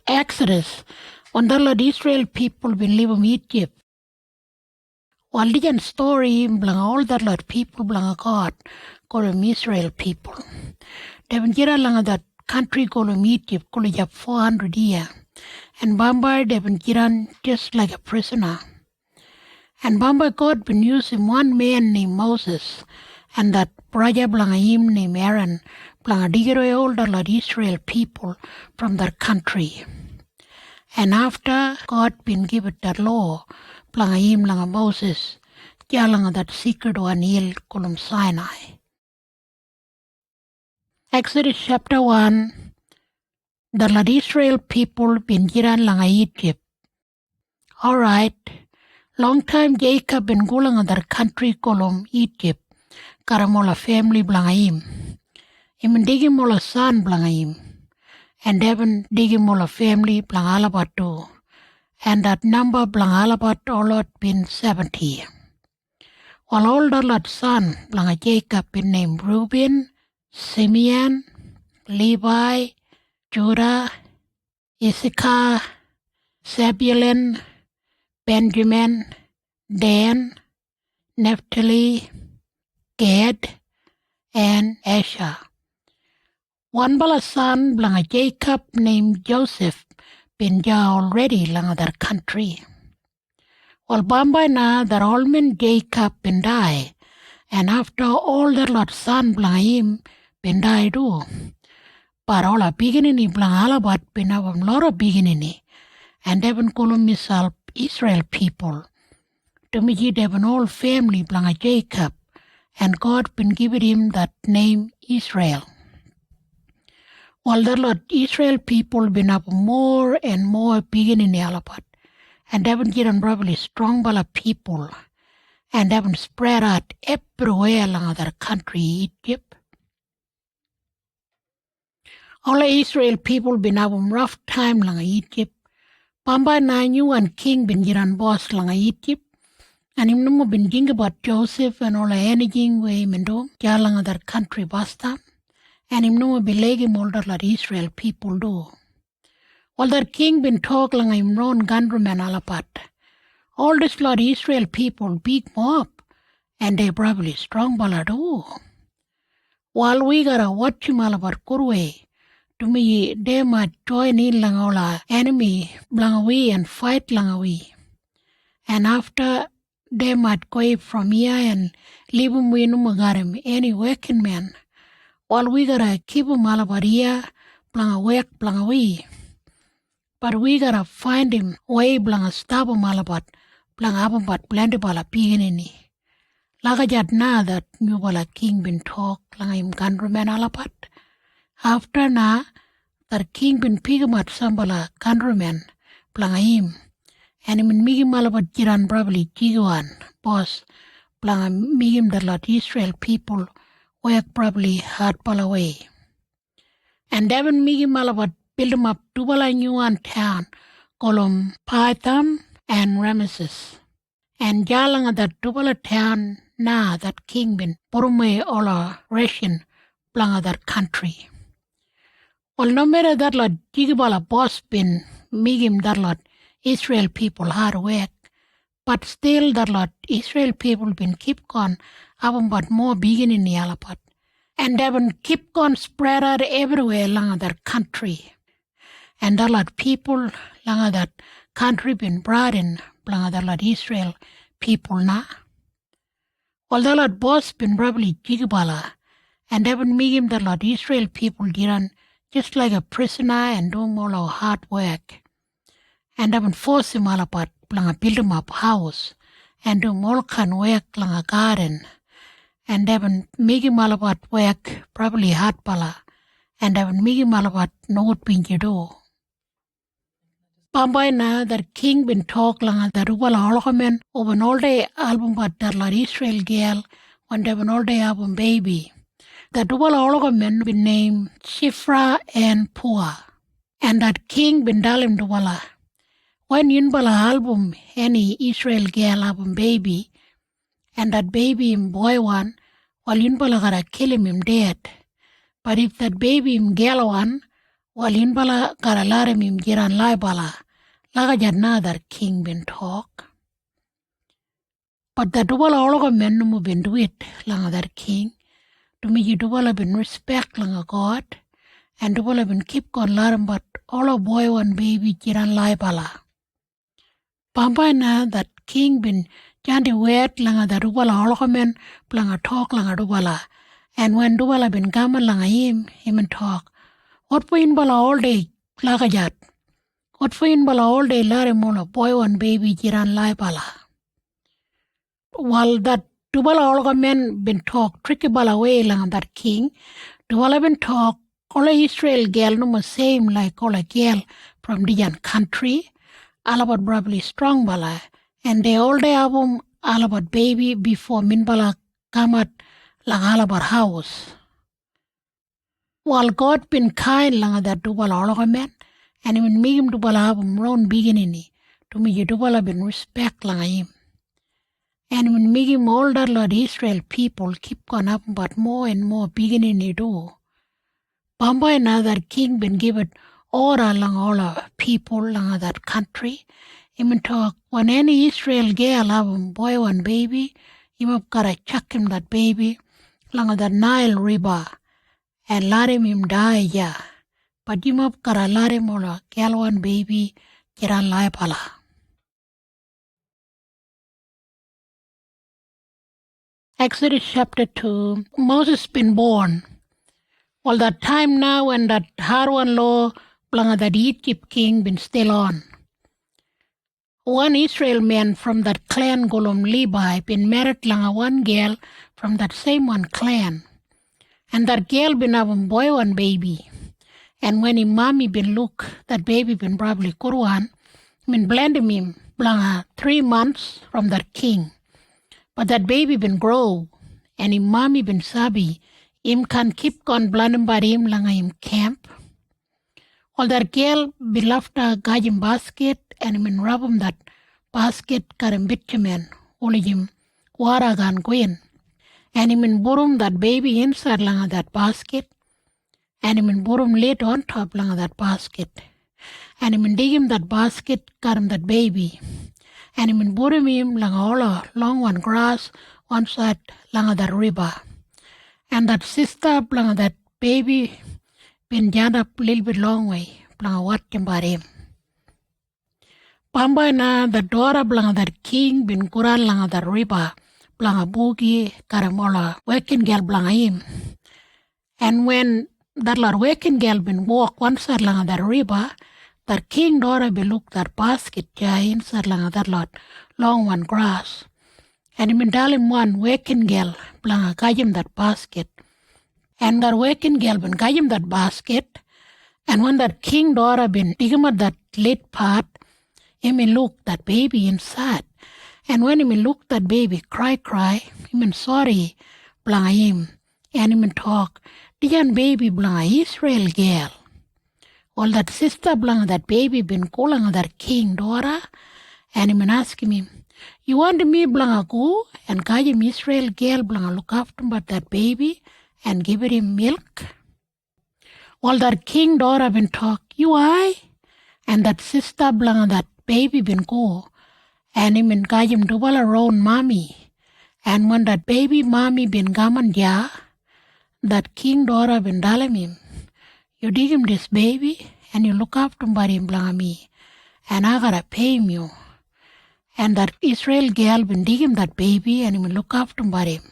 Exodus, when the Lord Israel people been living in Egypt. While the story blang all the Lord people blang God, call them Israel people. They been gira lang that country called Egypt, call it 400 years. And Bamba they been giran just like a prisoner. And Bamba God been using one man named Moses, and that Praja blang him named Aaron, blang digero all the Lord Israel people from their country. And after God been given that law, blang him lang Moses, jalang that secret one hill called Sinai. Exodus chapter 1, the Lord Israel people been giran lang Egypt. Alright, long time Jacob been gulang their country called Egypt, karamola family blang him. Him digim mola son blang him. And Devon digimola family blang alabat too. And that number blang alabat all been 70. While all the lot son blang Jacob been named Reuben, Simeon, Levi, Judah, Issachar, Zebulun, Benjamin, Dan, Naphtali, Gad, and Asher. One bala son blang Jacob named Joseph been ja already lang their country. While Bamba na that all men Jacob been die, and after all their lot son blang him been die too. But all a beginning blang alabat been have a lot of beginning, and they been call himself Israel people. To me they been all family blang Jacob, and God been given him that name Israel. While the Lord Israel people been up more and more beginning alabat, and they been getting probably strong bala people, and they been spread out everywhere along their country, Egypt. All the Israel people been having rough time lang Egypt. Bamba na new and king been getting boss lang Egypt, and him no been think about Joseph and all the anything way him do, jalang their country basta. And him no be legim all the Lord Israel people do. While that king been talk lang him ron gandruman alapat. All this Lord Israel people big mob, and they probably strong bala do. While we gotta watch him alapat kurwe, to me they might join in lang all our enemy blang we and fight lang we. And after they might go from here and leave him we no magarim any working man. While we gotta keep him alabat here, blang work blang we. But we gotta find him way blang stop him alabat, blang ababat blend bala piginini. Lagajat na that new bala king been talk lang him countryman alabat. After na, that king been pigamat sambala countryman blang him. And him migim alabat jiran probably jiguan, boss, blang migim the Lord Israel people work probably hard bala way. And Devon migi malabat build them up tubala new one town called Python and Ramesses. And jalang that tubala town na that king bin porume all a ration blanga that country. Well no matter that lot jigibala boss bin migim that lot Israel people hard work. But still that lot Israel people been keep on but more beginning in the alapat. And they been keep on spread out everywhere along that country. And that lot people along that country been brought in along that lot Israel people na. Well that lot boss been probably jigabala. And they been making that lot Israel people giran just like a prisoner and doing all our hard work. And they been force him alapat along build him up house and do all kind of work along a garden. And they been making malabat work probably hard pala, and they been making malabat not being do. Bamba na that king been talk lang that ubala holocamen over all day album but that la Israel girl when they been all day album baby. That ubala holocamen been named Shifra and Pua, and that king been dalim dubala. When yunbala album any Israel girl album baby. And that baby him boy one, while yunbala gotta kill him dead. But if that baby him girl one, Walin bala karalare mim jiran lai bala. Laga another king bin talk. But the dubala ologa menumu bin do it langa that king. To me you dubala bin respect langa God. And dubala bin keep on laram but all boy one baby jiran lai bala. Pampai na that king bin janti wet langa the dubala ologa men planga talk langa dubala. And when dubala bin gaman langa him and talk. What for in bala all day lagajat? What for in bala all day lare mola boy one baby jiran lai bala? While that dubala olga men been talk tricky bala way lang that king, dubala been talk all Israel girl no same like all a girl from the country, all about probably strong bala, and they all day album all about baby before min bala kamat lang all about house. While God been kind lang that dubala olga men, and even me him dubala album round beginning, to me you dubala been respect lang him. And when making older Lord Israel people keep going up but more and more beginning to do. Bamba another king been given order along all our people along that country. Him talk when any Israel girl have a boy and baby, him have gotta chuck him that baby along that Nile River and let him die, yeah. But him have gotta let him all a girl and baby get a laipala. Exodus chapter 2, Moses been born. All that time now when that Harwan law, planga that Egypt king been still on. One Israel man from that clan Golom Levi been married langa one girl from that same one clan. And that girl been having boy one baby. And when him mommy been look, that baby been probably Kurwan, been blending him planga 3 months from that king. But that baby been grow, and him mommy been sabi, him can keep on blinding by him langa him camp. All that girl been left a gajim basket, and him been rub him that basket karim bitumen, only him waragan gwen. And him been burum that baby inside langa that basket, and him been burum late on top langa that basket. And him been dig him that basket karim that baby. And him in burim him lang all long one grass one side lang that river. And that sister lang that baby been jand up a little bit long way lang what about him. Pamba na the daughter lang that king been kuran lang that river lang a boogie karamola working girl lang him. And when that lord working girl been walk one side lang that river, that king daughter be look that basket ja inside lang that lot long one grass. And him dalim one working girl blang gajim that basket. And that working girl been gajim that basket. And when that king daughter been digim at that late part, him look that baby inside. And when him look that baby cry, him sorry blang him. And him talk, diyan baby blang Israel girl. All that sister blang that baby been calling that king daughter, and him asking him, you want me blang go and guide him Israel girl blang look after but that baby and give it him milk? All that king daughter been talk, you I? And that sister blang that baby been go, and him and guide him double around mommy. And when that baby mommy been gaman ja, that king daughter been dalim him, you dig him this baby, and you look after him by him blang me, and I gotta pay him you. And that Israel girl been dig him that baby, and him look after him by him.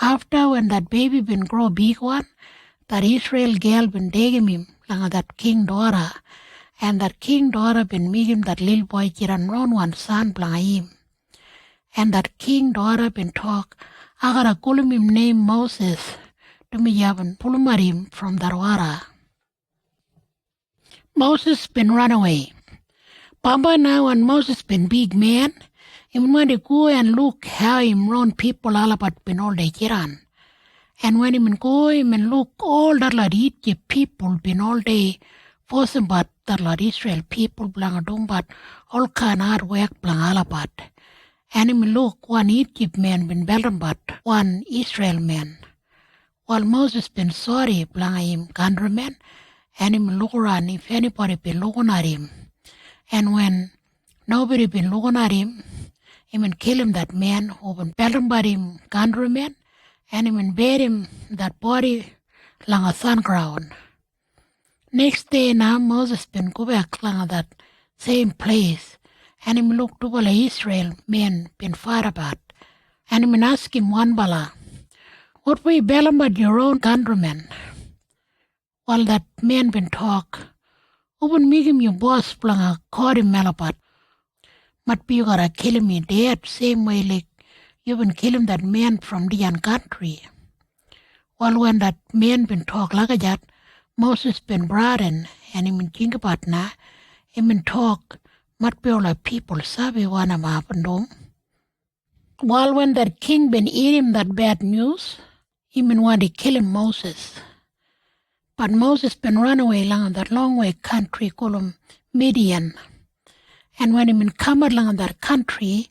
After when that baby been grow big one, that Israel girl been dig him blang that king daughter, and that king daughter been make him that little boy kiran round one son blang him. And that king daughter been talk, I gotta call him name Moses. To me yavan pulumarim from Darwara. Moses been run away. Pamba now and Moses been big man. Him want to go and look how him run people all about been all day kiran. And when him go him and look all that lot Egypt people been all day forcing but that lot Israel people blang adum but all kind hard work blang all about. And him look one Egypt man been better but one Israel man. While Moses been sorry blang him countrymen, and him look around if anybody been looking at him. And when nobody been looking at him, he been kill him that man who been pelting by him countryman, and he been bury him that body lang a sun ground. Next day now Moses been go back lang that same place, and him look to bala Israel men been fight about, and him ask him one bala, what we belling about your own countrymen? While that man been talk, open make him your boss planga caught him malapat. But be you gotta kill him dead same way like you been killing that man from the country. While when that man been talk like that, Moses been brought in and him think about na, him been talk, mat be all people sabi wana maapandom. While when that king been eating that bad news, he been want to kill him Moses. But Moses been run away along that long way country called Midian. And when he been come along that country,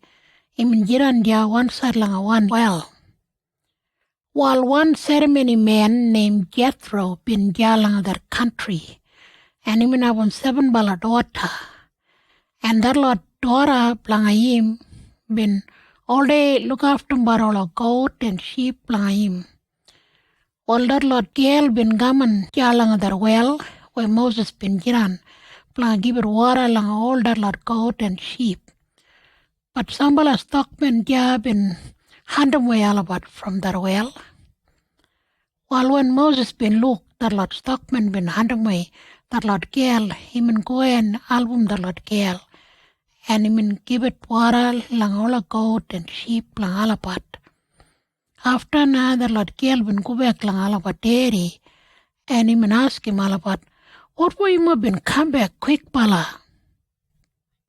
he been jiran dia one side along one well. While one ceremony man named Jethro been along that country, and he been have 7 bala daughter. And that lot daughter planga him been all day look after all a goat and sheep planga him. All that lot girl been gaman jalang that well where Moses been jiran planga give it water along all that lot goat and sheep. But sambala stockman ja been hunt away all about from that well. While when Moses been look that lot stockman been hunt away that lot girl, he been go and album that lot girl. And he been give it water lang all a goat and sheep lang all about. After na that lot girl been go back lang all about dairy, and he been ask him all about, what way you been come back quick bala?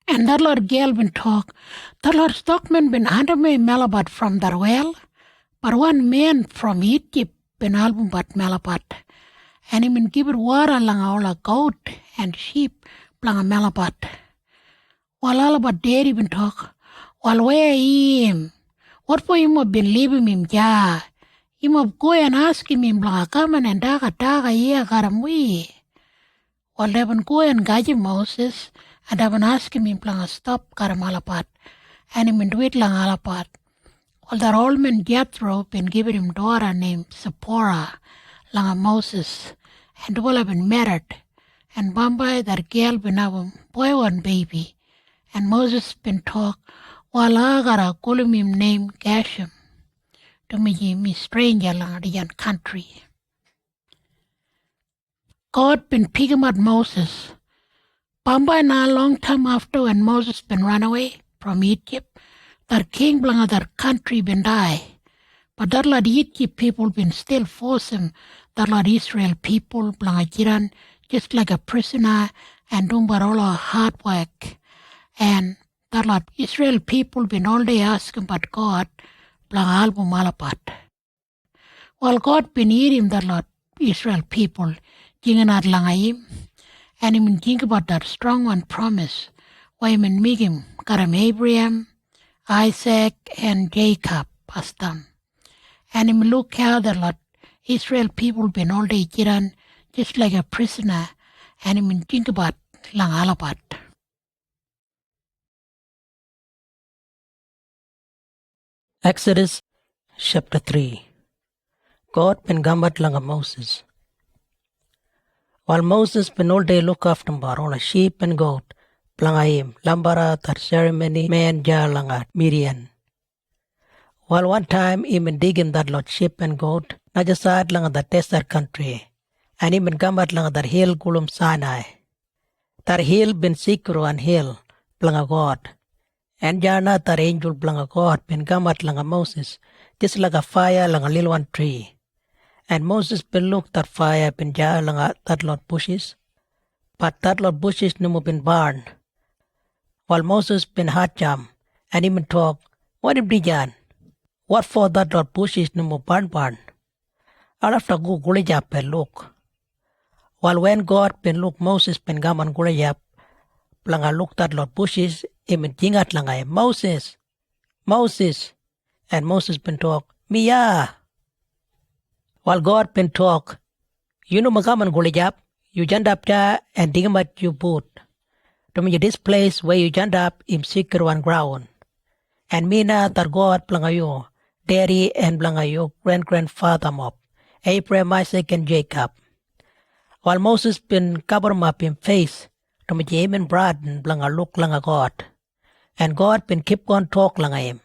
And that lot girl been talk, that lot stockman been under me Malabat from that well, but one man from Egypt been album but Malabat, and he been give it water lang all a goat and sheep lang a Malabat. While all about dairy been talk, while where him? What for him been leaving him ja? Him go and ask him blah come and daga yeah garam we. While they been go and guide Moses, and they been ask him blah stop garam alapat, and him do it lang alapat. While that old man Jethro been giving him daughter named Zipporah lang Moses, and all have been married, and Bombay that girl been have a boy one baby. And Moses been talk while I got a call him name Geshem to me stranger lang the country. God been picking at Moses. By now long time after when Moses been run away from Egypt, that king blang that country been die. But that lot Egypt people been still force him, that lot Israel people blang jiran just like a prisoner and doing but all our hard work. And that lot Israel people been all day asking but God blang album malapat. While God been eating that lot Israel people, jingin at langayim, and him think about that strong one promise, why him make him karam Abraham, Isaac, and Jacob as them. And him look how that lot Israel people been all day jiran just like a prisoner, and him think about lang alapat. Exodus chapter 3. God been gambat langa Moses. While Moses been all day look after all sheep and goat, plangayim, lambara tar ceremony man ja langa Midian. While one time he been digging that lot sheep and goat, najasad langa that desert country, and he been gambat langa that hill gulum Sinai. That hill been sikru and hill, planga God. And jana tar angel blanga God been gamat langa Moses, just like a fire langa little one tree. And Moses been look that fire been ja langa that lot bushes, but that lot bushes no been barn. While Moses been hot jam, and he been talk, what if dijan? What for that lot bushes no barn? I'll have to go gulejap and look. While when God been look Moses been gaman gulejap, planga look that lot bushes, Imen jingat langay, Moses, and Moses been talk, Mia. While God been talk, you know magaman gulejap, you jump up there and dig him at your boot. To me this place where you jump up in secret one ground. And me na that God plangayo, daddy and plangayo grandfather mop, Abraham, Isaac and Jacob. While Moses been covered up in face, to me him and Braden blanga look langa God. And God been keep on talk langa him.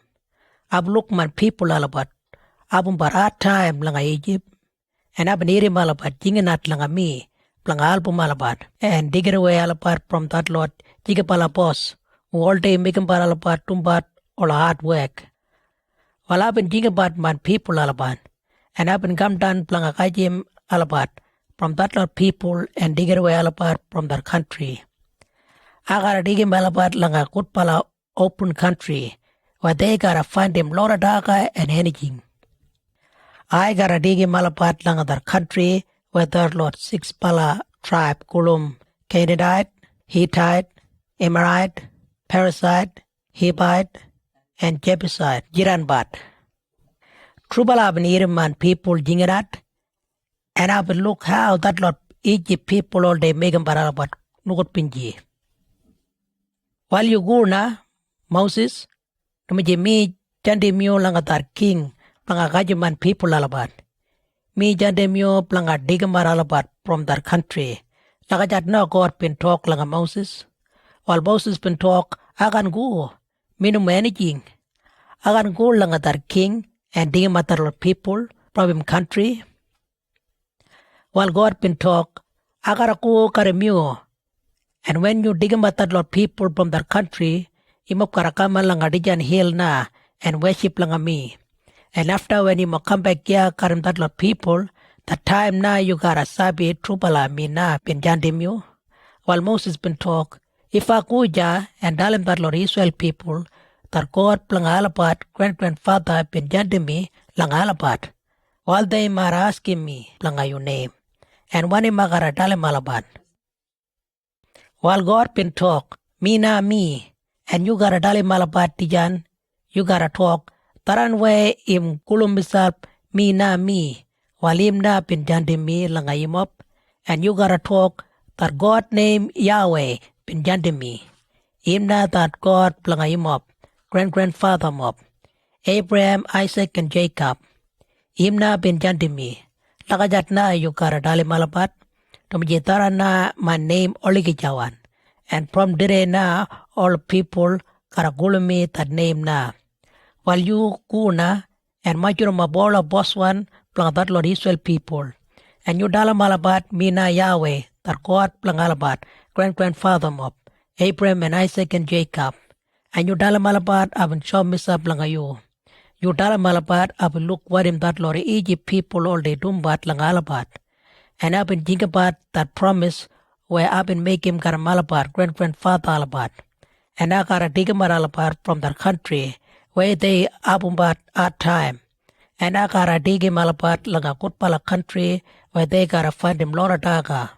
I've looked my people alabat. I've but hard time langa Egypt. And I've been eating malabat, jinginat langa me, planga album malabat. And dig it away alabat from that Lord, jigapala boss, who all day making alabat tumbat all hard work. While I've been jingabat my people alabat. And I've been come down planga kajim alabat from that Lord people and dig it away alabat from their country. I gotta dig him alabat langa good pala open country where they gotta find him Lord daga and anything. I gotta dig him alabat langa their country where their Lord 6 pala tribe kulum Canaanite, Hittite, Amorite, Perizzite, Hivite, and Jebusite, Jiranbat. Trubala Abenirim people jingerat, and I will look how that Lord Egypt people all day make him barabat nugot pinji. While you go na, Moses, to me jande mio langatar king, planga gajaman people alabat. Me jande mio planga digamar alabat from their country. Lagajat no God been talk langa Moses. While Moses been talk, agan go, minum managing. Agan go langatar king and digamatar people from him country. While God been talk, agara go karamio. And when you digamatar Lord people from their country, imop karakama langadijan hill na and worship langa me. And after when you come back here karam that Lord people, the time na you gotta sabi trupala me na pinjandim you. While Moses been talk, if I go ja and dalim that Lord Israel people, that God planga alapat grandfather pinjandim me lang alapat. While they are asking me planga your name. And one imagara dalim alabat. While God been talk, me na me, and you gotta dali malabat tijan, you gotta talk, taran way im kulum misap, me na me, while im na bin jandim me langayimop, and you gotta talk, that God name Yahweh bin jandim me, im na that God plangayimop, grandfather mop, Abraham, Isaac and Jacob, im na bin jandim me, lagajat na you gotta dali malabat, Tumjitara na my name Oligijawan. And from dire na all people karagulumi that name na. While you kuna and major mabola boss one plang that Lord Israel people. And you dala malabat mina Yahweh that God plang alabat grandfather mop Abraham and Isaac and Jacob. And you dala malabat abin show misa plangayo. You dala malabat abin look what him that Lord Egypt people all day dumbat lang alabat. And I've been thinking about that promise where I've been making Karamalabat, grandfather alabat. And I gotta dig him alabat from their country where they abumbat at time. And I gotta dig him alabat laga kutpala country where they gotta find him Lord daga.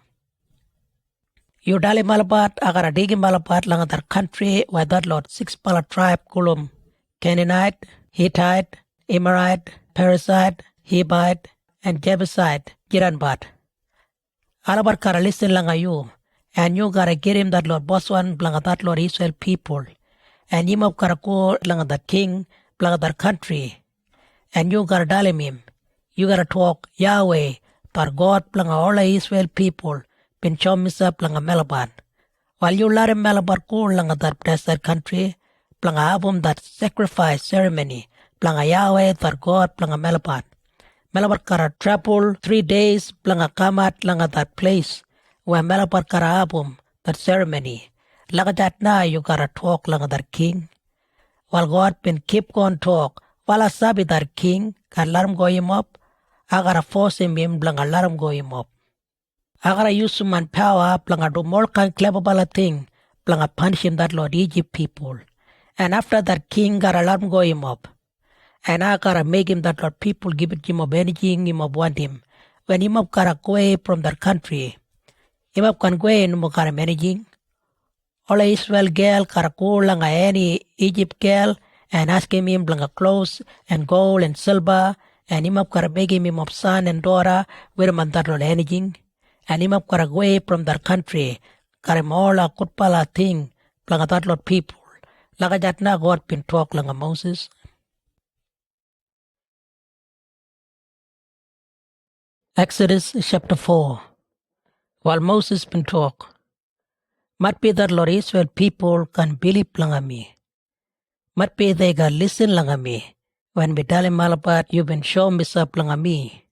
You dali malabat, I gotta dig him alabat laga their country where that Lord 6 pala tribe kulum Canaanite, Hittite, Amorite, Perizzite, Hivite, and Jebusite, Jiranbat. Alabar kara listen langa you, and you gotta get him that Lord Boswan blanga that Lord Israel people, and him up kara ko langa that king blanga that country, and you gotta dalim him. You gotta talk Yahweh, that God blanga all Israel people, bin chomisa blanga Melaban. While you let him Melabar ko langa that desert country, blanga abum that sacrifice ceremony, blanga Yahweh that God blanga Melaban. Melabar kara travel 3 days blanga kamat langa that place where Melabar kara abum that ceremony. Lagajat na you gotta talk langa that king. While God been keep on talk, while I sabi that king can let him go him up, I gotta force him blanga let him go him up. I gotta use some manpower blanga do more kind clever bala thing blanga punish him that Lord Egypt people. And after that king gotta let him go him up. And I gotta make him that Lord people give it him of anything him of want him. When him up gotta go away from their country. Him up can go away no more gotta managing. All Israel girl gotta go langa any Egypt girl and ask him blanga clothes and gold and silver and him up gotta make him of son and daughter with him that Lord anything. and him up got away from that country, got him all a kutpala thing, planga that lot people. Laga jatna God been talk langa Moses. Exodus chapter 4. While Moses been talk, might be that Lord Israel people can believe langa me. Might be they can listen langa me. When we tell him all about you been show me up langa me.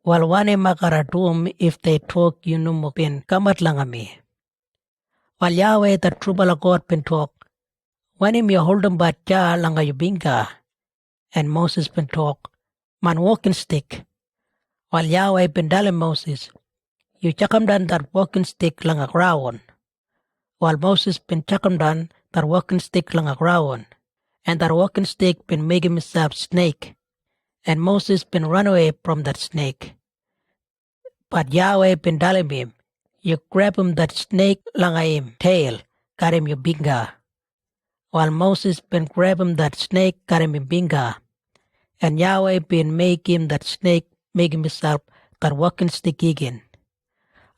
While one makara doom if they talk you know been kamat langa me. While Yahweh the trouble God been talk, when him you hold him but ja langa you binga, and Moses been talk, man walking stick. While Yahweh been telling Moses, you chakam down that walking stick langa ground. While Moses been chakam down that walking stick langa ground, and that walking stick been making himself snake, and Moses been run away from that snake. But Yahweh been telling him, you grab him that snake langa him tail, got him you binga. While Moses been grab him that snake, got him in binga, and Yahweh been make him that snake make himself that walking stick again.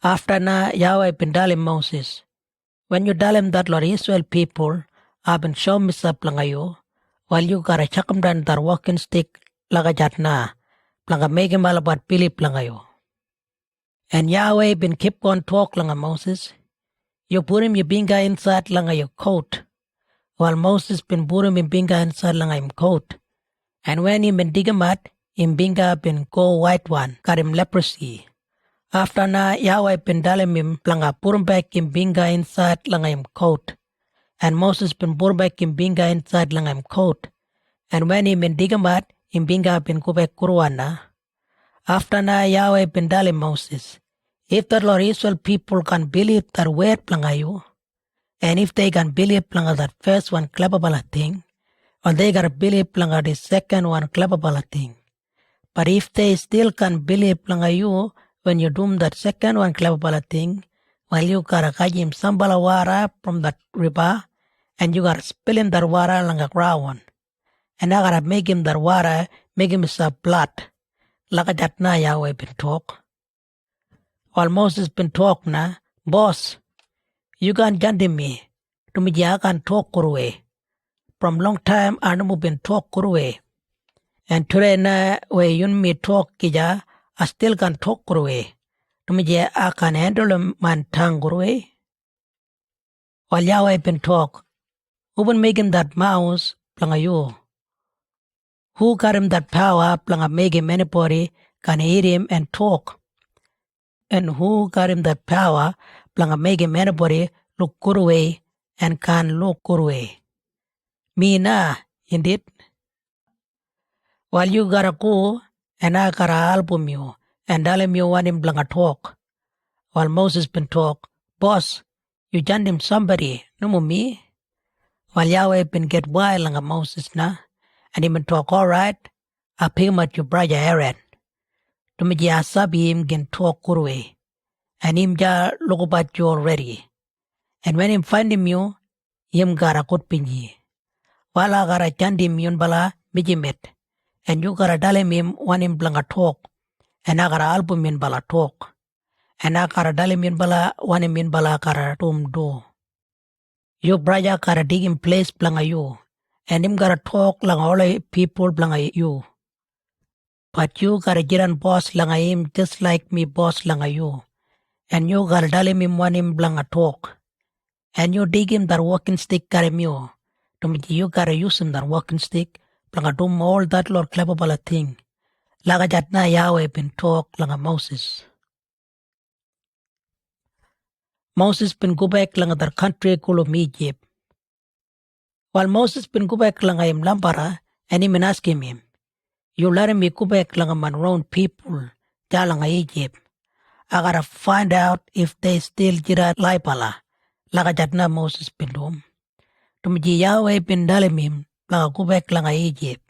After na Yahweh been telling Moses, when you tell him that Lord Israel people have been show me up langa you, while you gotta chuck him down that walking stick laga jatna, planga make him all about Philip langa you. And Yahweh been keep on talk langa Moses. You put him your binga inside langa your coat, while Moses been put him in binga inside langa him coat. And when him been dig him out, him binga been go white one, got him leprosy. After na Yahweh been telling him planga put him back in binga inside langa him coat. And Moses been put back in binga inside langa him coat. And when him been dig him out, him binga been go back kurwana. After na Yahweh been telling Moses, if the Lord Israel people can believe that word planga you, and if they can believe planga that first one cleverbala thing, or they gotta believe planga the second one cleverbala thing. But if they still can believe planga you when you do that second one cleverbala thing, while you gotta kajim sambala water from that river, and you gotta spill him that water langa ground, and I gotta make him that water, make him some blood. Laka jatna Yahweh been talk. While Moses been talk na, boss, you can jandi me, to me ya can talk kurwe. From long time animu been talk kurwe. And today na we yun me talk kija, I still can talk kurwe. To me ya I can handle man tongue kurwe. While Yahweh been talk, who been making that mouse planga you? Who got him that power planga make him anybody can hear him and talk? And who got him that power planga make him anybody look kurwe and can look kurwe? Me na, indeed. While you gotta go and I gotta album you and tell him you want him planga talk. While Moses been talk, boss, you jand him somebody, no me. While Yahweh been get wild langa Moses na, and him been talk alright, I pick him at your brother Aaron. To me ya sabi him can talk kurwe, and him ja look about you already. And when him find him you, him gotta good pinji. While I gotta jand him yun bala mijimet, and you gotta tell him want him planga talk, and I gotta album in bala talk, and I gotta tell him in bala want him in bala gotta do. Your brother gotta dig in place planga you, and him gotta talk lang all people planga you. But you gotta get on boss langa him just like me boss langa you. And you gotta tell him want him planga talk. And you dig him that walking stick got him you. To me you gotta use him that walking stick planga do all that Lord clever bala thing. Laga jatna Yahweh been talk langa Moses. Moses been go back langa that country called Egypt. While Moses been go back langa him lambara, and him ask him, you let me go back langa man round people, jalanga Egypt. I gotta find out if they still jira laipala. Laga jatna Moses been dom. To me Yahweh been telling him, laga go back langa Egypt.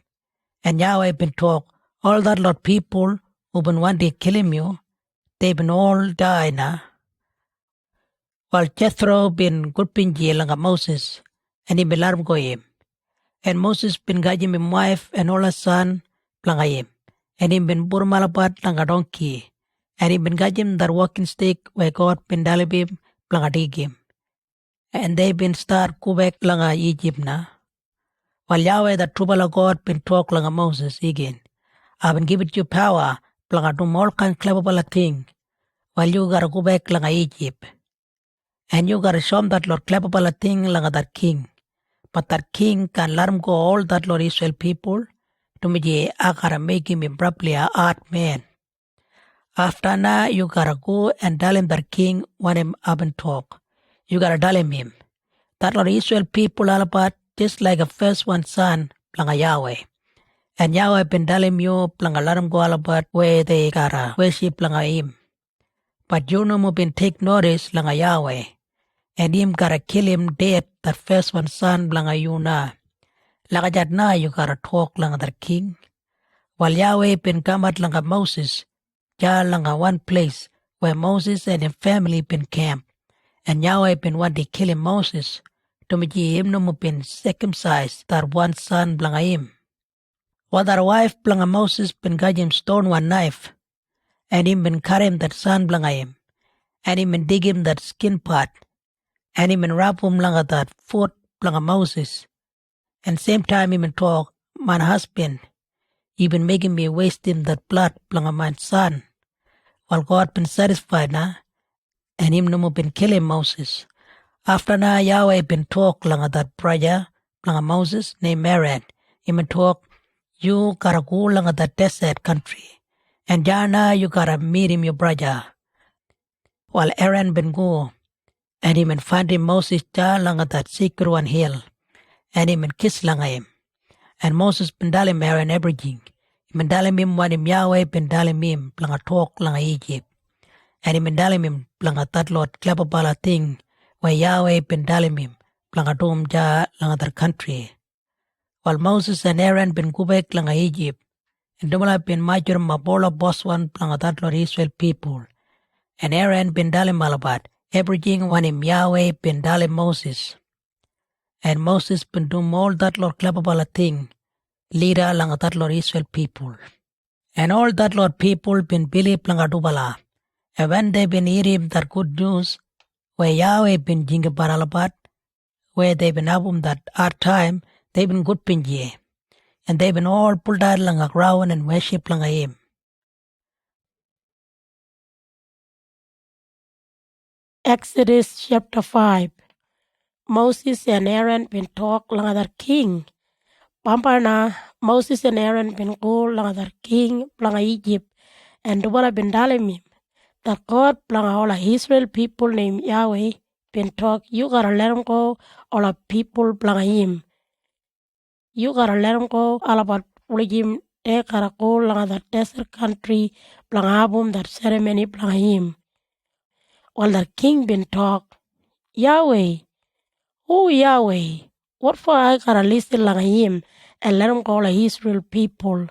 And Yahweh been talk, all that lot people who been wanting to kill him you, they been all die na. While Jethro been good pinji langa Moses, and he been let him go him. And Moses been guiding him wife and all his son planga him. And he been burmalabat langa donkey. And he been got him that walking stick where God been dalibim planga digim. And they been start kubek langa Egypt na. While Yahweh the trouble of God been talk langa Moses again. I've been given you power planga do all kind clever thing. While you gotta go back langa Egypt. And you gotta show him that Lord clever thing langa that king. But that king can let him go all that Lord Israel people. To me, I gotta make him abruptly a art man. After now, you gotta go and tell him that king want him up and talk. You gotta tell him that Lord Israel people all about just like a first one son, planga Yahweh. And Yahweh been telling you planga let him go all about where they gotta worship planga him. But you know been take notice planga Yahweh. And him gotta kill him dead, that first one son planga you na. Langa jat na you gotta talk planga that king. While Yahweh been come at langa Moses, langa one place where Moses and his family been camped. And Yahweh been want to kill him Moses. To me him no been circumcised that one son blanga him. While that wife blanga Moses been got him stone one knife. And him been cut him that son blanga him. And him been dig him that skin part. And him been wrap him langa that foot blanga Moses. And same time him been talk, my husband, you been making me waste him that blood blanga my son. While God been satisfied na, and him no more been killing Moses. After na Yahweh been talk langa that brother langa Moses named Aaron. Him been talk, you gotta go langa that desert country. And na you gotta meet him your brother. While Aaron been go, and him been find him Moses langa that secret one hill. And him been kiss langa him. And Moses been telling Aaron everything. He been telling him what him Yahweh been telling him planga talk langa Egypt. And he been telling him planga that Lord clever bala thing where Yahweh been telling him planga dom langa that country. While Moses and Aaron been go back langa Egypt, and Dumala been major mabola boss one planga that Lord Israel people. And Aaron been telling about everything when him Yahweh been telling Moses. And Moses been doing all that Lord clever bala thing, leader langa that Lord Israel people. And all that Lord people been believe planga dubala. And when they been hearing that good news, where Yahweh been jinga baralabat, where they been abum that hard time, they been good pinje. And they been all pulled out langa ground and worship langa him. Exodus chapter 5. Moses and Aaron been talk langa their king. Pampana, Moses and Aaron been go langa their king langa Egypt. And Dubala been telling him that God planga all of Israel people named Yahweh been talk, you gotta let him go, all of people planga him. You gotta let him go, all about him, they gotta go langa the desert country, planga abum that ceremony planga him. While the king been talk, Yahweh, oh Yahweh, what for I gotta listen langa him and let him go all of Israel people?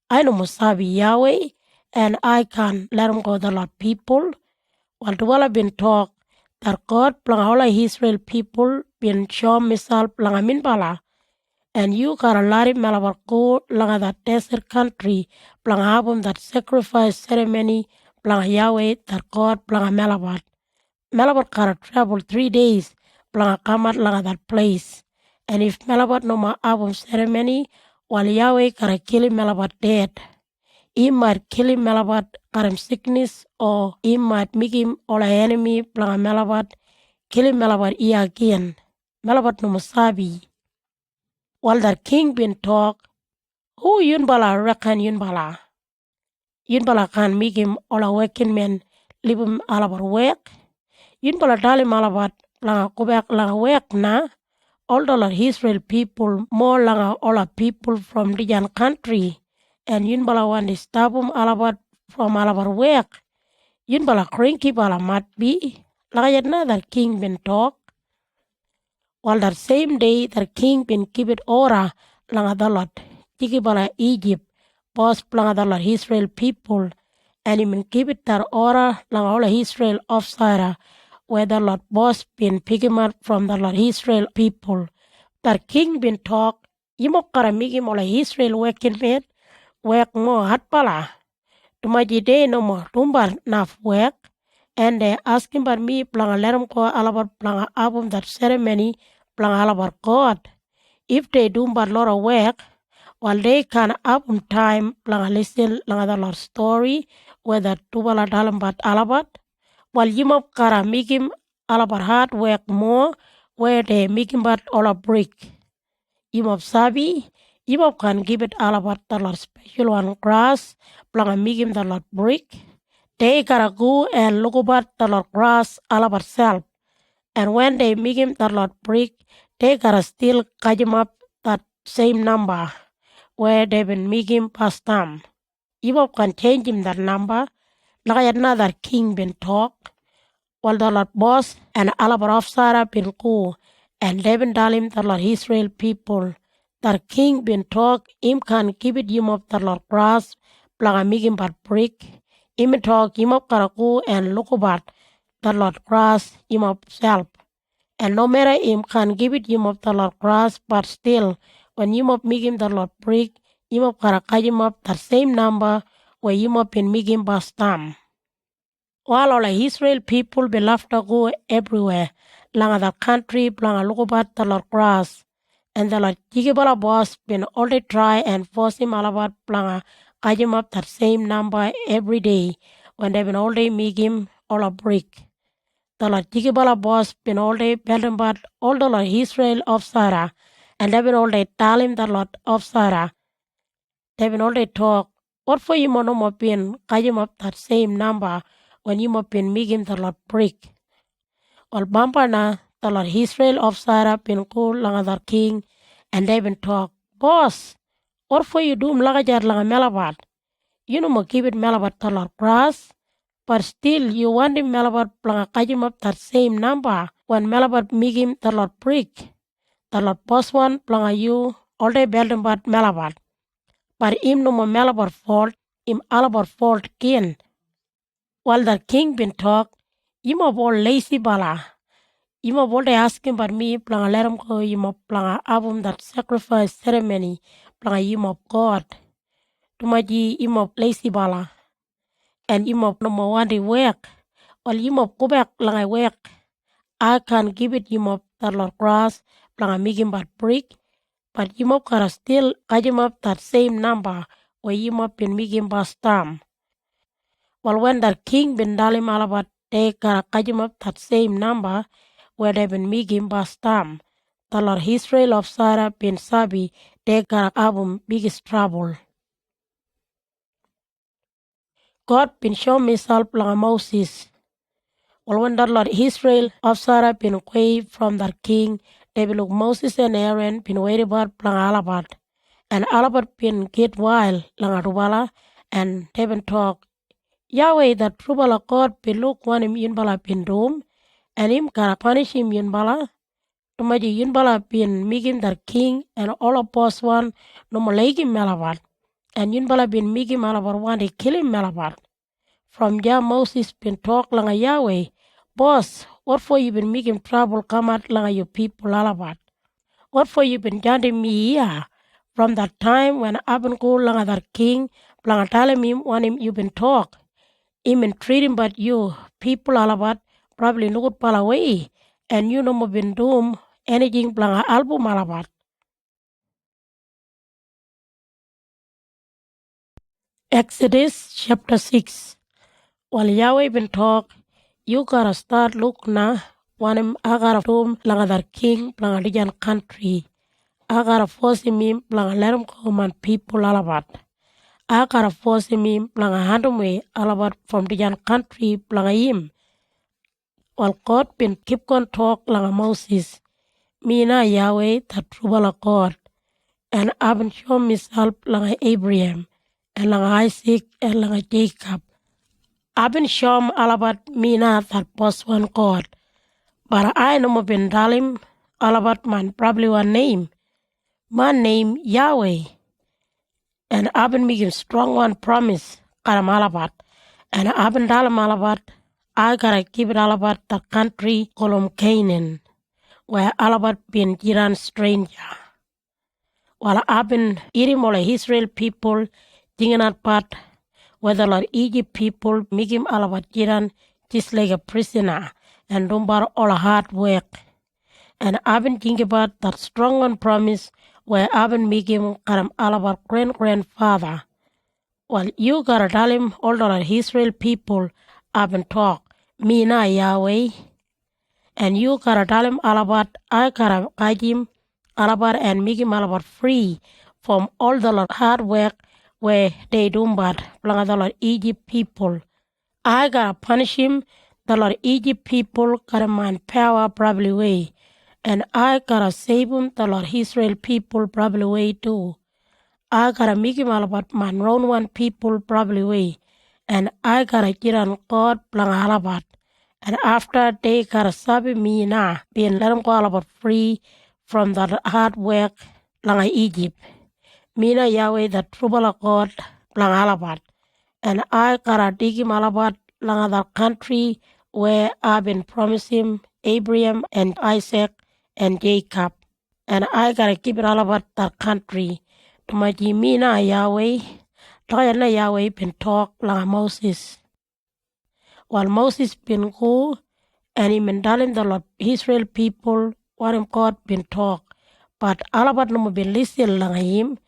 I know Musabi Yahweh, and I can let him go the Lord people. While Dwala been talk, that God planga all of Israel people been show misal planga min bala. And you gotta let him malabar go langa that desert country, planga abum that sacrifice ceremony, planga Yahweh, that God planga malabar. Malabar gotta travel 3 days, planga kamat langa that place. And if Malabar no ma abum ceremony, while Yahweh gotta kill him Malabar dead. He might kill him Malabar got him sickness, or he might make him all an enemy planga Malabar, kill him Malabar again. Malabar no musabi. While that king been talk, who Yunbala reckon Yunbala? Yunbala can make him all a working man, leave him all about work. Yunbala tell him all about langa go back langa work na. All the Israel people more langa all the people from the country. And Yunbala want to stop him all about from all about work. Yunbala cranky bala mat be. Like another king been talk. While that same day, the king been keep it order langa the lot, Jikibala Egypt, boss planga the lot Israel people, and he been keep it that order langa all Israel offsider, where the lot boss been pick him up from the lot Israel people. That king been talk, you mokara make him all Israel working man, work more hot pala. Tumaji day no more tumbar naf work. And they asking about me planga lerum ko alabar planga album that ceremony planga alabar God. If they do but lot of work, while they can album time planga listen langa the Lord story whether tubala dalam bat alabat, while yimop kara mikim alabar hard work more where they mikim bat all a brick. Yimop sabi, yimop can give it alabat the Lord special one grass planga mikim the Lord brick. They gotta go and look about the Lord grass alabat self. And when they make him the Lord brick, they gotta still catch him up that same number where they've been making past time. If can change him that number, like another king been talk, while the Lord boss and alabat of Sarah been go, and they've been tell him the Lord Israel people, that king been talk, him can keep it him up the Lord grass, planga make him but brick. Him talk, him up gotta go and look about the Lord grass, him up self. And no matter him can give it him of the Lord grass, but still, when him up make him the Lord brick, him up karakaj him up that same number where him up in make him bastam. While all the Israel people be left to go everywhere, langa the country, planga lukubat the Lord grass, and the Lord Jigibala boss been all they try and force him alabat planga kaj him up that same number every day when they been all day make him all a brick. The Lord Jigibala boss been all day building but all the Lord Israel of Sarah, and they been all day tell him the Lord of Sarah. They been all day talk, what for you no more been kaj him up that same number when you have been making the Lord brick. All Bampana, the Lord Israel of Sarah been cool langa the king, and they been talk, boss, what for you do mlagajar langa melabat? You no more give it melabat the Lord grass. But still, you want him Malabar planga kajim up that same number when Malabar make him the Lord brick. The Lord boss one planga you all day building but Malabar. But him no more Malabar fault, him Alabar fault kin. While the king been talk, him of all lazy bala. Him of all they asking but me planga let him go him of planga album that sacrifice ceremony planga him of God. Tumaji him of lazy bala. And him of no more want to work. While you mop go back lang I work, I can give it you mop that Lord grass, lang I make him but brick, but you mop gotta still catch him up that same number where you mop been making but stam. While when that king been dalim alabat, they gotta catch him up that same number where they been making but stam. The Lord Israel of Sarah been sabi, they gotta album biggest trouble. God been show himself lang Moses. Well, when the Lord Israel of Sarah been away from their king, they will look Moses and Aaron been waiting about plang alabat. And alabat been get wild lang arubala, and they been talk, Yahweh that trubala God be look one him yunbala been doom, and him gotta punish him yunbala. Tumaji yunbala been making their king, and all of boss one no more like him malabat. And yunbala been making malabat one to kill him malabat. From Jah Moses been talk lang Yahweh, boss, what for you been making trouble come out like your people alabat? What for you been judging me here? From that time when I been go lang that king, lang telling him when him you been talk. Him been treating but you, people alabat, probably no good pal away. And you no more been doing anything lang album alabat. Exodus chapter 6. While Yahweh been talk, you gotta start look na when him I gotta do lang other king lang a different country. I gotta force him lang let him come and people alabat. I gotta force him lang a hand away alabat from different country lang him. While God been keep on talk lang a Moses, me na Yahweh that trouble God, and I've been show myself lang a Abraham, and lang a Isaac, and lang a Jacob. I've been shown all about me now that boss one God. But I know been telling all about man probably one name. My name Yahweh. And I've been making strong one promise karam all about. And I've been telling all about I gotta keep it all about the country called Canaan, where all about been Jiran stranger. While I've been eating all the Israel people thinking that part where the Lord Egypt people make him alabat jiran just like a prisoner and dumbar all hard work. And I've been thinking about that strong and promise where I've been making karam alabat grandfather. Well, you gotta tell him all the Israel people I've been talk, me na Yahweh. And you gotta tell him alabat I gotta guide him alabat and make him alabat free from all the hard work where they do bad, the Lord Egypt people. I gotta punish him, the Lord Egypt people gotta man power probably way. And I gotta save him, the Lord Israel people probably way too. I gotta make him all about man round one people probably way. And I gotta get on God blang all about. And after they gotta sabi me na, being let him go all about free from that hard work lang Egypt. Me na Yahweh the trouble of God blang all about. And I gotta dig him all about lang that country where I've been promising Abraham and Isaac and Jacob. And I gotta keep it all about that country. To my Jimina Yahweh, Diana Yahweh been talk lang Moses. While Moses been go and he been telling the Lord Israel people what him God been talk. But all about no been listen lang him.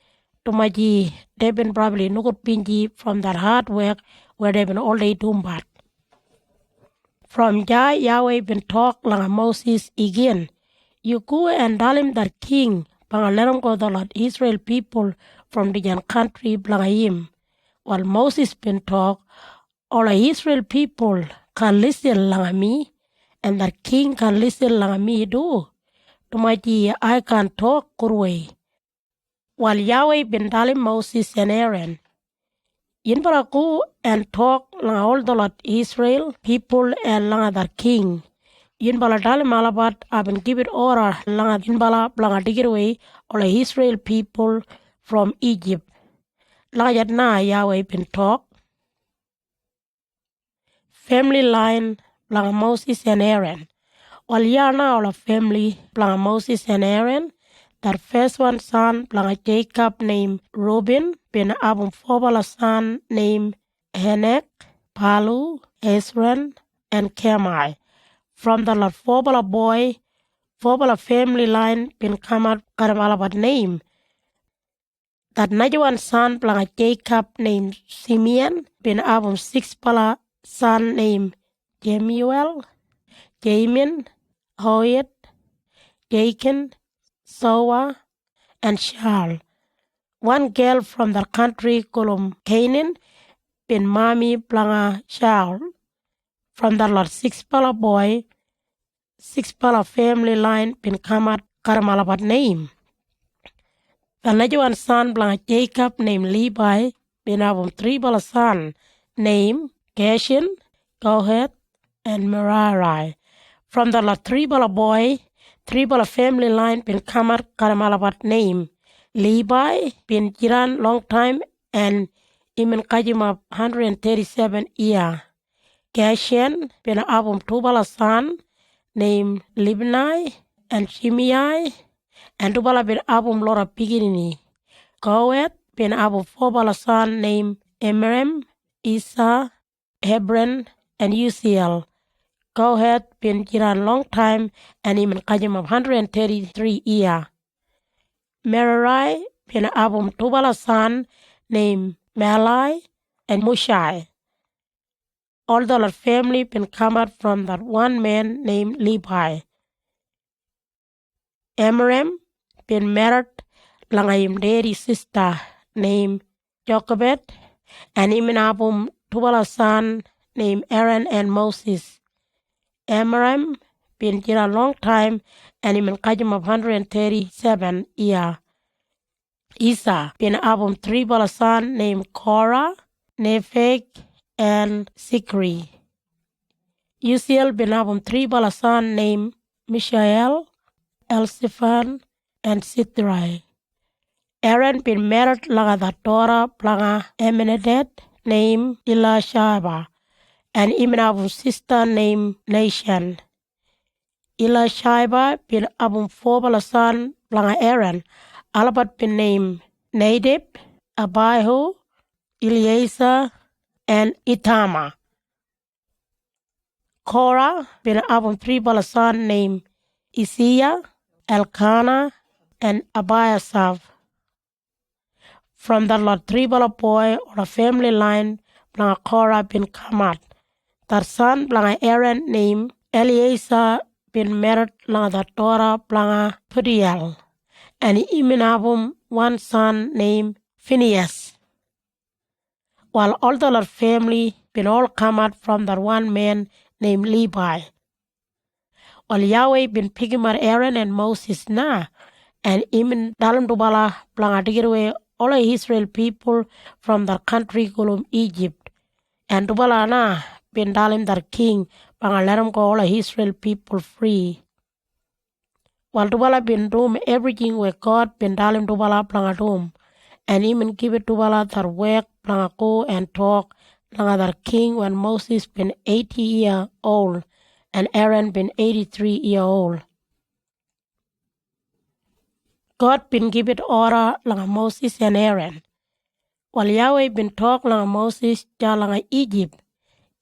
To my G, they been probably no good pingy from that hard work where they been all day doing bad. From Jah Yahweh been talk lang Moses again. You go and tell him that king bang let him go the Lord Israel people from the young country blang him. While Moses been talk, all the Israel people can listen lang me, and that king can listen lang me too. To my dear, I can talk good way. While Yahweh been telling Moses and Aaron, yin para go and talk lang all the Lord Israel people and lang that king. Yin bala tell him all about I've been give it order lang yin bala blang dig it away all the Israel people from Egypt. Lang yat na Yahweh been talk. Family line blang Moses and Aaron. While yana all of family blang Moses and Aaron, that first one son blang Jacob named Reuben, been abum forbala son named Henek, Palu, Ezran, and Kemai. From the Lord forbala boy, forbala family line been come out Karamalabat name. That one son blang Jacob named Simeon, been abum six bala son named Jemuel, Jamin, Hoyet, Jachin, Soa, and Shal. One girl from the country called Canaan, been Mami Blanga Shal. From the Lord six bala boy, six bala family line been come at Karamalabat name. The one son Blanga Jacob named Levi, been abum three bala son named Gershon, Kohath, and Merari. From the Lord three bala boy, three bala family line been come at Karamalabat name. Levi been jiran long time and imen kajima 137 year. Gershon been abum two bala son named Libni and Shimei, and two bala been abum lora pigini. Kohath been abum four bala son named Emrem, Isa, Hebron, and Uziel. Kohath been jiran long time and imen kajima 133 year. Merari been abum two bala son named Malai and Mushai. All the Lord family been come out from that one man named Levi. Amram been married langayim daddy sister named Jochebed, and him abum two bala son named Aaron and Moses. Amram been here a long time and him kajim of 137 year. Isa been abum three bala son named Korah, Nepheg, and Sikri. Uziel been abum three bala son named Mishael, Elzaphan, and Sithrai. Aaron been married laga the Torah planga Eminadad named Elishaba, and Imin abum sister named Nation. Elishaba been abum four bala son planga Aaron, alabat been named Nadab, Abihu, Eleazar, and Itama. Korah bin Abum 3 bala son named Isiah, Elkanah, and Abiasaph. From the Lord 3 bala boy or a family line blanga Korah bin Kamat. Their son blanga Aaron named Eleazar bin married blanga the daughter blanga Kriol. And Imin Abum one son named Phinehas. While all the Lord family been all come out from that one man named Levi. While Yahweh been picking out Aaron and Moses na, and Imin dalam dubala blanga digirwe all of Israel people from the country called Egypt. And dubala na been dalim their king blanga let him go all of Israel people free. While dubala been doom everything where God been dalim dubala blanga doom. And even give it to Bala their work, blanga go and talk, blanga their king when Moses been 80 years old, and Aaron been 83 years old. God been give it order blanga Moses and Aaron. While Yahweh been talk blanga Moses blanga Egypt,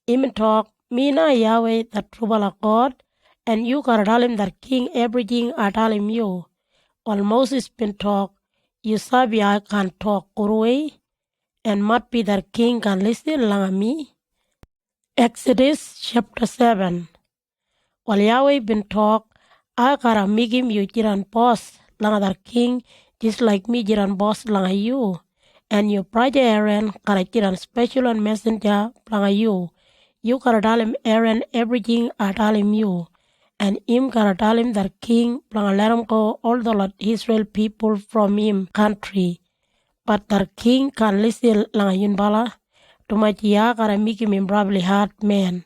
even talk, me na Yahweh the true Bala God, and you gotta tell him that king everything I tell him you. While Moses been talk, you sabi I can talk Kurwe, and might be that king can listen langa me. Exodus chapter 7. While Yahweh been talk, I gotta make him you jiran boss langa that king, just like me jiran boss langa you. And your brother Aaron gotta jiran special and messenger langa you. You gotta tell him Aaron everything I tell him you. And him gotta tell him that king langa let him go all the Lord Israel people from him country. But their king can listen langa yunbala, to much ya gotta make him probably hard man.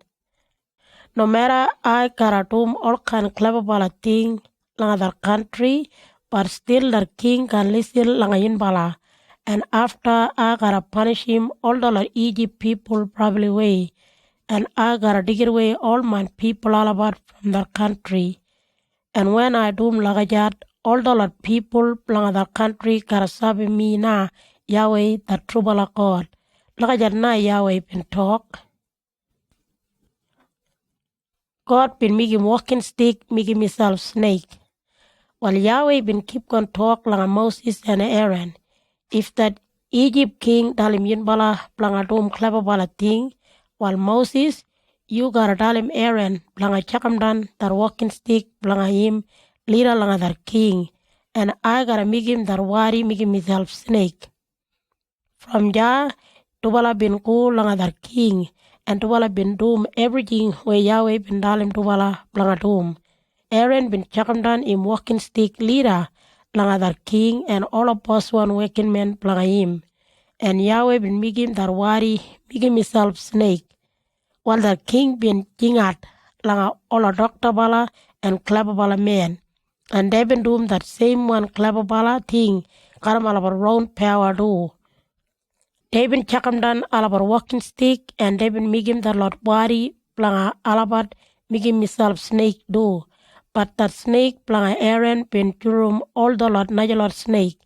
No matter I gotta do all kind of clever bala thing langa their country, but still their king can listen langa yunbala. And after I gotta punish him all the Egypt people probably way. And I gotta dig away all my people all about from their country. And when I do lagajat, all the people blanga the country gotta sabi me na Yahweh the true Bala God. Lagajat na Yahweh been talk. God been making walking stick, making himself snake. While Yahweh been keep on talk langa Moses and Aaron. If that Egypt king dalim yin bala blanga dom clever bala thing, while Moses, you gotta dalim Aaron blanga chakamdan that walking stick blanga him leader langa that king, and I gotta make him that wari make himself snake. From Jah, Tubala been go langa that king, and Tubala been doom everything where Yahweh been dalim Tubala blanga doom. Aaron been chakamdan him walking stick leader langa that king, and all of us one working men blanga him. And Yahweh been make him that wari make himself snake. While the king been jingat langa all a doctor bala and clever bala man. And they been doing that same one clever bala thing, karam about round power do. They been chakamdan alabar walking stick, and they been making the Lord body blanga alabat making himself snake do. But that snake blanga Aaron been jurum all the Lord najalot snake.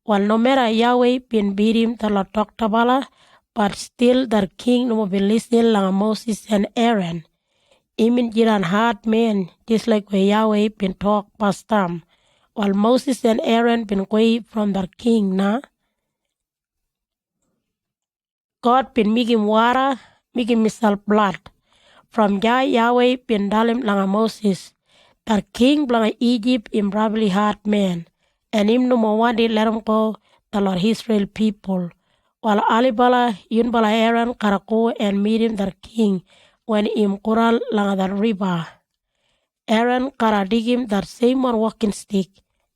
While no matter Yahweh been beat him the Lord doctor bala, but still their king no be listening langa Moses and Aaron. Imin jiran hard man, just like where Yahweh been talk past time. While Moses and Aaron been away from their king na. God been making water, making himself blood. From Yahweh been dalim langa Moses. Their king blanga Egypt him probably hard man. And him no more one day let him go the Lord Israel people. While Alibala, Yunbala Aaron, Karako, and meet him their king when him Kural langa the river. Aaron kara dig him that same one walking stick,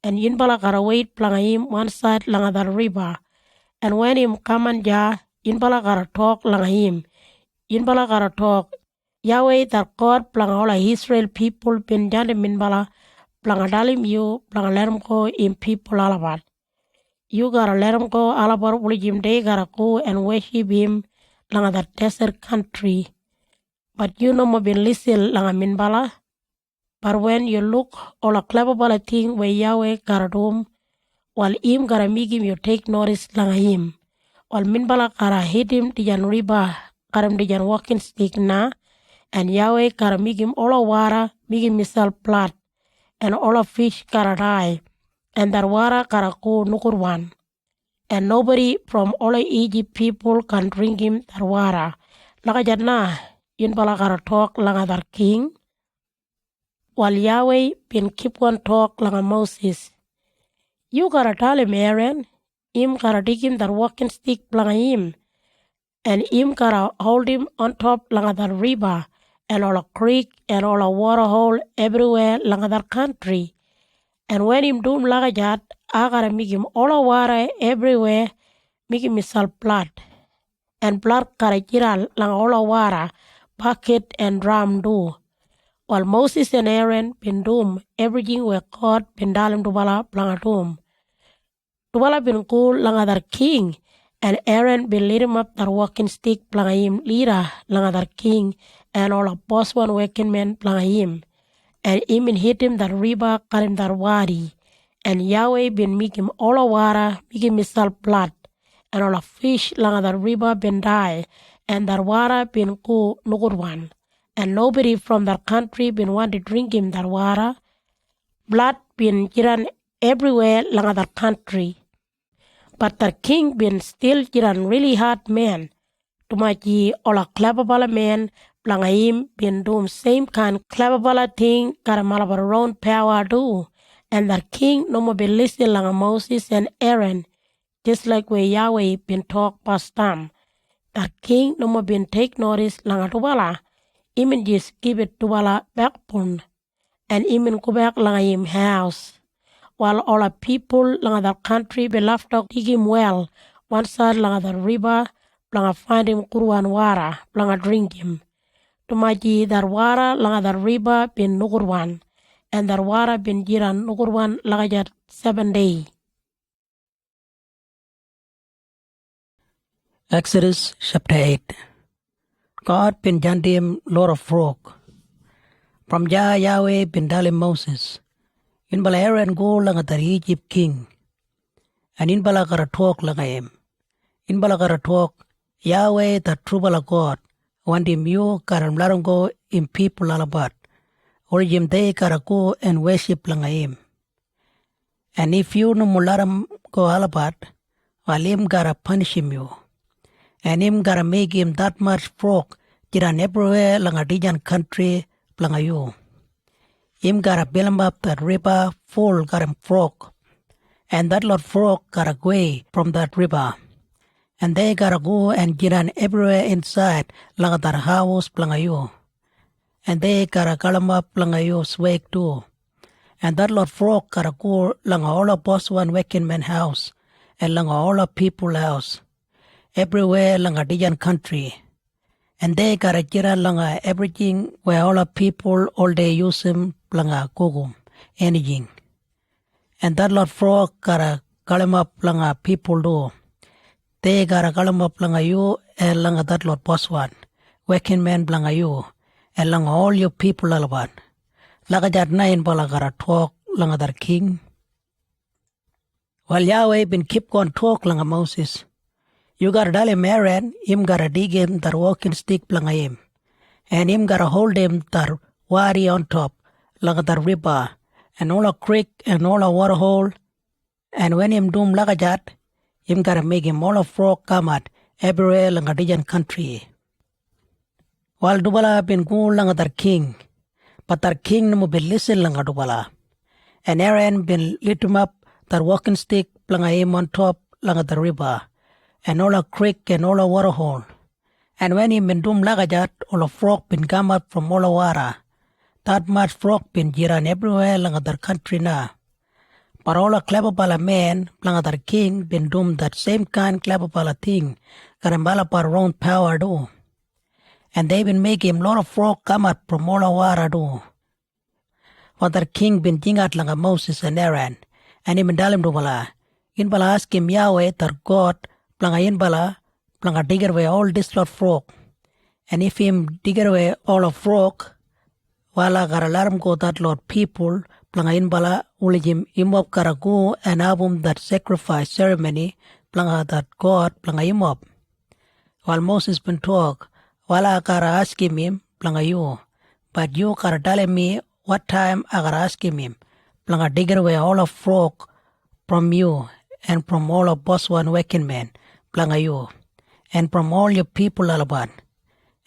and Yunbala kara wait planga him one side langa the river. And when him come and Yunbala kara talk langa him. Yunbala kara talk, Yahweh that God planga all Israel people bin janim minbala planga dalim you planga let him go in people alabat. You gotta let him go alabar ulijim they gotta go and worship him langa that desert country. But you no more been listen langa minbala. But when you look all a clever bala thing where Yahweh gotta do, while him gotta make him you take notice langa him. wal min bala kara hit him dijan riba karam dijan walking stick na, and Yahweh kara migim all water migim misal blood, and all fish kara die, and that water kara ko nukurwan, and nobody from all Egypt people can drink him that water. Laka jatna yun bala kara talk langa that king, while Yahweh been keep on talk langa Moses. You gotta tell him, Aaron, him gotta dig him that walking stick langa him, and him gotta hold him on top langa that river, and all a creek and all a water hole everywhere langa that country. And when him do laga jat, I gotta make him all a water everywhere, make him misal blood. And blood gotta jira langa all a water, bucket and drum do. While Moses and Aaron been doom, everything were caught been dalim dubala langa doom. Dubala been cool langa that king, and Aaron been lead him up that walking stick planga him leader langa that king, and all a boss one working men planga him. And him been hit him that river cut him that wadi, and Yahweh been make him all a water, make him misal blood, and all a fish langa that river been die, and that water been cool no good one. And nobody from that country been want to drink him that water. Blood been jiran everywhere langa that country. But the king been still jiran really hard man. Tumaji all a clever bala man langa him been doing same kind clever bala thing karamala around power do. And the king no more been listening langa Moses and Aaron, just like where Yahweh been talk past time. That king no more been take notice langa tubala. Even just give it to Wala backbone, and even go back lang him house. While all the people lang that country be left out dig him well, one side lang the river, lang find him kuruan wara, lang drink him. Tumaji that wara lang the river been nukurwan, and that wara been jiran nukurwan lang 7 days. Exodus chapter 8. God been jandim Lord of frog. From Yahweh been dalim Moses. In bala Aaron go langa the Egypt king. And in bala kara talk langa him. In bala kara talk Yahweh the true bala God. Want him you kara mlaram go in people alabat. Or him they kara go and worship langa him. And if you no mularam go alabat, while him kara punish him you. And him gotta make him that much frog jiran everywhere langa dijan country planga you. Him gotta build him up that river full got him frog. And that lot frog gotta go away from that river. And they gotta go and jiran everywhere inside langa that house planga you. And they gotta call him up planga you swag too. And that lot frog gotta go langa all of boss one working man house and langa all of people house. Everywhere langa dijan country. And they gotta jira langa everything where all the people all day use him langa kugum, anything. And that lot frog gotta call him up langa people do. They gotta call him up langa you and langa that lot boss one, working man langa you, and langa all your people alaban. Laga jat nine bala gotta talk langa that king. While Yahweh been keep on talk langa Moses. You gotta tell him Aaron, him gotta dig him that walking stick planga him. And him gotta hold him that wadi on top, langa that river, and all a creek and all a water hole. And when him doom lagajat, him gotta make him all a frog come out everywhere langa dijan country. While Dubala been go langa that king, but that king no be listen langa Dubala. And Aaron been lit him up that walking stick planga him on top langa the river. And all a creek and all a water hole. And when him been doom lagajat, all a frog been come out from all a water. That much frog been jiran everywhere lang other country na. But all a clever bala man, lang other king, been doom that same kind clever bala thing, karambala par around power do. And they been make him lot of frog come out from all a water do. What their king been jingat lang a Moses and Aaron, and him dalim do bala. In bala ask him Yahweh, their God, planga in bala, planga digger away all this lot frog. And if him digger away all of frog, wala gara alarm go that lot people, planga in bala, ulijim imop kara go and abum that sacrifice ceremony, planga that God planga imop. While Moses been talk, while I gotta ask him planga you, but you gotta tell me what time I gotta ask him planga dig away all of frog from you and from all of boss one working man planga you and from all your people alabat.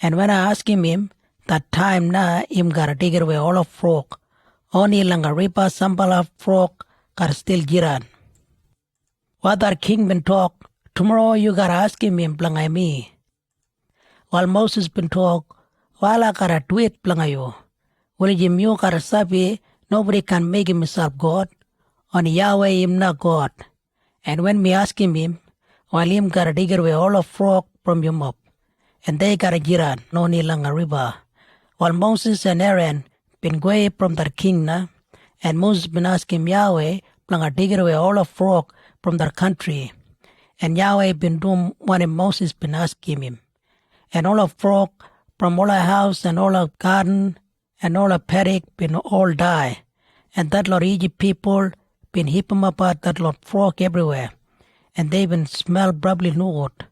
And when I ask him that time na him gotta dig away all of frog, only langa ripa sambala frog gotta still giran. What our king been talk, tomorrow you gotta ask him planga me. While Moses been talk, while I gotta tweet planga you. Will you gotta sabi, nobody can make himself God. On Yahweh him not God. And when me ask him, while him gotta dig away all of frog from your mouth. And they gotta jiran, no ni langa river. While Moses and Aaron been away from their king na, and Moses been asking Yahweh, planga dig away all of frog from their country. And Yahweh been doing what Moses been asking him. And all of frog from all our house and all our garden and all our paddock been all die. And that lot Egypt people been heap 'em apart that lot frog everywhere. And they been smell probably no good.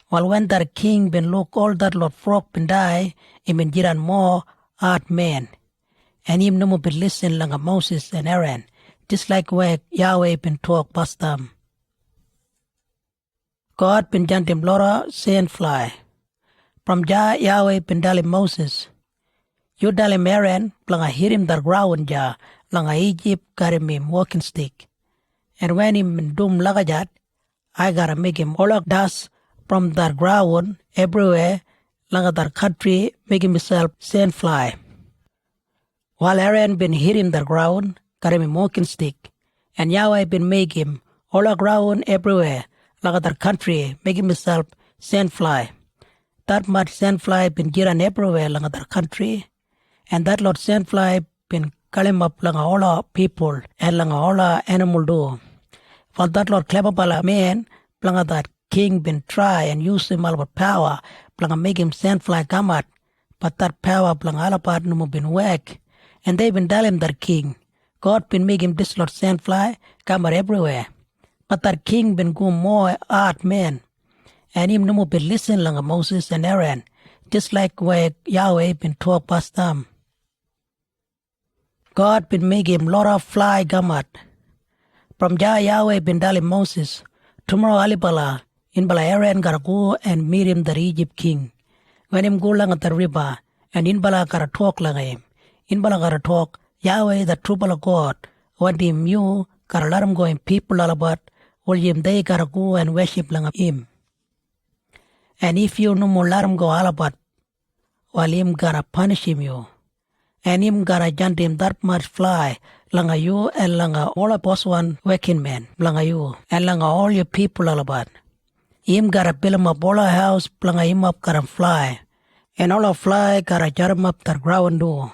While when that king been look all that lot frog been die, he been jiran more art man. And him no more been listen like Moses and Aaron, just like where Yahweh been talk past them. God been jantim lora sand fly. From Yahweh been dalim Moses. You dalim Aaron, planga hit him the ground langa Egypt got him walking stick. And when him been doom lagajat, I gotta make him all of dust from the ground everywhere, langa that country, make himself sand fly. While Aaron been hitting the ground, got him walking stick. And Yahweh been make him all the ground everywhere, langa that country, make himself sand fly. That much sandfly been jiran everywhere along that country, and that lot sandfly been calling up along all our people and along all our animal do. For that lot clever bala man, planga that king been try and use him all about power, planga make him sandfly come out, but that power planga all about no been whack, and they been telling that king, God been make him this lot sandfly come out everywhere, but that king been go more art man. And him no more been listen like Moses and Aaron, just like where Yahweh been talk past them. God been make him lot of fly gamat. From Yahweh been telling Moses, tomorrow alibala, in bala Aaron gotta go and meet him the Egypt king. When him go lang at the river, and in bala gotta talk lang him. In bala gotta talk, Yahweh the true bala God, what him you gotta let him go and people all about, while him they gotta go and worship lang him. And if you no more let him go all about, while him gotta punish him you. And him gotta jant him that much fly, langa you and langa all of us one working man, langa you, and langa all your people all about. Him gotta build him up all a house, langa him up gotta fly. And all of fly gotta jar him up the ground do.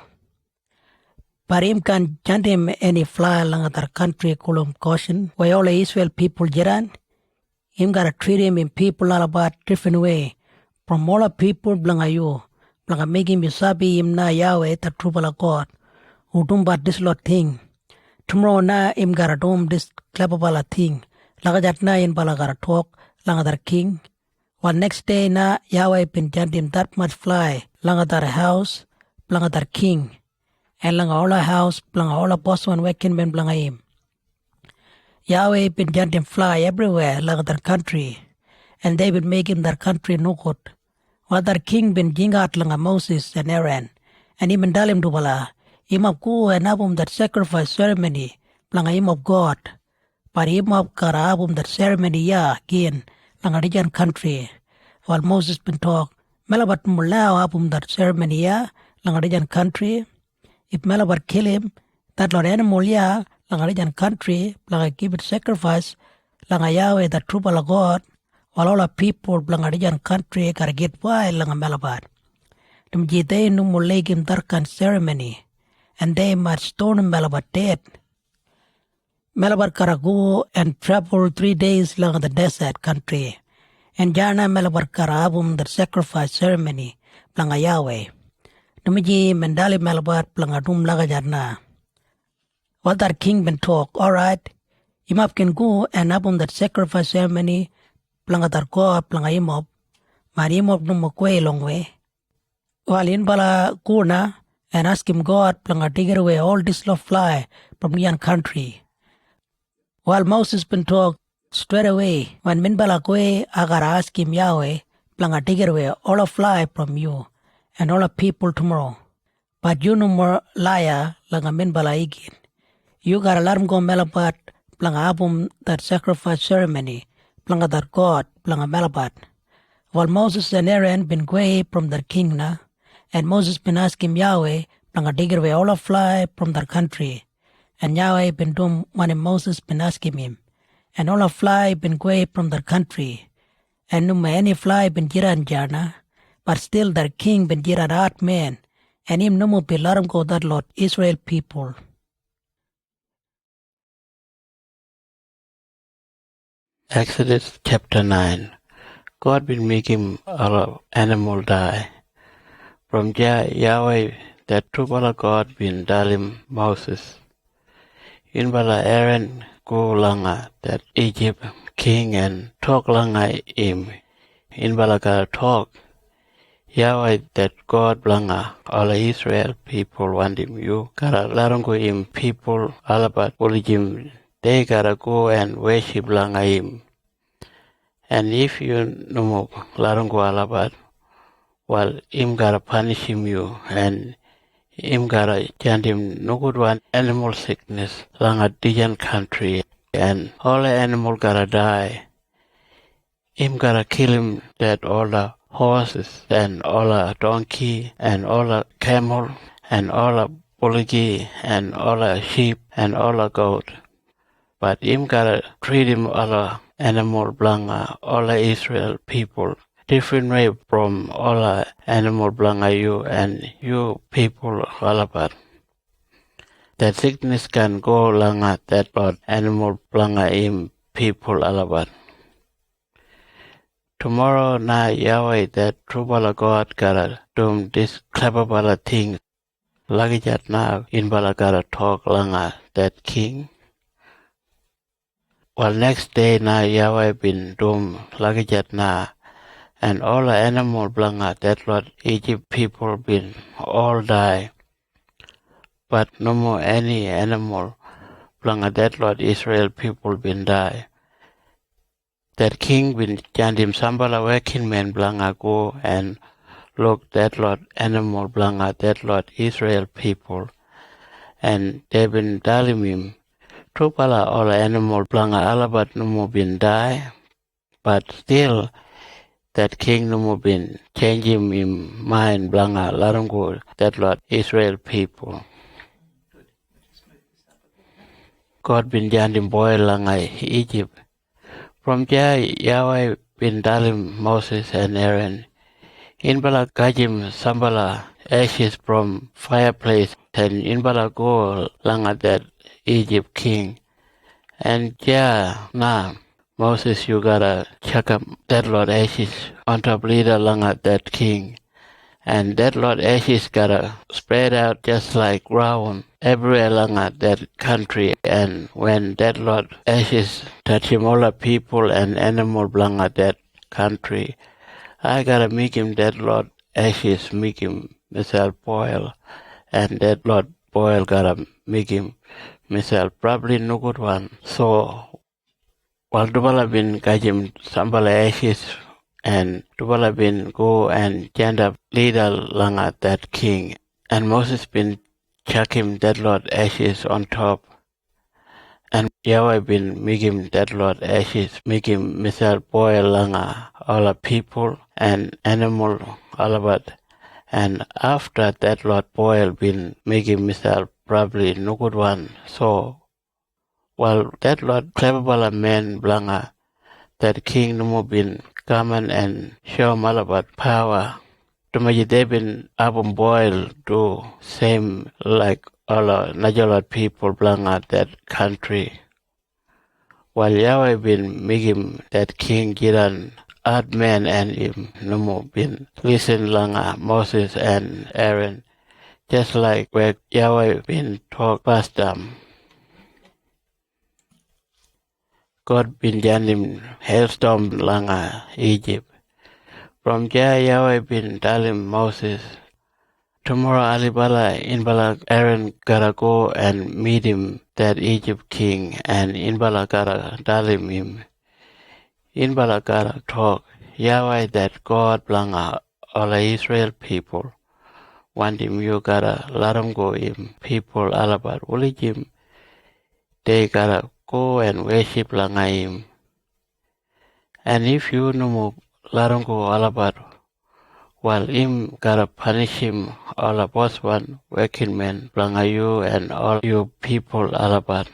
But him can jant him any fly langa the country kulum caution, where all the Israel people jiran. Him gotta treat him in people all about different way. From all the people blanga you, blanga make him sabi him na Yahweh the true God, who do but this lot thing. Tomorrow na him gotta do this clever bala thing. Lagajat na in bala gotta talk, langa the king. While next day na Yahweh been jant him that much fly, langa the house, blanga the king. And langa all the house, blanga all the boss one working men blanga him. Yahweh been janting fly everywhere like their country, and they been making their country no good. While their king been jingat like Moses and Aaron, and even tell him to bala, him up go and abum that sacrifice ceremony, planga him of God, but him up kara abum that ceremony ya again, like a region country. While Moses been talk, Melabat mulao abum that ceremony ya, like a region country. If Melabat kill him, that lot animal ya, lang region country, lang give it sacrifice, lang Yahweh the true God, while all the people lang region country gotta get wild lang Melabat. They no more leg in darkan ceremony, and they might stone Melabat dead. Melabat gotta go and travel 3 days lang the desert country, and Jana Melabat gotta abum the sacrifice ceremony, lang Yahweh. Numiji mendali Melabat lang adum lagajarna. What that king been talk, alright, Imap can go and upon that sacrifice ceremony, planga tar God, planga imop, man imop no kwe long way. While in bala kuna and ask him God, planga take away all this love fly from the young country. While Moses been talk straight away, when min bala kwe, I gotta ask him Yahweh, planga take away all of fly from you and all the people tomorrow. But you no more liar, langa min bala igin. You gotta let him go melabat, planga abum that sacrifice ceremony, planga that God, planga melabat. While Moses and Aaron been away from their king na, and Moses been asking Yahweh, planga take away all of fly from their country. And Yahweh been doing when Moses been asking him. And all of fly been away from their country. And no any fly been jiran jana, but still their king been jiran art man, and him no more be let him go that Lord Israel people. Exodus chapter 9. God will make him all animal die. From there Yahweh that true bala God bin dalim Moses. In bala Aaron go langa that Egypt king and talk langa him. In bala ka talk Yahweh that God blanga all Israel people want him. You gotta let him go him people all about him. They gotta go and worship langa him. And if you no more let him go all about, well, him gotta punish him you and him gotta chant him no good one animal sickness langa different country and all the animal gotta die. Him gotta kill him that all the horses and all the donkey and all the camel and all the bullocky and all the sheep and all the goat. But him gotta treat him all the animal blanga all the Israel people different way from all the animal blanga you and you people all about. That sickness can go langa that Lord animal blanga him people all about. Tomorrow na Yahweh that true bala God gotta do this clever bala thing. Lagi jat na in bala gotta talk langa that king. Well next day na Yahweh bin doom lagi jat na and all the animal blanga that Lord Egypt people been all die. But no more any animal blanga that Lord Israel people been die. That king bin jandim sambala working man blanga go and look that Lord animal blanga that Lord Israel people and they been dalim him. Trupala all animal blanga alabat no more been die, but still that king no more been changing him mind blanga let him go that Lord Israel people. God been jandim boy langa Egypt. From there, Yahweh bin dalim Moses and Aaron. In bala gajim sambala ashes from fireplace and in bala go langa that Egypt king. And yeah, nah, Moses you gotta check up that Lord ashes on top leader langa that king. And that Lord ashes gotta spread out just like ground everywhere langa that country. And when that Lord ashes touch him all the people and animal blanga that country, I gotta make him that Lord ashes make him myself boil, and that Lord boil gotta make him myself probably no good one. So while Dubala bin kajim sambala ashes and Dubala bin go and stand up leader langa that king, and Moses bin chuck him that Lord ashes on top, and Yahweh bin make him that Lord ashes make him myself boil langa all the people and animal all about, and after that Lord boil bin make him myself probably no good one. So while that Lord clever man blanga that king no more been come and show him all about power. Tumaji they been abum boil do same like all the natural people blanga that country. While Yahweh been make him that king Jiran art man and him no more been listen langa Moses and Aaron, just like where Yahweh been talk past them. God been jandim hailstorm langa Egypt. From there Yahweh been telling Moses, tomorrow Alibala Inbala Aaron gotta go and meet him, that Egypt king, and Inbala gotta tell him. Inbala gotta talk. Yahweh that God blanga all Israel people. Want him you gotta let him go him. People alabat him. They gotta go and worship langa him. And if you no more let him go alabat, while him gotta punish him all of us one working men blanga you and all you people alabat.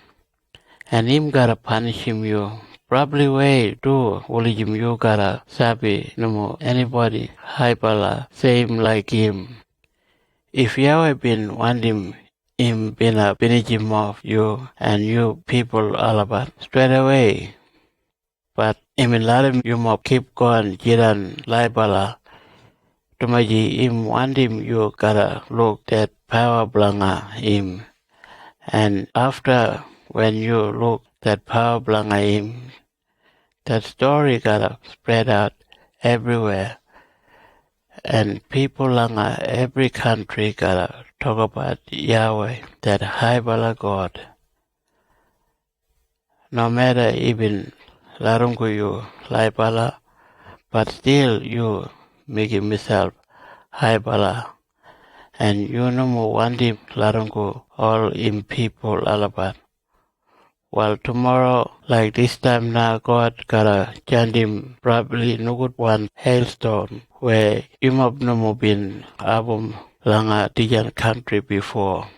And him gotta punish him you. Probably way do him you gotta sabi no more anybody hypala same like him. If Yahweh been wanting him been a binijim of you and you people alabat straight away. But him let him you mob keep going jiran laibala. Tumaji him want him you gotta look that power blanga him. And after when you look that power blanga him, that story gotta spread out everywhere. And people langa every country gotta talk about Yahweh, that high bala God. No matter even larungu you laibala, but still you making myself high bala. And you no more want him larungu all in people alabat. Well, tomorrow, like this time now, God gotta send him probably no good one hailstorm where you have no more been album langa Dijan country before.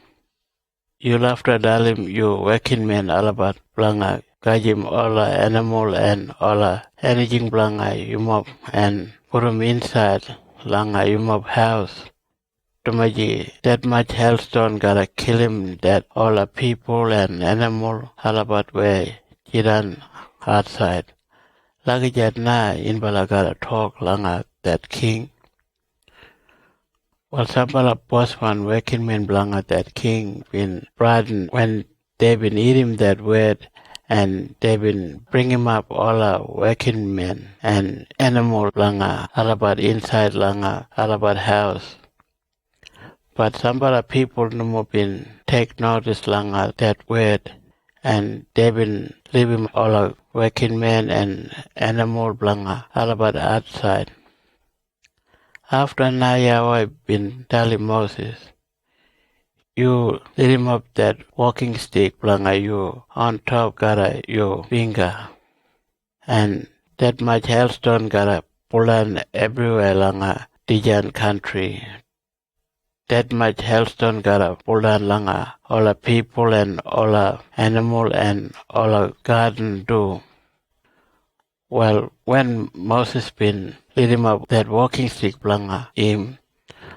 You'll have to tell him you working men alabat blanga gajim all animal and all anything blanga you mob and put him inside langa you mob house. Tumaji, that much hailstone gotta kill him, that all the people and animal halabat way jiran outside. Lagi jat na in bala gotta talk langa that king. Well, some bala boss one working men blanga that king been broadened when they been eating that word and they been bring him up all the working men and animal langa halabat inside langa halabat house. But some other people no more been take notice langa that word and they been leaving all the working men and animal blanga all about outside. After Yahweh been telling Moses, you let him up that walking stick blanga you on top gotta your finger. And that much hailstone gotta pull on everywhere langa Dijan country. That much hailstone gotta pull down langa all the people and all the animal and all the garden do. Well, when Moses been lead him up that walking stick blanga him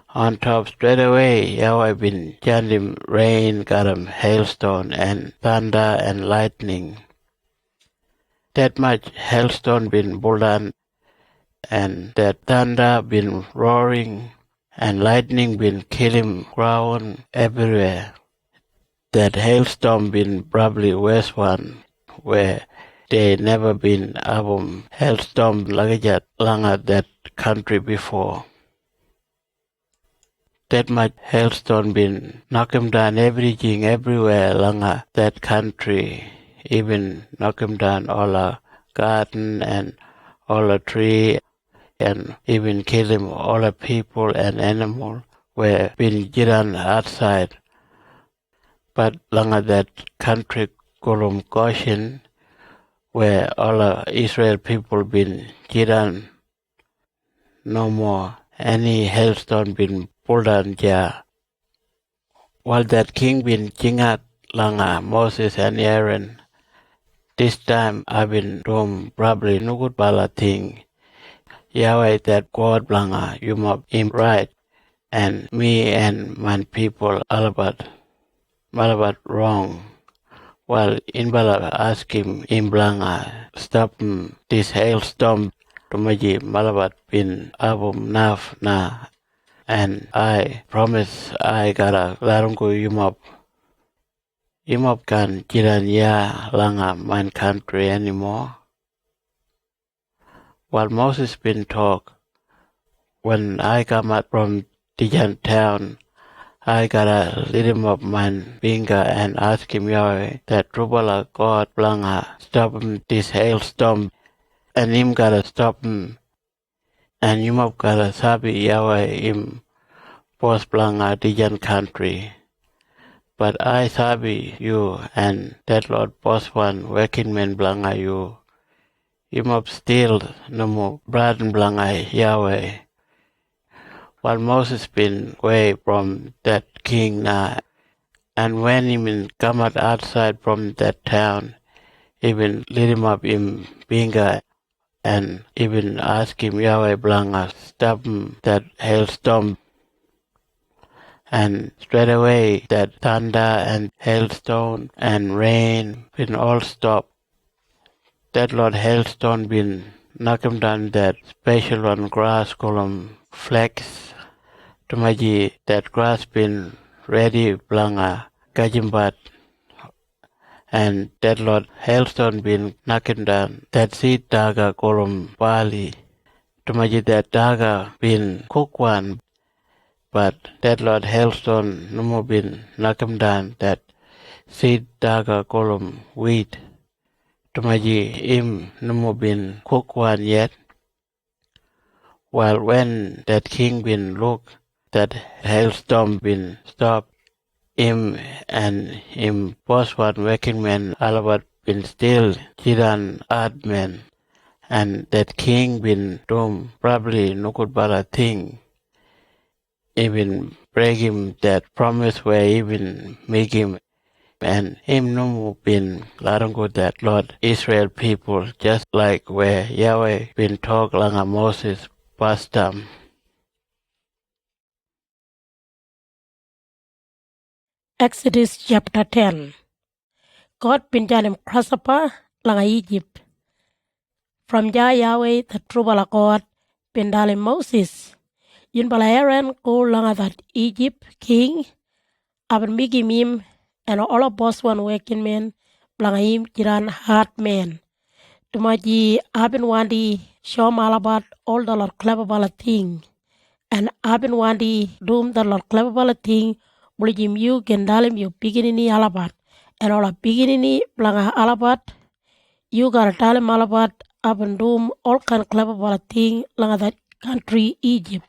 on top straight away, Yahweh been send him rain, got him hailstone and thunder and lightning. That much hailstone been pulled down and that thunder been roaring. And lightning been killing ground everywhere. That hailstorm been probably worst one where they never been hailstorm like that langa that country before. That much hailstorm been knocking down everything everywhere langa that country. Even knocking down all the garden and all the tree. And even killing all the people and animal were being jiran outside. But langa that country Golum Goshen, where all the Israel people been jiran, no more any hailstone been pulled on there. While that king been jingat langa Moses and Aaron, this time I've been doing probably no good bala thing. Yahweh that God blanga you mob him right and me and my people alabat wrong. Well in bala ask him blanga stop this hailstorm to maji malabat bin abum naf na and I promise I gotta larungu you mob. imop kan jiran ya langa mine country anymore. While Moses been talk, when I come out from Dijan town, I gotta lead him up my finger and ask him Yahweh that Trubala God blanga stop him this hailstorm, and him gotta stop him, and him up gotta sabi Yahweh him boss blanga Dijan country. But I sabi you and that Lord boss one working man blanga you. Him up still no more braden blanga Yahweh. While Moses been away from that king now, and when he come out outside from that town, even lead him up in Binga and even ask him Yahweh blanga stop him that hailstorm. And straight away that thunder and hailstone and rain been all stopped. That Lord hailstone been knock him down that special one grass called flax. Tumaji that grass been ready blanga gajimbat. And that Lord hailstone been knocking down that seed daga called barley. Tumaji that daga been cook one. But that Lord hailstone no more been knock him down that seed daga column wheat. Tumaji him no more been cook one yet. While when that king been look, that hailstorm been stopped, him and him boss one working man alabat been still jiran art man, and that king been doom probably no good bala thing. Even break him that promise where even make him and him no been letting go that Lord Israel people just like where Yahweh been talk langa Moses past time. Exodus chapter 10. God been jalim krasapa langa Egypt. From Yahweh the true God been dalim Moses. Yun bala Aaron go langa that Egypt king. Aben migi mim and all of boss one working men blanga him jiran hard man. Tumaji aben wandi show malabat all the Lord clever bala thing. And aben wandi doom the Lord clever bala thing bulijim you gendalim you beginning alabat. And all a beginning blanga alabat you gotta tell him alabat aben doom all kind clever bala thing langa that country Egypt.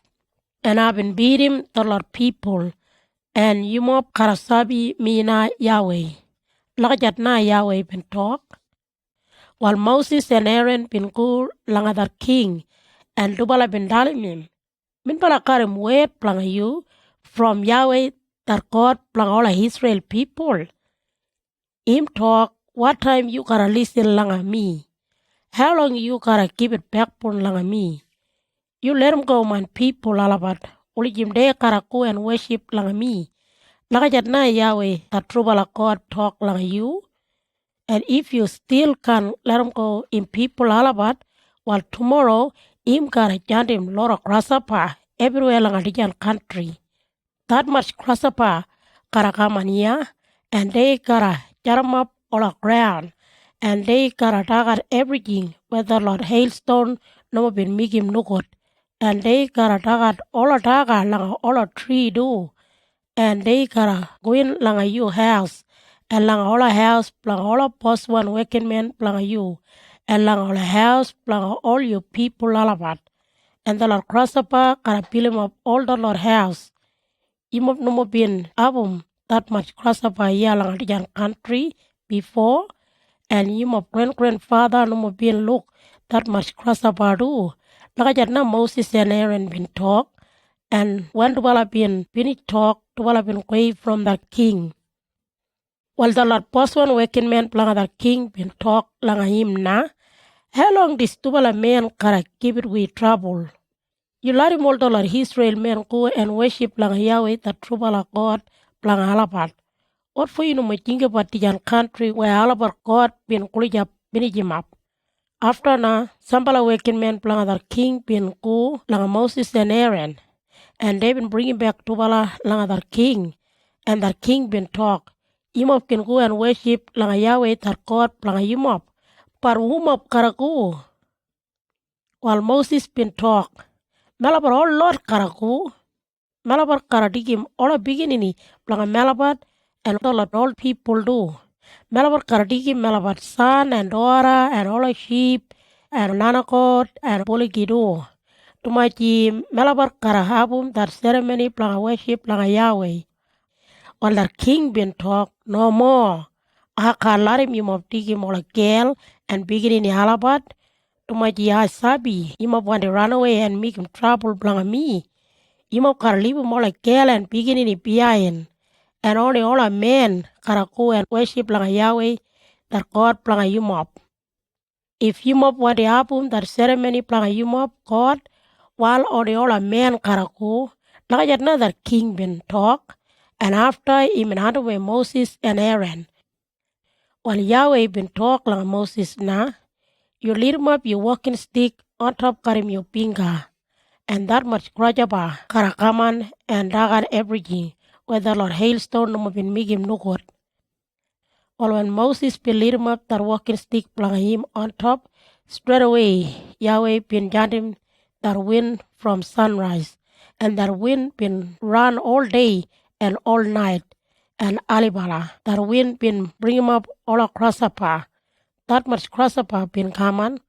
And aben beat him the Lord people. And you mob karasabi mina Yahweh. Lakajat na Yahweh been talk. While Moses and Aaron been go langa that king. And dubala been dalim him. Min bala karim wait planga you. From Yahweh that God planga all Israel people. Him talk. What time you gotta listen langa me? How long you gotta keep it backbone langa me? You let him go man people alabat. Uli jim de gotta go and worship langa me. Lakajat na Yahweh, that true God talk like you. And if you still can let him go in people alabat, while tomorrow, him gotta jant him lot of grasshopper everywhere lang a country. That much grasshopper gotta come on here, and they gotta jam up all the ground. And they gotta target everything, whether Lord hailstone, no been make him no good. And they gotta target all the target lang all the tree do. And they gotta go in langa you house, and langa all a house, planga all a post one working man, planga you, and langa all a house, planga all you people alabat. And the Lord grasshopper gotta fill him up all the Lord house. You must no more been abum that much grasshopper yeah langa the country before, and you must grandfather no more been look that much grasshopper do. Like na Moses and Aaron been talk. And when Tubala been finished talk, Tubala been away from the king. While the Lord person working man planga the king been talk langa him na, how long this Tubala man gotta keep it with trouble? You let him all the Lord Israel men go and worship langa Yahweh the Tubala God planga alabat. What for you no think about the country where alabat God been kulijap binijim up? After na, Sambala working man planga the king been go langa Moses and Aaron. And they been bringing back Tubala langa that king. And that king been talk. Yumop can go and worship langa Yahweh tar God langa yumop. Par wumop karaku. While Moses been talk, Malabar all Lord karaku. Malabar karadigim all a beginning langa Malabar and all people do. Malabar karadigim Malabar son and daughter and all a sheep and nanakot and poligido. Tumaji Malabar karahabum that ceremony langa worship langa Yahweh. While the king been talk no more. Akalarim yumop digim all a girl and beginning halabat. Tumaji sabi yumop want to run away and make him trouble blanga me. Yumop karalibu all a girl and beginning behind. And only all a man karaku and worship blanga Yahweh that God blanga yumop. If yumop want to happen that ceremony blanga yumop God, while only all a man karaku, like another king been talk. And after him and away Moses and Aaron. While Yahweh been talk like Moses na, you lead him up your walking stick on top karim your finger. And that much krajaba, karakaman, and dagan everything, whether Lord hailstone no been make him no good. While when Moses been lead him up that walking stick planga him on top, straight away Yahweh been giant him that wind from sunrise. And that wind been run all day and all night, and alibala, that wind been bring him up all acrossapa. That much crossover been common,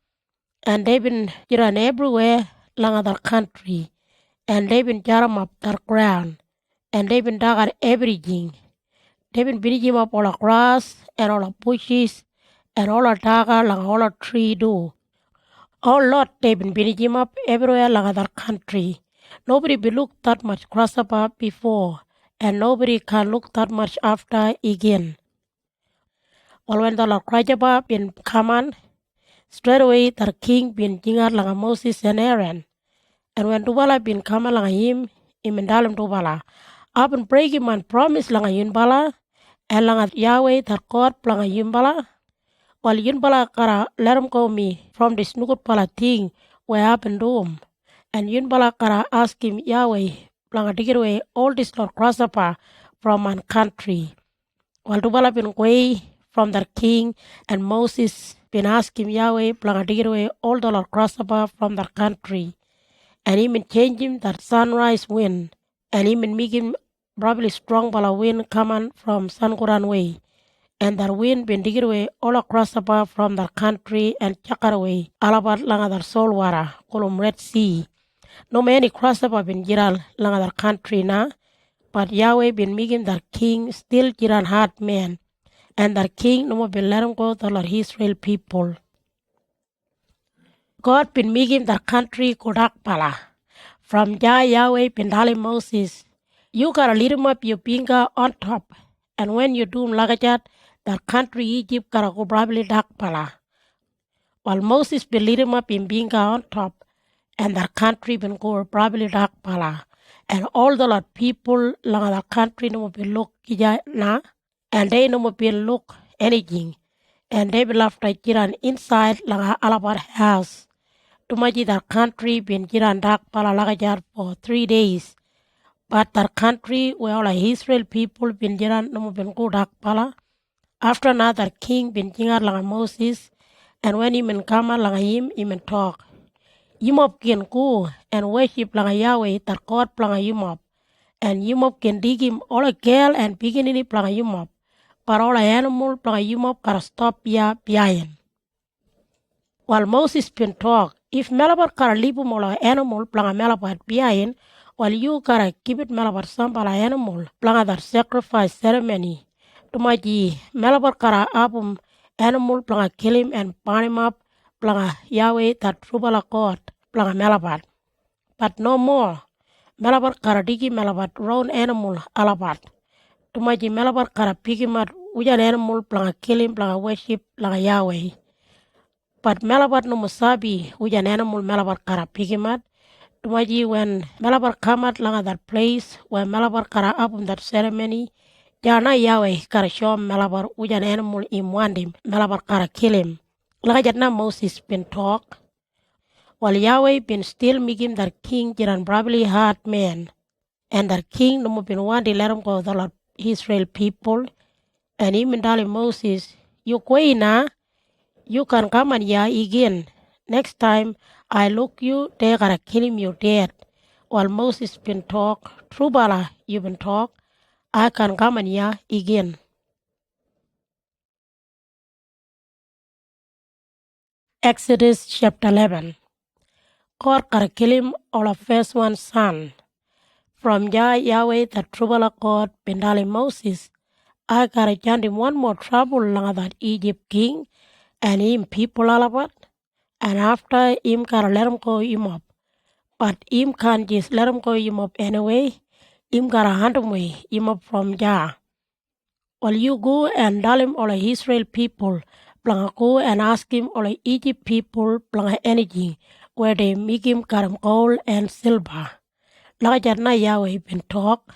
and they been jiran everywhere along other country, and they been jaram up their ground, and they been dug at everything. They been beating him up all the grass and all the bushes and all the daga along all the tree do. All lot they been beating him up everywhere along other country. Nobody be looked that much grasshopper before, and nobody can look that much after again. Well, when the Lord Krajaba been common, straight away the king been jingar like Moses and Aaron. And when Dubala been common like him and Dalim Dubala, up and break him and promise like Yunbala, and like Yahweh that God like Yunbala. While Yunbala kara let him go me from this nukut pala thing where up and do him. And Yunbala kara ask him Yahweh, planga dig away all this Lord grasshopper from my country. While Dubala been away from the king, and Moses been asking Yahweh, planga dig away all the Lord grasshopper from the country. And he been change him that sunrise wind, and he been make him probably strong bala wind coming from Sankuran way. And that wind been dig away all across the from the country and chakar away, alabat langa the soul water, kolum Red Sea. No many crossover been jiral lang other country na, but Yahweh been making that king still jiran hard man, and that king no more been let him go the Lord Israel people. God been making that country kodak pala. From Yahweh been telling Moses, you gotta lead him up your finger on top, and when you do him like that country Egypt gotta go probably dark pala. While Moses been lead him up in finger on top, and that country been go probably dark pala. And all the Lord people lang that country no be look na, and they no be look anything. And they be left like jiran inside lang alabar house. Tumaji that country been jiran dark pala lagajar for 3 days. But that country where all the Israel people been jiran no been go dark pala. After another king been jingar lang Moses, and when he been come lang him, he been talk. Yumop can go and worship lang Yahweh that God plang Yumop. And Yumop can dig him all a girl and beginning plang Yumop. But all a animal plang Yumop gotta stop ya behind. While Moses been talk, if Malabar gotta leave him all a animal plang Malabar behind, while you gotta keep it Malabar some animal plang that sacrifice ceremony. Tumaji Malabar gotta abum animal plang kill him and burn him up plang Yahweh that trubala God plang Malabar. But no more. Malabar karadigi Malabar round animal alabat. Tumaji Malabar kara pigimat ujan animal planga killing planga worship planga Yahweh. But Malabar no musabi ujan animal Malabar kara pigimat. Tumaji when Malabar kamat langa that place where Malabar kara upon that ceremony, jana Yahweh kara show Malabar ujan animal imwandim Malabar kara kill him. Laka jatna Moses been talk. While Yahweh been still making that king jiran probably hard man, and that king no more been one to let him go the Lord Israel people, And him and Dali Moses, you na, you can come and ya again. Next time I look you, they gotta kill him you dead. While Moses been talk, true bala you been talk, I can come and ya again. Exodus chapter 11. God gotta kill him all of first one son. From Yahweh the trouble of God been Dali Moses, I gotta join him one more trouble long that Egypt king and him people all about. And after him gotta let him go him up. But him can't just let him go him up anyway. Him gotta hunt him up from Jah. Well, you go and tell him all the Israel people, blang go and ask him all the Egypt people, blang anything, where they make him got him gold and silver. Like that na Yahweh been talk,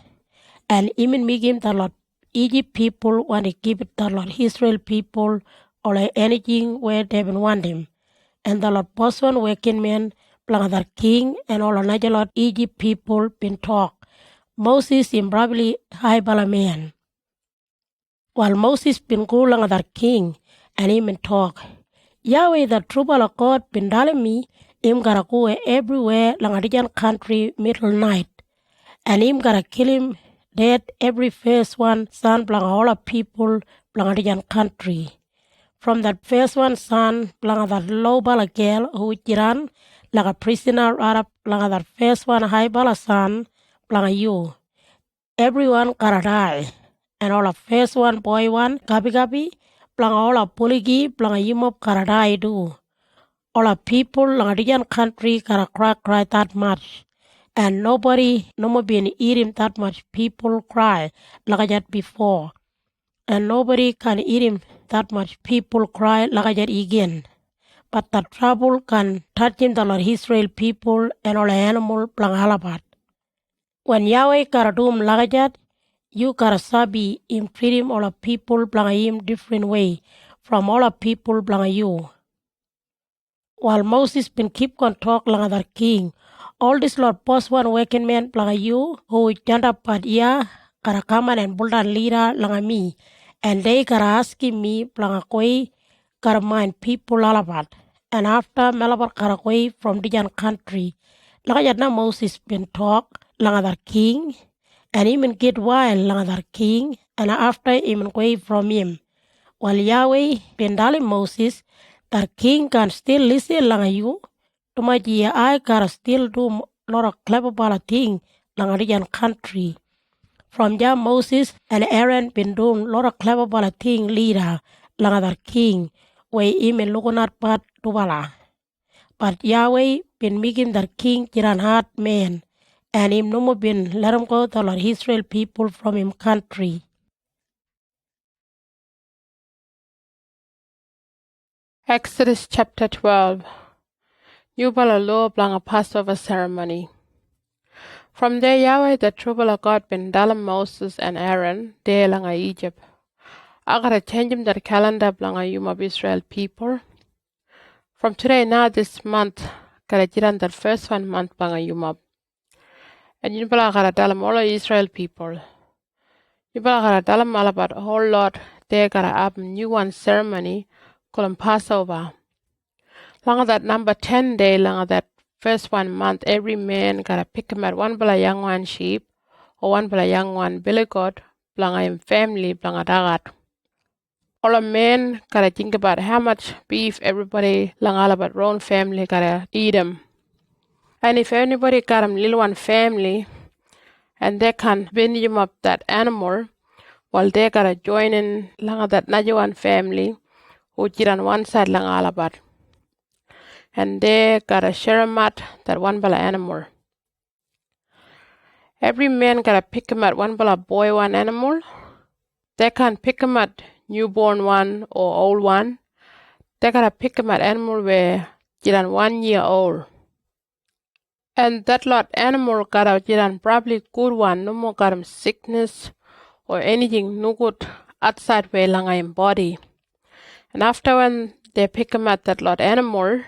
and even make him the Lord Egypt people want to give it the Lord Israel people or anything where they been want him. And the Lord person working man, blang the king and all another Lord Egypt people been talk. Moses in probably high bala man. While Moses been go lang the king and him been talk. Yahweh the trouble of God been telling me him gotta go everywhere lang a country middle night. And him gotta kill him dead every first one son blang all of people blang a country. From that first one son blang that low bala girl who jiran like a prisoner Arab blang that first one high bala son blang you. Everyone gotta die. And all of first one boy one gabi blang all of poligi blang yimop gotta die do. All of people lang a country gotta cry that much. And nobody no more been eating that much people cry like that before. And nobody can eat him that much people cry like that again. But the trouble can touch him the Lord Israel people and all animal blang halabat. When Yahweh gotta do him like that, you gotta sabi him treat him all of people blang him different way from all of people blang you. While Moses been keep on talk like that king, all this Lord post one working man blang you who jump up at gotta come and build a leader like me. And they gotta asking me blang a gotta mind people all about. And after Malabar gotta away from the country, like that now Moses been talk like that king, and even get wild like that king, and after him away from him. While Yahweh been telling Moses that king can still listen like you, to my dear I gotta still do lot of clever thing like the country. From there Moses and Aaron been doing lot of clever thing leader like that king, where him and looking at part to bala. But Yahweh been making that king jiran hard man, and him no more been let him go the Lord Israel people from him country. Exodus chapter 12. Yubala law blang a Passover ceremony. From there Yahweh the trouble of God been dalam Moses and Aaron there lang Egypt. I gotta change him that calendar blang a of Israel people. From today now this month gotta jiran that first 1 month blang a yumab. And Yubala gotta dalam all of Israel people. Yubala gotta dalam all about a whole lot. They gotta have new one ceremony called Passover. Long that number 10 day, long that first 1 month, every man gotta pick him at one bala young one sheep or one bala young one billy goat, blanga him family, blanga dagat. All a men gotta think about how much beef everybody long all about own family gotta eat them. And if anybody got him little one family and they can bend him up that animal, while they gotta join in long that another one family who did on one side lang all about. And they gotta share a mat that one bala animal. Every man gotta pick him at one bala boy one animal. They can't pick him at newborn one or old one. They gotta pick him at animal where jiran 1 year old. And that lot animal gotta jiran probably good one, no more got him sickness or anything no good outside where langa him body. And after when they pick him at that lot animal,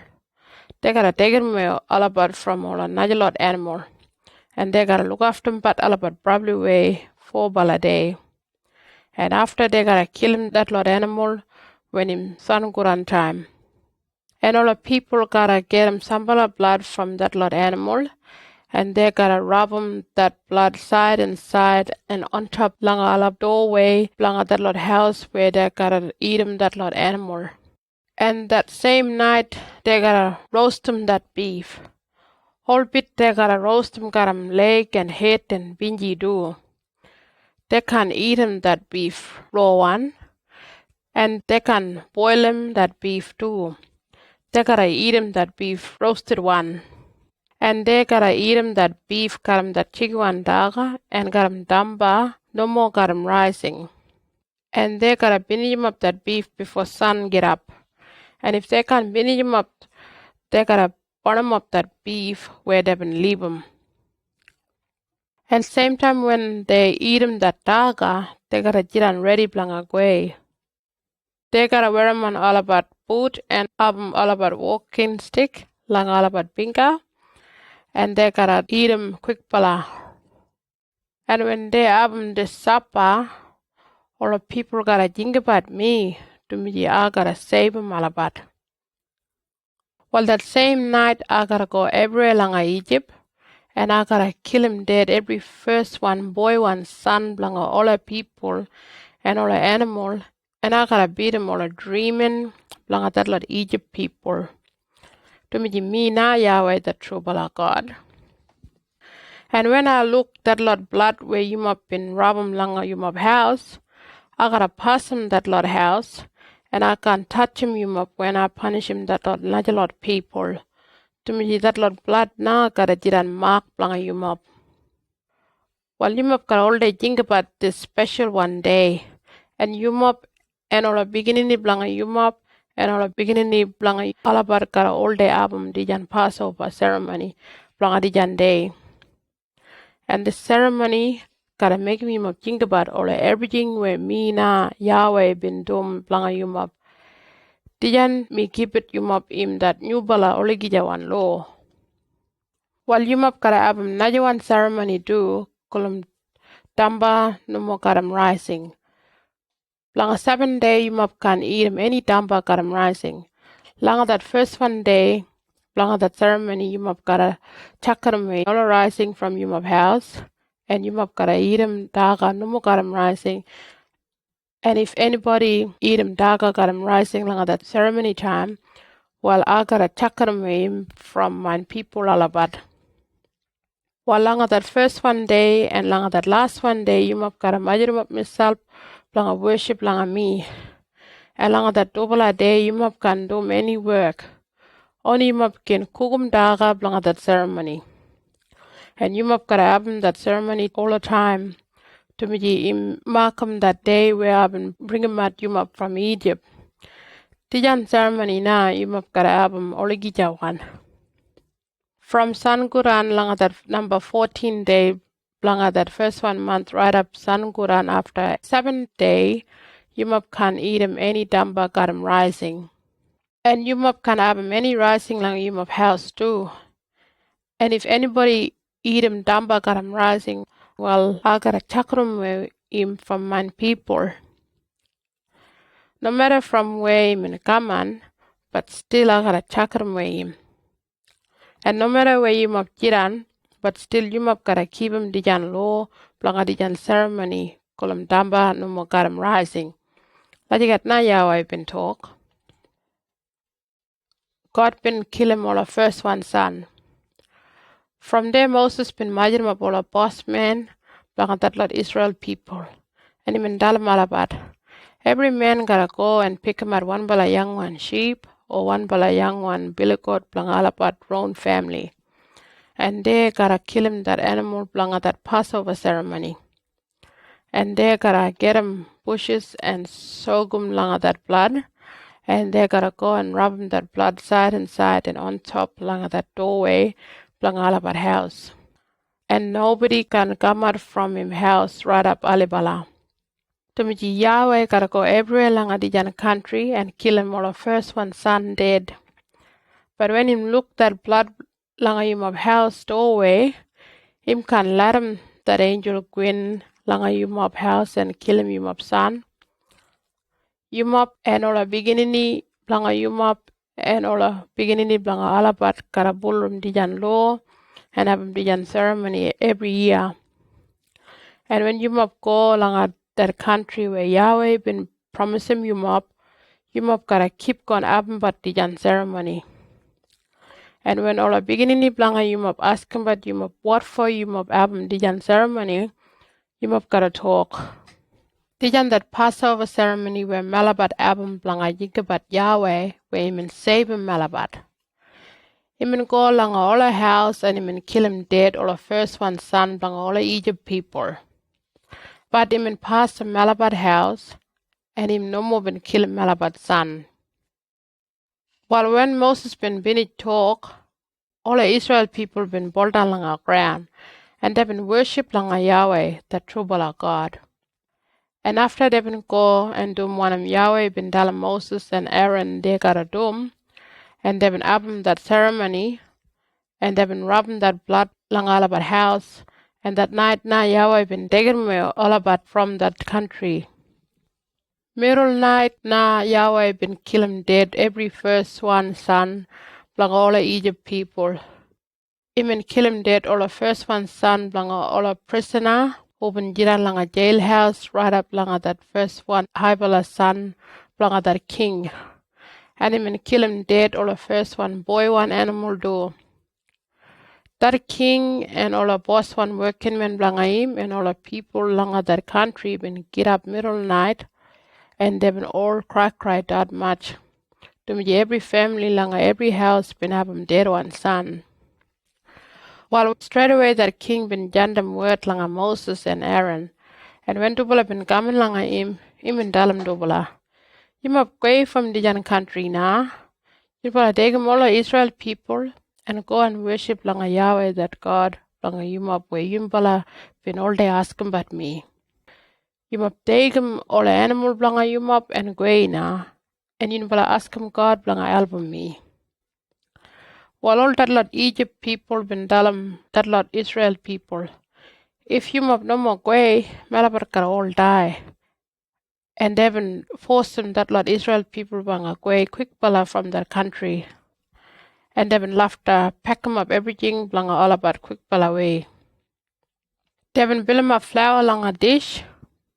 they gotta take him all about from all another lot animal. And they gotta look after him but all about probably weigh 4 bala day. And after they gotta kill him, that lot animal, when him sun go on time. And all the people gotta get him some blood from that lot animal, and they gotta rub him that blood side and side and on top langa ala doorway langa that lot house where they gotta eat him that lot animal. And that same night they gotta roast him that beef. Whole bit they gotta roast him, got him leg and head and bingy do. They can eat him that beef raw one, and they can boil him that beef too. They gotta eat him that beef roasted one. And they gotta eat him that beef, got him that chicken one daga, and got him damba, no more got him rising. And they gotta binge him up that beef before sun get up. And if they can't binge him up, they gotta burn him up that beef where they been leave him. And same time when they eat him that daga, they gotta get on ready blanga gwe. They gotta wear him on all about boot and all about walking stick, lang all about binga. And they gotta eat him quick pala. And when they have him this supper, all the people gotta think about me. To me, I gotta save him all about. Well, that same night, I gotta go everywhere langa Egypt, and I gotta kill him dead, every first one, boy, one, son, blanga all the people, and all the animal, and I gotta beat him all the dreaming, blanga that lot Egypt people. To me na Yahweh, the true bala God. And when I look that lot blood where you must been robbing langa you must house, I gotta pass him that lot house, and I can't touch him you must when I punish him that lot large lot people. To me that lot blood na gotta jiran mark langa you must. Well, you must gotta all day think about this special one day, and you must and all the beginning blanga you must and all the beginning blanga all about gotta all day album dijan Passover ceremony blanga dijan day. And the ceremony gotta make me think about all everything where me na Yahweh been doing blanga you map. Dijan me keep it you map im that new bala ole gija one law. While you map gotta have naja one ceremony do kolum damba no more got rising. Blanga 7 day you map can eat him any damba got rising. Langa that first one day blanga that ceremony you map gotta chakar me all rising from you map house. And you must gotta eat him daga, no more got him rising. And if anybody eat him daga, got him rising long that ceremony time, well, I gotta chuck him from my people all about. While long that first one day and long that last one day, you must gotta imagine up myself, long worship long me. And long that double a day, you must can do many work. Only you must can cook him daga, long that ceremony. And you must gotta have that ceremony all the time. To me, mark that day where I've been bringing you up from Egypt. Tijan ceremony na you must gotta have all one. From Sun Guran lang that number 14 day, lang that first 1 month right up Sun Guran after 7th day, you must can eat him any damba got him rising. And you must can have him any rising lang you must house too. And if anybody eat him damba got him rising, well, I gotta chakram with him from my people. No matter from where him come on, but still I gotta chakram with him. And no matter where you must jiran, but still you must gotta keep him dijan law, blanga dijan ceremony, kolum damba no more got him rising. Lajigat na Yahweh been talk. God been kill him all the first one son. From there Moses been imagine him all a boss man, blanga that lot Israel people. And him in Dalmalabat. Every man gotta go and pick him at one bala young one sheep or one bala young one billy goat blanga alabat own family. And they gotta kill him that animal blanga that Passover ceremony. And they gotta get him bushes and soak him langa that blood. And they gotta go and rub him that blood side and side and on top langa that doorway blanga alabat house. And nobody can come out from him house right up Alibala. Tumiji Yahweh gotta go everywhere langa dijan country and kill him all the first one son dead. But when him look that blood langa him of house doorway, him can let him that angel gwin langa yumop house and kill him yumop son. Yumop and ola beginning blanga yumop and ola beginning blanga alabat karabulum dijan law and have dijan ceremony every year. And when yumop go langa that country where Yahweh been promising yumop gotta keep going but dijan ceremony. And when ola beginning blanga yumop asking about yumop what for yumop dijan ceremony, yumop gotta talk. Dijan that Passover ceremony where Malabat abum blanga yinkabat Yahweh where him save him Malabat. Him go langa ola house and him kill him dead ola first one son blanga ola Egypt people. But him pass the Malabat house and him no more been kill Malabat son. While when Moses been talk, all Israel people been bold langa ground and they been worship langa Yahweh the true God. And after they been go and do one of Yahweh been tell Moses and Aaron they gotta do, and they been abum that ceremony, and they been rubbing that blood lang all about house, and that night na Yahweh been taking me all about from that country. Middle night na Yahweh been killing dead every first one son, blang all the Egypt people. Even kill him dead all the first one son, blang all the prisoner. Open jiran langa jailhouse right up langa that first one Hybala son langa that king. And him kill him dead all the first one boy one animal do. That king and all the boss one working men langa him and all the people langa that country been get up middle night and they been all cry that much. To me every family langa every house been have him dead one son. While straight away that king been jandam word langa Moses and Aaron, and when dubala been gamin langa him been dalam dubala. You must go from the Jan country now. You must take all the Israel people and go and worship langa Yahweh that God langa yumap where yumbala been all day asking about me. You must take all the animal langa yumap and go now, and yumbala ask him God langa album me. While all that lot Egypt people been dalam that lot Israel people, if you no more go, Malabar all die. And they've been forced them that lot Israel people bang go quick bala from their country. And they've been left pack them up everything blanga all about quick bala way. They've been build them up flour long a dish,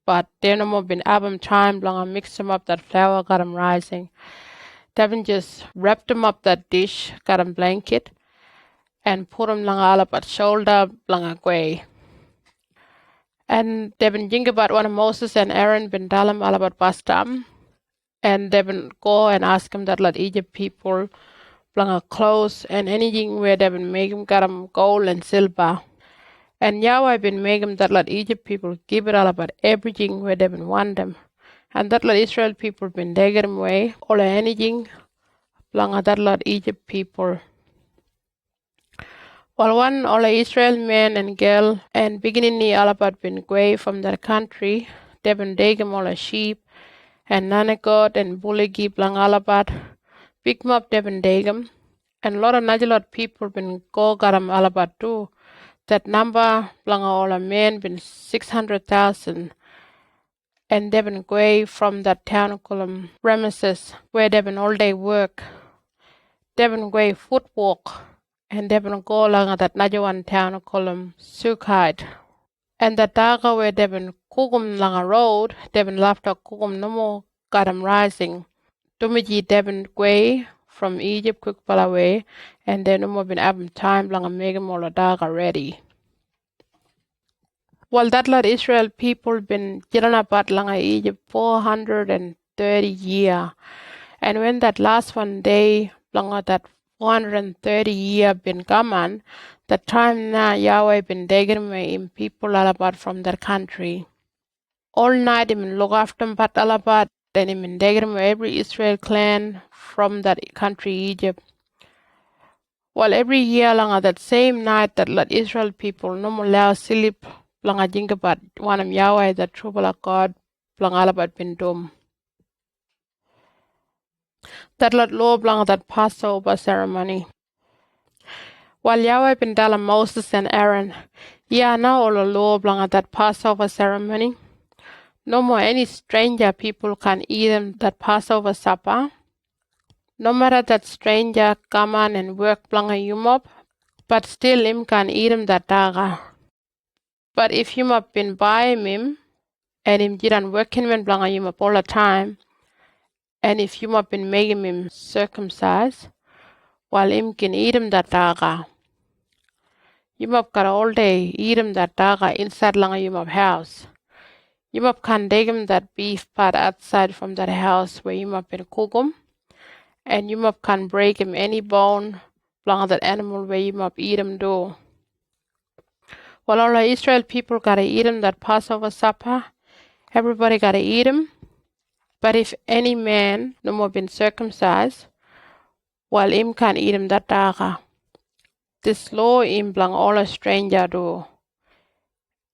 but they no more been album time blanga mix them up that flour got them rising. Devin just wrapped them up that dish, got them blanket, and put them lang all about shoulder lang way. And they've been think about one of Moses and Aaron been tell them all about Bastam. And they've been go and ask them that let Egypt people blang clothes and anything where they've been make them got them gold and silver. And Yahweh been make them that let Egypt people give it all about everything where they've been want them. And that lot Israel people been taking them away, all anything, belong that lot Egypt people. While one all Israel man and girl and beginning all about been away from their country, they been taking all sheep and nanakot and bulligi belong all about, big mob they been taking, and a lot of Najalot people been go got them all about too. That number belong all men been 600,000. And they've been away from that town called Ramesses, where they've been all day work. They've been away foot walk, and they've been go along that Najawan town called Sukhite. And that daga where they've been kugum lang a road, they've been left a kugum no more got them rising. Tumiji they've been away from Egypt quick away, and they no more been having time lang a make them all a daga ready. Well, that lot Israel people been about langa Egypt 430 year. And when that last one day, langa that 430 year been come the time now Yahweh been taking away in people all about from their country. All night he been look after them but all about, then he been taking away every Israel clan from that country Egypt. Well, every year langa that same night that lot Israel people no more allow sleep Blanga jingabat one of Yahweh the true God blangalabat bin dum. That lot law blanga that Passover ceremony. While Yahweh bin dalam Moses and Aaron, yeah, now all the law blanga that Passover ceremony. No more any stranger people can eat them that Passover supper. No matter that stranger come on and work blanga yumop, but still him can eat him that daga. But if yumop been by him, and him didn't working when blanga yumop all the time, and if yumop been making him circumcised, while him can eat him that daga. Yumop got all day eat him that daga inside langa yumop house. Yumop can take him that beef part outside from that house where Yumop been cook him, and Yumop can break him any bone belong that animal where Yumop eat him do. While all the Israel people gotta eat him that Passover supper, everybody gotta eat him. But if any man no more been circumcised, while him can eat him that daga. This law him belong all a stranger do.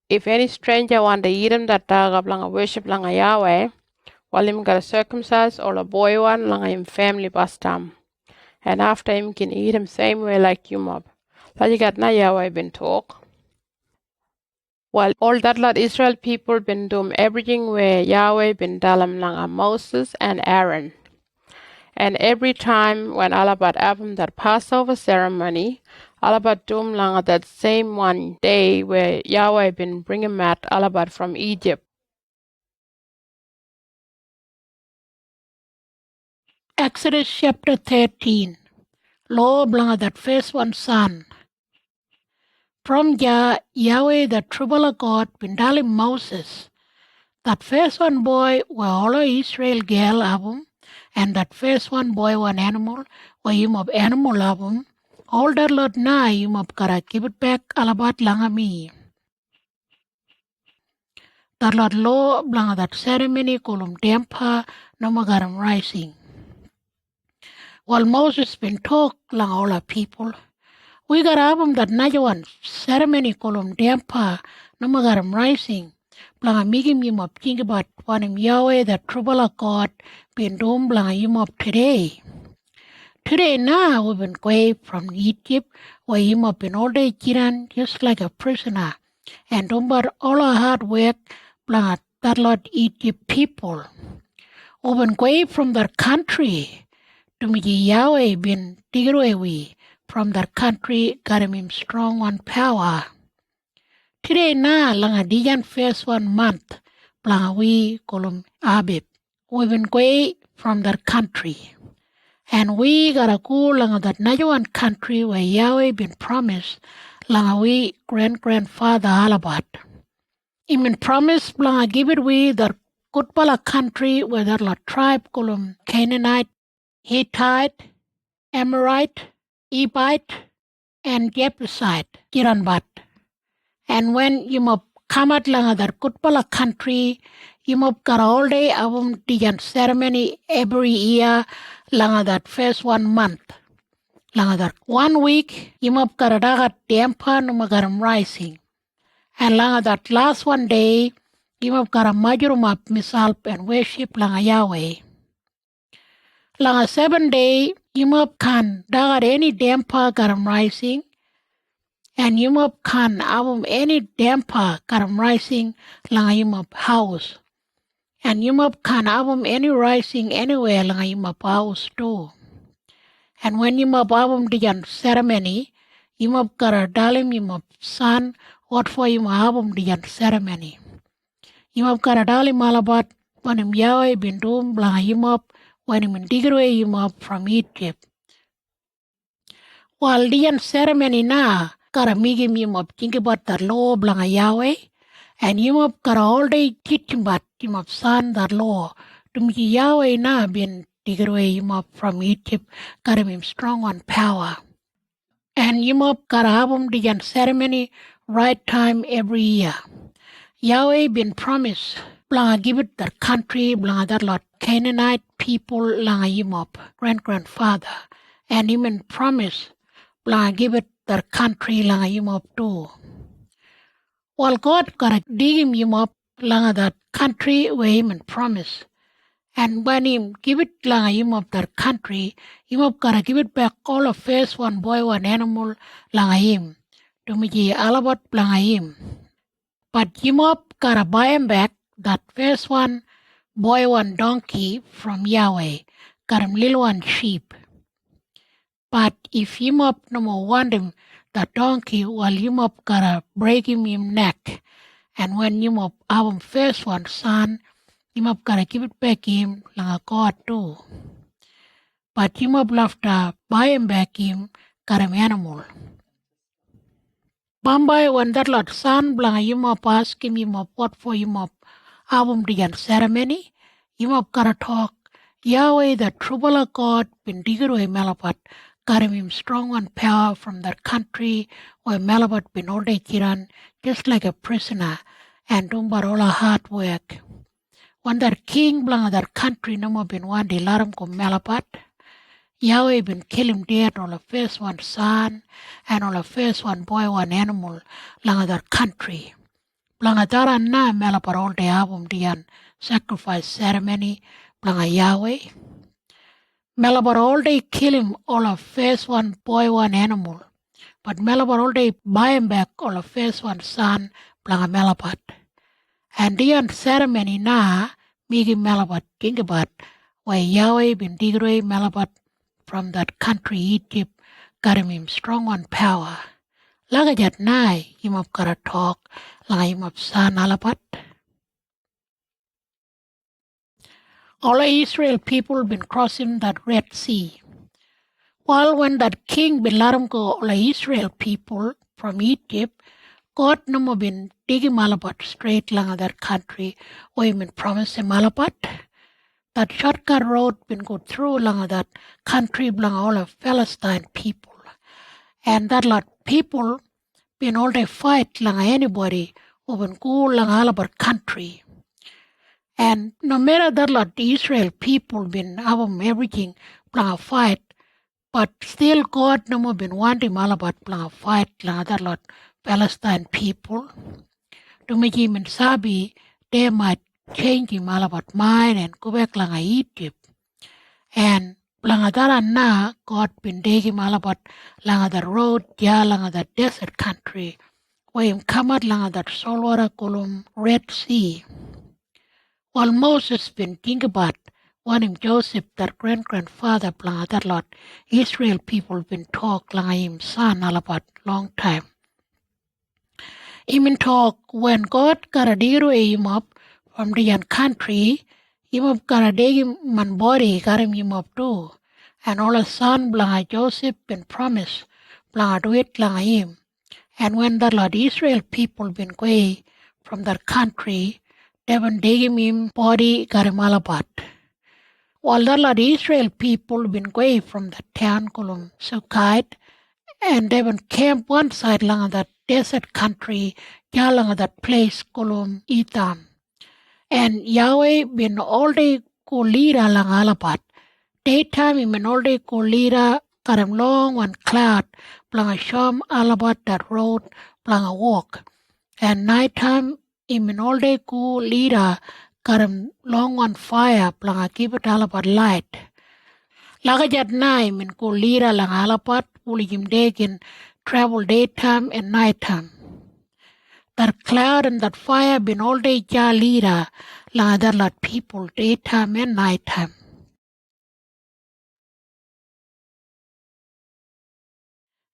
If any stranger want to eat him that daga belong worship langa Yahweh, while him got circumcised or a boy one langa him family bastam. And after him can eat him same way like you mob. Like you got na Yahweh been talk. While all that lot Israel people been doing everything where Yahweh been dalam langa Moses and Aaron. And every time when all about having that Passover ceremony, all about doom langa that same one day where Yahweh been bringing Matt all about from Egypt. Exodus chapter 13. Law blanga that first one son. From Yahweh the trouble God been dalim Moses. That first one boy were all Israel girl album, and that first one boy one animal were him of animal album. All that lot na him of kara keep it back alabat langa me. That lot law blanga that ceremony kolum dempa namagaram rising. While Moses been talk lang all our people, we got album that najawan ceremony kolum dempa namagaram rising. Blanga migim yim up think about wanim Yahweh the trouble of God been doing blanga yim up today. Today now we've been away from Egypt where yim up in all day jiran just like a prisoner. And don't but all our hard work blanga that lot Egypt people. We've been away from their country. To me Yahweh been dig away from their country got him strong on power. Today na langa dijan first 1 month blanga we kolum Abib. We've been away from their country. And we gotta go langa that najuan country where Yahweh been promised langa we grandfather Alabat. He been promised blanga give it we the good bala country where that lot tribe kolum Canaanite, Hittite, Amorite, Ebite, and Jebusite, Jiranbat. And when you mob come at langa that Kutpala country, you mob got all day avum dijan ceremony every year langa that first 1 month. Langa that 1 week, you mob got a dagat dempa numagaram rising. And langa that last 1 day, you mob got a majurum up misalp and worship langa Yahweh. Langa 7 day, you mob can dagat any dempa garam rising. And Yumop can avum any damper karam rising langa Yumop house. And Yumop can avum any rising anywhere langa Yumop house too. And when Yumop avum dijan ceremony, Yumop kara dalim Yumop son what for Yumop avum dijan ceremony. Yumop kara dalim alabat when him Yahweh bin doom langa Yumop when him indigre Yumop from Egypt. While dijan ceremony na kara migim yimop think about the law blanga Yahweh, and yimop kara all day teaching about yimop son that law. To me Yahweh na been tigre yimop from Egypt, kara him strong on power. And yimop kara habum dijan ceremony right time every year. Yahweh been promised blanga give it the country blanga that lot Canaanite people langa yimop grandfather, and him been promised blanga give it their country langa Yumop too. While God gotta dig him Yumop langa that country where him and promise. And when him give it langa him of their country, him of gotta give it back all of first one boy, one animal langa him. To me alabat langa him. But him of gotta buy him back that first one boy, one donkey from Yahweh, got him little one sheep. But if him up no more want him that donkey, well him up gotta break him neck. And when him up have him first one son, him up gotta give it back him like a God too. But him up left buy him back him got him animal. Bambai when that lot son blang him up ask him up what for him up have him the ceremony, him up gotta talk. Yahweh the trouble God been digger way Malapat got him strong and power from that country where Malapat been all day kiran just like a prisoner and doing but all a hard work. When that king blang that country no more been one day let him go Malapat. Yahweh been kill him dead all the first one son and all the first one boy one animal lang that country. Blang that na Malapat all day album dian sacrifice ceremony blang Yahweh. Malabar all day kill him all of first one boy one animal. But Malabar all day buy him back all of first one son blang Malabat. And the ceremony na migi Malabat think about where Yahweh been digre Malabat from that country Egypt got him strong one power. Lagajat nai him up gotta talk like him up son Alabat. All Israel people been crossing that Red Sea. While when that king been let him go, all Israel people from Egypt, God no more been digging Malabat straight along that country where he been promised him Malabat. That shortcut road been go through along that country belong all of Palestine people. And that lot people been all day fight along anybody who been go along all about country. And no matter that lot the Israel people been having everything blang a fight, but still God no more been wanting all about blang a fight lang that lot Palestine people. To make him and Sabi they might change him all about mind and go back lang a Egypt. And blang a that na God been digging all about lang a that road yeah lang a that desert country where him come out lang a that saltwater column Red Sea. While Moses been think about wanting Joseph, that grandfather, blang that lot, Israel people been talk like him son all about long time. He been talk when God got a deal him up from the country, him up got a dig him man body got him up too. And all a son blang Joseph been promised blang do it like him. And when that lot Israel people been away from that country, they been digging him body got him all about. While the lot Israel people been away from the town called Sukkot, and they been camp one side along that desert country, along that place called Etham. And Yahweh been all day go lead along Alabat. Daytime he been all day go lead got him long one cloud, blang a sham Alabat that road, blang a walk. And nighttime he been all day go lead got him long one fire, blang a keep it Alabat light. Lagajat na min ko lira lang Alabat, uli him can travel daytime and nighttime. That cloud and that fire been all day ja lira lang other lot people daytime and nighttime.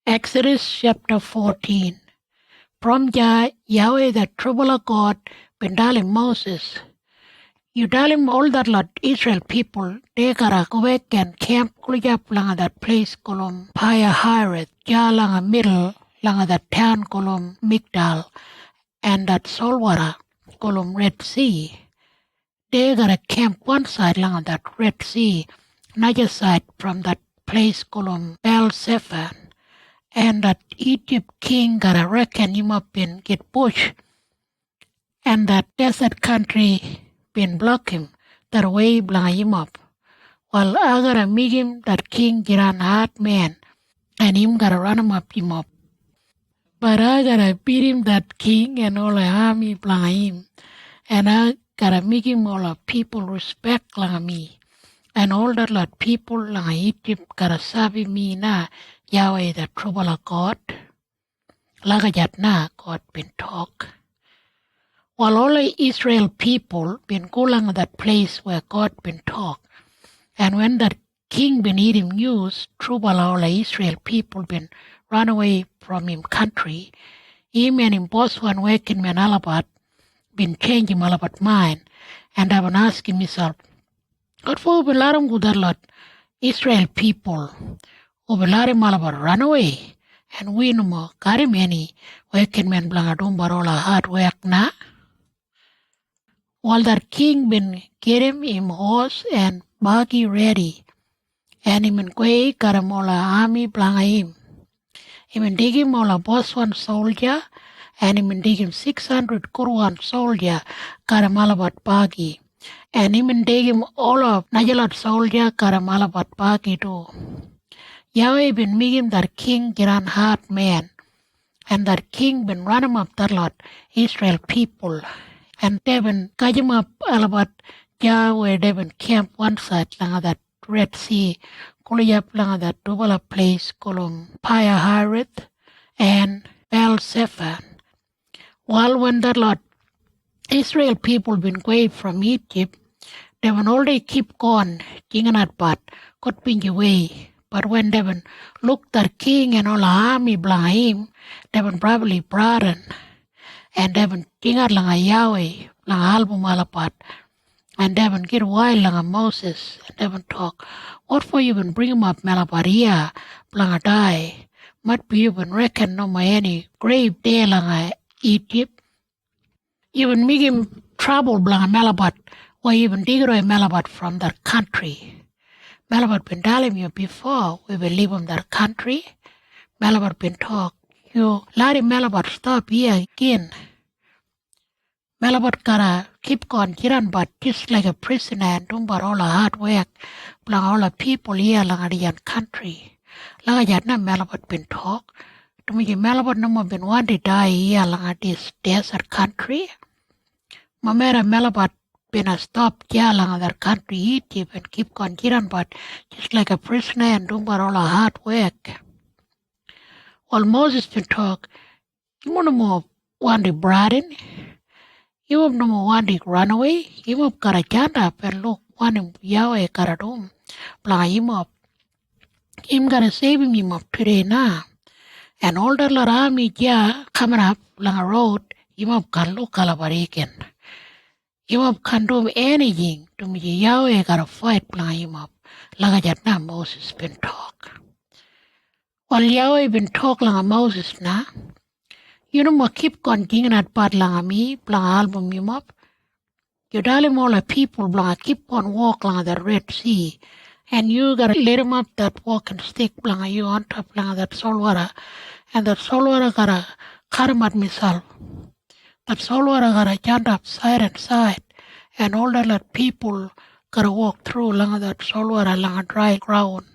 Exodus chapter 14. From Yahweh the trouble of God been telling Moses. You tell him all that lot Israel people, they gotta go back and camp up lang that place called Paya Hireth, ja lang a middle lang that town called Migdal, and that saltwater called Red Sea. They gotta camp one side lang that Red Sea, another side from that place called Bel Sephon. And that Egypt king gotta reckon him up and get bush. And that desert country been block him, that way blang him up. While I gotta meet him, that king get an hard man, and him gotta run him up. But I gotta beat him, that king, and all the army blang him. And I gotta make him all of people respect langa me. And all that lot people langa Egypt gotta sabi me na Yahweh the trouble of God. Lagajat na God been talk. While all the Israel people been go along that place where God been talk. And when that king been eating news, trouble all the Israel people been run away from him country. Him and him boss one working man alabat been changing alabat mind. And I've been asking myself, what for be laram good lot Israel people who be laram alabat run away? And we no more carry many working men blangadum barola hard work na. While that king been getting him horse and buggy ready, and him and Quay got him all a army blanga him. Him and dig him all a boss one soldier, and him and dig him 600 Kurwan soldier got him all about buggy. And him and dig him all of Najalat soldier got him all about buggy too. Yahweh been making that king get on hard man, and that king been run him up that lot Israel people. And they been catch him up all about Yahweh they been camp one side lang that Red Sea, Kuliyap lang that double place called Paya Harith and Bel Sephon. While when that lot Israel people been away from Egypt, they been already keep going, jinganat but could be away. But when they been look that king and all the army blang him, they been probably broaden. And they been jingat lang a Yahweh, lang album alapat. And they been get wild lang a Moses. And they been talk, what for you been bring him up Malabaria, blang a die? Might be you been reckon no my any grave day lang a Egypt. You been make him trouble blang a Malabat, why you been digger a Malabat from that country. Malabat been telling you before we will leave him that country. Malabat been talk, you let him Malabat stop here again. Malabat gotta keep going kiran but just like a prisoner and doing but all the hard work, blang all the people here lang a country. Lang a na Malabat been talk. To me Malabat no more been want to die here lang a this desert country. Mamera Malabat been a stop here lang that country Egypt and keep going kiran but just like a prisoner and doing but all the hard work. While Moses been talk, you want no more want to broaden. You have no more want to run away. You have got a stand up and look one him Yahweh got a room. Blah him up. Him gotta save him up today now. And all the lot army yeah coming up along a road, you have can look alabarican. You have can do anything to me Yahweh gotta fight blah him up. Like that now Moses been talk. While Yahweh been talk like a Moses now. You know more keep going at part lang me, blang album you up. You dalim all the people blang keep on walk lang the Red Sea. And you gotta let him up that walking stick blang you on top lang that salt water. And that salt water gotta cut him at myself. That salt water gotta jump up side and side. And all that people gotta walk through lang that salt water lang a dry ground.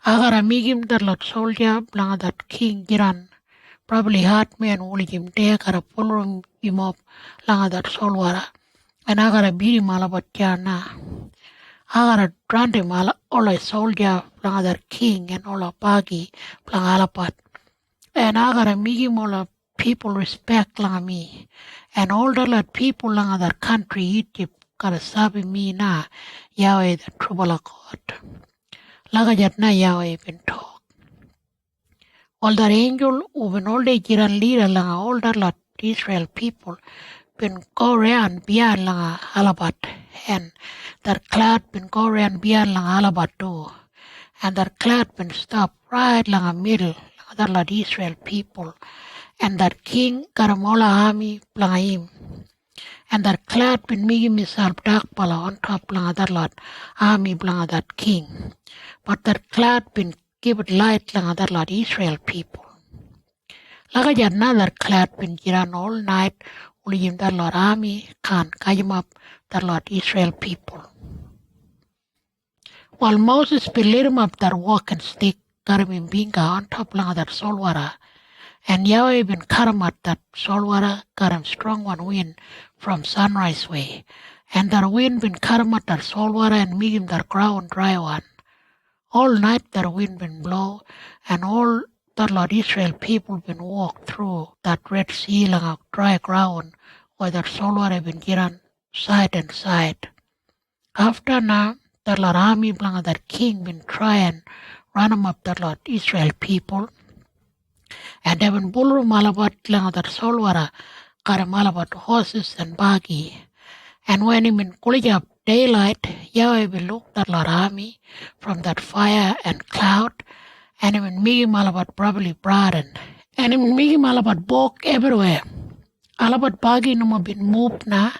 I gotta make him that lot soldier blang that king Giran. Probably hard man only him there gotta follow him up lang that salt water. And I gotta beat him all about Jana. I gotta drown him all a soldier lang that king and all a buggy lang alapat. And I gotta make him all a people respect lang me. And all the people lang that country Egypt gotta sabi me na Yahweh the trouble of God. Lagajat na Yahweh been talk. All that angel who been all day jiran leader lang all that lot Israel people been go around beyond lang alabat and that cloud been go around beyond lang alabat too. And that cloud been stop right lang a middle lang that lot Israel people. And that king got a mola army lang him. And that cloud been making himself dark pala on top lang that lot army lang that king. But that cloud been give it light lang that lot Israel people. Like another cloud been jiran all night, only that lot army can't come up that lot Israel people. While Moses been let him up that walking stick, got him in binga on top lang that salt water, And Yahweh been cut him at that salt water, got him strong one wind from sunrise way. And that wind been cut him at that salt water and make him that ground dry one. All night that wind been blow, and all the Lord Israel people been walk through that Red Sea like a dry ground where that salt water been given side and side. After now, the Lord army blank that king been try and run him up the Lord Israel people. And they been bullroom malabat blank that salt water got him malabat horses and buggy. And when him in college up daylight, Yahweh will look the Lord army from that fire and cloud, and him in me malabat probably broadened. And him in me malabat walk everywhere. Alabat buggy no more been moved na,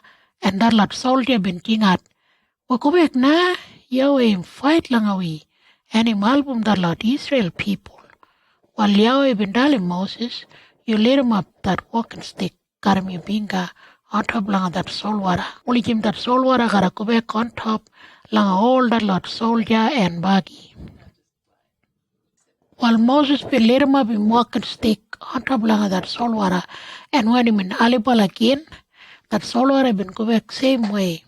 and that Lord soldier been king at. Wakubek na, Yahweh him fight lang awi, and him album the Lord Israel people. While Yahweh been telling Moses, you let him up that walking stick, karami binga, on top lang that salt water. Only him that salt water gotta go back on top lang all that Lord soldier and buggy. While Moses been let him up in walking stick on top lang that salt water, and when him in Alibal again, that salt water been go back same way.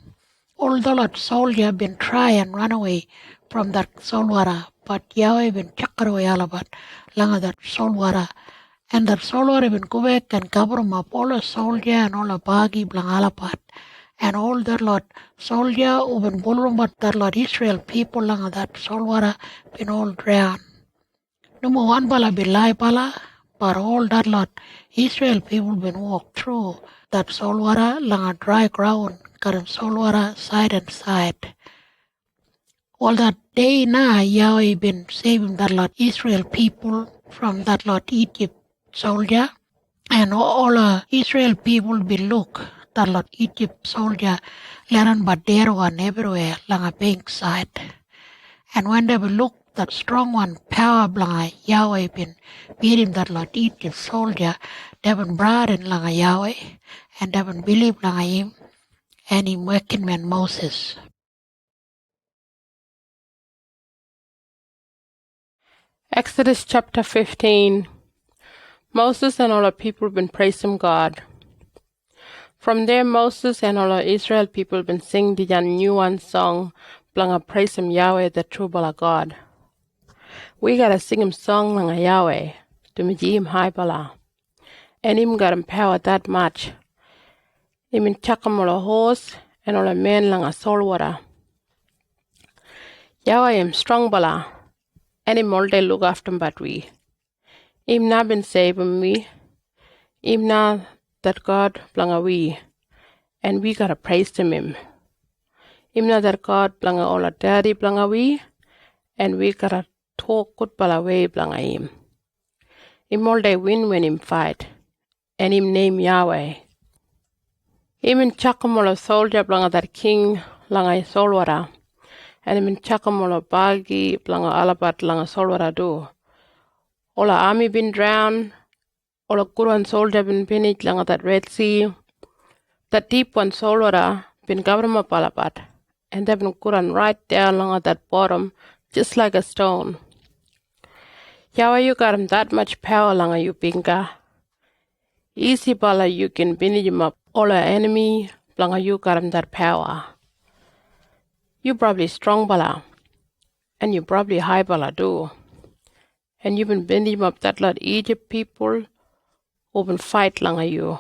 All the Lord soldier been try and run away from that salt water, but Yahweh been chakar away alabat lang that salt water. And that salt water been go back and cover him up all the soldier and all the buggy blang alabat. And all the Lord soldier who been bullrum but that Lord Israel people lang that salt water been all drowned. Number one bala be lie bala, but all that Lord Israel people been walk through that salt water lang a dry ground, got him salt water side and side. All that day now Yahweh been saving that Lord Israel people from that Lord Egypt soldier, and all Israel people be look that Lord Egypt soldier learn but there one everywhere lang a bank side. And when they will look that strong one power blang Yahweh been beating that Lord Egypt soldier, they been brought in lang Yahweh, and they been believe lang him and him working man Moses. Exodus chapter 15. Moses and all the people been praising God. From there Moses and all the Israel people been sing the new one song, blanga praise him Yahweh the true bala God. We gotta sing him song langa Yahweh, to me him high bala. And him got him power that much. Him in chakam all a horse and all a man langa soul water. Yahweh him strong bala, and him all day look after him but we. Him na been saving me. Him na that God blanga we. And we gotta praise him. Him na that God blanga all a daddy blanga we. And we gotta talk good bala way blanga him. Him all day win when him fight. And him name Yahweh. Him in chakam all a soldier blanga that king langa solwara. And him in chakam all a bagi blanga alabat langa solwara do. All our army been drowned, all a good one soldier been finished lang that Red Sea. That deep one soldier been government up alabat, and they been good one right there along at that bottom, just like a stone. Yahweh, you got him that much power lang you binga. Easy bala you can finish him up, all our enemy lang you got him that power. You probably strong bala, and you probably high bala do. And you've been bending up that lot Egypt people who been fight lang you.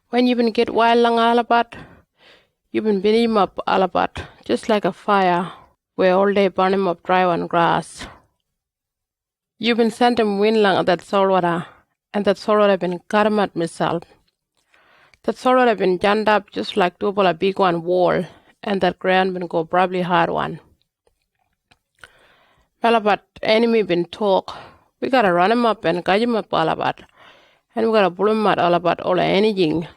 When you been get wild lang alabat, you've been bending up alabat just like a fire where all day burn him up dry on grass. You've been sent him wind lang that salt water, and that salt water been cut him at myself. That salt water been jammed up just like double a big one wall, and that ground been go probably hard one. Alabat enemy been talk. We gotta run him up and guide him up alabat. And we gotta pull him out alabat all anything.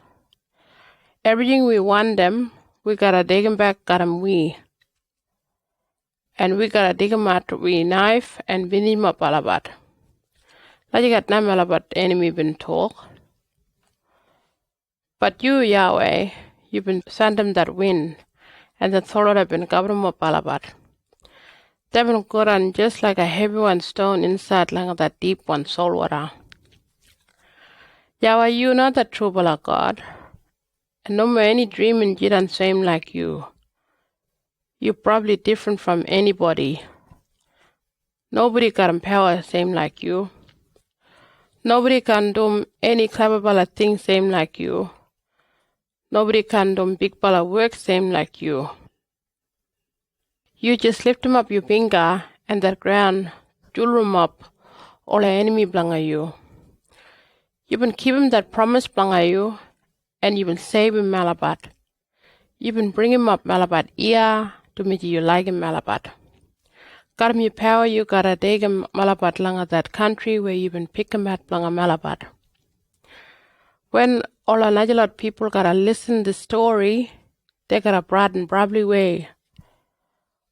Everything we want them, we gotta dig him back, got him we. And we gotta dig him out with knife and bend him up alabat. Like you got nam alabat enemy been talk. But you, Yahweh, you've been sent him that wind, and that sword have been covered him up alabat. They've been good on just like a heavy one stone inside like that deep one soul water. Yahweh, you not the true bala God. And no more any dream in Jiran same like you. You're probably different from anybody. Nobody can power same like you. Nobody can do any clever bala thing same like you. Nobody can do big bala work same like you. You just lift him up your finger and that ground, jewel him up, all the enemy blanga you. You been keep him that promise blanga you, and you been save him Malabat. You been bring him up Malabat ear to meet you like him Malabat. Got him your power, you gotta take him Malabat langa that country where you been pick him at blanga Malabat. When all the Najalot people gotta listen the story, they gotta broaden probably way.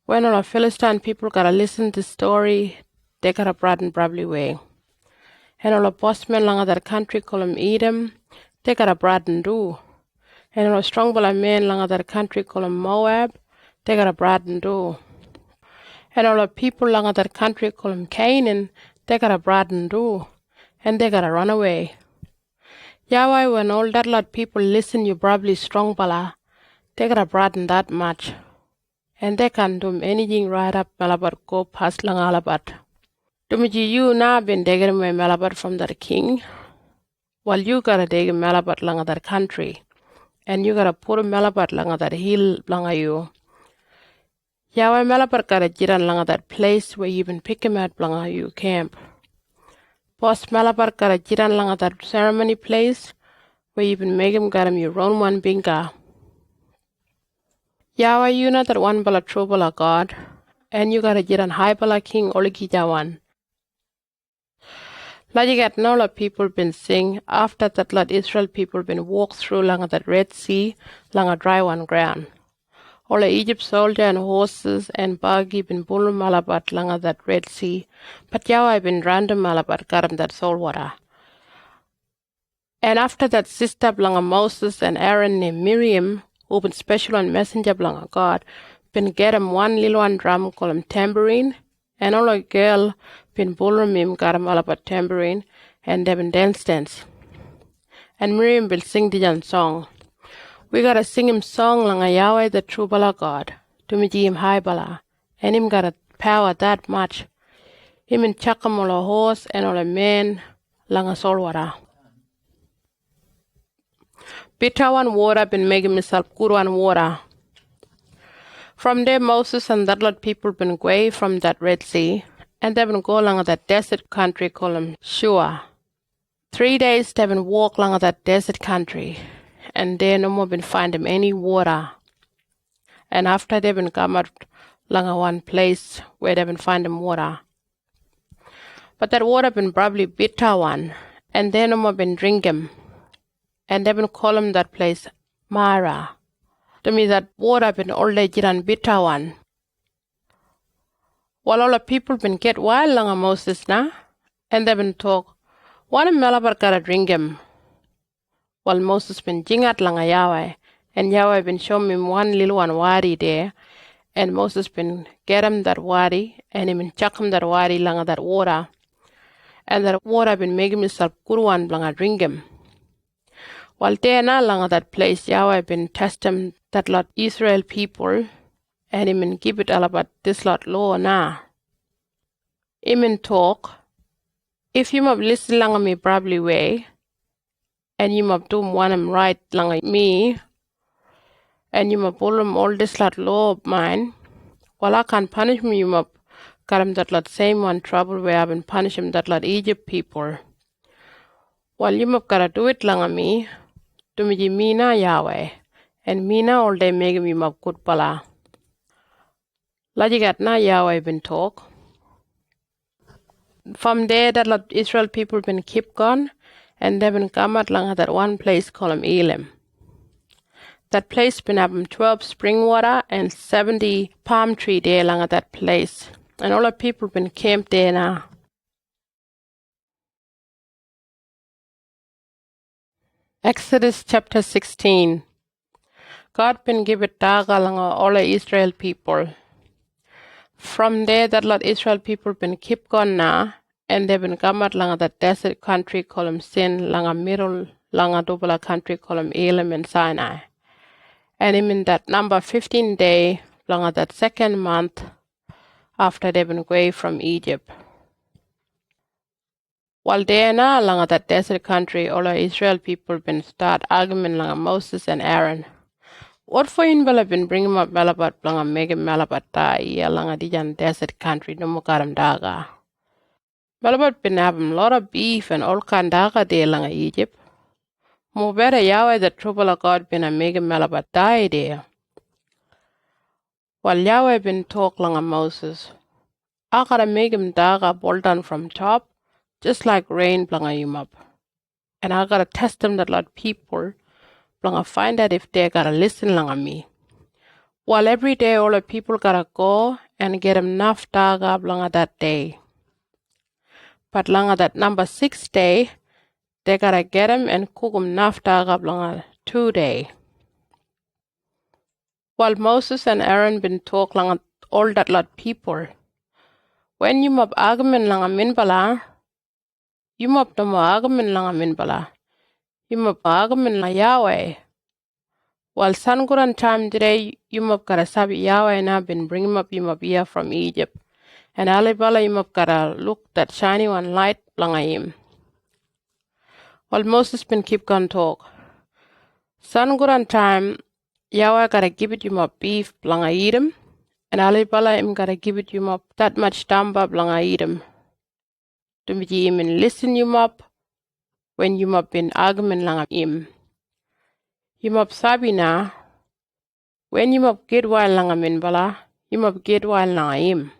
When all the Philistine people gotta listen the story, they gotta broaden probably way. And all the bossmen langa that country call him Edom, they gotta broaden do. And all the strong bala men langa that country call him Moab, they gotta broaden do. And all the people langa that country call him Canaan, they gotta broaden do. And they gotta run away. Yahweh, when all that lot people listen, you probably strong bala, they gotta broaden that much. And they can do anything right up Malabat go past Langalabat. Dumiji you na been digging my Malabat from that king. While you gotta dig Malabat langa that country. And you gotta put a Malabat langa that hill langa you. Yahweh Malabat gotta jiran langa that place where you been pick him at langa you camp. Boss Malabat gotta jiran langa that ceremony place where you been make him got him your own one binga. Yahweh, you know that one bala true bala God, and you gotta jiran high bala king olikija one. Lajigat no lot people been sing after that lot Israel people been walk through langa that Red Sea, langa dry one ground. All the Egypt soldier and horses and buggy been bull Malabat langa that Red Sea, but Yahweh been random Malabat got him that salt water. And after that sister langa Moses and Aaron named Miriam, who been special and messenger langa God, been get him one little one drum call him tambourine, and all a girl been bullrum him got him all about tambourine, and they been dance. And Miriam will sing the song. We gotta sing him song langa Yahweh the true bala God, to me him high bala, and him got a power that much. Him in chakam all a horse and all a man langa solwara. Bitter one water been making himself good one water. From there Moses and that lot people been away from that Red Sea, and they been go along that desert country called them Shua. 3 days they been walk along that desert country, and there no more been find them any water. And after they been come out along one place where they been find them water. But that water been probably bitter one, and they no more been drink 'em. And they been call 'em that place Mara. To me that water been all day jiran bitter one. While all the people been get wild langa Moses na, and they been talk, one Malabar gotta drink 'em. While Moses been jingat langa Yahweh, and Yahweh been show him one little one wadi there, and Moses been get him that wadi, and he been chuck him that wadi langa that water, and that water been make himself good one langa drink 'em. While there na langa that place, Yahweh been test him that lot Israel people, and he been give it all about this lot law na. He been talk, if you mob listen langa me probably way, and you mob do one am right langa me, and you mob pull all this lot law of mine, while I can't punish me, you mob got him that lot same one trouble where I've been punish him that lot Egypt people. While you mob gotta do it langa me, to me na Yahweh, and me na all day make me mob good pala. Lajigat na Yahweh been talk. From there that lot Israel people been keep gone, and they been come out langa that one place called Elim. That place been have 12 spring water and 70 palm tree there langa that place. And all the people been camped there now. Exodus chapter 16. God been give it daga langa all the Israel people. From there that lot Israel people been keep gone now, and they've been gamat langa that desert country called Sin, langa middle langa dubala country called Elim and Sinai. And in that number 15 day, langa that second month after they've been away from Egypt. While they na langa that desert country, all the Israel people been start arguing langa Moses and Aaron. What for in bala been bringing up malabat langa mega malabat ta iya langa dijan desert country no mukaram daga. Malabat been having a lot of beef and all kind daga there langa Egypt. More better Yahweh the trouble of God been a mega malabat die there. While Yahweh been talk langa Moses, I gotta make him daga boldan from top, just like rain blanga him up. And I gotta test them that lot people blanga find out if they gotta listen langa me. While every day all the people gotta go and get enough daga blanga that day. But langa that number 6 day, they gotta get them and cook them enough daga blanga 2 day. While Moses and Aaron been talk langa all that lot people, when you mob argument langa minbala, you mob no argument langa minbala. You mob argument langa Yahweh. While Sanguran time today, you mob gotta sabi Yahweh na been bring him up you mob here from Egypt. And Alibala you mob gotta look that shiny one light langa him. While Moses been keep gon talk. Sanguran time, Yahweh gotta give it you mob beef blanga Edom. And Alibala him gotta give it you mob that much damba blanga Edom. To me him and listen you mob when you mob been argument langa him. You mob sabi na when you mob get while langa minbala, you mob get while langa him.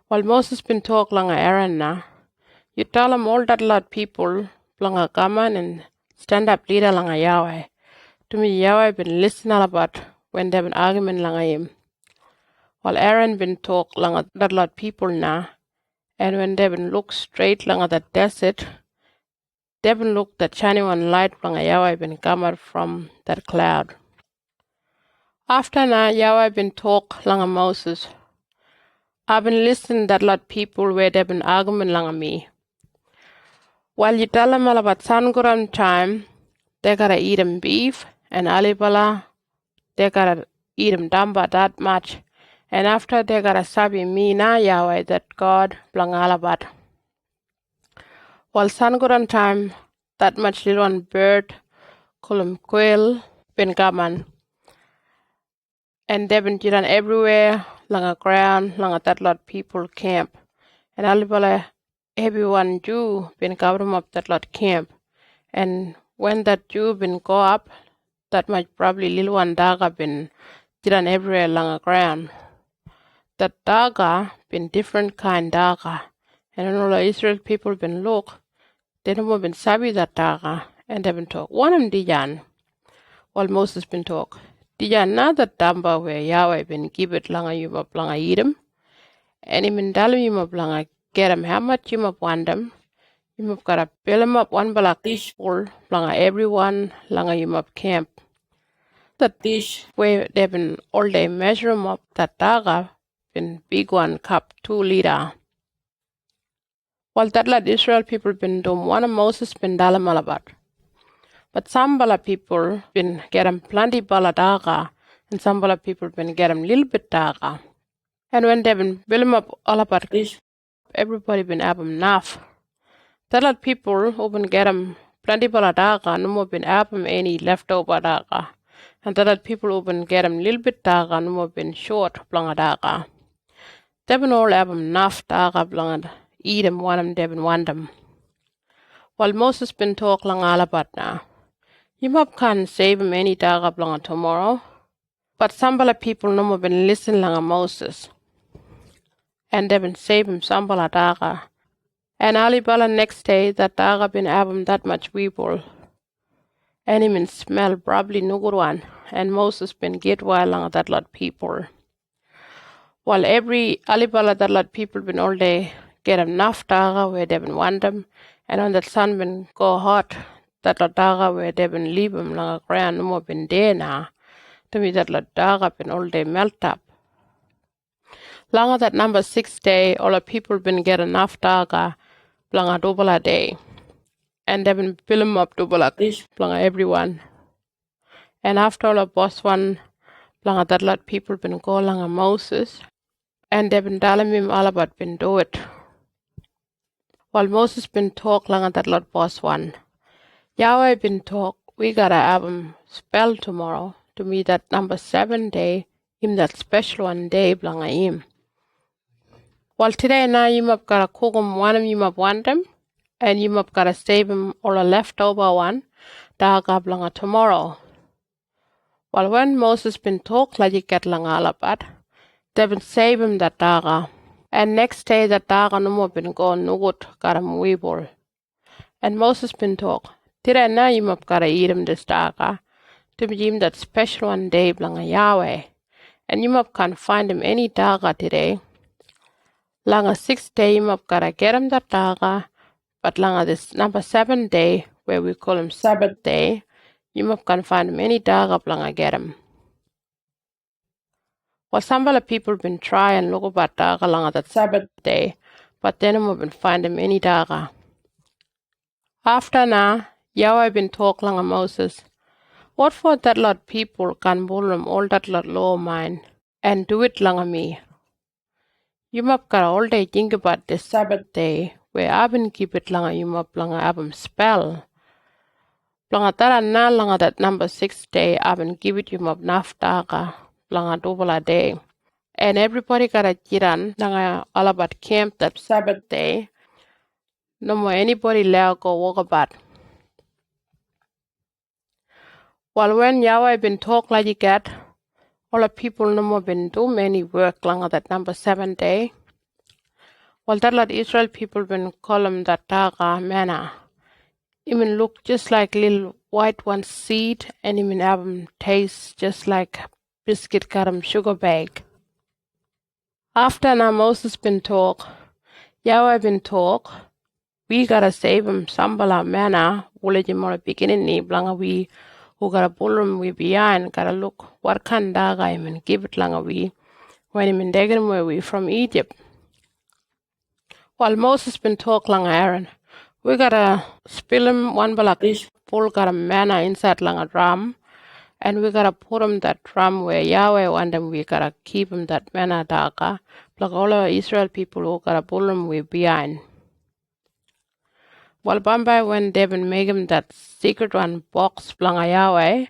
While Moses been talk langa Aaron na, you tell him all that lot people langa gaman and stand up leader langa Yahweh. To me Yahweh been listen all about when they been argument langa him. While Aaron been talk langa that lot people na, and when they been look straight langa that desert, they been look that shiny one light langa Yahweh been come out from that cloud. After na Yahweh been talk langa Moses, I've been listening that lot people where they been argument langa me. While you tell them all about Sanguram time, they gotta eat them beef, and Alibala, they gotta eat them damba that much. And after they gotta sabi me na Yahweh that God blanga alabat. While Sanguran time, that much little one bird, call him Kriol, been gaman. And they've been jiran everywhere, langa ground, langa that lot people camp. And Alibala, everyone Jew been gathering up that lot camp. And when that Jew been go up, that much probably little one daga been jiran everywhere langa ground. That daga been different kind daga. And when all the Israel people been look, they don't been sabi that daga. And they been talk. One of them dijan, while Moses been talk. Dijan na that damba where Yahweh been give it langa you mob langa Edom. And him in dalam you mob langa get him how much you mob want them. You mob gotta fill him up one balak dish full langa everyone langa you mob camp. That dish where they been all day measure him up that daga been big one cup 2 liter. While that lot Israel people been doing one of Moses been dalam alabat. But some bala people been get him plenty bala daga, and some bala people been get him little bit daga. And when they been build him up all about dish, everybody been have him enough. That lot people who been get him plenty bala daga, no more been have him any leftover daga. And that lot people who been get him little bit daga, no more been short blanga daga. They been all have him enough daga blanga eat him one of them, they been want them. While Moses been talk langa alabat na. You mob can't save him any daga blanga tomorrow. But some bala people no more been listen langa Moses. And they been save him some bala daga. And Alibala next day that daga been have him that much weeble. And him in smell probably no good one. And Moses been get wild langa that lot people. While every Alibala that lot people been all day get enough daga where they been want them. And when the sun been go hot, that lot daga where they been leave them langa ground no more been there now. To me that lot daga been all day melt up. Langa that number 6 day, all the people been get enough daga, blanga double day. And they've been fill 'em up double blanga everyone. And after all the boss one, blanga that lot people been go langa Moses. And they've been telling him all about been do it. While Moses been talk langa that lot boss one. Yahweh been talk, we gotta have him spell tomorrow to me that number 7 day, him that special one day blanga him. Well, today now you have got to cook them one of you have want them, and you have got to save them all a leftover one, daga blanga tomorrow. Well, when Moses been talk like you get langa alabat, they been save him that daga, and next day that daga no more been gone no good got him weeble. And Moses been talk, today now you have got to eat him this daga, to be him that special one day blanga Yahweh, and you have can't find him any daga today. Langa 6 day you have gotta get him that daga, but langa this number 7 day, where we call him Sabbath day, you have can find him any daga langa get him. Well, some of the people been try and look about daga langa that Sabbath day, but then we been find him any daga. After now, Yahweh been talk langa Moses. What for that lot people can bull him all that lot law of mine, and do it langa me. You must got all day think about this Sabbath day, where I've been keep it langa you must langa abum spell. Langa tara na langa that number 6 day I've been give it you must naf daga, langa double a day. And everybody got a jiran langa all about camp that Sabbath day. No more anybody let go walk about. Well, when Yahweh been talk like you get, all the people no more been do many work langa that number 7 day. Well, that lot Israel people been call them that daga manna. Even look just like little white one seed, and even have 'em taste just like biscuit got 'em sugar bag. After now Moses been talk, Yahweh been talk, we gotta save 'em sambala manna, wule more beginning ni blanga we who gotta pull 'em we behind, gotta look what kind daga even give it langa we when him in degen where we from Egypt. While Moses been talk langa Aaron, we gotta spill him one balak full got a manna inside langa drum, and we gotta put him that drum where Yahweh want them. We gotta keep him that manna daga, like all of Israel people who gotta pull him we behind. While Bambai when they been make him that secret one box blanga Yahweh,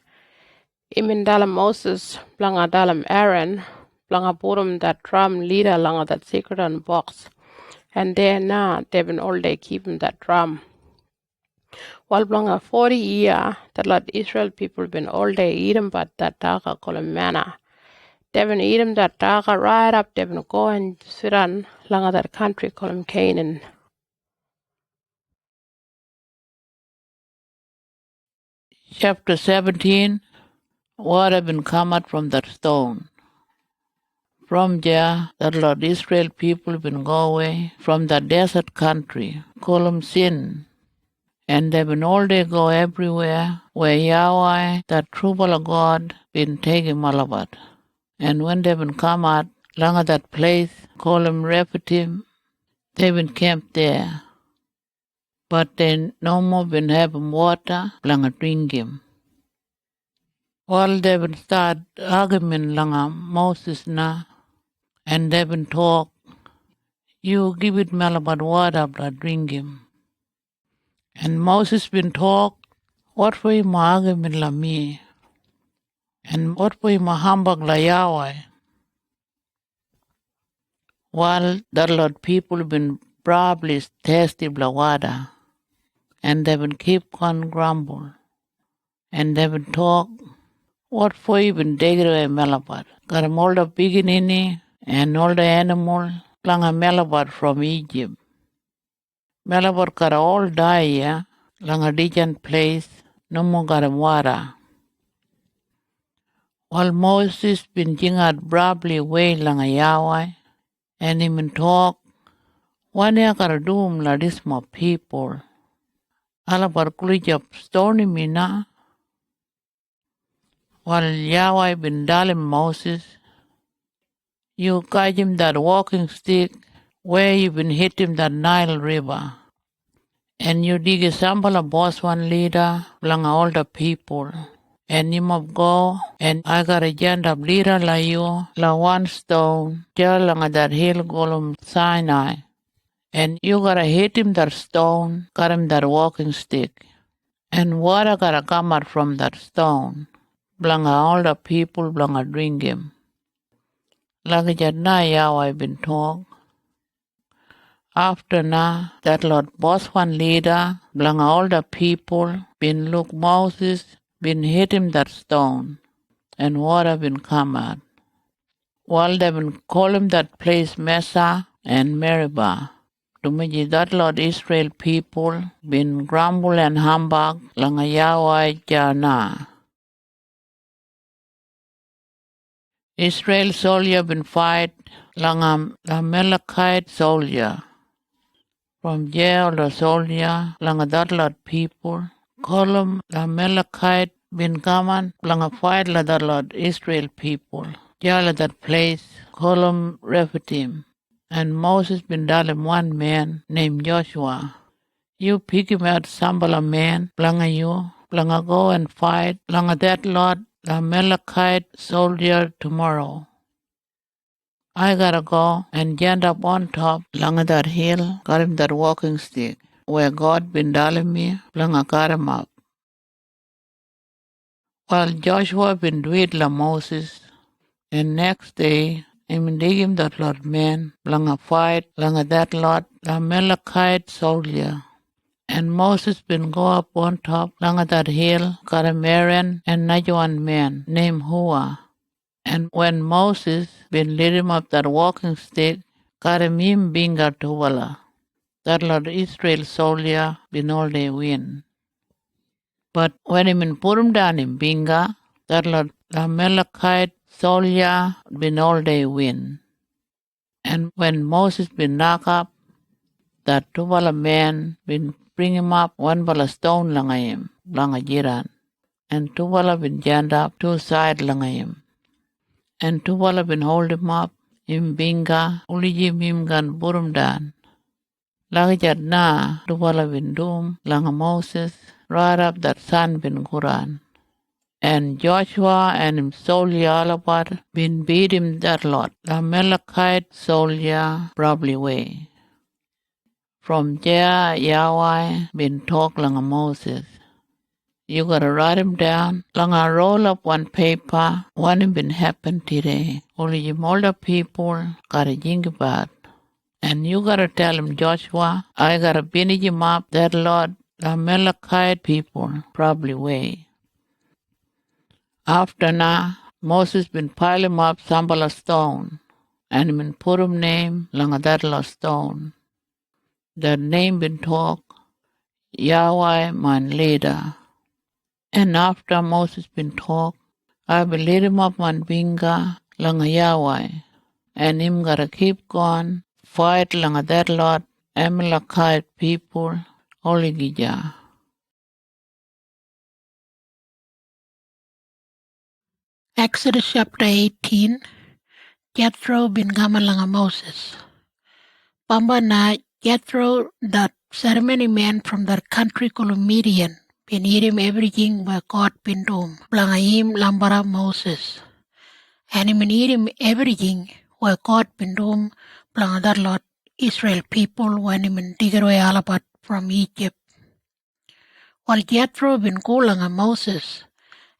imin dalam Moses blanga dalam Aaron blanga put him that drum leader langa that secret one box. And there now, they've been all day keeping that drum. While blanga 40 year, that lot Israel people been all day eating but that daga called manna. They've been eating that daga right up, they've been going sit on langa that country called Canaan. Chapter 17. Water been come out from that stone. From there, the Lord Israel people been go away from the desert country, call them Sin. And they been all day go everywhere where Yahweh, the true God, been taking Malabat. And when they been come out, along that place, call them Rephidim, they been camped there. But they no more been having water, langa drinking. Well, they been start argument langa Moses na. And they've been talk, you give it Malabat water, but drink him. And Moses been talk, what for him argument la me? And what for him hambag la Yahweh? While the Lord people been probably thirsty la water, and they've been keep on grumble. And they've been talk, what for you been taking away Malabat? Got him all the beginning and all the animal, langa Malabat from Egypt. Malabat got all die, yeah, langa different place, no more got water. While Moses been jingat brably way langa Yahweh, and him in talk, one ya gotta doom la this more people. Alabar kulijap stony me na. While Yahweh been dalim Moses, You guide him that walking stick where you been hit him that Nile River. And you dig a sample of boss one leader, blang all the people. And you must go, and I got a gent of leader like you, la one stone, just along that hill golem Sinai. And you gotta hit him that stone, got him that walking stick. And water gotta come out from that stone. Blang all the people, blang drink him. Like that na Yahweh been talk. After na, that Lord boss one leader, blang all the people, been look Moses, been hit him that stone, and water been come out. While they been call him that place Mesa and Meribah. To me that Lord Israel people been grumble and humbug langa Yahweh Jana. Israel soldier been fight langa Amalekite soldier. From jail the soldier langa that Lord people call them Amalekite been common langa fight la that Lord Israel people. Jail at that place call them Rephidim. And Moses been done one man named Joshua. You pick him out sample a man, blanga you, blanga go and fight, blanga that Lord, the Amalekite soldier tomorrow. I gotta go and jump up on top, blanga that hill, got him that walking stick, where God been telling me, blanga got him up. While Joshua been doing la Moses, and next day, him dig him that Lord man, blanga fight, blanga that Lord, the Amalekite soldier. And Moses been go up on top along that hill, got a Aaron and Najuan man named Hua. And when Moses been lead him up that walking stick, got him binga to Walla. That Lord Israel soldier been all day win. But when him been put him down in binga, that Lord Amalekite soldier been all day win. And when Moses been knock up, that Tubala man been bring him up one bala stone langa him, langa jiran. And Tubala been jammed up two side langa him. And Tubala been hold him up, him binga, ulijim him gan burum dan. Lagajat na, Tubala been doom, langa Moses, right up that sun been Quran. And Joshua and him soldier alabat been beat him that lot. The Amalekite soldier probably way. From there, Yahweh been talk langa Moses. You gotta write him down. Langa roll up one paper. What been happen today. Only you older people gotta think about. And you gotta tell him, Joshua, I gotta finish him up. That Lord, the Amalekite people probably way. After now, Moses been pile him up sambala stone. And been put him name langa that stone. That name been talk, Yahweh my leader. And after Moses been talk, I will lead him up on binga langa Yahweh. And him gotta keep going, fight langa that lot, Amalekite people, holy gija. Exodus chapter 18. Jethro bin gama langa Moses. Pamba na Jethro, that ceremony man from their country called Midian, been him everything where God been doing. Blanga him lambara Moses. And him him everything where God been doing. Blanga that lot Israel people when him dig away alabat from Egypt. While Jethro been go langa Moses,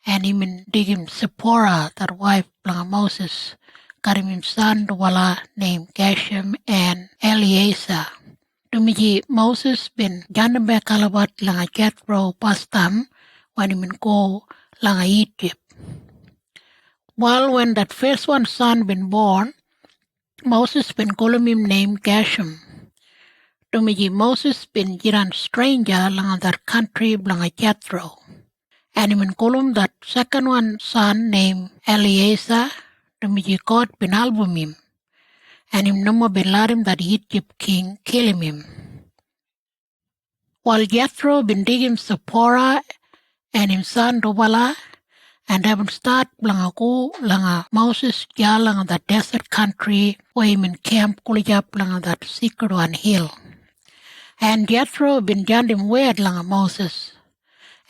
and him dig him Zipporah, that wife blanga Moses, got him son wala named Geshem and Eliezer. Dumiji Moses been janbe kalabat langa Jethro pastam when him go langa Egypt. While when that first one son been born, Moses been calling him named Geshem. Dumiji Moses been jiran stranger langa that country blanga Jethro. And him call him that second one son named Eliezer. Dumiji God been album him. And him no been let him that Egypt king kill him. While Jethro been digging Zipporah and him son Dobala, And they start blanga go langa Moses ja langa that desert country where him in camp kulijap langa that secret one hill. And Jethro been jandim word langa Moses.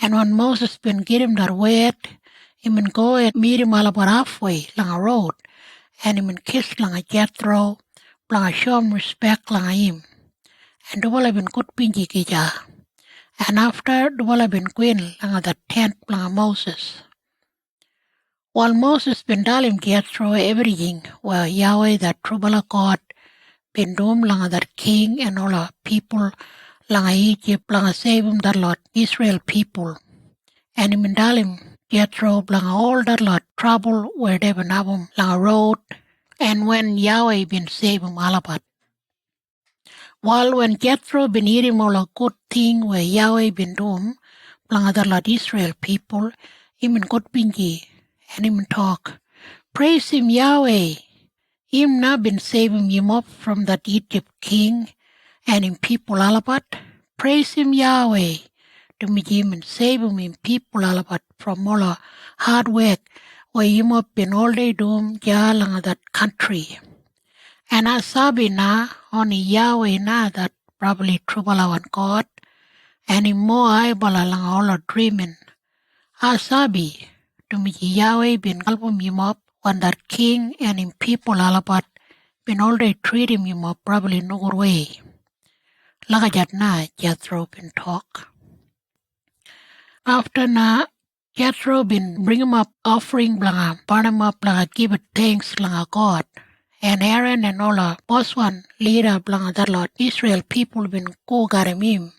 And when Moses been get him that word, him been go and meet him all about halfway langa road. And him been kiss langa Jethro, langa show him respect langa him. And the wala been good pinji kija. And after the wala been queen langa that tent langa Moses. While Moses been telling Jethro everything, where Yahweh, that trouble God, been doing langa that king and all the people langa Egypt, langa save him that lot Israel people. And he been telling Jethro langa all that lot trouble where they been have him langa road, and when Yahweh been save him all about. While when Jethro been hearing all a good thing where Yahweh been doing langa that lot Israel people, he been good pinji. And him talk, praise him Yahweh. Him not been saving him up from that Egypt king and him people all about. Praise him Yahweh. To me him and save him people all about from all the hard work where him up been all day doing along that country. And I sabi na only Yahweh na that probably trouble our God and him more able along all the dreaming. I sabi. To me Yahweh been helping him up when that king and him people all about been already treating him up probably no good way. Lakajat na Jethro been talk. After na Jethro been bring him up offering blanga, burn him up blanga, give it thanks blanga God. And Aaron and all the boss one leader blanga that lot Israel people been go got him.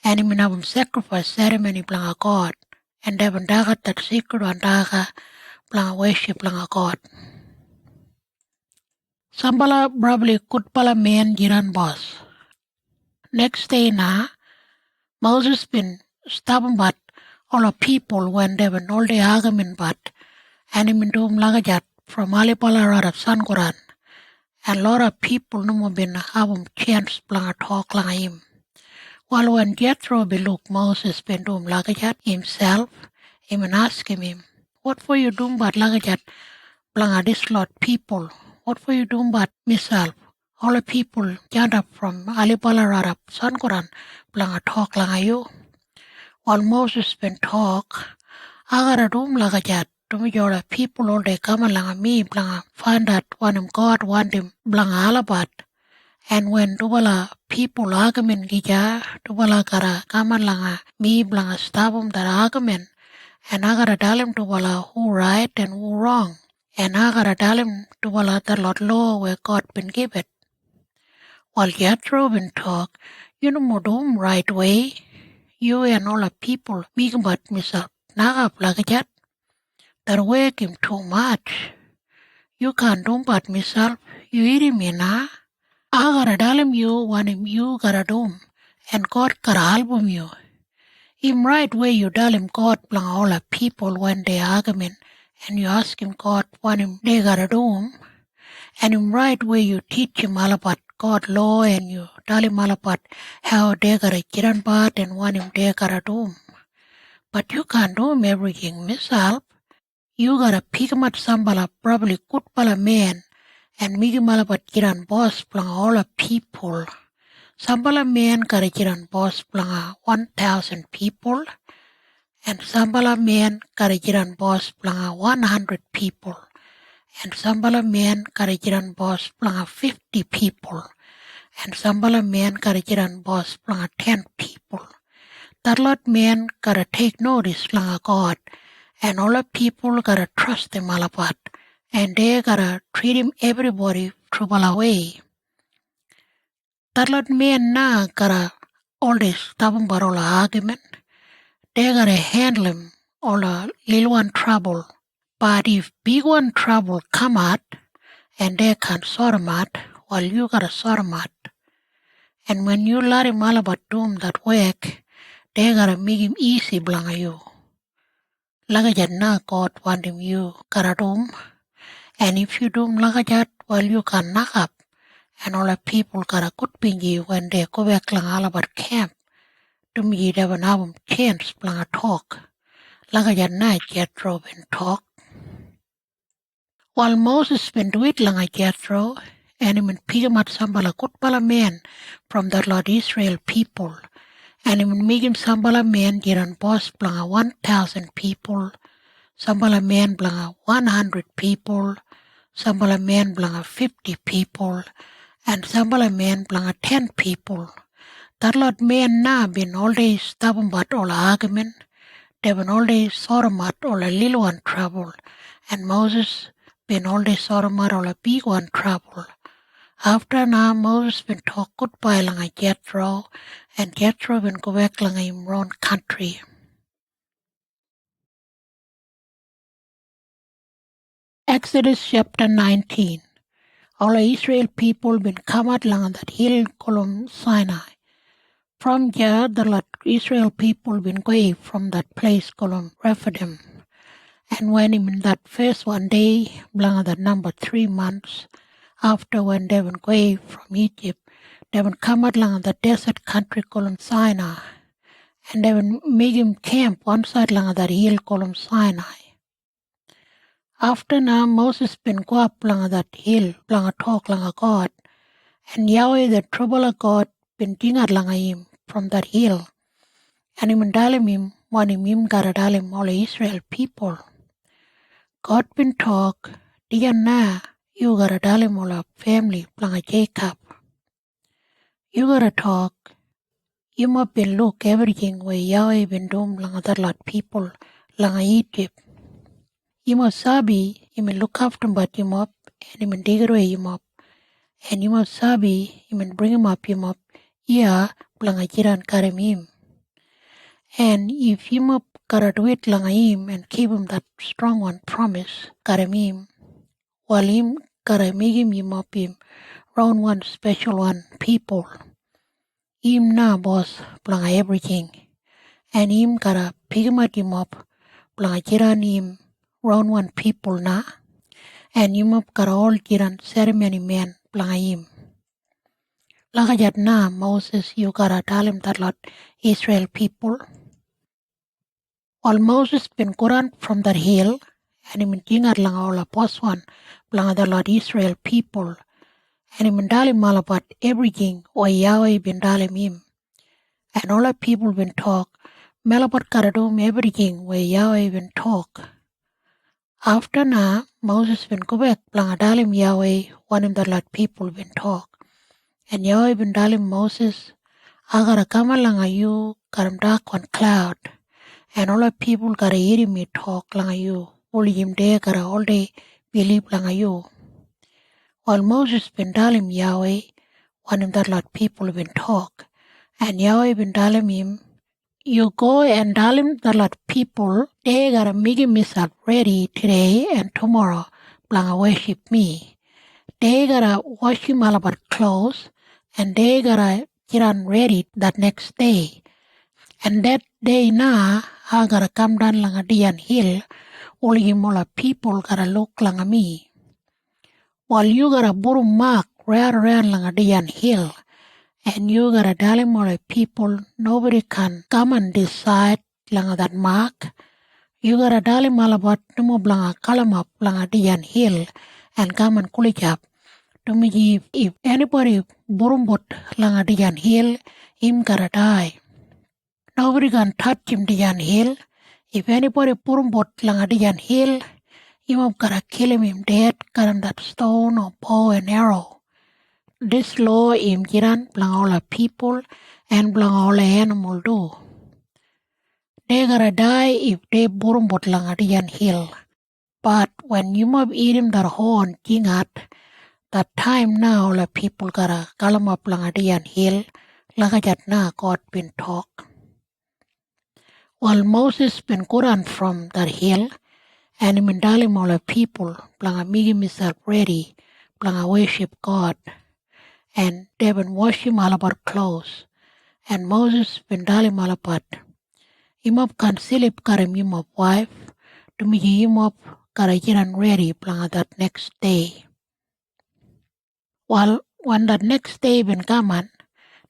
And him have him sacrifice ceremony blanga God. And they been dagat that secret one daga blanga worship blanga God. Sambala probably good pala man jiran boss. Next day na, Moses been stubborn but all the people when they been all day argument but and him doom lagajat from Alipala Arab Sankuran. And lot of people no more been having chance blanga talk blanga him. While when Jethro be look Moses been doom lagajat himself, him and ask him, what for you doing but lagajat blanga this lot people? What for you doing but myself? All the people stand up from Alipala Arab Sankuran blanga talk langa you. While Moses been talk, I gotta doom lagajat to me all the people all they come along me blanga find that one him God want him blanga alabat. And when dubala people argument gija, dubala gara come along me blanga stop him that argument. And I gotta tell him to wala who right and who wrong. And I gotta tell him to wala the lot law where God been give it. While Jethro been talk, you know more doom right way. You and all the people me but myself nagap lagajat. That work him too much. You can't do but myself. You eating me na. I gotta tell him you want him you gotta do. And God gotta album you. Him right way you tell him God blang all the people when they argument and you ask him God what him they gotta do. And him right way you teach him all about God law and you tell him all about how they gotta get on part and what him they gotta do. But you can't do him everything myself. You gotta pick him at sambala probably good pala man and make him all about get on boss blang all the people. Sambala man gotta get on boss blanga 1,000 people, and Sambala man gotta get on boss blanga 100 people, and Sambala man gotta get on boss blanga 50 people, and Sambala man gotta get on boss blanga 10 people. That lot man gotta take notice blanga God, and all the people gotta trust him all about, and they gotta treat him everybody trouble way. That lot man na gotta always stop him about all the argument. They gotta handle him all the little one trouble. But if big one trouble come out and they can't sort him out, well you gotta sort him out. And when you let him all about doing that work, they gotta make him easy blanga you. Lagajat na God want him you gotta do him. And if you do him lagajat, well you can knock up. And all the people got a good pingy when they go back lang all about camp. To me, they will have chance blang a talk. Laka na Jethro bin talk. While Moses bin do it langa Jethro, and him pigamat sambala kutbala man from the Lord Israel people, and him make him sambala man jiran boss blanga 1,000 people, sambala man blanga 100 people, sambala man blanga 50 people, and sambala man blanga 10 people. That Lord man na been all day stubborn but all argument, they been all day sodomat all a little one trouble, and Moses been all day sodomat all a big one trouble. After now Moses been talk goodbye langa Jethro, and Jethro been go back langa him own country. Exodus chapter 19. All Israel people been come out langa that hill called Sinai. From there, the Lord Israel people been going from that place called Rephidim. And when in that first one day, blanga that number 3 months, after when they been going from Egypt, they been come out langa the desert country called Sinai. And they been make him camp one side langa that hill called Sinai. After now, Moses been go up langa that hill, blanga talk langa God. And Yahweh, the trouble of God, been jingat langa him from that hill. And him dalim him, one him gotta dalim all Israel people. God been talk, diya na, you gotta dalim all our family, blanga Jacob. You gotta talk, you must been look everything where Yahweh been doing langa that lot people, langa Egypt. You must sabi, you may look after him but him up, and you may dig it away him up. And you must sabi, you may bring him up, yeah, blanga jiran karim him. And if you must gotta do it langa him and keep him that strong one promise, karim him, while him gotta make him up him, round one special one people. Him na boss blanga everything. And him gotta pick him up, blanga jiran him, round one people na. And him up gotta all jiran ceremony man blanga him. Lakajat na Moses, you gotta tell him that lot Israel people. While Moses been gone from that hill, and him jingat langa all a boss one, blanga the Lord Israel people, and him dalim all about everything where Yahweh been dalim him. And all the people been talk, Melabot gotta do everything where Yahweh been talk. After na, Moses been go back, blanga dalim Yahweh, one of the Lord people been talk. And Yahweh been dalim Moses, I gotta come along you, got him dark on cloud. And all the people gotta hear me talk langa you. All him there gotta all day believe langa you. While Moses been dalim Yahweh, one of that lot people been talk. And Yahweh been dalim him, you go and dalim the lot people, they gotta make himself ready today and tomorrow, blanga worship me. They gotta wash him all about clothes, and they gotta get on ready that next day. And that day na, I gotta come down langa Dian hill, all him all people gotta look langa me. While you gotta buru mark right around langa Dian hill, and you gotta tell him all people, nobody can come and decide langa that mark. You gotta tell him all about numo blanga kalamap langa Dian hill, and come and kulijap. To me, if anybody burumbut langa Dian hill, him gotta die. Nobody can touch him Dian hill. If anybody burumbut langa Dian hill, him gotta kill him dead, got him that stone or bow and arrow. This law im jiran blang all people and blang all animal do. They gotta die if they burumbut langa Dian hill. But when you mob eat him that horn jingat, that time now all people gotta kalam up langa Dian hill, lakajat na God been talk. While Moses been gone from that hill, and him dalim all people, blanga make himself ready, blanga worship God. And they been wash him all about clothes. And Moses been dalim all about. Him up can silip karim him up wife, to me him up gotta get on ready, blanga that next day. While when that next day been coming,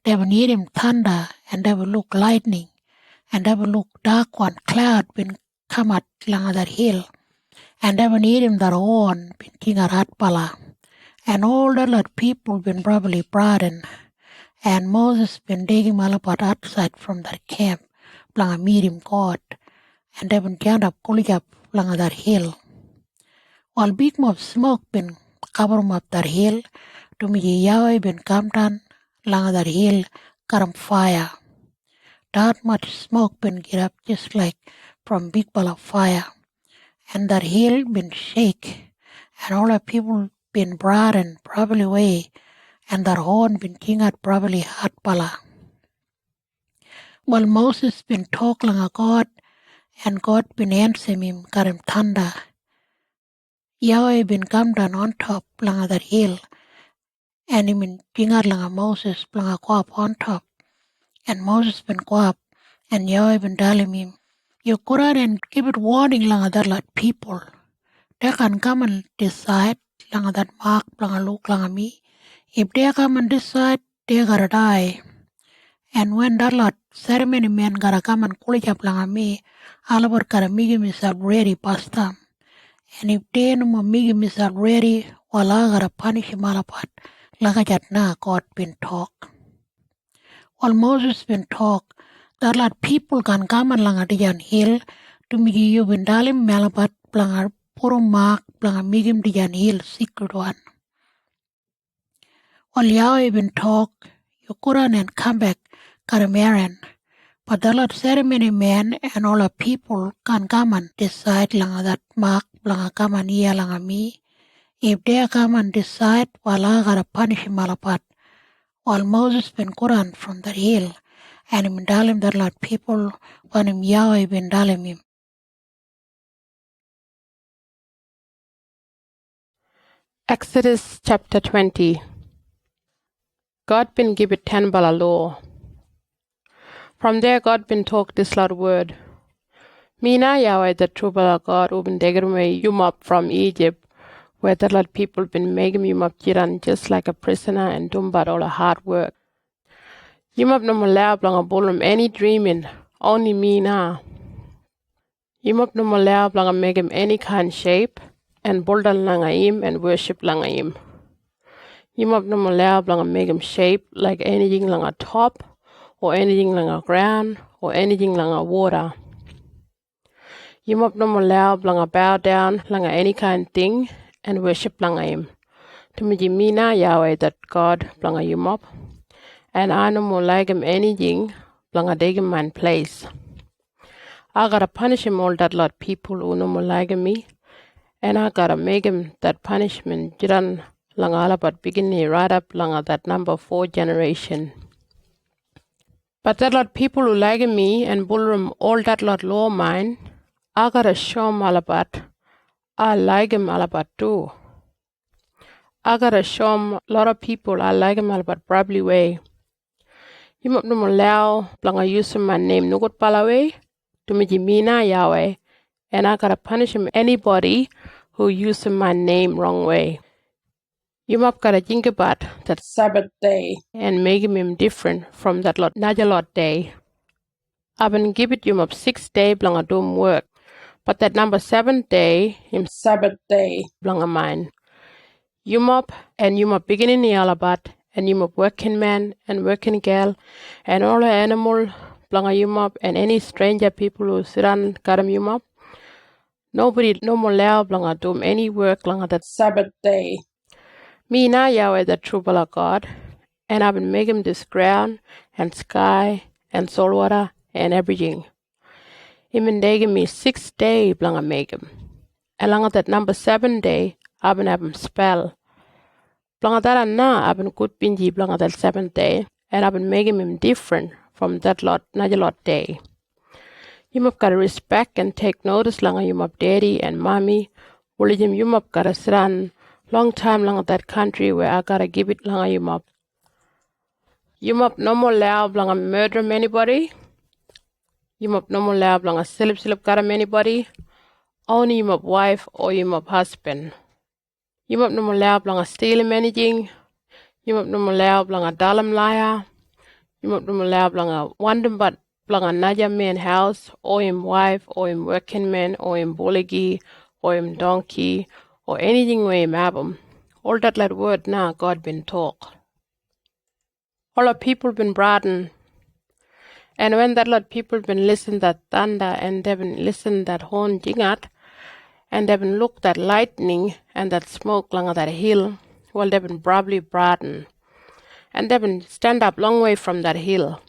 they been hear him thunder, and they will look lightning, and they will look dark one cloud been come at langa that hill, and even eat him that horn, bin king at Hatpala. And all the lot people been probably pardoned, and Moses been digging malapat outside from that camp, langa meet him God, and they been turned up up langa that hill. While big mob smoke been cover up that hill, to me Yahweh been come down langa that hill, got 'em fire. That much smoke been get up just like from big ball of fire, and that hill been shake, and all the people been brought and probably away, and that horn been king at probably Hatpala. Well, Moses been talk like a God, and God been answer him, got him thunder. Yahweh been come down on top like that hill, and he been king at like Moses like go up on top, and Moses been go up, and Yahweh been telling him, you go out and give it warning like that lot people. They can come and decide like that mark like look like me. If they come and decide, they gotta die. And when that lot ceremony men gotta come and call up like me, all about gotta make himself ready past time. And if they no more make himself ready, well I gotta punish him all about like that na God been talk. While Moses been talk, that lot people can come and like a hill to make you been dalim malabat like puro mark like make him dijan hill secret one. While Yahweh been talk, you go run and come back, got a Marin. But the lot ceremony men and all the people can come and decide like that mark, like come and hear like me. If they come and decide, well I gotta punish him all apart. While Moses been Quran from the hill, and him dalim that lot people when him Yahweh been dalim him. Exodus chapter 20. God been give it 10 bala law. From there God been talk this lot word. Mina Yahweh the true bala God who been taken away you up from Egypt, where the lot people been making you up jiran just like a prisoner and doing but all the hard work. You up no more lab long a bullum any dreaming, only me now. You up no more lab long a make him any kind shape, and buldan lang him and worship lang him. You must not allow to make him shape like anything like a top, or anything like a ground, or anything like a water. You must not allow to bow down like any kind thing and worship like him. To me, Mina Yahweh that God like you up, and I no more like him anything like take him my place. I gotta punish him all that lot people who no more like me, and I gotta make him that punishment jiran lang but beginning right up lang that number 4 generation. But that lot people who like me and bullrum all that lot law mine, I gotta show 'em all about. I like him all about too. I gotta show 'em a lot of people I like him all about probably way. You must not allow lang use my name nugut palaway to me Mina Yahweh, and I gotta punish him anybody who uses my name wrong way. You must gotta think about that Sabbath day and make him different from that lot another lot day. I've been giving you up 6 days blang a doom work, but that number 7th day, him Sabbath day blang a mine. You must and you must beginning the alabat and you must working man and working girl and all the animal blang a you must and any stranger people who sit on got you must. Nobody no more allow blang a doom any work blang a that Sabbath day. Me now Yahweh the true bala God, and I've been making this ground and sky and soul water and everything. He been taking me 6 days blang a make him. Along that number 7 day, I've been having spell. Blang that na I've been good bingy blang that 7th day, and I've been making him different from that lot another lot day. You must gotta respect and take notice lang you must daddy and mommy. William you must gotta sit on long time lang that country where I gotta give it lang you must. You must no more allow lang murder anybody. You must no more allow lang slip got anybody. Only you must wife or you must husband. You must no more allow lang steal anything. You must no more allow lang dalam liar. You must no more allow lang wonder but blanga naja man house, or him wife, or him working man, or him bullocky, or him donkey, or anything where him abum. All that like word now God been talk. All the people been broaden. And when that lot people been listen that thunder and they been listen that horn jingat, and they been look that lightning and that smoke along that hill, well they been probably broaden. And they been stand up long way from that hill.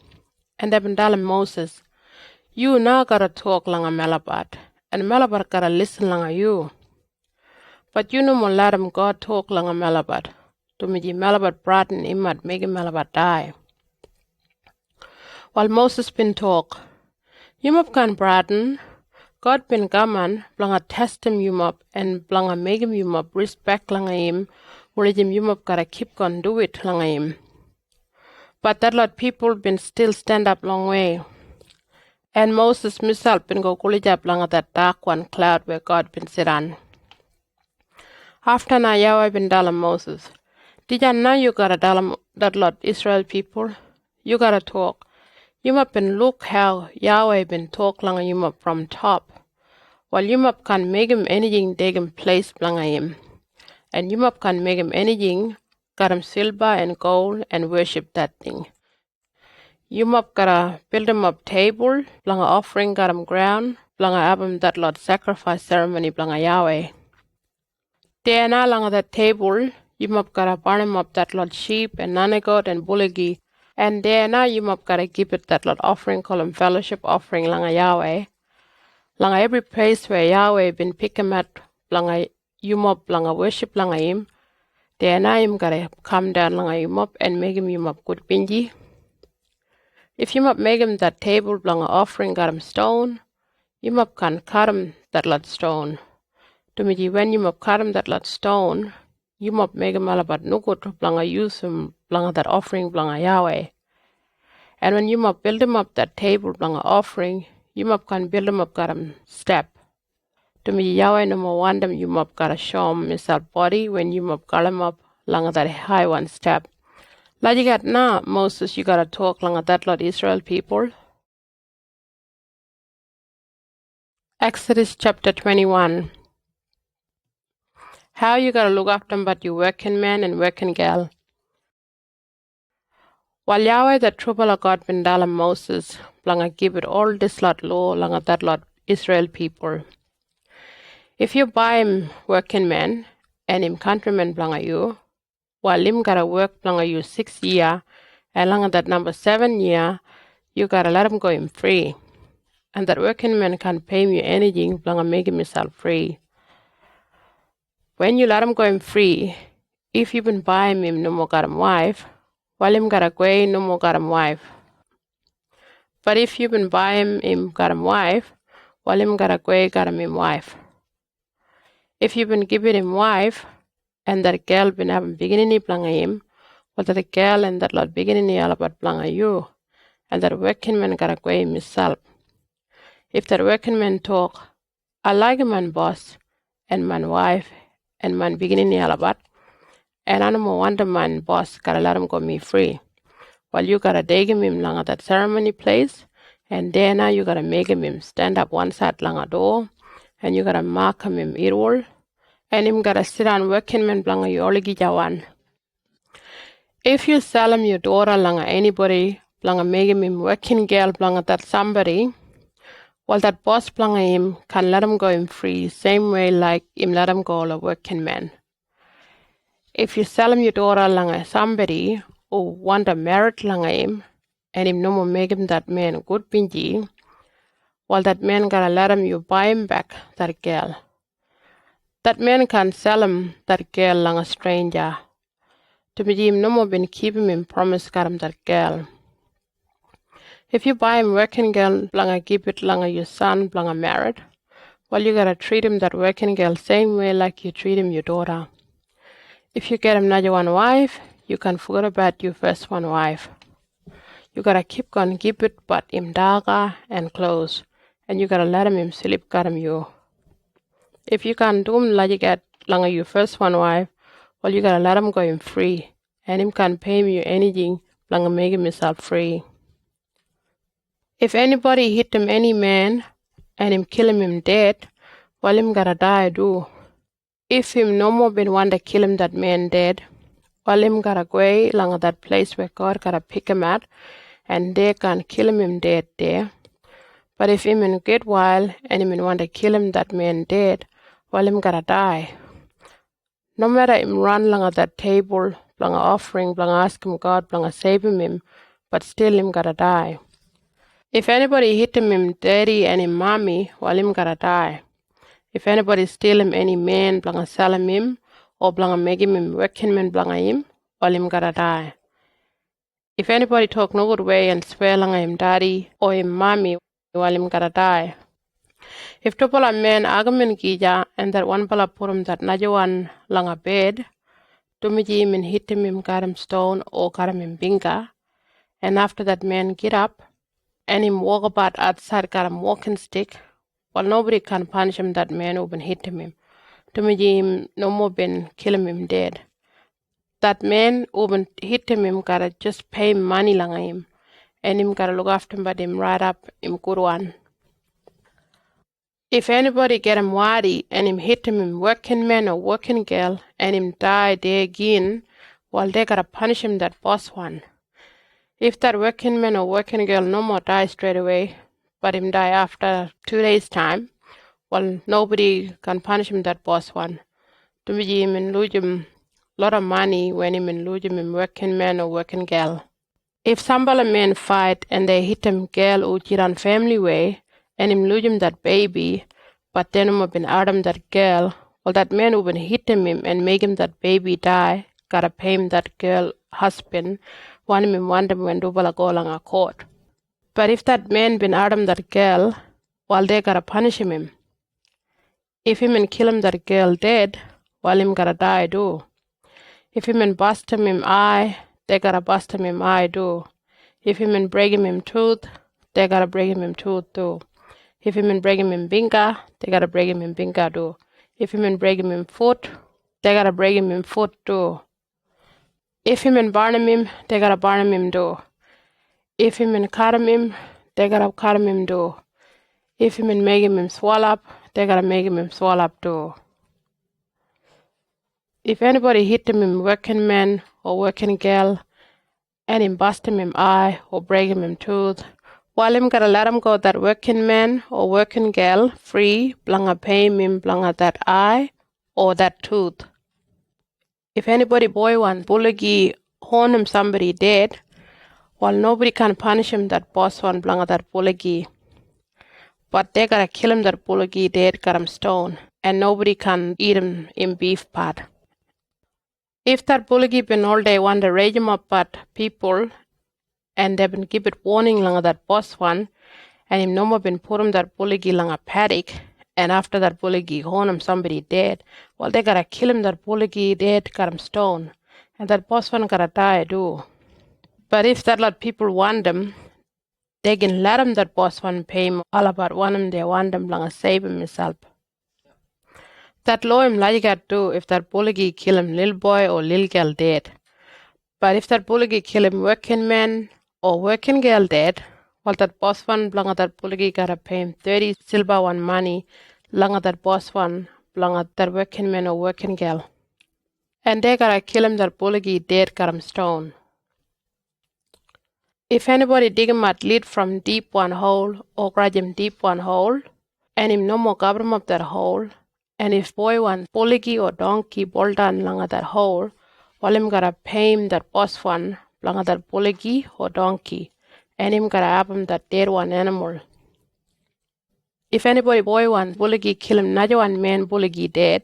And they been telling Moses, you now gotta talk langa Malabat, and Malabat gotta listen langa you. But you no more let him God talk langa Malabat. To me, Malabat broaden him at make Malabat die. While Moses been talk, you up can broaden, God been gaman, blanga test him you up, and blanga make him you up respect langa him, will him you up gotta keep gon do it langa him. But that lot people been still stand up long way. And Moses himself been go kulija blanga that dark one cloud where God been sit on. After na Yahweh been dalam Moses, did ya know you gotta dalam that lot Israel people? You gotta talk. You must been look how Yahweh been talk langa you must from top. While you must can make him anything they can place blanga him. And you must can make him anything, got him silver and gold and worship that thing. You must gotta build him up table, blanga offering got him ground, blanga abum that lot sacrifice ceremony blanga Yahweh. There na langa that table, you must gotta burn him up that lot sheep and nanagot and bullocky. And there now you must gotta give it that lot offering call him fellowship offering langa Yahweh. Langa every place where Yahweh been pick him at blanga you must blanga worship langa him. There now him gotta come down langa you must and make him you must good bingy. If you must make him that table blanga offering got him stone, you must can cut him that lot stone. To me when you must cut him that lot stone, you must make him all about no good blanga use him blanga that offering blanga Yahweh. And when you must build him up that table blanga offering, you must can build him up got him step. To me Yahweh no more want them you must gotta show him himself body when you must call him up blanga that high one step. Like you got now, Moses, you gotta talk langa that lot Israel people. Exodus chapter 21. How you gotta look after them but you working man and working gal. While Yahweh the trouble of God been dalam Moses, blanga give it all this lot law langa that lot Israel people. If you buy him working man and him countryman blanga you, while him gotta work blanga you 6 year, and langa that number 7 year, you gotta let him go him free. And that working man can pay you anything blanga make himself free. When you let him go him free, if you been buying him no more got him wife, while him gotta go no more got him wife. But if you been buying him got him wife, while him gotta go got him wife. If you been giving him wife, and that girl been having beginning blanga him, well that girl and that lot beginning all about blanga you, and that working man gotta go himself. If that working man talk, I like a man boss, and man wife, and man beginning all about, and I no more want a man boss gotta let him go me free. While you gotta dig him langa that ceremony place, and then now you gotta make him stand up one side langa door, and you gotta mark him irwol, and him gotta sit down working man blanga you oligi jawan. If you sell him your daughter langa anybody, blanga make him working girl blanga that somebody, well that boss blanga him can let him go him free, same way like him let him go a working man. If you sell him your daughter langa somebody, or want a married langa him, and him no more make him that man good bingy, well that man gotta let him you buy him back that girl. That man can sell him that girl langa stranger. To me him no more been keeping him promise got him that girl. If you buy him working girl blanga give it langa your son blanga married, well you gotta treat him that working girl same way like you treat him your daughter. If you get him another one wife, you can forget about your first one wife. You gotta keep going keep it but him daga and clothes, and you gotta let him sleep got him you. If you can't do him like you get langa your first one wife, well you gotta let him go him free, and him can pay you anything blanga make him himself free. If anybody hit him any man, and him kill him dead, well him gotta die do. If him no more been want to kill him that man dead, well him gotta go along that place where God gotta pick him at, and they can kill him dead there. But if him in get wild and him want to kill him that man dead, well him gotta die. No matter him run along that table, along offering, along ask him God, along save him, but still him gotta die. If anybody hit him daddy and him mommy, well him gotta die. If anybody steal him any man, blanga sell him, or blanga make him working man blanga him, well him gotta die. If anybody talk no good way and swear langa him daddy or him mommy, well him gotta die. If two pala man argument gija and that one pala put him that najawan langa bed, tumiji him and hit him got him stone or got him binga, and after that man get up and him walk about outside got him walking stick, well nobody can punish him that man who been hitting him. Tumiji him no more been killing him dead. That man who been hitting him gotta just pay money langa him, and him gotta look after him but him right up him good one. If anybody get him wadi and him hit him working man or working girl and him die there again, well they gotta punish him that boss one. If that working man or working girl no more die straight away, but him die after 2 days time, well nobody can punish him that boss one. Tumiji him and lose him lot of money when him and lose him working man or working girl. If somebody men fight and they hit him girl or jiran family way, and him lose him that baby, but then him been out him that girl, well that man who been hit him and make him that baby die, gotta pay him that girl husband, want him when dubala go along a court. But if that man been out him that girl, well they gotta punish him. If him and kill him that girl dead, well him gotta die do. If him and bust him eye, they gotta bust him eye do. If him and break him tooth, they gotta break him tooth too. If him and break him binga, they gotta break him binga do. If him and break him foot, they gotta break him foot too. If him and barn him, they gotta barn him do. If him and cut him, they gotta cut him do. If him and make him swallow up, they gotta make him swallow up too. If anybody hit him working man or working girl, and him bust him eye or break him tooth, while him gotta let him go that working man or working girl free, blanga pay him blanga that eye or that tooth. If anybody boy one bulagi horn him somebody dead, while nobody can punish him that boss one blanga that bulagi. But they gotta kill him that bulagi dead, got him stone, and nobody can eat him in beef pot. If that bulagi been all day want to rage him up at people, and they been give it warning langa that boss one, and him no more been put him that bulagi langa paddock, and after that bulagi horn him somebody dead, well they gotta kill him that bulagi dead, got him stone, and that boss one gotta die too. But if that lot people want him, they can let him that boss one pay him all about one him they want him langa save him himself. That law him like that too if that bulagi kill him little boy or little girl dead. But if that bulagi kill him working man or working girl dead, well that boss one blanga that bulagi gotta pay him 30 silver one money langa that boss one blanga that working man or working girl. And they gotta kill him that bulagi dead, got him stone. If anybody dig him at lead from deep one hole or grudge him deep one hole, and him no more cover him up that hole, and if boy one bulagi or donkey bolt down langa that hole, well him gotta pay him that boss one langa that bulagi or donkey, and him gotta have him that dead one animal. If anybody boy one bulagi kill him naja one man bulagi dead,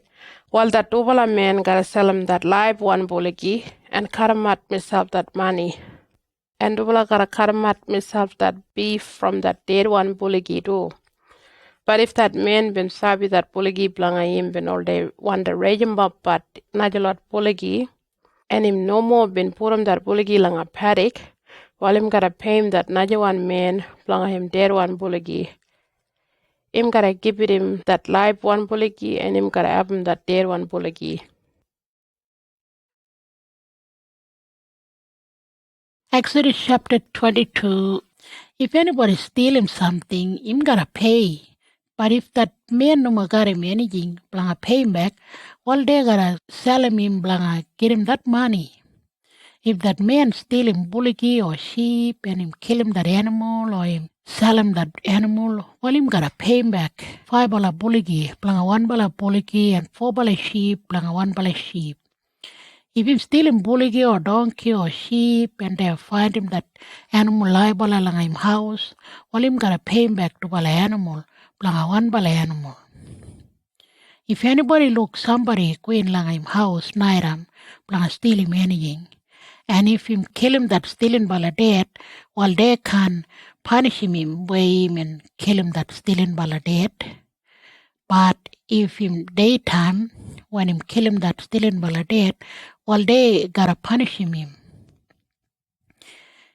well that dubala man gotta sell him that live one bulagi and cut him at himself that money. And dubala gotta cut him at himself that beef from that dead one bulagi too. But if that man been sabi that bulagi blanga him been all day want to rage him up but najalot bulagi, and him no more been put him that bulagi langa paddock, while him gotta pay him that naja one man blanga him dead one bulagi. Him gotta give it him that live one bulagi and him gotta have him that dead one bulagi. Exodus chapter 22 If anybody steal him something, him gotta pay. But if that man no got him anything, blanga pay him back, well they gotta sell him blanga get him that money. If that man steal him bullocky or sheep and him kill him that animal or him sell him that animal, well him gotta pay him back $5 bullocky, blanga $1 bullocky and $4 sheep, blanga $1 sheep. If him steal him bullocky or donkey or sheep and they find him that animal liable along him house, well him gotta pay him back $2 animal, blanga $1 animal. If anybody look somebody queen lang him house nairam, blanga steal him anything. And if him kill him that stealing bala dead, well they can punish him, weigh him and kill him that stealing bala dead. But if him daytime, when him kill him that stealing bala dead, well they gotta punish him.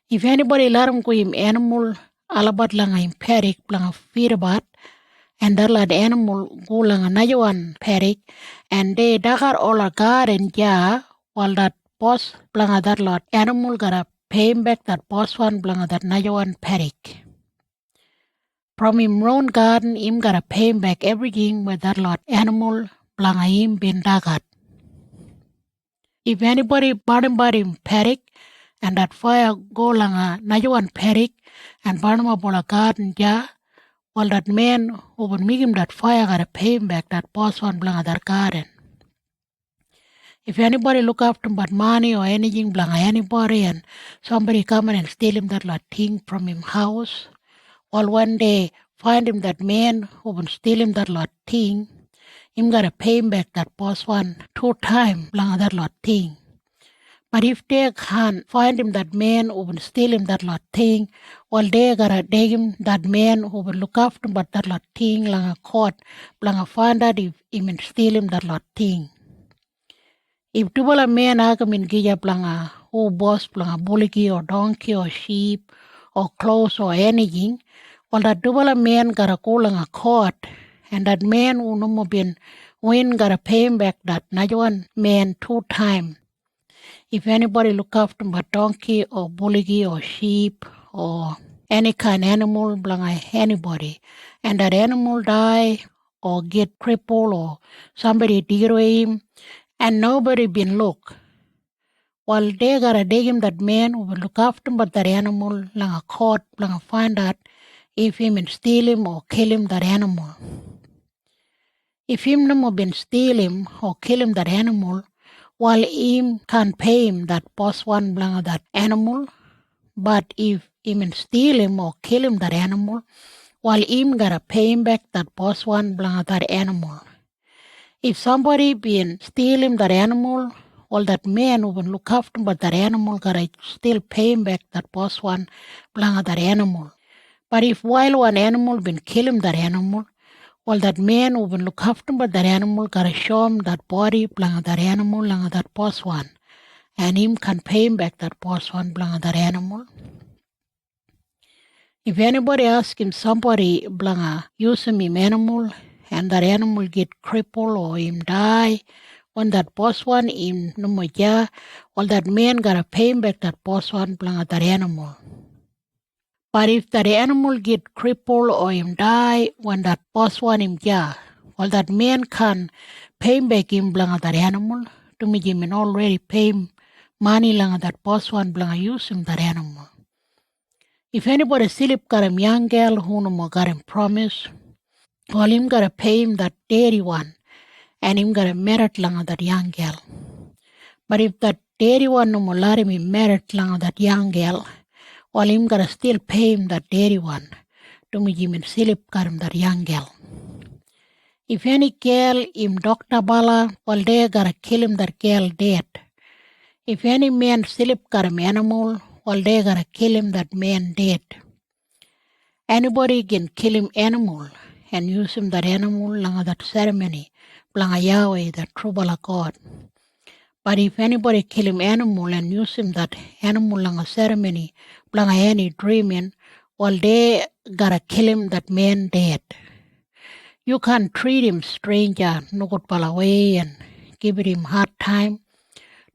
If anybody let him go him animal, alabat lang him perik, lang feed about, and that lad animal go lang another one perik, and they dagar all a garden ja, while that boss blanga that lot animal gotta pay him back that boss one blanga that another one perik. From him own garden, him gotta pay him back everything with that lot animal blanga him been dagat. If anybody burn him perik, and that fire go langa another one perik, and burn him up all a garden ja, well that man who would make him that fire gotta pay him back that boss one blanga that garden. If anybody look after him but money or anything, blanga anybody, and somebody come in and steal him that lot thing from him house, well one day find him that man who would steal him that lot thing, him gotta pay him back that boss one 2 times blanga that lot thing. But if they can't find him that man who would steal him that lot thing, well they gotta take him that man who would look after him but that lot thing langa court, blanga find out if him and steal him that lot thing. If tubala man agam in gija blanga who boss blanga bullocky or donkey or sheep or clothes or anything, well that tubala man gotta go langa court, and that man who no more been win gotta pay him back that another one man 2 times. If anybody look after but donkey or bullocky or sheep or any kind of animal blanga anybody, and that animal die or get crippled or somebody degrade him, and nobody been look, well they gotta dig him that man who will look after him but that animal langa court blanga find out if him and steal him or kill him that animal. If him no more been steal him or kill him that animal, while him can't pay him that boss one blanga that animal, but if him and steal him or kill him that animal, while him gotta pay him back that boss one blanga that animal. If somebody been steal him that animal, well that man who will look after him but that animal gotta still pay him back that boss one blanga that animal. But if while one animal been kill him that animal, well that man who will look after him but that animal gotta show him that body blanga that animal blanga that boss one, and him can pay him back that boss one blanga that animal. If anybody ask him somebody blanga use him animal, and that animal get crippled or him die, when that boss one him no more ja, well that man gotta pay him back that boss one blanga that animal. But if that animal get crippled or him die, when that boss one him ja, well that man can pay him back him blanga that animal, to me him and already pay him money langa that boss one blanga use him that animal. If anybody slip got him young girl who no more got him promise, well him gotta pay him that dairy one, and him gotta marry langa that young girl. But if that dairy one no more let him marry langa that young girl, well him gotta still pay him that dairy one, to me him and slip got him that young girl. If any girl him doctor bala, well they gotta kill him that girl dead. If any man slip got him animal, well they gotta kill him that man dead. Anybody can kill him animal and use him that animal langa that ceremony, blanga Yahweh, that true bala God. But if anybody kill him animal and use him that animal langa ceremony, blanga any dreaming, well they gotta kill him that man dead. You can't treat him stranger, no good bala way, and give him hard time.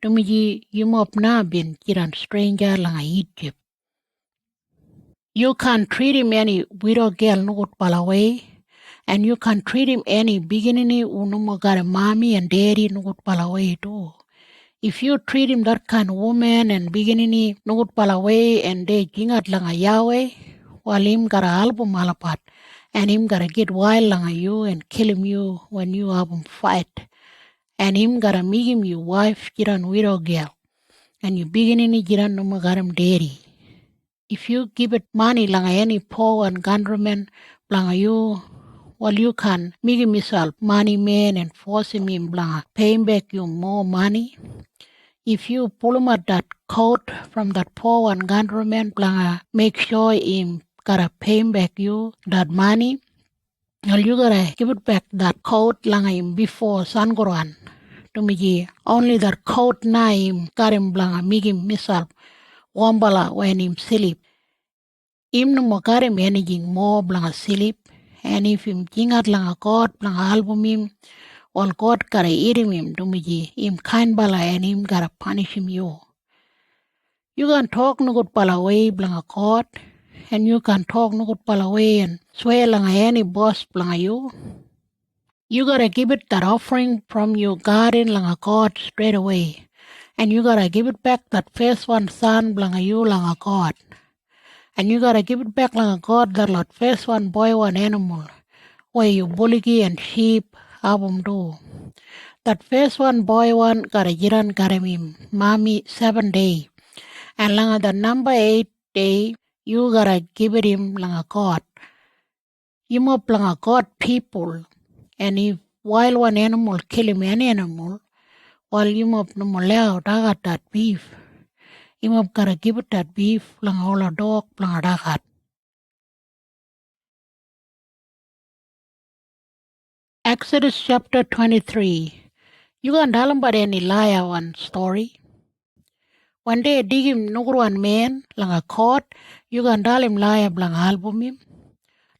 To me, you mop na bin kiran stranger langa Egypt. You can treat him any widow girl nugut palaway, and you can treat him any beginning unumagare mommy and daddy nugut palaway too. If you treat him that kind of woman and beginning nugut palaway and they jingat langa Yahweh, while him gara album malapat, and him gotta get wild langa you and kill him you when you have him fight, and him gotta make him your wife jiran widow girl, and you beginning jiran numagaram daddy. If you give it money langa any poor and government langa you, well, you can make him yourself money man and force him langa paying back you more money. If you pull him at that coat from that poor and government langa make sure him gotta pay back you that money, well, you gotta give it back that coat langa him before Sangoran. To me, only that coat na him got him langa make him himself wambala when him sleep. Him no makare managing more blanga sleep, and if him jingat langa God blanga album him, all God gotta eat him dumiji, him kind bala and him gotta punish him you. You can talk no good bala way blanga God, and you can talk no good bala way and swear langa any boss blanga you. You gotta give it that offering from your garden langa God straight away, and you gotta give it back that first one son blanga you langa God. And you gotta give it back like a God that lot first one boy, one animal. Where you bullocky and sheep, album do. That first one boy one gotta jiran him, mommy 7 day. And langa the number 8 day, you gotta give it him like a God. You must like a God people. And if while one animal kill him any animal, while you must no more dagat that beef. You must gotta give it that beef lang all a dog lang a dagat. Exodus chapter 23. You can tell about any liar one story. One day dig him one man lang a court, you can tell him liar lang album him.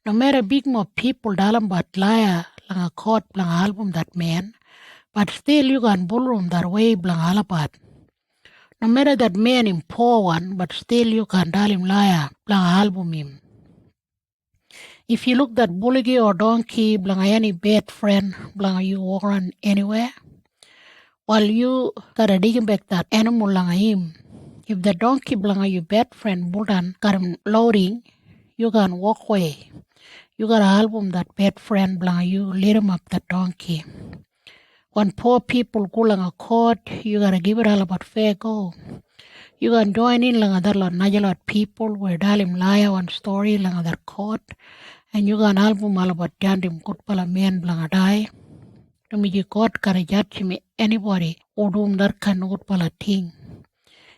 No matter big more people tell him about liar lang a court lang album that man, but still you can bullroom that way lang alabat. No matter that man him poor one, but still you can tell him liar lang album him. If you look that bullocky or donkey blanga any bad friend blanga you walk around anywhere, while you gotta dig back that animal blanga him. If the donkey blanga your bad friend buldan got him loading, you can walk away. You gotta help him that bad friend blanga you lead him up that donkey. When poor people go langa court, you gotta give it all about fair go. You can join in langa that lot najalot people where dalim liar one story langa that court. And you can help him all about jandim good pala man blanga die. To me, you God can judge me anybody or do that kind of good pala thing.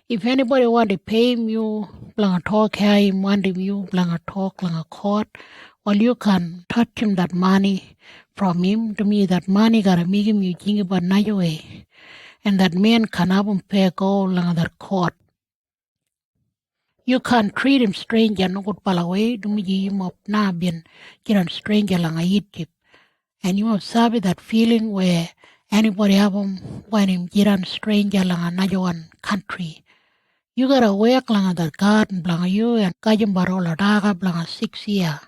If anybody want to pay him you blanga talk him want him you blanga talk blanga court, well you can touch him that money from him. To me, that money gotta make him you think about another way. And that man can have him pay go blanga that court. You can't treat him stranger no good pala way. To me, you mop na bin kiran stranger langa Egypt. And you must sabi that feeling where anybody have him when him jiran stranger langa another one country. You gotta work langa that garden blanga you and kajim barola daga blanga 6 year.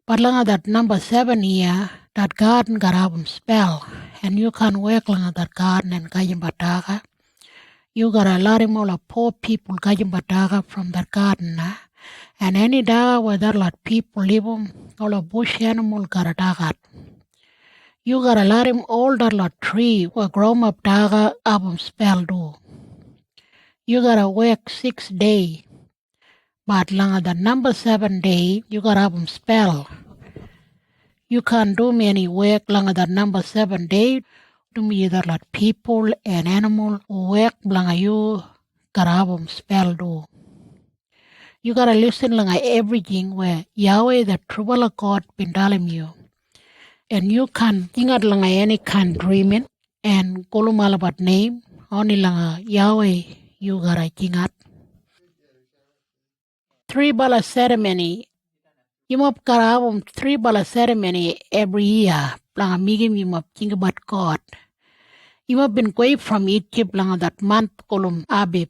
But langa that number 7 year, that garden gotta have him spell. And you can't work langa that garden and kajim badaga. You gotta let him all poor people kajim badaga from that garden. And any daga where there lot people live all a bush animal gotta dagat. You gotta let him all that lot tree where grown up daga abum spell do. You gotta work 6 days. But langa the number 7 day, you gotta abum spell. You can't do many work langa the number 7 day. To me that lot people and animal who work langa you gotta abum spell do. You gotta listen langa everything where Yahweh the true God been telling you. And you can ingat langa any kind dreaming and kolumalabat name only langa Yahweh you gotta ingat. 3 bala ceremony. You must gotta 3 bala ceremony every year. Langa migim you must think about God. You must been away from Egypt langa that month kolum Abib.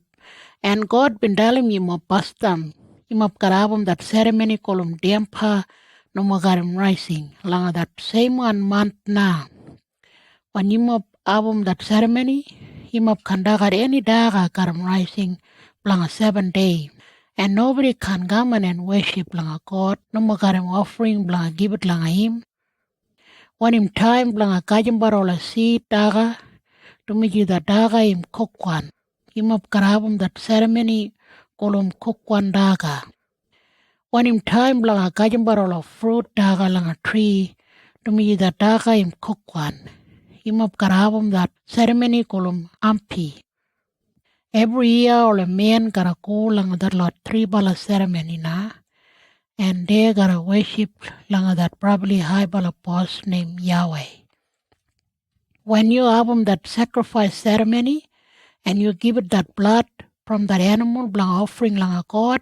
And God been telling you must bust them. Imap karabum that ceremony kolum dempa no magarim rising. Langa that same 1 month na. When imap abum that ceremony, imap kandagar any daga karam rising langa 7 day. And nobody can come and worship langa God. No magarim offering langa give it langa him. When him time langa kajimbarola si daga, to miji the daga im kokwan. Imap karabum that ceremony kolum kokwan daga. When him time langa kajimbarola fruit daga langa tree, to miji the daga im kokwan. Imap karabum that ceremony kolum ampi. Every year all a man gotta go langa that lot 3 bala ceremony na. And they gotta worship langa that probably high bala boss named Yahweh. When you have that sacrifice ceremony and you give it that blood from that animal, blang offering langa God,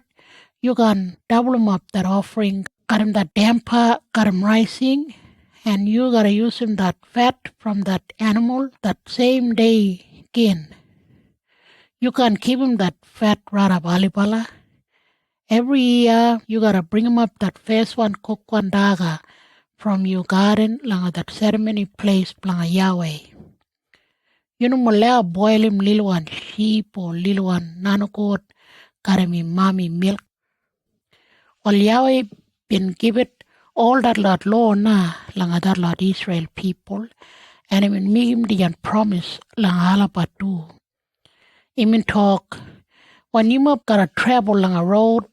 you can double them up that offering, got him that damper, got him rising, and you gotta use him that fat from that animal that same day again. You can keep him that fat rara balibala. Every year you gotta bring him up that first one cook one daga from your garden langa that ceremony place langa Yahweh. You know molea boil him little one sheep or little one nanokot karami mami milk. Well Yahweh been give it all that lot law na langa that lot Israel people and I mean make him the promise langa alapatu. I mean talk when you up gotta travel langa road,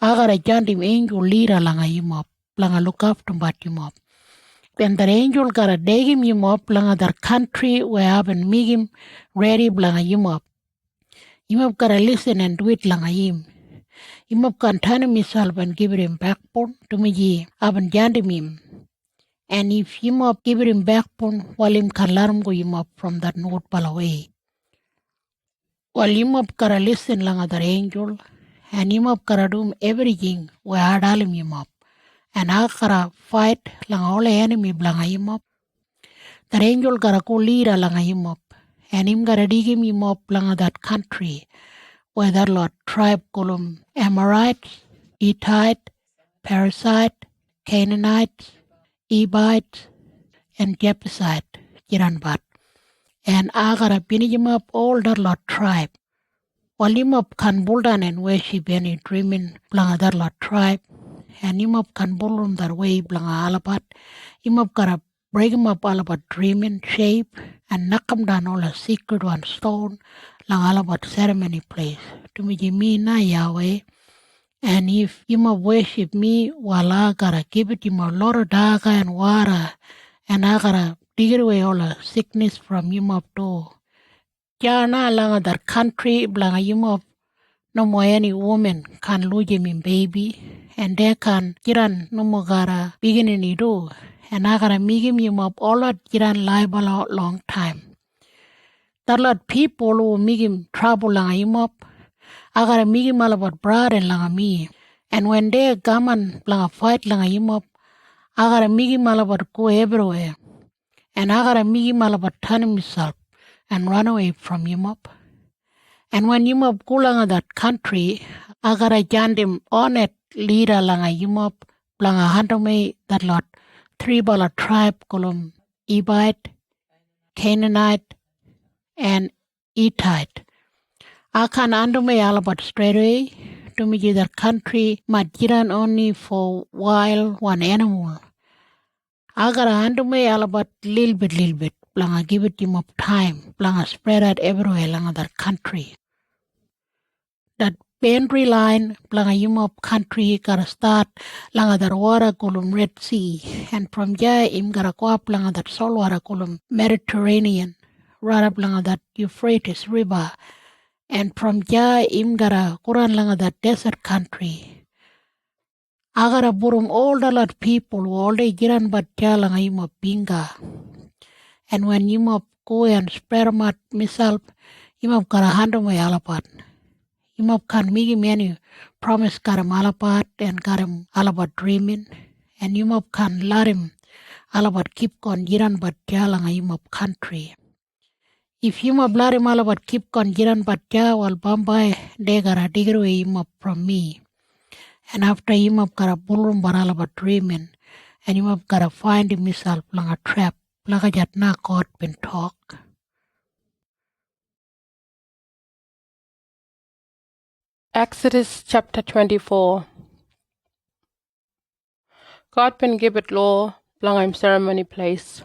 I gotta join him angel leader langa you up, langa look after but you up. And the angel gotta dig him up langa that country where I've been make him ready langa him up. You up gotta listen and do it langa him. You up can turn himself and give him backbone to me I've been joined him. And if you up give him backbone while him can let him go him up from that north away. While you up gotta listen langa that angel and you up gotta do everything where I tell him up. And I gotta fight langa all enemy blanga him up. That angel gotta go lead langa him up. And him gotta dig him up langa that country where that lot tribe column Amorites, Hittite, Parasite, Canaanites, Ebites, and Jebusite, Jiranbat. And I gotta pin him up all that lot tribe. While him up can buldan and worship any dreaming blanga that lot tribe. And him up can bull him that way blanga alabat. Him up gotta break him up alabat dreaming shape and knock him down all a secret one stone lang alabat ceremony place. To me na Yahweh. And if him up worship me while I gotta give it him a lot of daga and water and I gotta dig away all the sickness from him up too. Jana langa that country blanga him up. No more any woman can lose him in baby. And they can jiran no more gotta beginning to do. And I gotta make him up all that jiran liable a long time. That lot people who make him trouble langa him up. I gotta make him all about brother and langa me. And when they come and langa fight langa him up, I gotta make him all about go everywhere. And I gotta make him all about turn himself and run away from him up. And when you up go langa that country, I gotta join him on it leader langa you up, langa handome that lot 3 bala tribe column Ebite, Canaanite, and Hittite. I can handome all about straight away to me that country might jiran only for while one animal. I gotta handome all about little bit, langa give it him up time, langa spread out everywhere langa that country. That boundary line langa him up country gotta start langa that water column Red Sea. And from there him gotta go up langa that salt water column Mediterranean. Right up langa that Euphrates River. And from there him gotta go around langa that desert country. I gotta burum all the lot people who all they jiran but langa him up binga. And when him up go and spread them out myself, him up gotta handle my alapat. Him up can make him any promise got him alapat and got him alapat dreaming. And him up can let him alapat keep on jiran but langa him up country. If him up let him alapat keep on jiran but while Bombay they gotta dig away him up from me. And after him up gotta bulrum baralaba dreaming, and him up gotta find himself lang a trap, lagajat na God been talk. Exodus chapter 24. God been give it law, blang him ceremony place.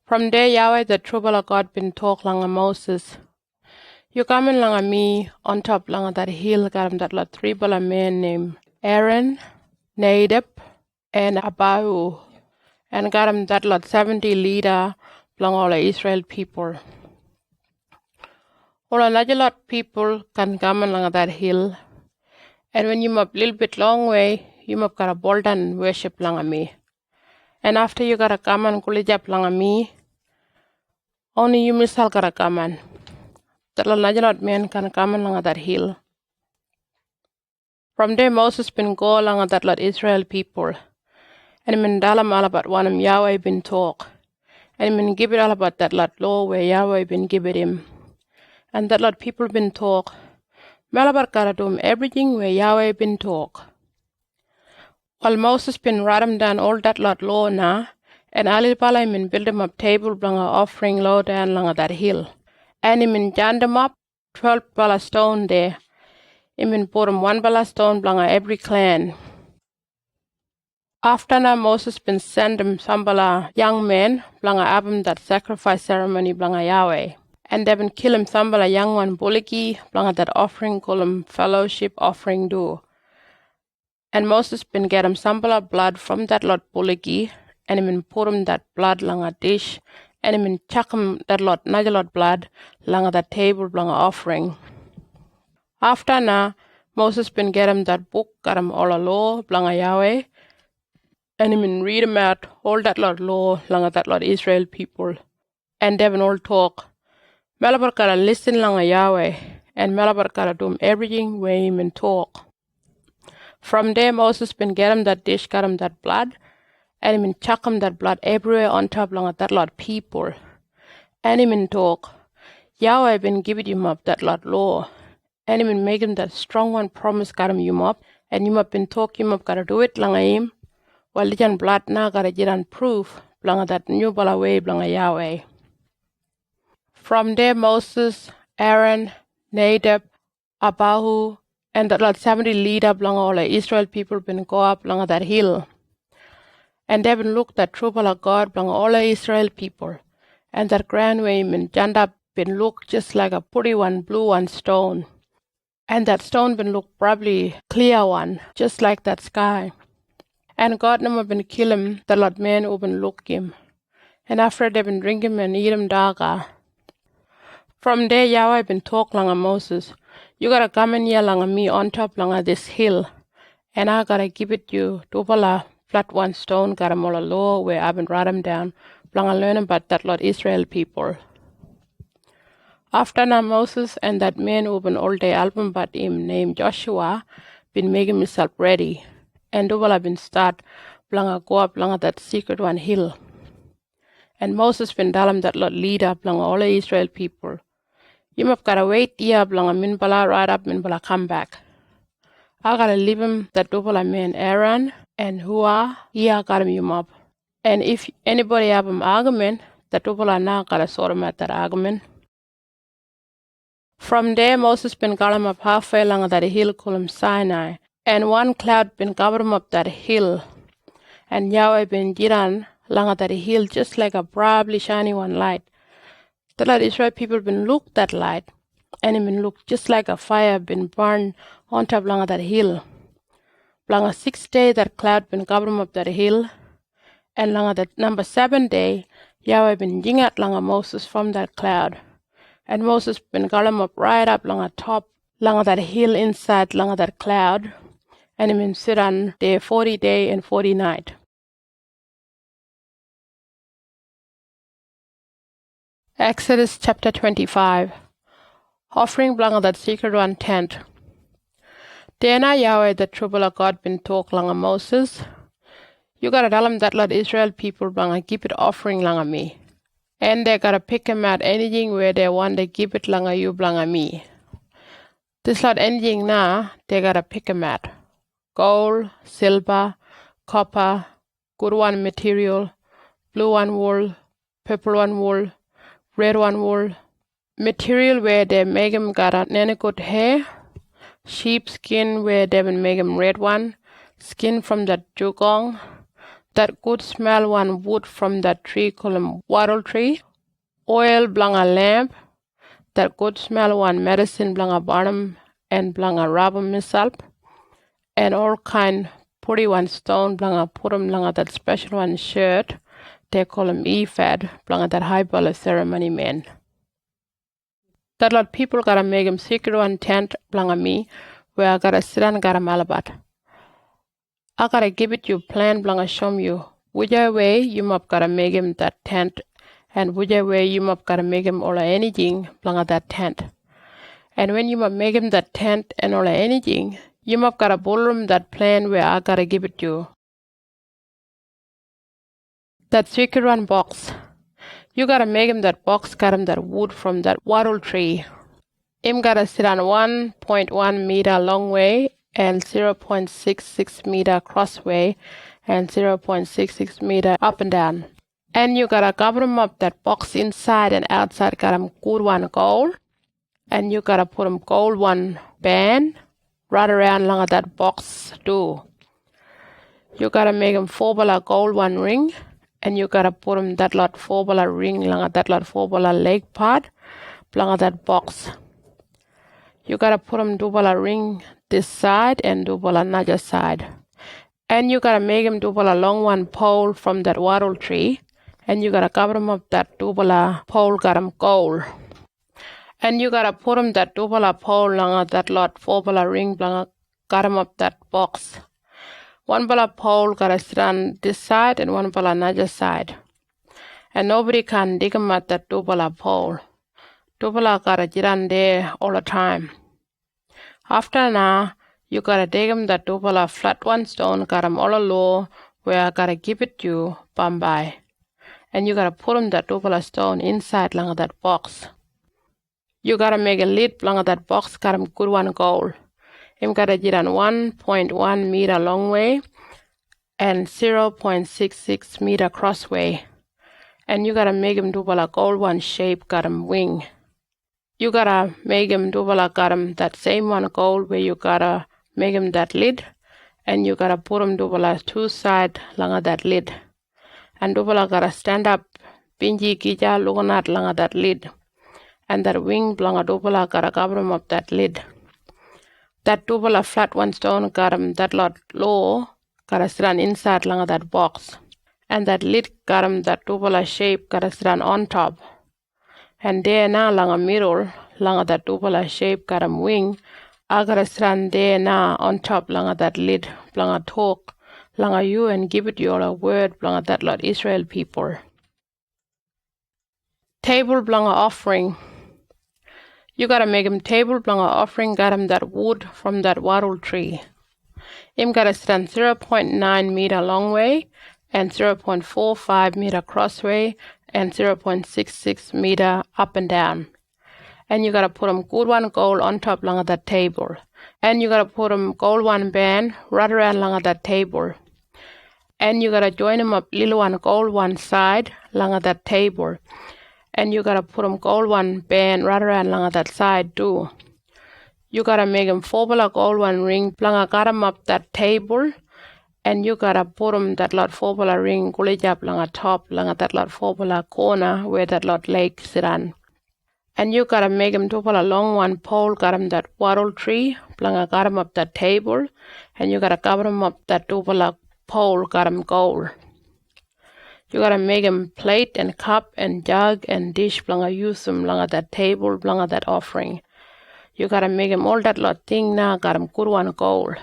From there Yahweh the trouble of God been talk lang a Moses. You coming lang a me on top lang a that hill got him that lot three bala man named Aaron, Nadab, and Abihu, and got him that lot 70 leader blang all the Israel people. All a large lot people can come along that hill, and when you up little bit long way, you up got a bold and worship along me. And after you gotta come and college up along me, only you misal gotta come on. That large lot men can come along that hill. From there Moses been go along that lot Israel people, and he been tell them all about one of Yahweh been talk, and he been give it all about that lot law where Yahweh been give it him. And that lot people been talk. Malabar karadum everything where Yahweh been talk. While Moses been write them down all that lot law na, and Ali Pala been build them up table blanga offering low down along that hill. And he been jam them up 12 bala stone there. He been put them 1 bala stone blanga every clan. After na Moses been send them some bala young men blanga abum that sacrifice ceremony blanga Yahweh. And they been kill him sambal a young one bullocky, blanga that offering call him fellowship offering do. And Moses been get him sambal blood from that lot bullocky, and he been put him that blood langa dish, and he been chuck him that lot naja lot blood langa that table blanga offering. After na, Moses been get him that book, got him all a law blanga Yahweh, and he been read him out all that lot law langa that lot Israel people, and they been all talk. Malabar kara listen lang a Yahweh, and Malabar kara do everything where him and talk. From there Moses been get him that dish, got him that blood, and him and chuck him that blood everywhere on top lang that lot people. And him and talk. Yahweh been giving him up that lot law, and him and make him that strong one promise got him up, and him up been talk him up gotta do it lang a him, while the blood na gotta get on proof lang that new bala way lang a Yahweh. From there Moses, Aaron, Nadab, Abihu, and that lot 70 leader belong all the Israel people been go up along that hill. And they been look that trouble of God belong all the Israel people. And that grand way been janda been look just like a pretty one, blue one stone. And that stone been look probably clear one, just like that sky. And God never been kill him, the lot man who been look him. And after they been drink him and eat him daga. From there Yahweh been talk langa Moses. You gotta come in here langa me on top langa this hill. And I gotta give it you double flat one stone, gotta mola law where I been write them down. Langa learn about that lot Israel people. After now Moses and that man who been all day album but him named Joshua been making himself ready. And double been start langa go up langa that secret one hill. And Moses been tell him that lot leader langa all the Israel people. You must gotta wait here blanga min bala right up min bala come back. I gotta leave him that double man Aaron and Hua here got him up. And if anybody have an argument, that double now gotta sort him at that argument. From there Moses been got him up halfway along that hill called him Sinai. And one cloud been covered him up that hill. And Yahweh been jiran along that hill just like a brightly shiny one light. The light Israel people been look that light, and it been look just like a fire been burned on top along that hill. Along a 6th day that cloud been covering up that hill, and along that number 7 day, Yahweh been jingat along Moses from that cloud. And Moses been got him up right up along the top along that hill inside along that cloud, and he been sit on there 40 day and 40 night. Exodus chapter 25. Offering belong that secret one tent. Then Yahweh the trouble of God been talk long Moses. You gotta tell him that lot Israel people belong keep it offering long me. And they gotta pick him out anything where they want to give it long you belong me. This lot anything now, they gotta pick him out. gold, silver, copper, good one material, blue one wool, purple one wool, red one wool. Material where they make 'em got a nene good hair, sheep skin where they will make 'em red one, skin from that dugong, that good smell one wood from that tree called 'em wattle tree, oil blang a lamp, that good smell one medicine blang a barnum and blang a rubber missalp, and all kind pretty one stone blang a put 'em blang a that special one shirt, they call 'em ephod blang a that high ball ceremony man. That lot people gotta make 'em secret one tent blang a me, where I gotta sit and gotta malabat. I gotta give it you plan blang a show you. Which way you must gotta make 'em that tent, and which way you must gotta make 'em all anything blang a that tent. And when you must make 'em that tent and all anything, you must gotta build 'em that plan where I gotta give it you. That secret one box. You gotta make 'em that box, got 'em that wood from that wattle tree. Him gotta sit on 1.1 meter long way and 0.66 meter cross way and 0.66 meter up and down. And you gotta cover 'em up that box inside and outside, got 'em good one gold. And you gotta put 'em gold one band right around along that box too. You gotta make 'em $4 gold one ring. And you gotta put 'em that lot $4 ring along that lot $4 leg part along that box. You gotta put 'em $2 ring this side and $2 another side. And you gotta make 'em $2 long one pole from that wattle tree. And you gotta cover 'em up that $2 pole, got 'em gold. And you gotta put 'em that $2 pole along that lot $4 ring got 'em up that box. $1 pole gotta sit on this side and $1 another side. And nobody can dig 'em at that $2 pole. $2 gotta sit on there all the time. After now, you gotta dig 'em that $2 flat one stone, got 'em all low where I gotta give it you by. And you gotta put 'em that $2 stone inside along that box. You gotta make a lid along that box, got 'em good one gold. Him gotta get on 1.1 meter long way and 0.66 meter cross way. And you gotta make 'em $2 gold one shape, got 'em wing. You gotta make 'em $2 got 'em that same one gold where you gotta make 'em that lid. And you gotta put 'em $2 two side along that lid. And $2 gotta stand up, binji kija looking at along that lid. And that wing belong a $2 gotta cover 'em up that lid. That $2 flat one stone got 'em that lot low, gotta sit on inside along that box. And that lid got 'em that $2 shape, gotta sit on top. And there now along a middle, along that $2 shape, got 'em wing. I gotta sit on there now on top along that lid, along a talk, along a you and give it you all a word along that lot Israel people. Table belong a offering. You gotta make 'em table belong a offering, got 'em that wood from that wattle tree. Him gotta stand 0.9 meter long way and 0.45 meter cross way and 0.66 meter up and down. And you gotta put 'em good one gold on top along that table. And you gotta put 'em gold one band right around along that table. And you gotta join 'em up little one gold one side along that table. And you gotta put 'em gold one band right around along that side too. You gotta make 'em $4 gold one ring, got 'em up that table. And you gotta put 'em that lot $4 ring, gully up along top, along that lot $4 corner where that lot lake sit on. And you gotta make 'em $2 long one pole, got 'em that wattle tree, got 'em up that table. And you gotta cover 'em up that $2 pole, got 'em gold. You gotta make 'em plate and cup and jug and dish, use 'em at that table, at that offering. You gotta make 'em all that lot thing now, got 'em good one gold.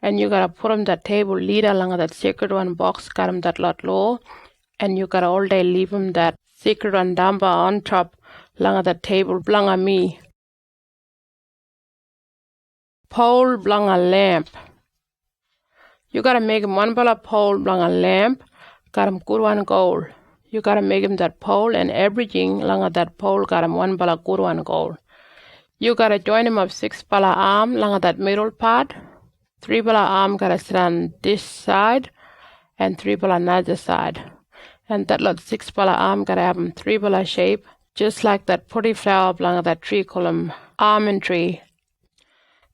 And you gotta put 'em that table leader, that secret one box, got 'em that lot low. And you gotta all day leave 'em that secret one dumper on top, that table, me. Pole, a lamp. You gotta make 'em $1 pole, a lamp. Got 'em good one gold. You gotta make 'em that pole and everything along that pole, got 'em $1 good one gold. You gotta join 'em up $6 arm along that middle part. 3 bala arm gotta sit on this side and 3 bala another side. And that lot 6 bala arm gotta have 3 bala shape, just like that pretty flower belong that tree column almond tree.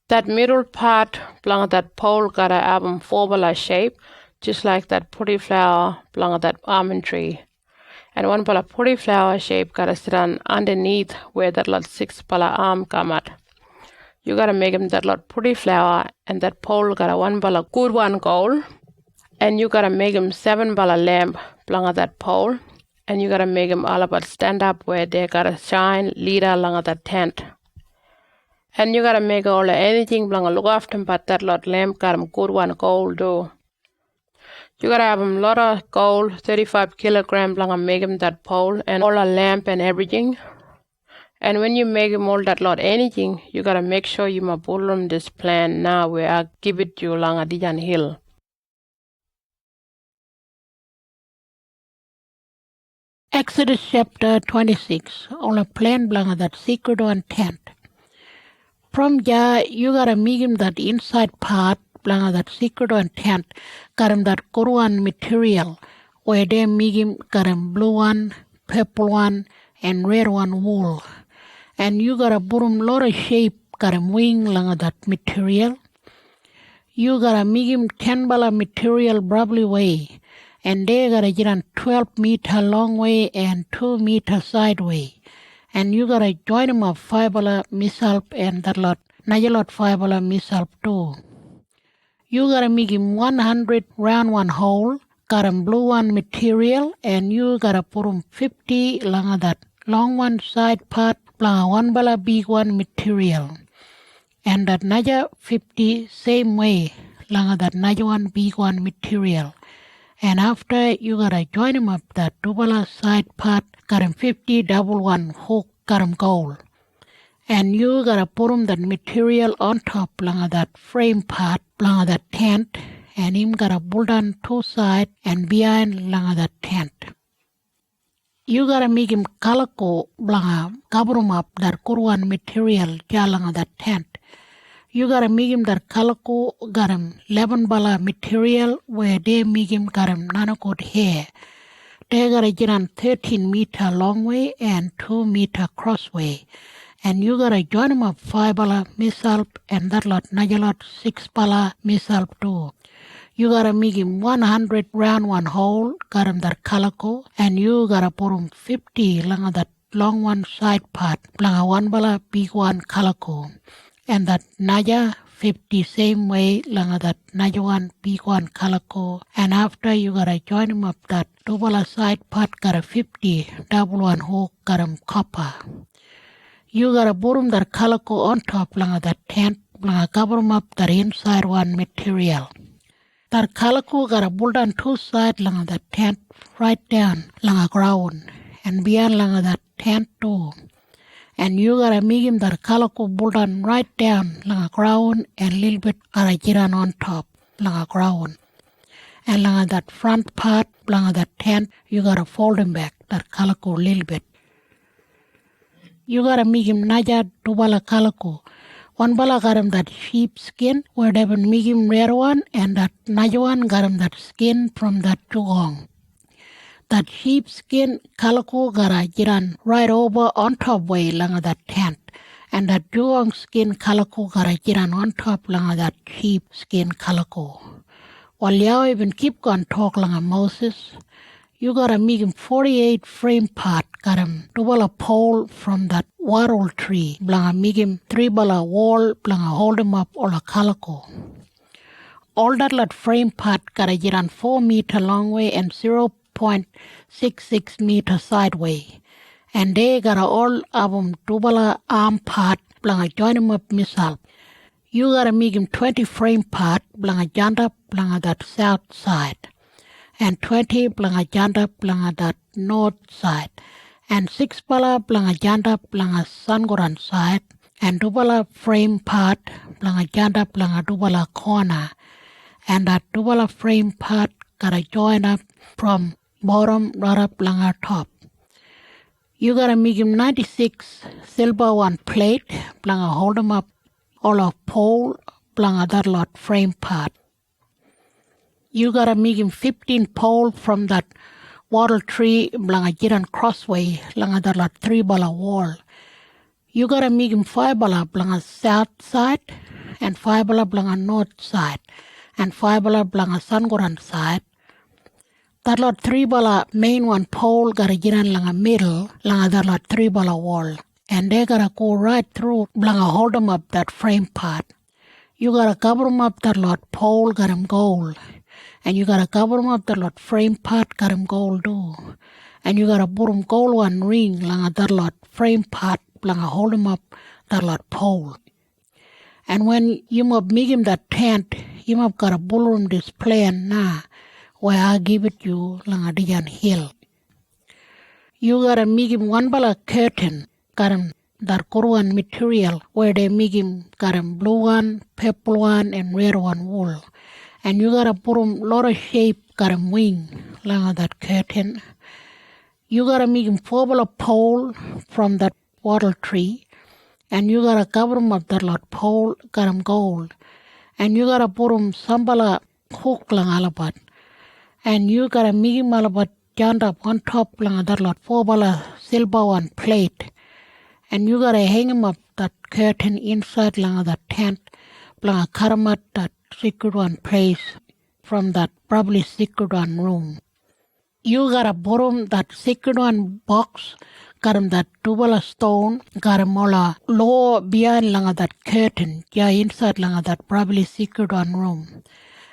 That middle part belong that pole gotta have 4 bala shape, just like that pretty flower belong that almond tree. And 1 bala pretty flower shape gotta sit on underneath where that lot 6 bala arm come at. You gotta make him that lot pretty flower, and that pole gotta 1 bala good one gold. And you gotta make him 7 bala lamp belong that pole. And you gotta make him all about stand up where they gotta shine leader along that tent. And you gotta make all anything belong look after him, but that lot lamp got him good one gold too. You gotta have him lot of gold, 35 kilogram belong make him that pole and all a lamp and everything. And when you make him all that lot anything, you gotta make sure you ma pull him this plan now where I give it to you along a Dijan hill. Exodus chapter 26, all a plan belong that secret one tent. From there, you gotta make him that inside part belong that secret one tent, got him that good one material, where they make him got him blue one, purple one, and red one wool. And you gotta put him lot of shape, got him wing along that material. You gotta make him 10 bala material probably way. And they gotta get on 12 meter long way and 2 meter side way. And you gotta join them up 5 bala missile and that lot, another lot 5 bala missile too. You gotta make him 100 round one hole, got him blue one material, and you gotta put him 50 along that long one side part, along 1 bala big one material. And that another 50 same way, along that another one big one material. And after you gotta join him up that 2 bala side part, got him 50 double one hook, got him gold. And you gotta put him that material on top along that frame part, along that tent, and him gotta build on 2 sides and behind along that tent. You gotta make him calico along cover him up that good one material along that tent. You gotta make him that calico, got him 11 bala material where they make him got him none good hair. They gotta get on 13 meter long way and 2 meter cross way. And you gotta join him up 5 bala missile and that lot, another lot 6 bala missile too. You gotta make him 100 round one hole, got him that calico, and you gotta put him 50 along that long one side part, along 1 bala big one calico. And that Naja 50 same way along that Naja one big one calico. And after you gotta join him up that 2 bala side part got a 50 double one hook, got him copper. You gotta put him that calico on top along that tent, along cover him up that inside one material. That calico gotta build on 2 sides along that tent right down along ground and beyond along that tent too. And you gotta make him that calico build on right down along ground and little bit gotta get on top along ground. And along that front part along that tent, you gotta fold him back, that calico little bit. You gotta make him naja 2 bala calico. 1 bala got him that sheep skin where they would make him red one, and that naja one got him that skin from that dugong. That sheep skin calico gotta get on right over on top way along that tent. And that dugong skin calico gotta get on top along that sheep skin calico. While Yahweh even keep on talk along Moses, you gotta make him 48 frame part, got him 2 bala pole from that wattle tree, blanga make him 3 bala wall, blanga hold him up all a calico. All that lot frame part gotta get on 4 meter long way and 0.66 meter sideway. And they gotta all of them 2 bala arm part, blanga join him up missile. You gotta make him 20 frame part, blanga jant up, blanga that south side. And 20 blanga janta blanga that north side, and 6 bala blanga janta blanga sangoran side, and 2 bala frame part blanga janta blanga 2 bala corner, and that 2 bala frame part gotta join up from bottom right up blanga top. You gotta make him 96 silver one plate blanga hold him up all of pole blanga that lot frame part. You gotta make him 15 pole from that wattle tree blanga jiran crossway langa that lot 3 bala wall. You gotta make him 5 bala blanga south side and 5 bala blanga north side and 5 bala blanga Sangoran side. That lot 3 bala main one pole gotta jiran langa middle langa that lot 3 bala wall. And they gotta go right through blanga hold them up that frame part. You gotta cover them up that lot pole got him gold. And you gotta cover them up that lot frame part got him gold too. And you gotta put him gold one ring langa that lot frame part blanga hold him up that lot pole. And when you make him that tent, you gotta bull him this plan now where I give it you langa dijan hill. You gotta make him 1 bala curtain, got him that Korean material where they make him got him blue one, purple one, and red one wool. And you gotta put him lot of shape, got him wing langa that curtain. You gotta make him 4 bala pole from that wattle tree. And you gotta cover him up that lot pole, got him gold. And you gotta put him some bala hook langa alabat. And you gotta make him alabat joined up on top langa that lot 4 bala silver one plate. And you gotta hang him up that curtain inside langa that tent blanga karamat that secret one place from that probably secret one room. You gotta put him that secret one box, got him that 2 bala stone, got him all a low behind langa that curtain, yeah, inside langa that probably secret one room.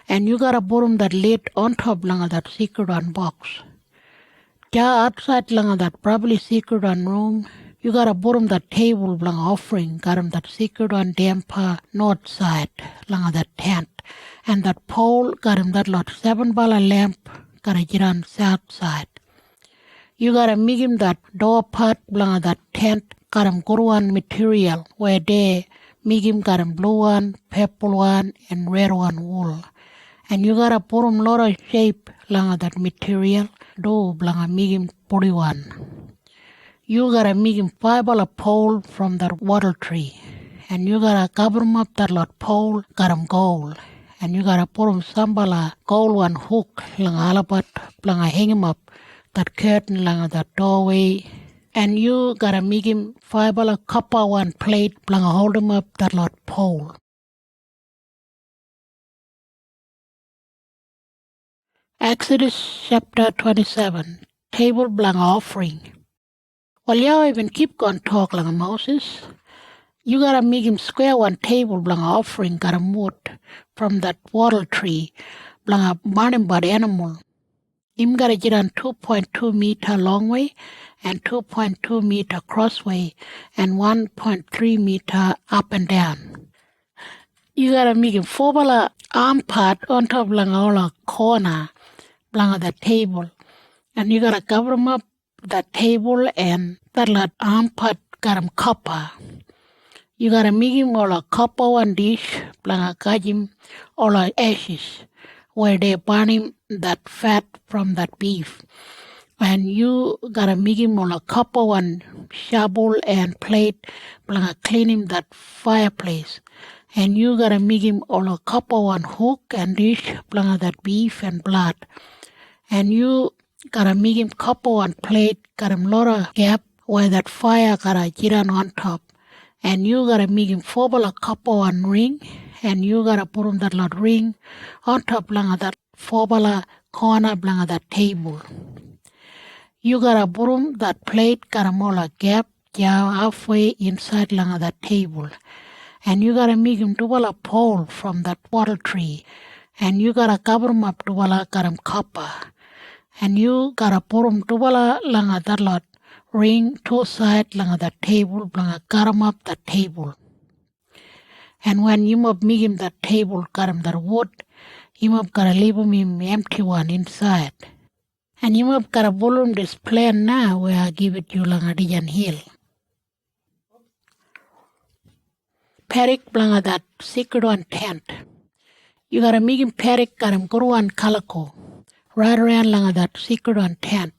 And you gotta put him that lid on top langa that secret one box. Yeah, outside langa that probably secret one room, you gotta put him that table blanga offering, got him that secret one damper north side langa that tent. And that pole got him that lot 7 bala lamp, gotta get on south side. You gotta make him that door part blanga that tent, got him good one material where they make him got him blue one, purple one, and red one wool. And you gotta put him lot of shape langa that material, do blanga make him pretty one. You gotta make him 5 bala pole from that wattle tree. And you gotta cover him up that lot pole, got him gold. And you gotta put him some bala gold one hook langa alabat blanga hang him up that curtain langa that doorway. And you gotta make him 5 bala copper one plate blanga hold him up that lot pole. Exodus chapter 27. Table blanga offering. Well, Yahweh even keep on talk langa Moses. You gotta make him square one table blanga offering got him wood from that wattle tree blanga burning by the animal. Him gotta get on 2.2 meter long way and 2.2 meter crossway and 1.3 meter up and down. You gotta make him 4 bala arm part on top blanga all a corner blanga the table. And you gotta cover him up that table and that lot arm part got him copper. You gotta make him all a copper one dish blanga kajim all a ashes where they burn him that fat from that beef. And you gotta make him all a copper one shovel and plate blanga clean him that fireplace. And you gotta make him all a copper one hook and dish blanga that beef and blood. And you gotta make him copper one plate, got him lot of gap where that fire gotta get on top. And you gotta make him 4 bala copper one ring, and you gotta put him that lot ring on top blanga that 4 bala corner blanga that table. You gotta put him that plate, got him all a gap, yeah, halfway inside langa that table. And you gotta make him 2 bala pole from that wattle tree. And you gotta cover him up 2 bala, got him copper. And you gotta put him 2 bala langa that lot ring 2 side langa that table blanga cut him up that table. And when you make him that table, cut him that wood, you gotta leave him empty one inside. And you gotta volume this plan now where I give it you langa dijan hill. Perik blanga that secret one tent. You gotta make him perik, got him go one calico. Right around langa that secret one tent.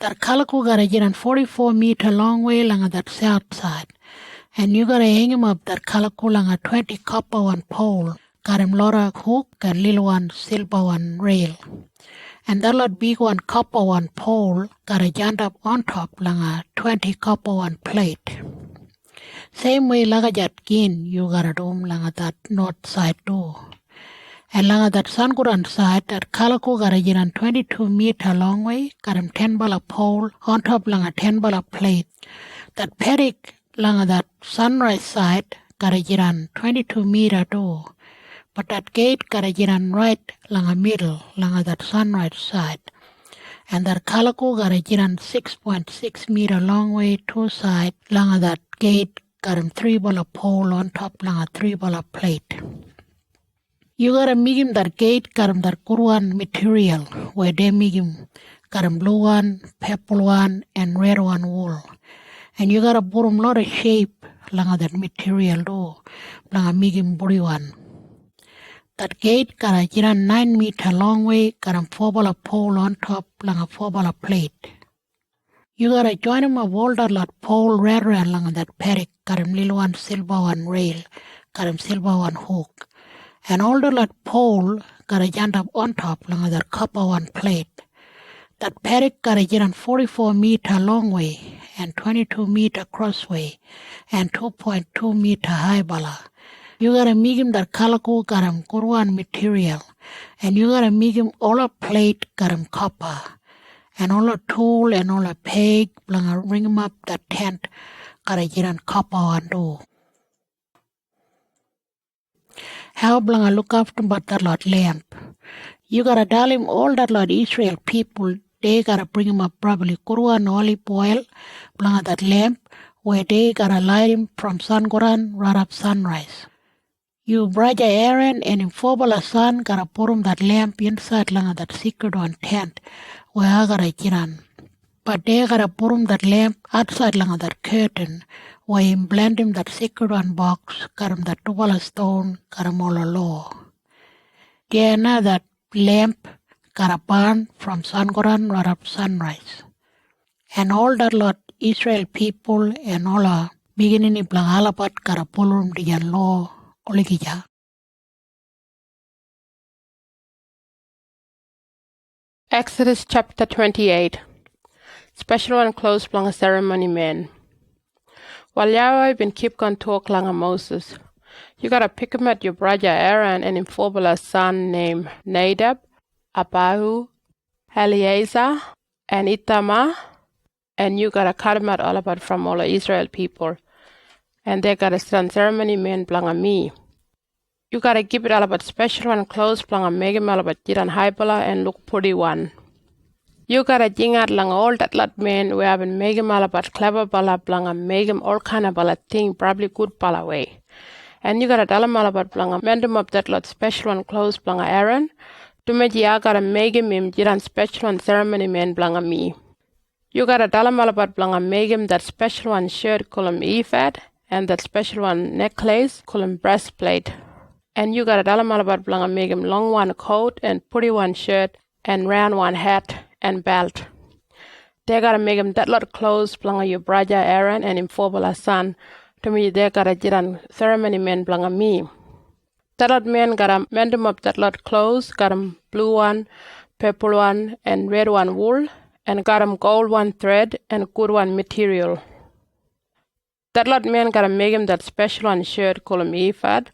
That calico gotta get on 44 meter long way langa that south side. And you gotta hang him up that kalakulanga 20 copper one pole, got him lora hook and little one silver one rail. And that lot big one copper one pole got a jant up on top langa 20 copper one plate. Same way laga jat kin you gotta do langa that north side too. And langa that Sanguran side, that Kalaku gotta jiran 22 meter long way, got him 10 bala pole on top langa 10 bala plate. That paddock langa that sunrise side gotta jiran 22 meter too. But that gate gotta jiran right langa middle langa that sunrise side. And that Kalaku gotta jiran 6.6 meter long way two side langa that gate got him 3 bala pole on top langa 3 bala plate. You gotta make him that gate, got him that Kuruan material, where they make him, got him blue one, purple one, and red one wool. And you gotta put him lot of shape, langa that material do, langa make him blue one. That gate got a jiran 9 meter long way, got him 4 bala pole on top, langa 4 bala plate. You gotta join him a Walter lot pole red langa that paddock, got him little one silver one rail, got him silver one hook. And all the lot pole got a jant up on top langa that copper one plate. That paddock got a jiran 44 meter long way and 22 meter crossway and 2.2 meter high bala. You gotta make him that Kalaku got him Kuruan material, and you gotta make him all a plate got him copper, and all a tool and all a peg langa ring him up that tent got a jiran copper one do. How blanga look after but that lot lamp. You gotta tell him all that lot Israel people, they gotta bring him up probably Kuruan olive oil, blanga that lamp, where they gotta light him from Sangoran right up sunrise. You brother Aaron and in Fobala son gotta put him that lamp inside langa that secret one tent, where I gotta jiran. But they gotta put him that lamp outside langa that curtain, where him blend him that secret one box, got him that double stone, got him all a law. Then that lamp got a burn from Sangoran right up sunrise. And all that lot Israel people and all a beginning blang alapat got a pull room diyan law oligija. Exodus chapter 28. Special one close blang ceremony man. While Yahweh been keep on talk langa Moses, you gotta pick him at your brother Aaron and him a son named Nadab, Abihu, Eleazar, and Ithamar, and you gotta cut him out all about from all the Israel people, and they gotta stand ceremony men blanga me. You gotta give it all about special one clothes blanga make him all about jiran haibala and look pretty one. You gotta jing out lang all that lot men we have been make him all about clever bala blanga make him all kind of bala thing probably good bala way. And you gotta tell him all about blanga mend him up that lot special one clothes blanga Aaron. To me ya gotta make him jiran special one ceremony man blanga me. You gotta tell him all about blanga make him that special one shirt call him ephod and that special one necklace call him breastplate. And you gotta tell him all about blanga make him long one coat and pretty one shirt and round one hat and belt. They gotta make him that lot clothes blanga your brother Aaron and him forbala son. To me they gotta jiran ceremony men blanga me. That lot men gotta mend him up that lot clothes, got him blue one, purple one, and red one wool, and got him gold one thread and good one material. That lot men gotta make him that special one shirt call him ephod,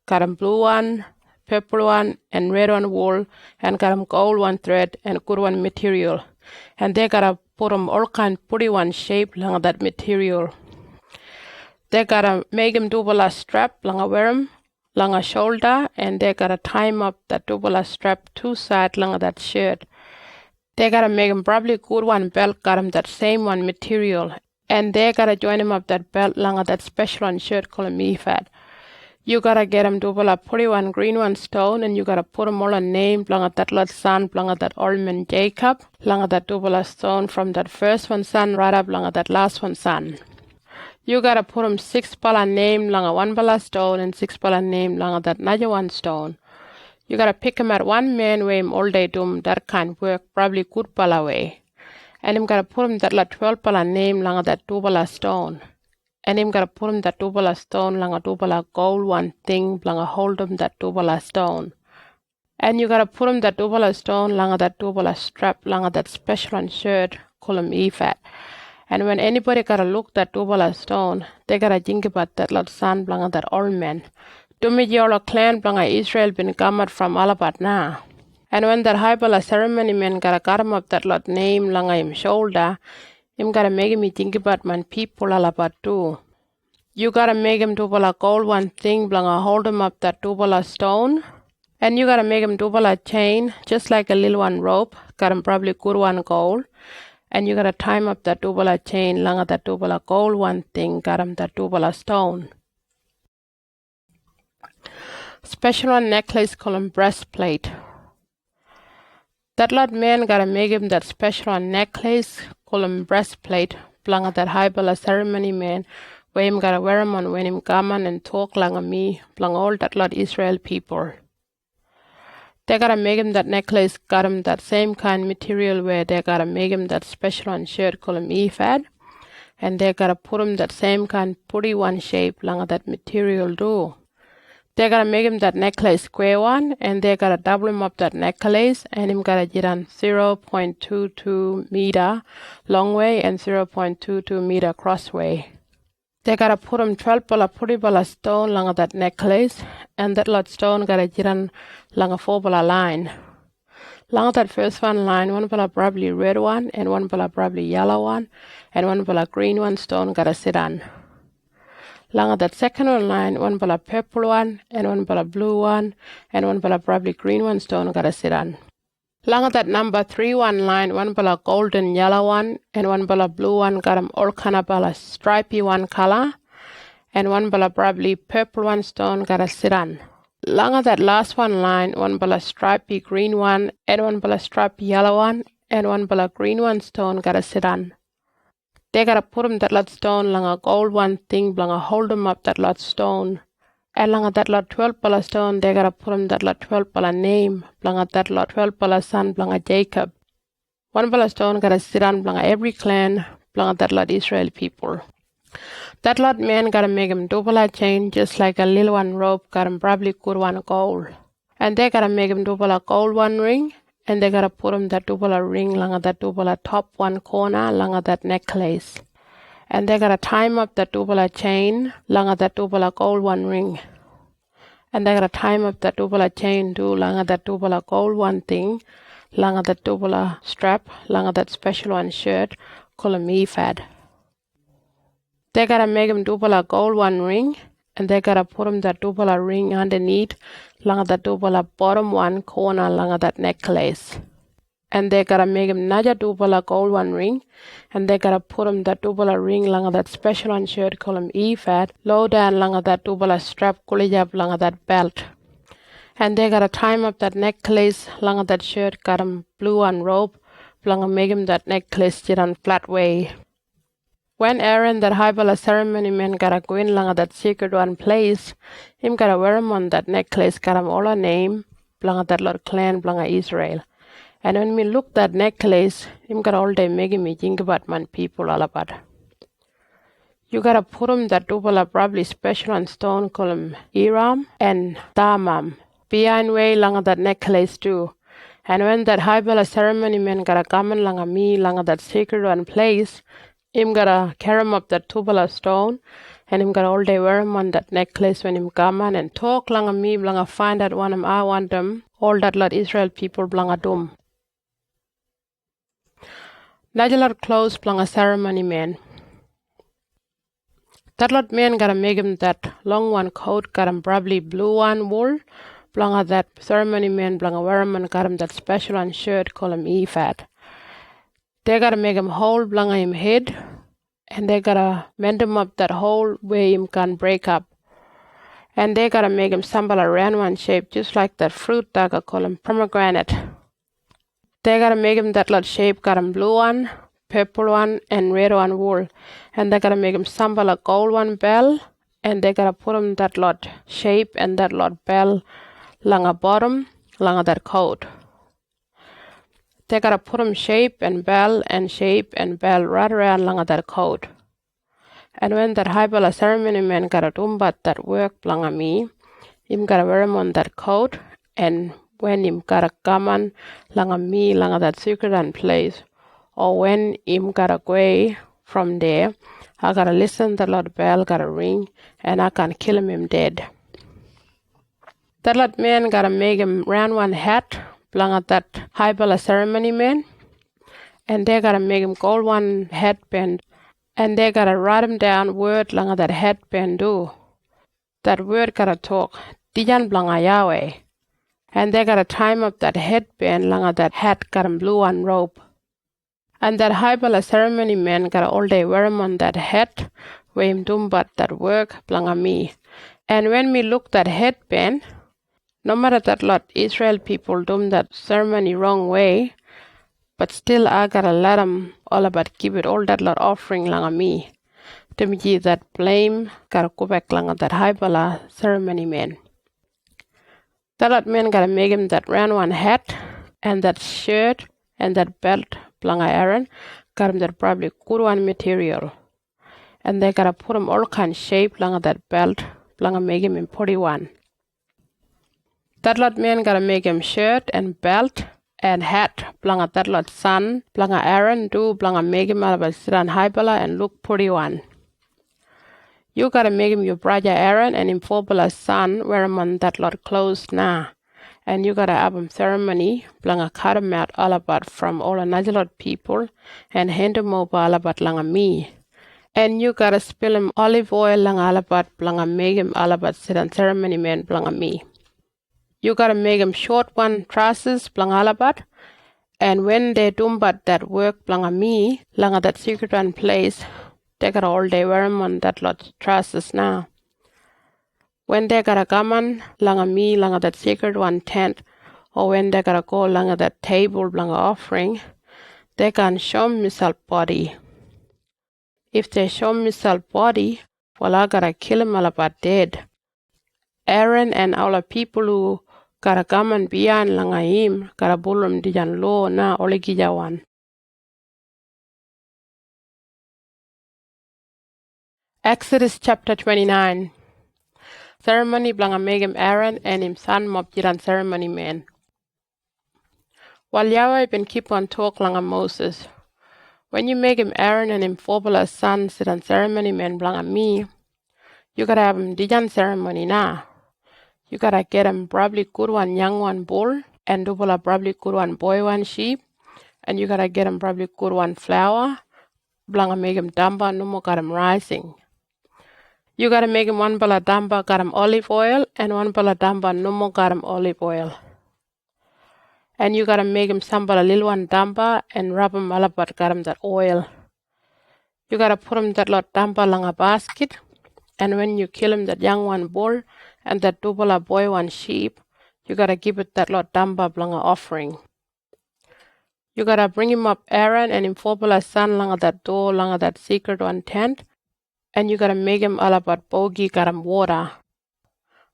got him blue one, purple one, and red one wool, and got him gold one thread and good one material. And they gotta put him all kind pretty one shape langa that material. They gotta make him double a strap langa wear him, langa shoulder, and they gotta tie him up that double a strap two side langa that shirt. They gotta make him probably good one belt, got him that same one material. And they gotta join him up that belt langa that special one shirt called him ephod. You gotta get him double a pretty one green one stone, and you gotta put him all a name blanga that lot son blanga that old man Jacob, blanga that double a stone from that first one son right up blanga that last one son. You gotta put him 6 bala name langa 1 bala stone and 6 bala name langa that another one stone. You gotta pick him at one man way him all day doing that kind work, probably good bala way. And him gotta put him that la 12 bala name langa that 2 bala stone. and him gotta put him that double stone langa double gold one thing blanga hold him that double stone. And you gotta put him that double stone langa that double strap langa that special and shirt call him ephod. And when anybody gotta look that double stone, they gotta think about that lot son blanga that old man. Dumi yola clan blanga Israel been gathered from Alabat na. And when that high bala ceremony man gotta got him up that lot name langa him shoulder, him gotta make me think about man people Alabat too. You gotta make him double a gold one thing blanga hold him up that double stone. And you gotta make him double a chain, just like a little one rope, got him probably good one gold. And you gotta time up that double a chain, langa that double a gold one thing, got him that double a stone. Special one necklace call him breastplate. That lot man gotta make him that special one necklace call him breastplate, blanga that high bala ceremony man, where him gotta wear him on when him come on and talk langa me, blanga all that lot Israel people. They gotta make him that necklace, got him that same kind material where they gotta make him that special one shirt call him ephod. And they gotta put him that same kind pretty one shape langa that material do. They gotta make him that necklace square one, and they gotta double him up that necklace, and him gotta get on 0.22 meter long way and 0.22 meter cross way. They gotta put him 12 bala pretty bala stone langa that necklace, and that lot stone gotta get on langa 4 bala line. Langa that first one line, one bala probably red one, and one bala probably yellow one, and one bala green one stone gotta sit on. Langa that second one line, one bala purple one, and one bala blue one, and one bala probably green one stone gotta sit on. Langa that number 3 one line, one bala golden yellow one, and one bala blue one got 'em all kind of bala stripy one color, and one bala probably purple one stone gotta sit on. Langa that last one line, one bala stripy green one, and one bala stripy yellow one, and one bala green one stone gotta sit on. They gotta put 'em that lot stone langa gold one thing blanga hold 'em up that lot stone. And langa that lot 12 bala stone, they gotta put 'em that lot 12 bala name blanga that lot 12 bala son blanga Jacob. One bala stone gotta sit on blanga every clan blanga that lot Israel people. That lot man gotta make him double a chain just like a little one rope, got him probably good one gold. And they gotta make him double a gold one ring, and they gotta put him that double a ring langa that double a top one corner langa that necklace. And they gotta time up that double a chain langa that double a gold one ring. And they gotta time up that double a chain too langa that double a gold one thing, langa that double a strap, langa that special one shirt, call him ephod. They gotta make him double a gold one ring, and they gotta put him that double a ring underneath langa that double a bottom one corner langa that necklace. And they gotta make him another double a gold one ring, and they gotta put him that double a ring langa that special one shirt call him ephod, low down langa that double a strap kulijab langa that belt. And they gotta time up that necklace langa that shirt got him blue one rope, langa make him that necklace sit on flat way. When Aaron, that high bala ceremony man, gotta go in langa that secret one place, him gotta wear him on that necklace, got him all a name, blanga that lot clan, blanga Israel. And when me look that necklace, him got all day making me think about man people all about. You gotta put him that double a probably special one stone call him Iram and Tamam. Behind way langa that necklace too. And when that high bala ceremony man gotta come in langa me, langa that secret one place, him gotta carry him up that tubala stone, and him gotta all day wear him on that necklace when him come on and talk langa me, blanga find that one I want them, all that lot Israel people blanga dum. Najalat clothes blanga ceremony man. That lot man gotta make him that long one coat, got him probably blue one wool, blanga that ceremony man blanga wear him and got him that special one shirt call him ephod. They gotta make him whole blanga him head, and they gotta mend him up that whole way him can break up. And they gotta make him sambal a round one shape just like that fruit daga call him pomegranate. They gotta make him that lot shape, got him blue one, purple one, and red one wool. And they gotta make him sambal a gold one bell, and they gotta put him that lot shape and that lot bell langa bottom, langa that coat. They gotta put him shape and bell right around langa that coat. And when that Haibala ceremony man gotta tumbat that work blanga me, him gotta wear him on that coat, and when him gotta gaman langa me langa that secret and place, or when him gotta go from there, I gotta listen the Lord bell gotta ring, and I can kill him dead. That Lord man gotta make him round one hat blanga that Haibala ceremony man, and they gotta make him gold one headband, and they gotta write him down word langa that headband do. That word gotta talk, Dijan blanga Yahweh. And they gotta time up that headband langa that hat got him blue one robe. And that Haibala ceremony man gotta all day wear him on that hat, where him but that work blanga me. And when me look that headband, no matter that lot Israel people do that ceremony wrong way, but still I gotta let them all about give it all that lot offering langa me. To me that blame gotta go back langa that Haibala ceremony man. That lot man gotta make him that round one hat and that shirt and that belt blanga Aaron got him that probably good one material. And they gotta put him all kind shape langa that belt blanga make him in 41. That lot man gotta make him shirt and belt and hat blanga that lot son blanga Aaron do blanga make him about siran Haibala and look 41. You gotta make him your brother Aaron and him Phobala's son wear him on that lot clothes now. And you gotta have him ceremony blanga cut him out all about from all another lot people and hand him over all about langa me. And you gotta spill him olive oil langa all about blanga make him all about siran ceremony man blanga me. You gotta make him short one trousers blanga all about. And when they do but that work blanga me langa that secret one place, they gotta all day wear him on that lot trousers now. When they gotta come on langa me langa that secret one tent, or when they gotta go langa that table blanga offering, they can show myself body. If they show myself body, well I gotta kill him all about dead. Aaron and all the people who gotta come and beyond langa him gotta bull him dijan law na oligijawan. Exodus chapter 29. Ceremony blanga make him Aaron and him son mob jiran ceremony man. While Yahweh been keep on talk langa Moses, when you make him Aaron and him Phobala's son siran ceremony man blanga me, you gotta have him dijan ceremony na. You gotta get him probably good one young one bull and double a probably good one boy one sheep, and you gotta get him probably good one flour blanga make him damba no more got him rising. You gotta make him one bala damba got him olive oil and one bala damba no more got him olive oil. And you gotta make him some bala little one damba and rub him alabat got him that oil. You gotta put him that lot damba langa basket, and when you kill him that young one bull and that double boy one sheep, you gotta give it that lot damba blanga offering. You gotta bring him up Aaron and him Phobala's son langa that door langa that secret one tent, and you gotta make him all about bogey got him water.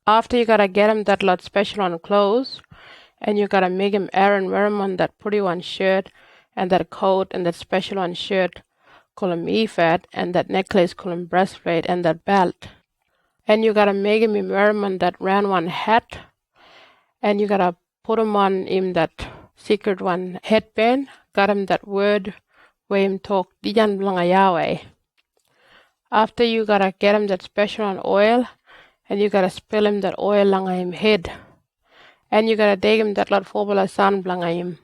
After you gotta get him that lot special on clothes, and you gotta make him Aaron wear him on that pretty one shirt and that coat and that special one shirt call him ephod and that necklace call him breastplate and that belt. And you gotta make him wear him on that round one hat, and you gotta put him on him that secret one headband, got him that word where him talk dijan blanga Yahweh. After you gotta get him that special on oil, and you gotta spill him that oil langa him head, and you gotta take him that lot Phobala's son blanga him,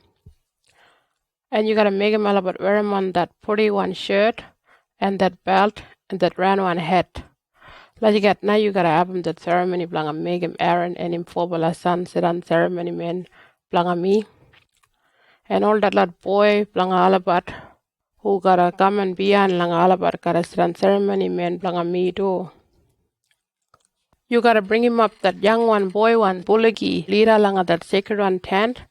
and you gotta make him all about wear him on that pretty one shirt and that belt and that round one hat. Like you got now you gotta have him that ceremony blanga make him Aaron and him Phobala's son sit on ceremony man blanga me, and all that lot boy blanga all about who gotta come and be on langa all about gotta sit on ceremony man blanga me too. You gotta bring him up that young one boy one bullocky leader langa that sacred one tent,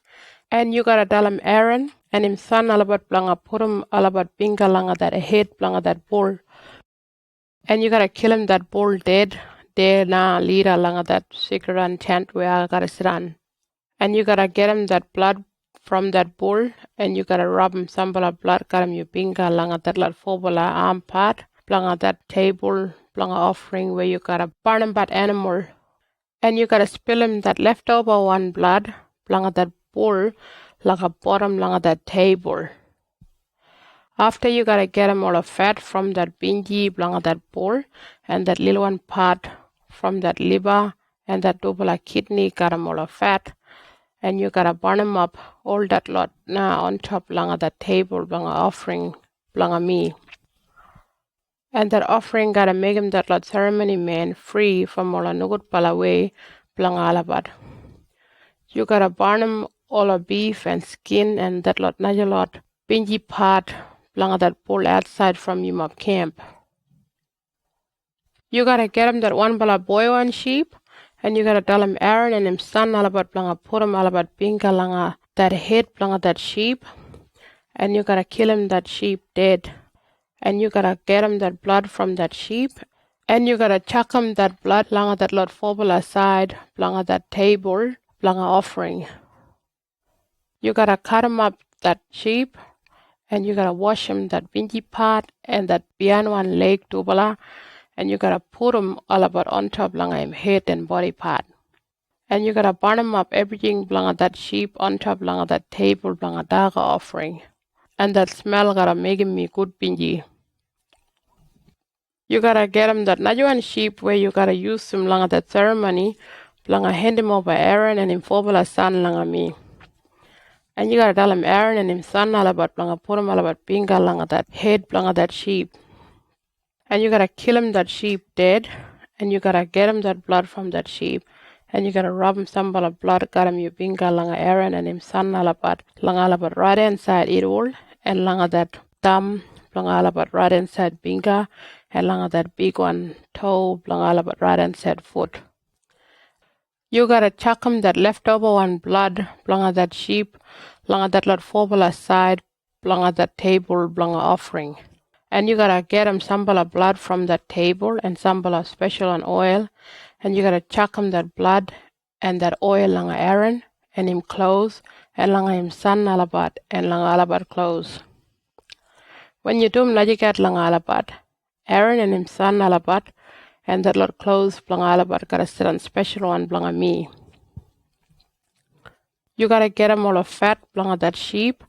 and you gotta tell him Aaron and him son all about blanga put him all about binga langa that head blanga that bull, and you gotta kill him that bull dead there na leader langa that sacred one tent where I gotta sit on, and you gotta get him that blood from that bull, and you gotta rub him some blood got him you binga langa that lot Phobala arm part blanga that table, blanga offering where you gotta burn him that animal. And you gotta spill him that leftover one blood, blanga that bowl, like a bottom blanga that table. After you gotta get him all the fat from that bingy blanga that bowl, and that little one part from that liver, and that double kidney got him all the fat. And you gotta burn him up, all that lot now on top blanga that table, blanga offering, blanga me. And that offering gotta make him that lot ceremony man free from all the nugut pala way, blanga alabat. You gotta burn him all the beef and skin and that lot naja lot, bingy part, blanga that pull outside from your mob camp. You gotta get him that one bala boy one sheep, and you gotta tell him Aaron and him son alabat blanga put him alabat binga langa that head blanga that sheep, and you gotta kill him that sheep dead, and you gotta get him that blood from that sheep, and you gotta chuck him that blood blanga that lot fall aside blanga that table blanga offering. You gotta cut him up that sheep, and you gotta wash him that bingy part and that beyond one leg tubala, and you gotta put him all about on top blanga him head and body part. And you gotta burn him up everything blanga that sheep on top blanga that table blanga daga offering. And that smell gotta make him me good bingy. You gotta get him that najuan sheep where you gotta use him blanga that ceremony blanga hand him over Aaron and him forbala son blanga me. And you gotta tell him Aaron and him son alabat blanga put him alabat binga blanga that head blanga that sheep. And you gotta kill him that sheep dead, and you gotta get him that blood from that sheep, and you gotta rub him some bala blood got him you binga langa Aaron and him son alabat langa alabat right inside it all, and langa that thumb langa alabat right inside binga, and langa that big one toe langa alabat right inside foot. You gotta chuck him that leftover one blood blanga that sheep, blanga that lot forbala side, blanga that table blanga offering. And you gotta get him some bala blood from that table and some bala special on oil, and you gotta chuck him that blood and that oil langa Aaron and him clothes and langa him son alabat and langa alabat clothes. When you do him lajikat langa alabat, Aaron and him son alabat and that lot clothes blanga alabat gotta sit on special one blanga me. You gotta get him all the fat blanga that sheep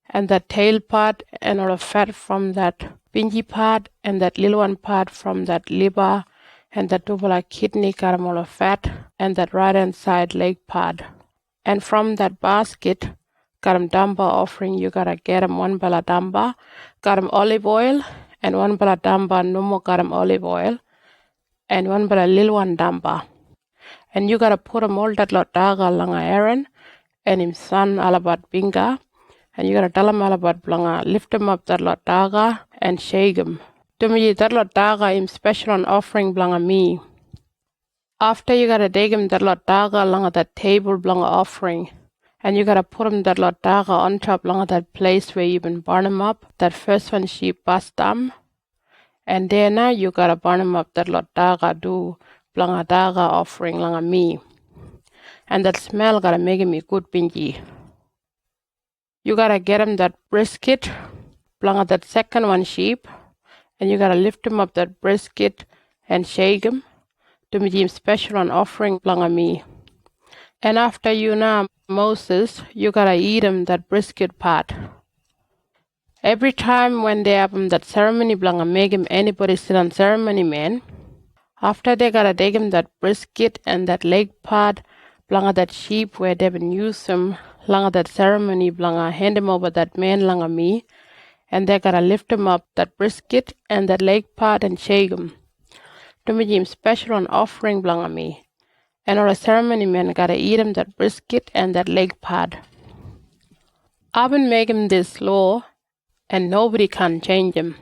and that tail part and all the fat from that bingy part and that little one part from that liver and that double kidney got him all the fat and that right hand side leg part. And from that basket got him damba offering, you gotta get him one bala damba, got him olive oil, and one bala damba no more got him olive oil, and one bala little one damba. And you gotta put him all that lot daga langa Aaron and him son alabat binga, and you gotta tell him alabat blanga lift him up that lot daga and shake him. To me that lot daga him special on offering blanga me. After you gotta take him that lot daga langa that table blanga offering, and you gotta put him that lot daga on top langa that place where you been burn him up, that first one sheep bust and then now you gotta burn him up that lot daga do blanga daga offering langa me. And that smell gotta make him good bingy. You gotta get him that brisket, blanga that second one sheep, and you gotta lift him up that brisket and shake him to make him special on offering blanga me. And after you now, Moses, you gotta eat him that brisket part. Every time when they have him that ceremony blanga make him anybody sit on ceremony man, after they gotta take him that brisket and that leg part, blanga that sheep where they been use him, langa that ceremony blanga hand him over that man langa me, and they gotta lift him up that brisket and that leg part and shake him to make him special on offering blanga me. And all the ceremony men gotta eat him that brisket and that leg part. I've been making this law, and nobody can change him.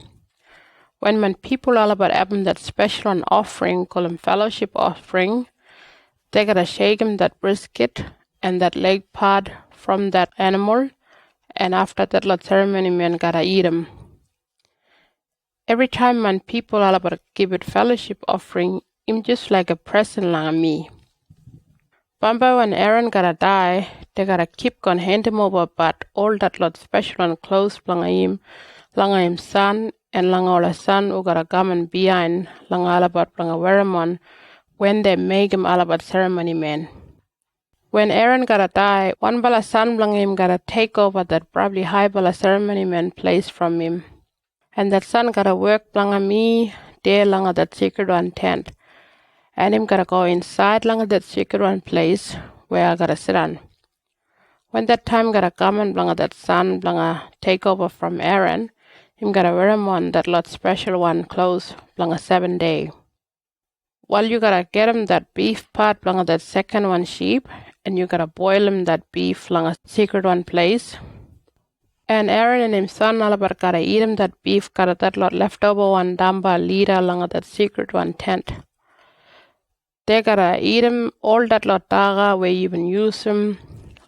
When people all about having that special on offering, call him fellowship offering, they gotta shake him that brisket and that leg part from that animal, and after that lot ceremony men gotta eat him. Every time when people all about give it fellowship offering, him just like a present like me. Bamba when Aaron gotta die, they gotta keep gon hand him over, but all that lot special and close langa him son, and langa ola son who gotta come and behind langa alabat langa weramon when they make him alabat ceremony man. When Aaron gotta die, one bala son langa him gotta take over that probably high bala ceremony man place from him. And that son gotta work langa me there langa that secret one tent. And him gotta go inside langa that secret one place where I gotta sit on. When that time gotta come and langa that son langa take over from Aaron, him gotta wear him on that lot special one clothes langa 7 day. While you gotta get him that beef part langa that second one sheep, and you gotta boil him that beef langa secret one place. And Aaron and his son alabar gotta eat him that beef gotta that lot leftover one damba leader langa that secret one tent. They gotta eat him all that lot daga where you even use him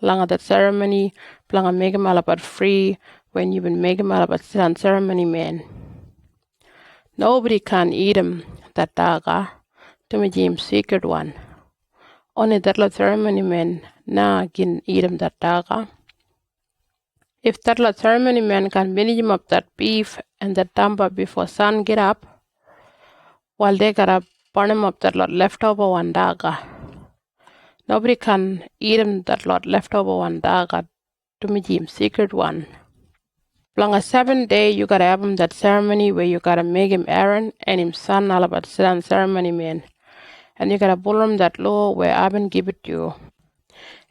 langa that ceremony, langa make him alabat free when you even make him alabat ceremony man. Nobody can eat him that daga to make him secret one. Only that lot ceremony man na can eat him that daga. If that lot ceremony man can finish him up that beef and that damba before sun get up, while they gotta burn him up that lot leftover one daga. Nobody can eat him that lot leftover one daga to make him secret one. Long 7 day you gotta have him that ceremony where you gotta make him Aaron and him son alabat sit ceremony man. And you gotta pull him that law where Abin give it to you.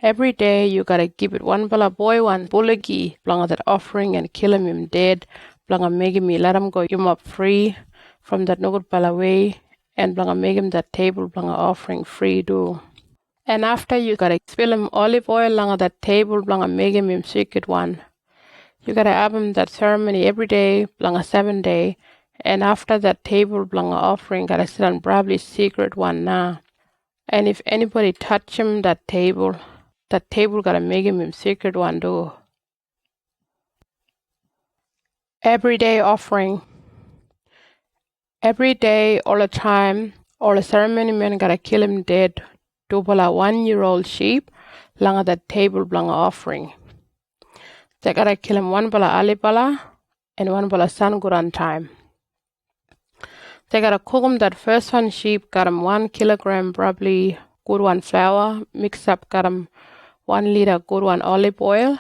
Every day you gotta give it one bala boy one bullagi blanga that offering and kill him dead, blanga make him let him go him up free from that nugud bala way, and blanga make him that table blanga offering free do. And after you gotta spill him olive oil langa that table blanga make him secret one. You gotta have him that ceremony every day blanga 7 day, and after that table blanga offering gotta sit on probably secret one now. And if anybody touch him that table gotta make him secret one do. Everyday offering. Every day, all the time, all the ceremony men gotta kill him dead. Dubala 1-year-old sheep, langa that table blanga offering. They gotta kill him one bala alibala and one bala sanguran time. They gotta cook him that first one sheep, got him 1 kilogram probably good one flour, mix up, got him 1 liter good one olive oil,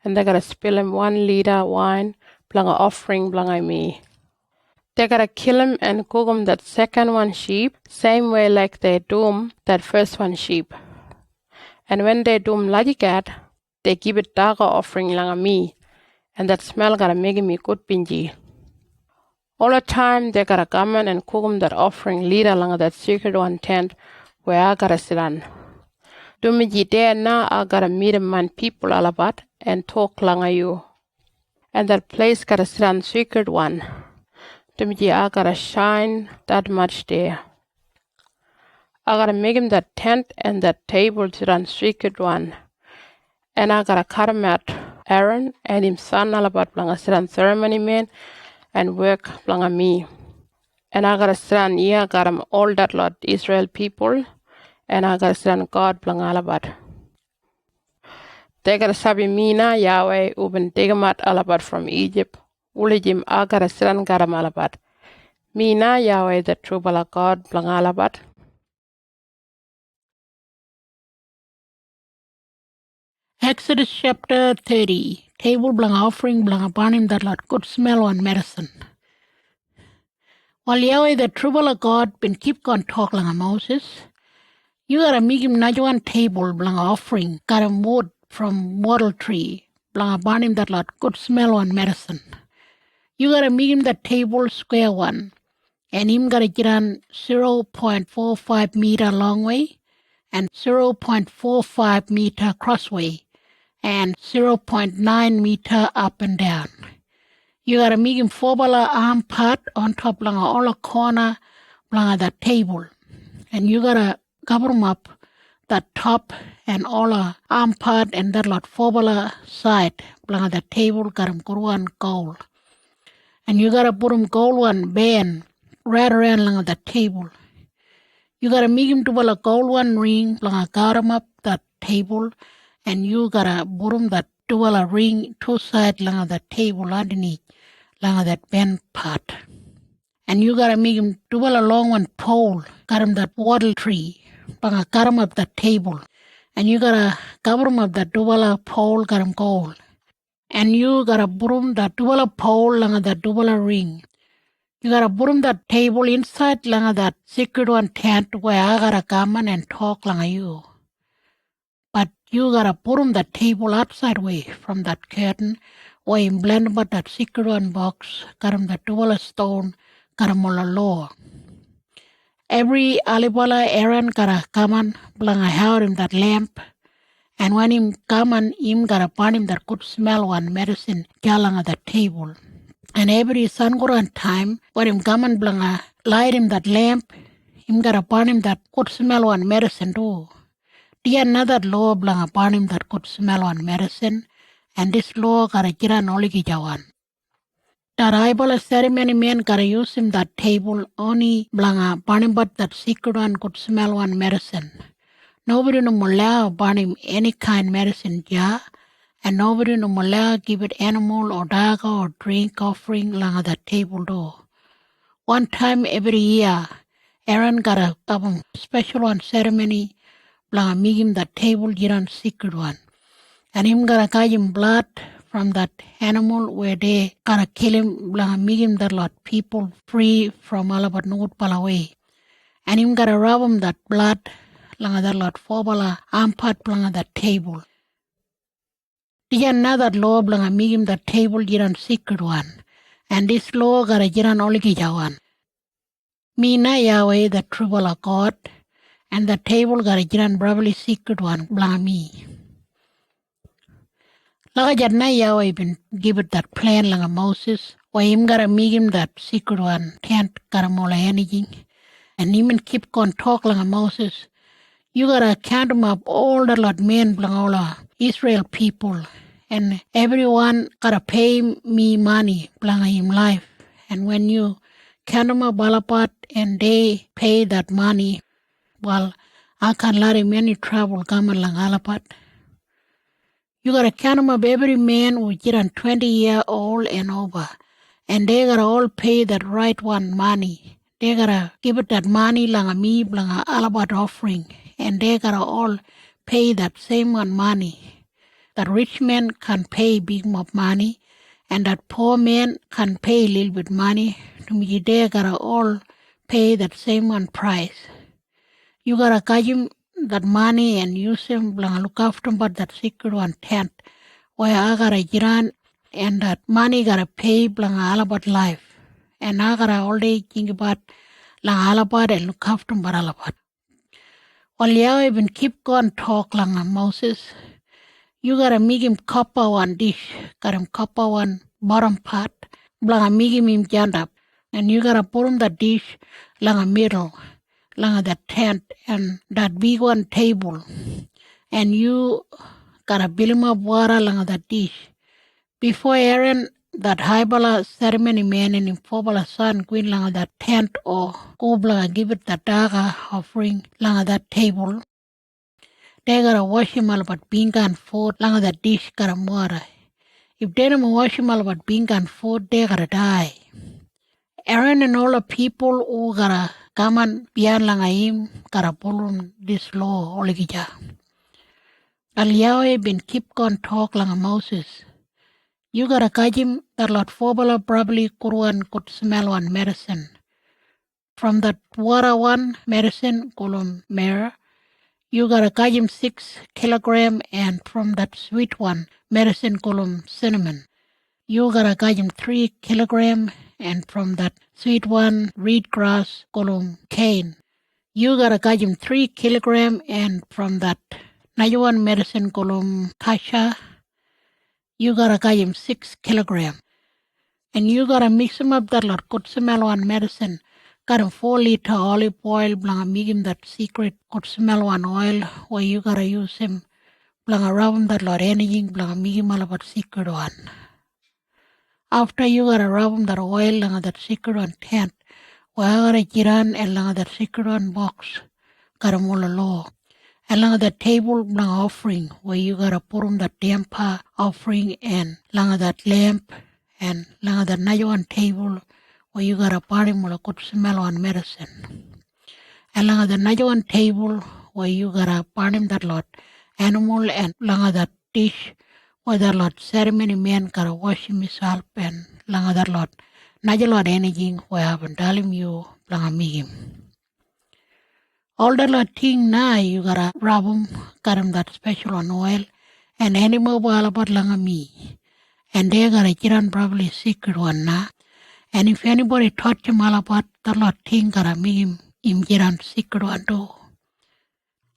and they gotta spill him 1 liter wine, blanga offering blanga me. They gotta kill him and cook him that second one sheep, same way like they do that first one sheep. And when they do like that, they give it daga offering langa me, and that smell gotta make me good binji. All the time they gotta come in and cook him that offering leader langa that secret one tent where I gotta sit on. Dumiji there now I gotta meet him man people alabat and talk langa you. And that place gotta sit on secret one. Dumiji I gotta shine that much there. I gotta make him that tent and that table sit on secret one. And I gotta cut him out Aaron and him son alabat blanga sit on ceremony man and work blanga me. And I gotta sit on here, got him all that lot Israel people, and I gotta sit on God blanga alabat. They gotta sabi mina Yahweh uben degamat alabat from Egypt. Ulijim I gotta sit on garam alabat. Mina Yahweh the true bala God blanga alabat. Exodus chapter 30. Table blanga offering blanga banim that lot good smell on medicine. While Yahweh the true bala God been keep on talk langa Moses, you gotta make him najuan table blanga offering, got him wood from wattle tree, blanga banim that lot good smell on medicine. You gotta make him that table square one, and him gotta get on 0.45 meter long way and 0.45 meter crossway and 0.9 meter up and down. You gotta make him 4 bala arm part on top blanga all the corner blanga that table, and you gotta cover him up that top and all the arm part and that lot 4 bala side blanga that table got him good one gold. And you gotta put him gold one band right around langa that table. You gotta make him to a gold one ring, langa got him up that table, and you gotta put him that to a ring two side langa that table underneath, langa that bent part. And you gotta make him to a long one pole, got him that wattle tree, langa got him up that table. And you gotta cover him up that double pole, got him gold. And you gotta put him that double pole langa that double ring. You gotta put him that table inside langa that secret one tent where I gotta come in and talk langa you. But you gotta put him that table outside way from that curtain where him blend about that secret one box, got him that double stone, got him all a law. Every alibala Aaron gotta come on, blanga out him that lamp. And when him come on, him gotta burn him that good smell one medicine jalanga that table. And every Sangoran time, when him come and blanga light him that lamp, him gotta burn him that good smell one medicine too. Dia another law blanga burn him that good smell one medicine, and this law gotta jiran oligi jawan. That eyeball ceremony man gotta use him that table only blanga burn him but that secret one good smell one medicine. Nobody no allow burn him any kind medicine jar. And nobody no allow give it animal or dog or drink offering langa that table door. One time every year, Aaron got a special one ceremony blanga make him that table jiran secret one. And him gotta catch him blood from that animal where they gotta kill him blanga make him that lot people free from all about no palaway. And him gotta rub him that blood langa that lot forbala armpart blanga that table. Dia another law blanga make him the table jiran secret one. And this law gotta jiran oligi jawan. Mina Yahweh the true God, and the table gotta jiran probably secret one blanga me. Laga jadna Yahweh been give it that plan langa Moses, why him gotta make him that secret one, can't gotta mola anything. And him keep on talk langa Moses. You gotta count him up all the lot men blanga all Israel people. And everyone gotta pay me money, blanga him life. And when you count them up balapat and they pay that money, well, I can't let him any trouble come along alapat. You gotta count them up every man who is 20 years old and over. And they gotta all pay that right one money. They gotta give it that money langa me, blanga alabat offering. And they gotta all pay that same one money. That rich man can pay big more money, and that poor man can pay a little bit money. To me, they gotta all pay that same one price. You gotta catch him that money and use him, look after him, but that secret one tent where I gotta jiran, and that money gotta pay all about life. And I gotta all day think about all about and look after him, but all about. Well, yeah, even keep going talk Moses. You gotta make him copper one dish, got him copper one bottom part, blanga make him stand up. And you gotta put him the dish langa middle, langa that tent and that big one table. And you gotta build him up water langa that dish. Before Aaron, that highbala ceremony man and him forbala son queen langa that tent or go blanga give it the daga offering langa that table. They gotta wash him all about being and food langa that dish gotta water. If they don't wash him all about being and food, they gotta die. Aaron and all the people who gotta come and beyond langa him gotta follow this law oligija. Al Yahweh been keep on talk langa Moses. You gotta catch him that lot forbala probably kuruan could smell one medicine. From that water one medicine kolum myrrh. You gotta catch him 6 kilograms, and from that sweet one, medicine column cinnamon. You gotta catch him 3 kilograms, and from that sweet one, reed grass column cane. You gotta catch him 3 kilograms, and from that another one medicine column kasha. You gotta catch him 6 kilograms. And you gotta mix him up that lot good smell one medicine. Got him 4 liter olive oil, blanga make him that secret good smell one oil, where you gotta use him, blanga rub him that lot anything, blanga make him all about secret one. After you gotta rub him that oil, blanga that secret one tent, where I gotta jiran and blanga that secret one box, karamola law. And langa the table blang offering where you gotta put on the damper offering and langa that lamp and langa the najuan table where you gotta party mula good smell on medicine. And langa the najuan table where you gotta party that lot animal and langa that dish where that lot ceremony man gotta wash himself and langa that lot najalot anything where I've been telling you langa migim. All the lot thing now you gotta rub 'em, got 'em that special on oil, and animal boil about langa me. And they gotta get on probably secret one now. And if anybody touch him all about the lot thing gotta make him get on secret one too.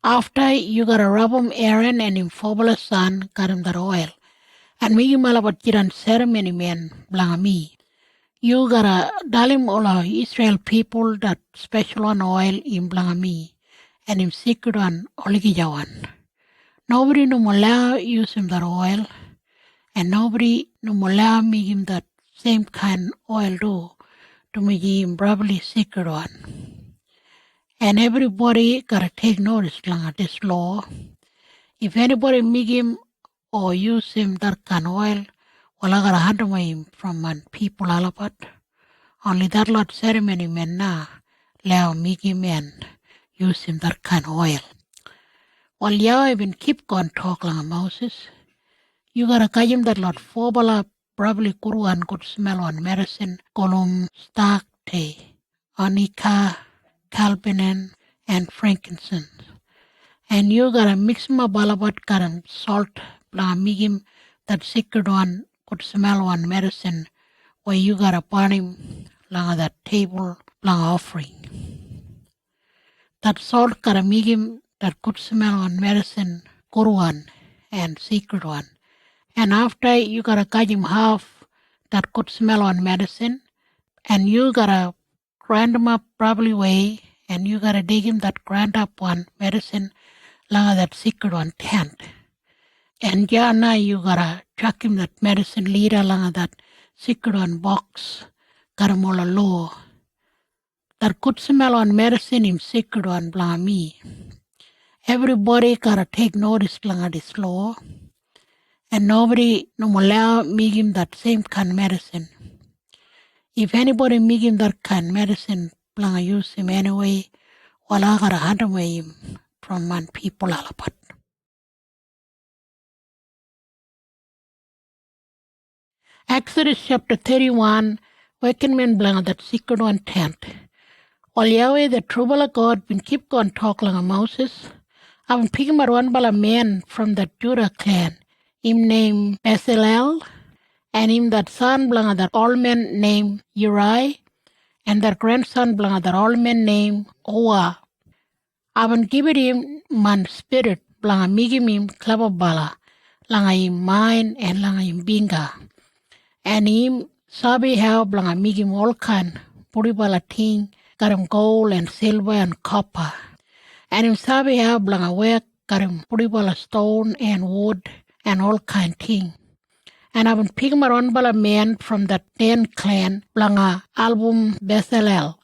After you gotta rub 'em Aaron and him fabulous son got him that oil. And make him all about get on ceremony man blanga me. You gotta tell him all our Israel people that special on oil in blanga me. And him secret one oligijawan. Nobody no more use him that oil. And nobody no more make him that same kind oil too. To make him probably secret one. And everybody gotta take notice of this law. If anybody make him or use him that kind of oil, well, I gotta handle him from people alapat. Only that lot ceremony men na allow make him and use him that kind of oil. Well, Yahweh been keep on talking Moses. You gotta catch him that lot fobala probably kuruan good smell on medicine, column, stark tea, onika, calpinen, and frankincense. And you gotta mix him up all about garam salt, make him that secret one good smell on medicine, where you gotta burn him along that table offering. That salt gotta make him that good smell on medicine, good one and secret one. And after you gotta cut him half that good smell on medicine, and you gotta grind him up probably way, and you gotta dig him that grind up one medicine along that secret one tent. And now you gotta chuck him that medicine leader along that secret one box, got him all low. That good smell on medicine him secret one blah me. Everybody gotta take notice along this law. And nobody no more allow make him that same kind of medicine. If anybody make him that kind of medicine, blang use him anyway, well I gotta hunt away him from man people alapat. Exodus chapter 31, waken men blang that secret one tent. While Yahweh the trouble of God been keep on talking of Moses, I've been picking out one bala man from the Judah clan. Him named Bezalel, and him that son belong that old man named Uriah, and that grandson belong that old man named Oah. I've been giving him man spirit belong making him clever bala, langa him mind and langa him binga. And him sabi how belong make him all kind puri bala thing, got him gold and silver and copper. And him sabi how belong work, got him puri bala stone and wood, and all kind thing. And I've been picking my own bala man from the Dan clan, blanga album Bezalel.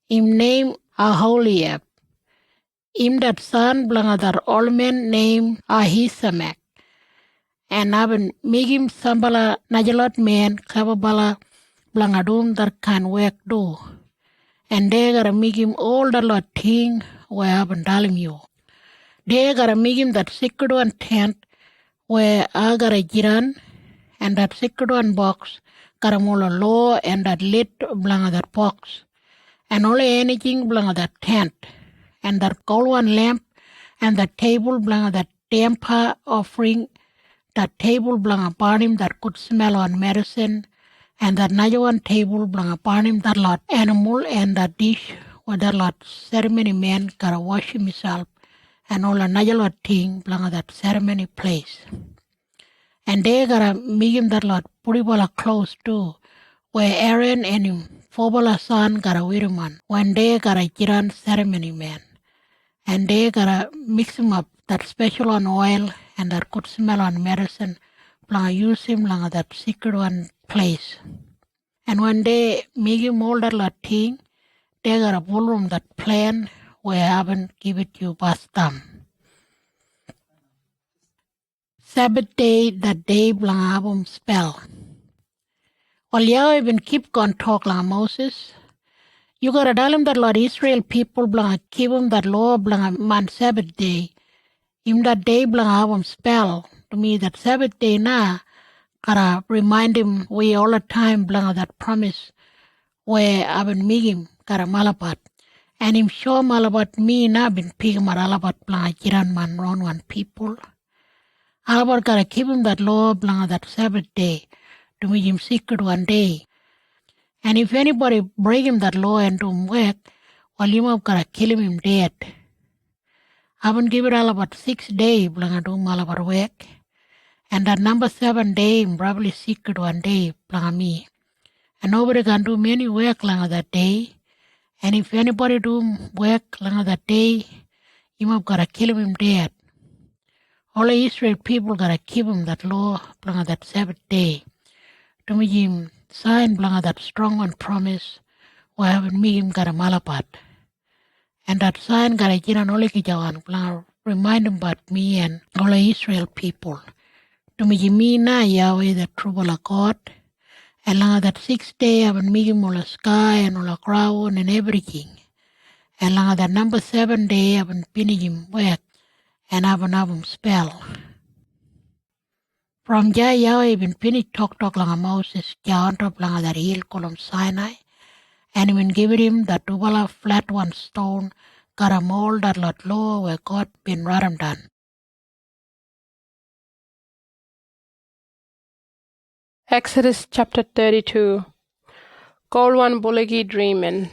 Him name Aholiab. Him that son blanga that old man name Ahisamak. And I've been making some bala najalot man, clever bala blanga doom that can work do. And they gotta make him all the lot thing where I've been telling you. They gotta make him that secret one tent where I got a jiran, and that secret one box got a mola low, and that lid belong that box, and only anything belong that tent, and that gold one lamp, and that table belong that damper offering, that table belong upon him that could smell on medicine, and that another one table belong upon him that lot animal, and that dish where that lot ceremony man gotta wash himself. And all another lot thing belong that ceremony place. And they gotta make him that lot pretty well close too, where Aaron and him four son gotta wear him on, when they gotta get on ceremony man. And they gotta mix him up, that special on oil and that good smell on medicine, belong use him along that secret one place. And when they make him all that lot thing, they gotta pull him that plan where I haven't given you Bastam. Sabbath day, that day blang abum spell. While Yahweh even keep on talk like Moses, you gotta tell him that Lord Israel people blang keep him that law blang man Sabbath day. Him that day blang abum spell. To me that Sabbath day na gotta remind him we all the time blang that promise where I've been making gotta malabat. And him show malabat me na been pig maralabat blang jiran man ron one people. Alabat gotta keep him that law blang that Sabbath day to make him secret one day. And if anybody break him that law and do him work, well, you have gotta kill him dead. I haven't give it all about 6 days blang do him all about work. And that number 7 day him probably secret one day blang me. And nobody can do many work lang that day. And if anybody do him work lang that day, you have gotta kill him dead. All the Israel people gotta keep him that law blang that Sabbath day. To make him sign blang that strong one promise why haven't me him gotta malapat. And that sign gotta jiran ole kijawan blang remind him about me and all the Israel people. To make me na Yahweh the true God. And lang that 6th day haven't me him all the sky and all the ground and everything. And lang that number 7 day haven't finished him work. And have him spell. From there, Yahweh been finished talk like Moses, on top like that hill called Sinai, and he been given him that double flat one stone, got a mold that lot low where God been written done. Exodus chapter 32. Gold one bullocky dreaming.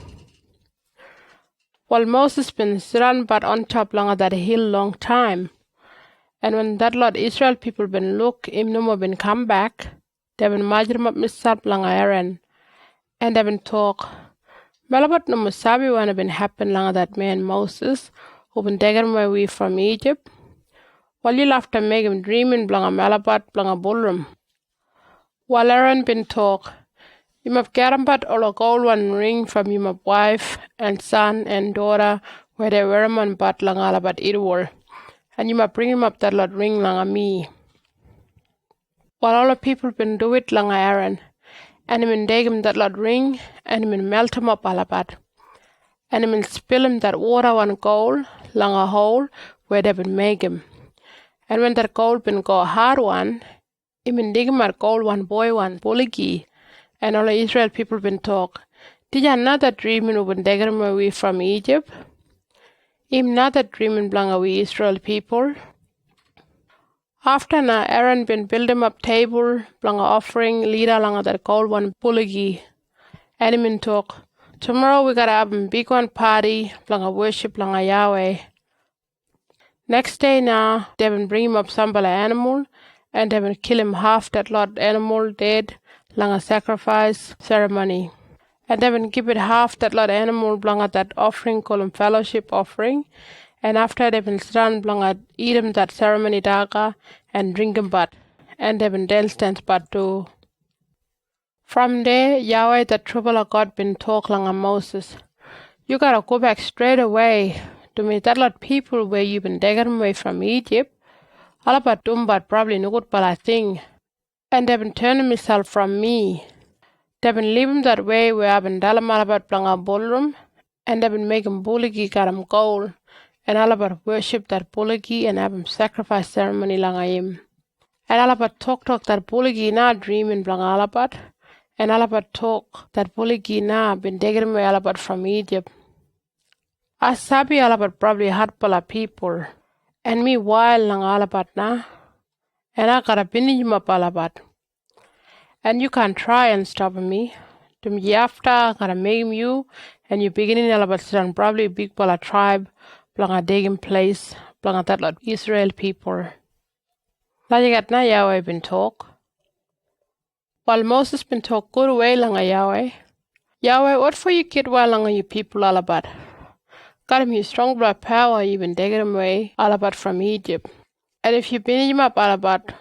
While Moses been run but on top long that hill long time, and when that Lord Israel people been look, him no more been come back, they been measure up misap long Aaron, and they been talk. Malabat no musabi when been happen long that man Moses, who been taken away from Egypt. While you love to make him dreaming blang a malabat blang a ballroom. While Aaron been talk, you have garambat all a gold one ring from your wife and son and daughter where they were man but lang alabat idwar. And you must bring him up that Lord ring lang a me. While all the people been do it lang a Aaron, and him take him that Lord ring, and him melt him up alabat. And him spill him that water one gold lang a hole where they been make him. And when that gold been go hard one, him dig him that gold one boy one bullocky. And all the Israel people been talk. Did you not that dreaming who been taken away from Egypt? Him not that dreaming blang away Israel people. After na Aaron been build him up table blang offering leader lang that gold one bullocky. And him talk. Tomorrow we gotta have a big one party blang a worship blang a Yahweh. Next day now they been bring him up some animal and they been kill him half that lot animal dead. Lang a sacrifice ceremony. And they will give it half that lot animal blang at that offering called him fellowship offering. And after they will stand blang at eat him that ceremony daga and drink him but. And they will dance but too. From there, Yahweh the trouble of God been talk lang a Moses. You gotta go back straight away to meet that lot people where you been taken away from Egypt. All about them but probably no good but I think. And they've been turning himself from me. They've been living that way where I've been telling all about blang a ballroom, and they've been making bullocky got him gold, and all about worship that bullocky and have him sacrifice ceremony lang a him. And all about talk that bullocky na dreaming blang all about, and all about talk that bullocky na been taken away all about from Egypt. I sabi all about probably hard pala people, and me wild lang all about na. And I gotta finish him up all about. And you can't try and stop me. To me after, I gotta make him you, and you beginning all about sit probably big bala tribe, blang a digging place, blang a that lot Israel people. Lajigat na Yahweh been talk. While Moses been talk good way lang a Yahweh. Yahweh, what for you kid while lang a you people all about? Got him you strong blood power, you been taking him away all about from Egypt. And if you been him up all about,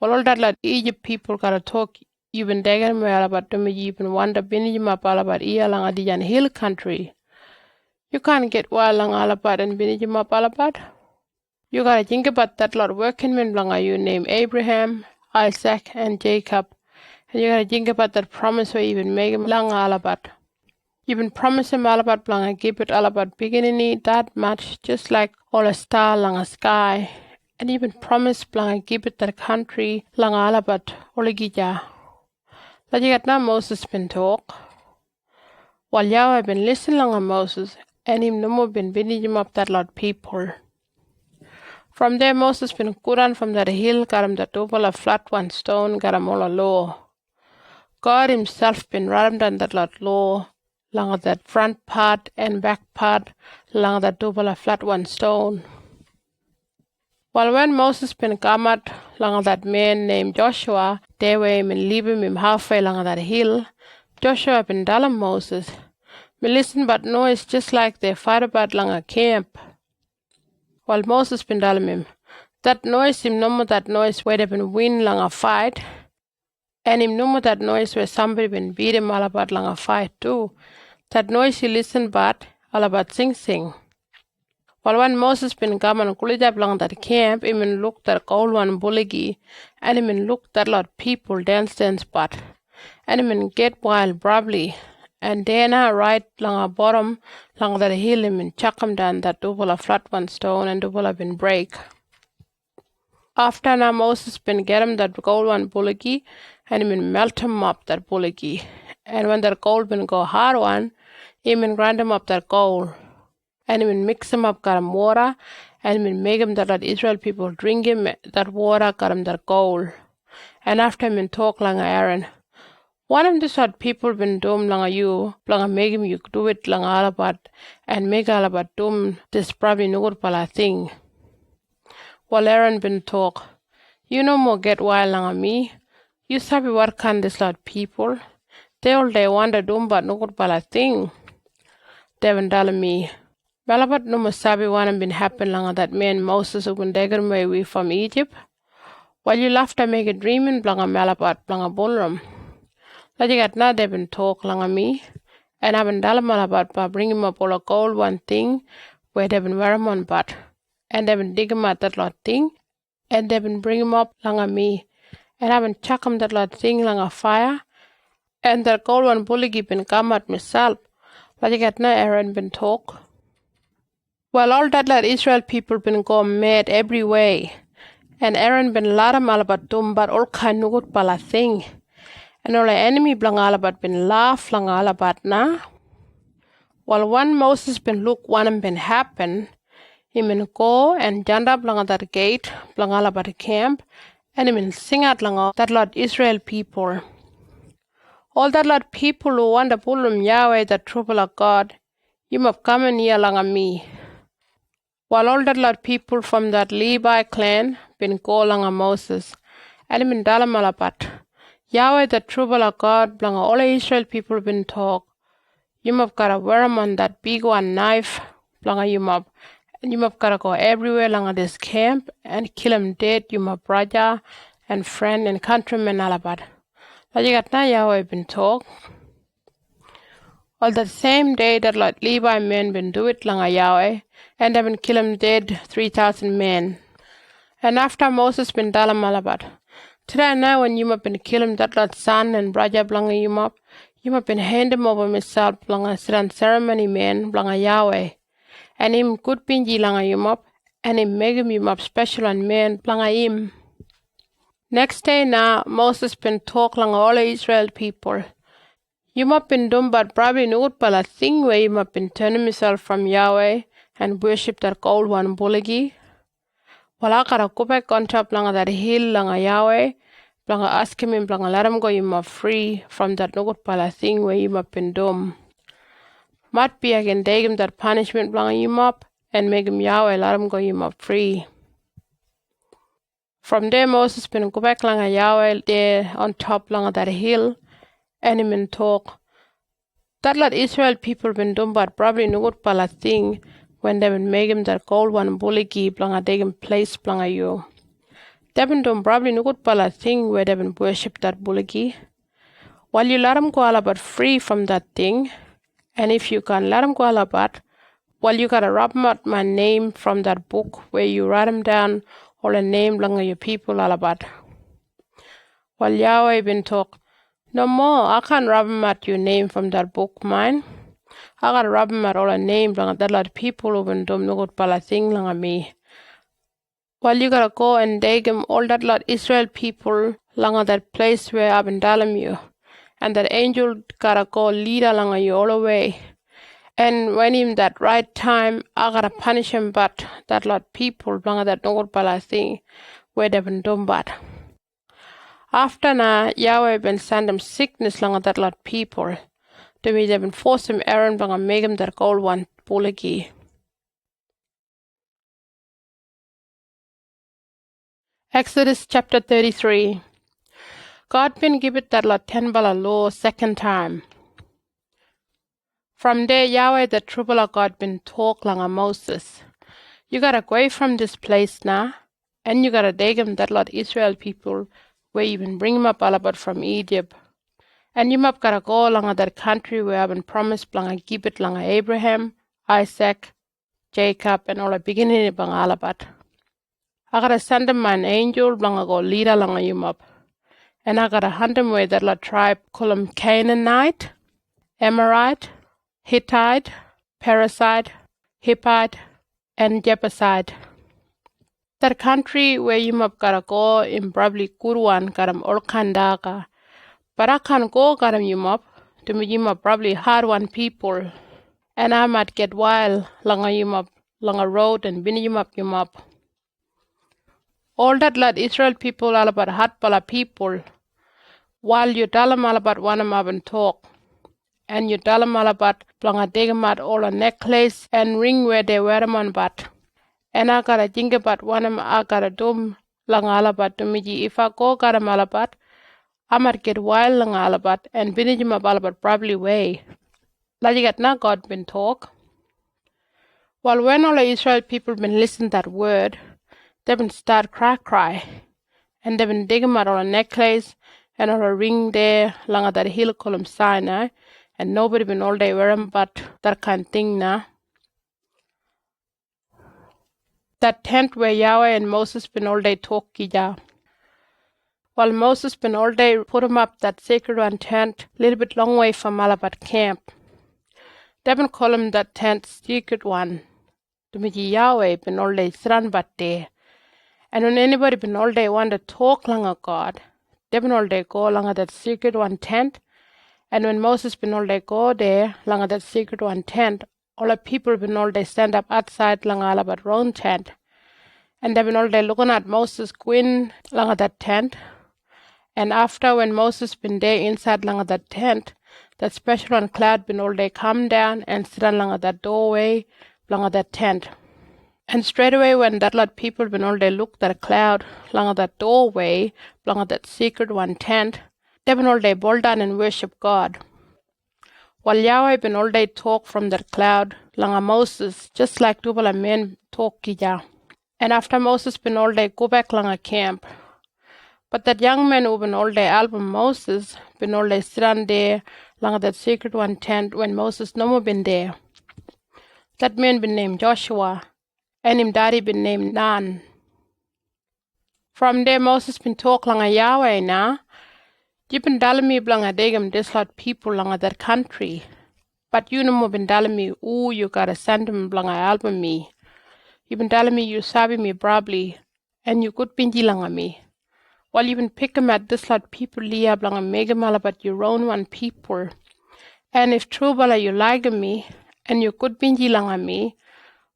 well, all that like Egypt people gotta talk, you been taking him all about them, you been wonder been him up all about Ialang Adijan Hill country. You can't get wild lang alabat and binijim up alabat. You gotta think about that lot working men blanga you named Abraham, Isaac, and Jacob. And you gotta think about that promise where you even make him lang alabat. You been promise him alabat blanga give it alabat beginning that much, just like all a star langa sky. And even promise blanga give it that country langa alabat oligija. Lajigat na Moses been talk. While Yahweh been listening langa Moses, and him no more been bidding him up that lot people. From there Moses been kuran from that hill, got him that double a flat one stone, got him all a law. God himself been rammed on that lot law, along that front part and back part, along that double a flat one stone. Well, when Moses been come out along that man named Joshua, they were him and leave him halfway along that hill, Joshua been telling Moses, me listen but noise just like they fight about along a camp. While Moses been telling him, that noise him no more that noise where they been win along a fight, and him no more that noise where somebody been beat him all about along a fight too. That noise he listen but all about sing. While when Moses been come and kulidab along that camp, him and look that gold one bulligi, and him and look that lot people dance but, and him and get wild probably. And then right along a bottom, along that hill, him and chuck him down that double a flat one stone and double a been break. After now Moses been get him that gold one bulligi, and him and melt him up that bulligi. And when that gold been go hard one, him and grind him up that gold. And him and mix him up, got him water, and him and make him that Israel people drink him that water, got him that gold. And after him and talk lang Aaron. One of this what people been doing langa you, langa make him you do it langa alabat, and make alabat doom this probably no good pala thing. While Aaron been talk, you no more get wild langa me. You sabi what kind this lot people. They all day wonder doom but no good pala thing. They been telling me, Malabat no more sabi one been happen langa that man Moses who been taken away from Egypt. While you love to make a dreaming blanga Malabat blanga ballroom. Lajigat na they been talk langa me, and I've been telling Malabat by bring him up all a gold one thing where they been wear him on but, and they been dig him at that lot thing, and they been bring him up langa me, and I've been chuck him that lot thing langa fire, and that gold one bulligi been come at myself. Lajigat na Aaron been talk. Well, all that lot Israel people been go mad every way, and Aaron been lara malabat dum but all kind nugut pala thing. And all the enemy blang alabat been laugh lang alabat na. While one Moses been look one been happen, he been go and janda blang that gate blang alabat camp, and he been sing out lang that lot Israel people. All that lot people who want to pull Yahweh the trouble of God, you must come in here lang me. While all that lot people from that Levi clan been go lang Moses, and he been dalam alabat. Yahweh the trouble of God, blanga all Israel people been talk. You must gotta wear 'em on that big one knife, blanga you must gotta go everywhere langa this camp and kill 'em dead, you must brother and friend and countrymen alabat. Lajigat na Yahweh been talk. All that same day that like Levi men been do it langa Yahweh, and they been kill 'em dead 3,000 men. And after Moses been dalam alabat. Today now when you have been kill him that lot son and brother blanga you have been hand him over myself blanga siran ceremony man blanga Yahweh. And him good pinji langa you and him make him you special and man blanga him. Next day now Moses been talk langa all Israel people. You have been done but probably not pala thing where you have been turning myself from Yahweh and worship that gold one bulligi. Well, I gotta go back on top langa that hill langa Yahweh, blanga ask him blanga let him go you free from that no good pala thing where you been done. Might be I can take him that punishment blanga you and make him Yahweh let him go you free. From there Moses been go back langa Yahweh there on top langa that hill, and him in talk. That lot Israel people been done but probably no good pala thing. When they been make him that gold one bulligi blanga they can place blanga you. They been doing probably no good pala thing where they been worship that bulligi. While you let him go all about free from that thing, and if you can let him go all about, Well, you gotta rub out my name from that book where you write them down, all the name langa your people alabat. Well, Yahweh been talk. No more, I can't rub out your name from that book, mine. I gotta rub out all the name langa that lot of people who been dum no good pala thing langa me. Well, you gotta go and dig him all that lot Israel people langa that place where I've been telling you. And that angel gotta go lead along you all the way. And when him that right time, I gotta punish him, but that lot people belong that no good thing where they been done bad. After na Yahweh been send him sickness along that lot people. To me they been force him Aaron belong make him that gold one bullocky. Exodus chapter 33. God been give it that lot 10 bala law second time. From there, Yahweh, the trouble of God, been talk langa Moses. You gotta go away from this place now, and you gotta take him that lot Israel people, where you been bring him up all about from Egypt. And you must gotta go langa that country where I've been promised langa give it langa Abraham, Isaac, Jacob, and all the beginning of all about. I gotta send him an angel langa go leader langa you up. And I gotta hunt him where that lot tribe call him Canaanite, Amorite, Hittite, Perizzite, Hippite, and Jebusite. That country where you must gotta go in probably good one, garam all kandaka. But I can't go garam you must, to me you must probably hard one people. And I might get wild, langa you must, langa road and bin you must. All that lot Israel people all about hard pala people. While you tell them all about one of them and talk. And you tell them all about planga degamat all a necklace and ring where they wear them on bat. And I gotta think about one of them I gotta do langa all about to me. If I go gotta all about, I might get wild langa all about and binage him all about probably way. Like you got now God been talk. Well, when all the Israel people been listening that word, they been start cry. And they been digging out all a necklace and all a ring there langa that hill called Sinai. And nobody been all day wearing but that kind of thing now. That tent where Yahweh and Moses been all day talking. While Moses been all day put him up that sacred one tent a little bit long way from Malabat camp. They been call him that tent secret one. To me Yahweh been all day run but there. And when anybody been all day want to talk long of God, they been all day go along that secret one tent. And when Moses been all day go there, langa that secret one tent, all the people been all day stand up outside langa alabat round tent. And they been all day looking at Moses going langa that tent. And after when Moses been there inside langa that tent, that special one cloud been all day come down and sit on langa that doorway langa that tent. And straight away when that lot people been all day look that cloud langa that doorway langa that secret one tent, they been all day bow down and worship God. While Yahweh been all day talk from that cloud, langa Moses, just like Tubala men talk kija. And after Moses been all day go back langa camp. But that young man who been all day album Moses, been all day sit on there langa that secret one tent when Moses no more been there. That man been named Joshua, and him daddy been named Nun. From there Moses been talk langa Yahweh now. You been telling me blanga degam this lot people langa that country. But you no more been telling me, ooh, you gotta send him blanga album me. You been telling me you sabi me probably, and you could pinji langa me. While you been pick him at this lot people liya blanga mega mal about your own one people. And if true bala you like me, and you could pinji langa me,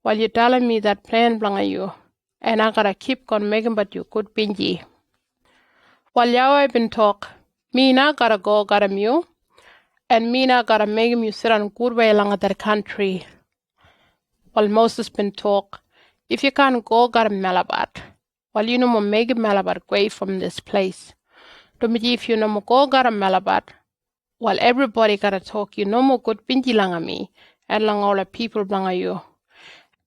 while you telling me that plan blanga you, and I gotta keep on making but you could pinji. While Yahweh been talk, me na gotta go gotta you, and me na gotta make him you sit on good way along that country. While Moses been talk, if you can't go gotta Malabat, while you no more make Malabat away from this place. To me if you no more go gotta Malabat, while everybody gotta talk you no more good pinji langa me, and long all the people blanga you.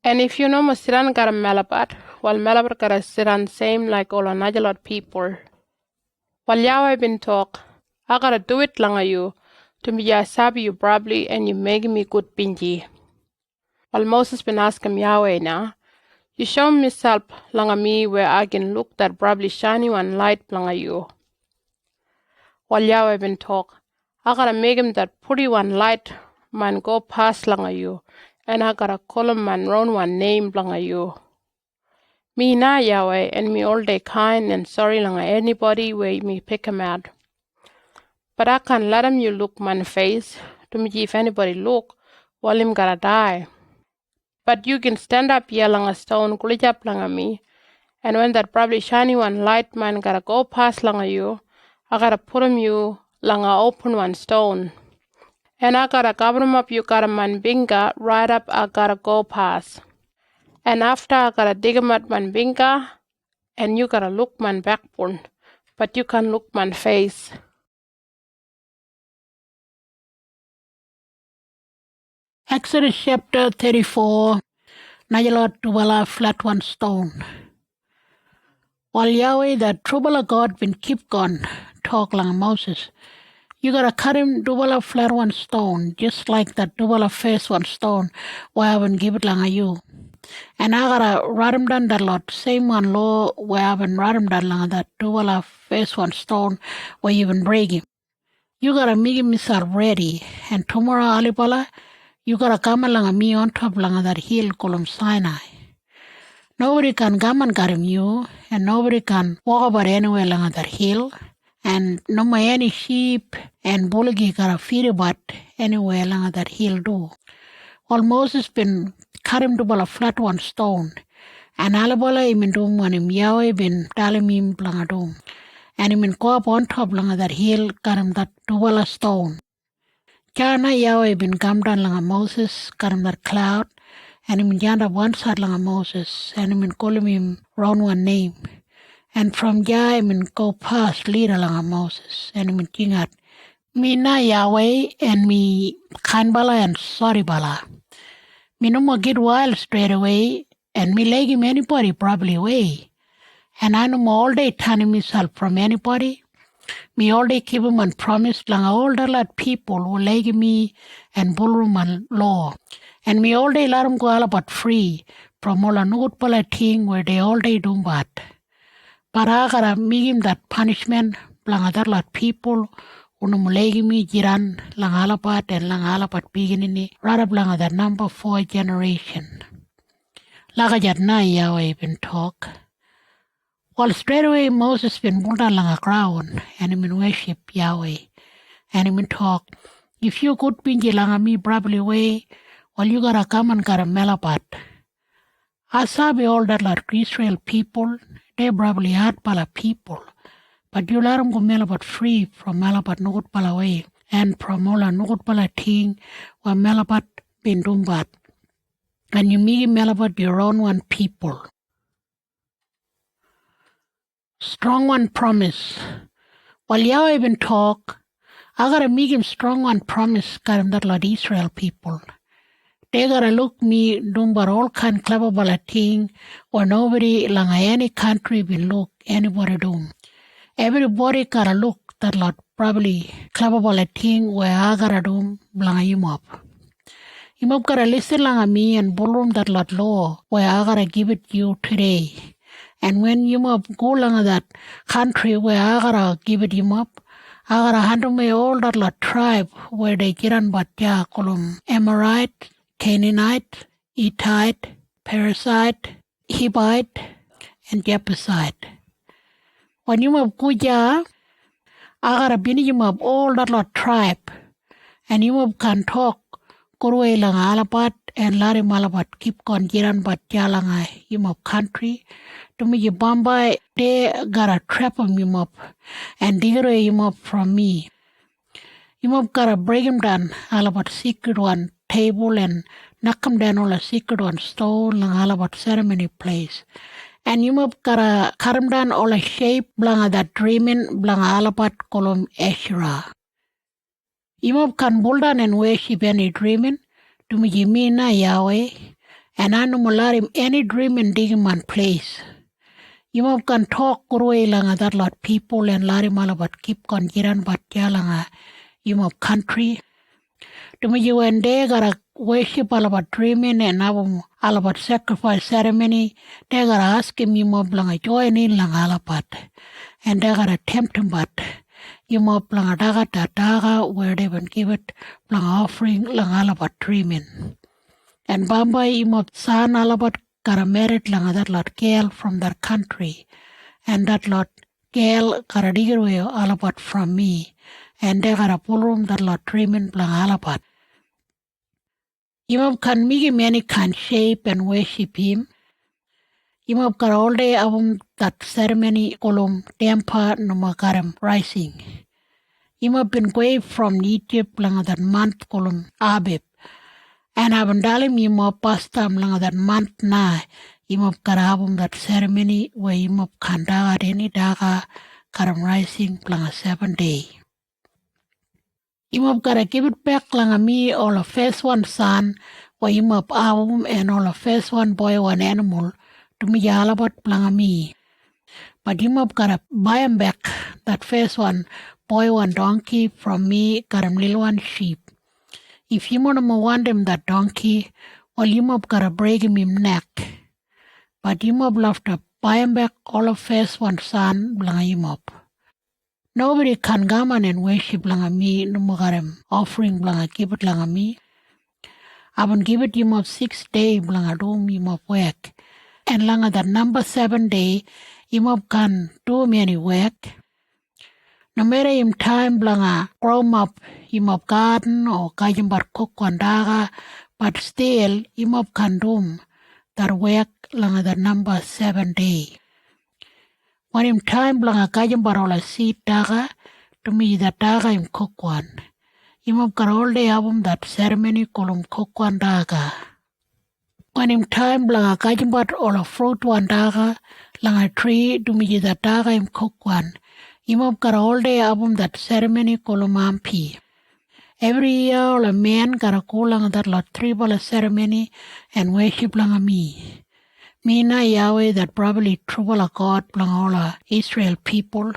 And if you no more sit on gotta Malabat, while Malabat gotta sit on same like all another lot people. While Yahweh been talk, I gotta do it langa you, to me I sabi you probably and you making me good pinji. While Moses been asking Yahweh now, you show me self langa me where I can look that brightly shiny one light langa you. While Yahweh been talk, I gotta make him that pretty one light man go past langa you, and I gotta call him man round one name langa you. Me na Yahweh, and me all day kind and sorry langa anybody where me pick him out. But I can't let him you look man face, to me if anybody look, while him gotta die. But you can stand up here langa stone, glitch up langa me, and when that probably shiny one light man gotta go past langa you, I gotta put him you langa open one stone. And I gotta cover him up you gotta man binga, right up I gotta go past. And after I gotta dig him at man binga, and you gotta look man backbone, but you can't look man face. Exodus chapter 34, Najalot Tubala flat one stone. While Yahweh, the Tubala God, been keep gone, talk like Moses. You gotta cut him Tubala flat one stone, just like that Tubala face one stone, where I been give it like you. And I gotta write him down that lot, same one law where I been write him down like that Tubala face one stone, where you been break him. You gotta make himself ready, and tomorrow Alibala, you gotta come along me on top along that hill called Sinai. Nobody can come and carry you, and nobody can walk about anywhere along that hill, and no more any sheep and bullocky gotta feed about anywhere along that hill do. While Moses been cut him to a flat one stone, and Alabala him in doom when him Yahweh been telling him along a doom, and him in go up on top along that hill got him that to a stone. Jana Yahweh been come down like Moses, got him that cloud, and him janda one side like Moses, and him call him round one name. And from Jah him go past leader like Moses, and him king at me na Yahweh and me kind bala and sorry bala. Me no more get wild straight away, and me leg him anybody probably away. And I no more all day turning myself from anybody. Me all day keep him and promise lang all the lot people who like me and ballroom and law. And me all day let him go all about free from all a good pala thing where they all day do bad. But I gotta make him that punishment lang other lot people who no like me jiran lang alapat and lang alapat beginning right up lang that number 4 generation. Lagajat na Yahweh been talk. Well, straight away Moses been put on a ground and him in worship Yahweh. And him in talk, if you could be lang me probably way, well you gotta come and gotta melabat. I sabi all that like Israel people, they probably hard pala people. But you let them go melabat free from melabat nugut pala way and from all a nugut pala thing where melabat been dumbat. And you make melabat your own one people. Strong one promise. While Yahweh been talk, I gotta make him strong one promise, got him that lot Israel people. They gotta look me doing but all kind clever bala thing or nobody lang any country will look anybody do. Everybody gotta look that lot probably clever bala thing where I gotta do lang him up. Him up gotta listen lang me and ballroom that lot law where I gotta give it you today. And when you up go along that country where I gotta give it him up, I gotta handle me all that lot tribe where they get on but ya column Amorite, Canaanite, Hittite, Perizzite, Hivite, and Jebusite. When you up go ya, I gotta bring him up all that lot tribe, and you up can talk Kurwe lang alabat and lari malabat keep on jiran but ya lang him up country. To me, you Bombay, they gotta trap him up and digger him up from me. Him up gotta break him down, all about secret one table and knock him down all a secret one stone and all about ceremony place. And him up gotta cut him down all a shape, blanga that dreaming, blanga all about column Asherah. Him up can bull down and worship any dreaming. To me, you mean na Yahweh, and I no more let him any dreaming dig him one place. You can talk Kurwe lang that lot people and lari malabat keep on jiran but yalanga you country. To me you and they gotta worship alabat dreaming and alabat sacrifice ceremony, they gotta ask him you mob lang join in lang alabat. And they gotta tempt him but you mob lang daga where they would give it lang offering lang alabat dreaming. And Bamba you mob son alabat gotta married lang that lot girl from their country. And that lot girl gotta digger alabat from me. And they gotta pull room that lot dreaming lang alabat. Imam can make many can shape and worship him. Imam can all day that ceremony kolom tempa numagaram rising. Imam been away from Egypt lang that month kolom Abib. And abendalim imam pastam lang that month na imam karabum that ceremony where imam can daga any daga karam rising lang 7 day. Imam gotta give it back lang me all of first one son, wa imam album and all of first one boy one animal to me yalabat lang me. But imam gotta buy him back that first one boy one donkey from me karam little one sheep. If you want him that donkey, well imam gotta break him neck. But imam love to buy him back all of first one son lang imam. Nobody can come and worship lang me numugaram offering lang give it lang me. I will give it him of 6 day lang do him of work. And lang that number 7 day him of can do many work. No matter him time lang grow up him of garden or kajim bar cook daga, but still him of can do that work lang that number 7 day. When him time lang kajim bar all seed daga, to me that daga him cook one. Him of all day album that ceremony kolum cook one daga. When him time lang kajim bar all fruit one daga, lang a tree to me that daga him cook one. Him of all day album that ceremony kolum ampi. Every year all a man got a call lang that lot tribal ceremony and worship lang a me. Me na Yahweh that probably trouble a God lang all Israel people.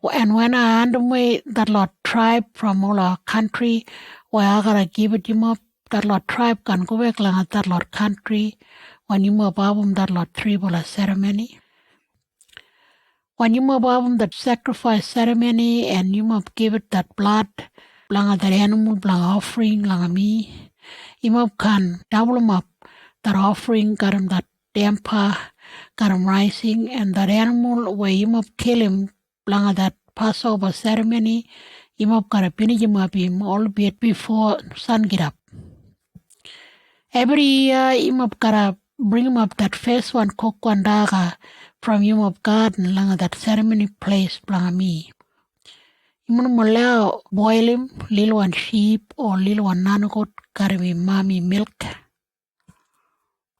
And when I underway that lot tribe from all our country, where I gotta give it him up, that lot tribe can go back lang that lot country when you move album that lot tribal ceremony. When you move album that sacrifice ceremony and you move give it that blood, lang that animal lang offering lang me, you move can double them up that offering got him that damper, got him rising, and that animal where you move kill him lang that Passover ceremony, you move got a finish him up him albeit before sun get up. Every year you move gotta bring him up that first one cook one daga from you move garden lang that ceremony place lang me. You move boil him little one sheep or little one nanagot got him mommy milk.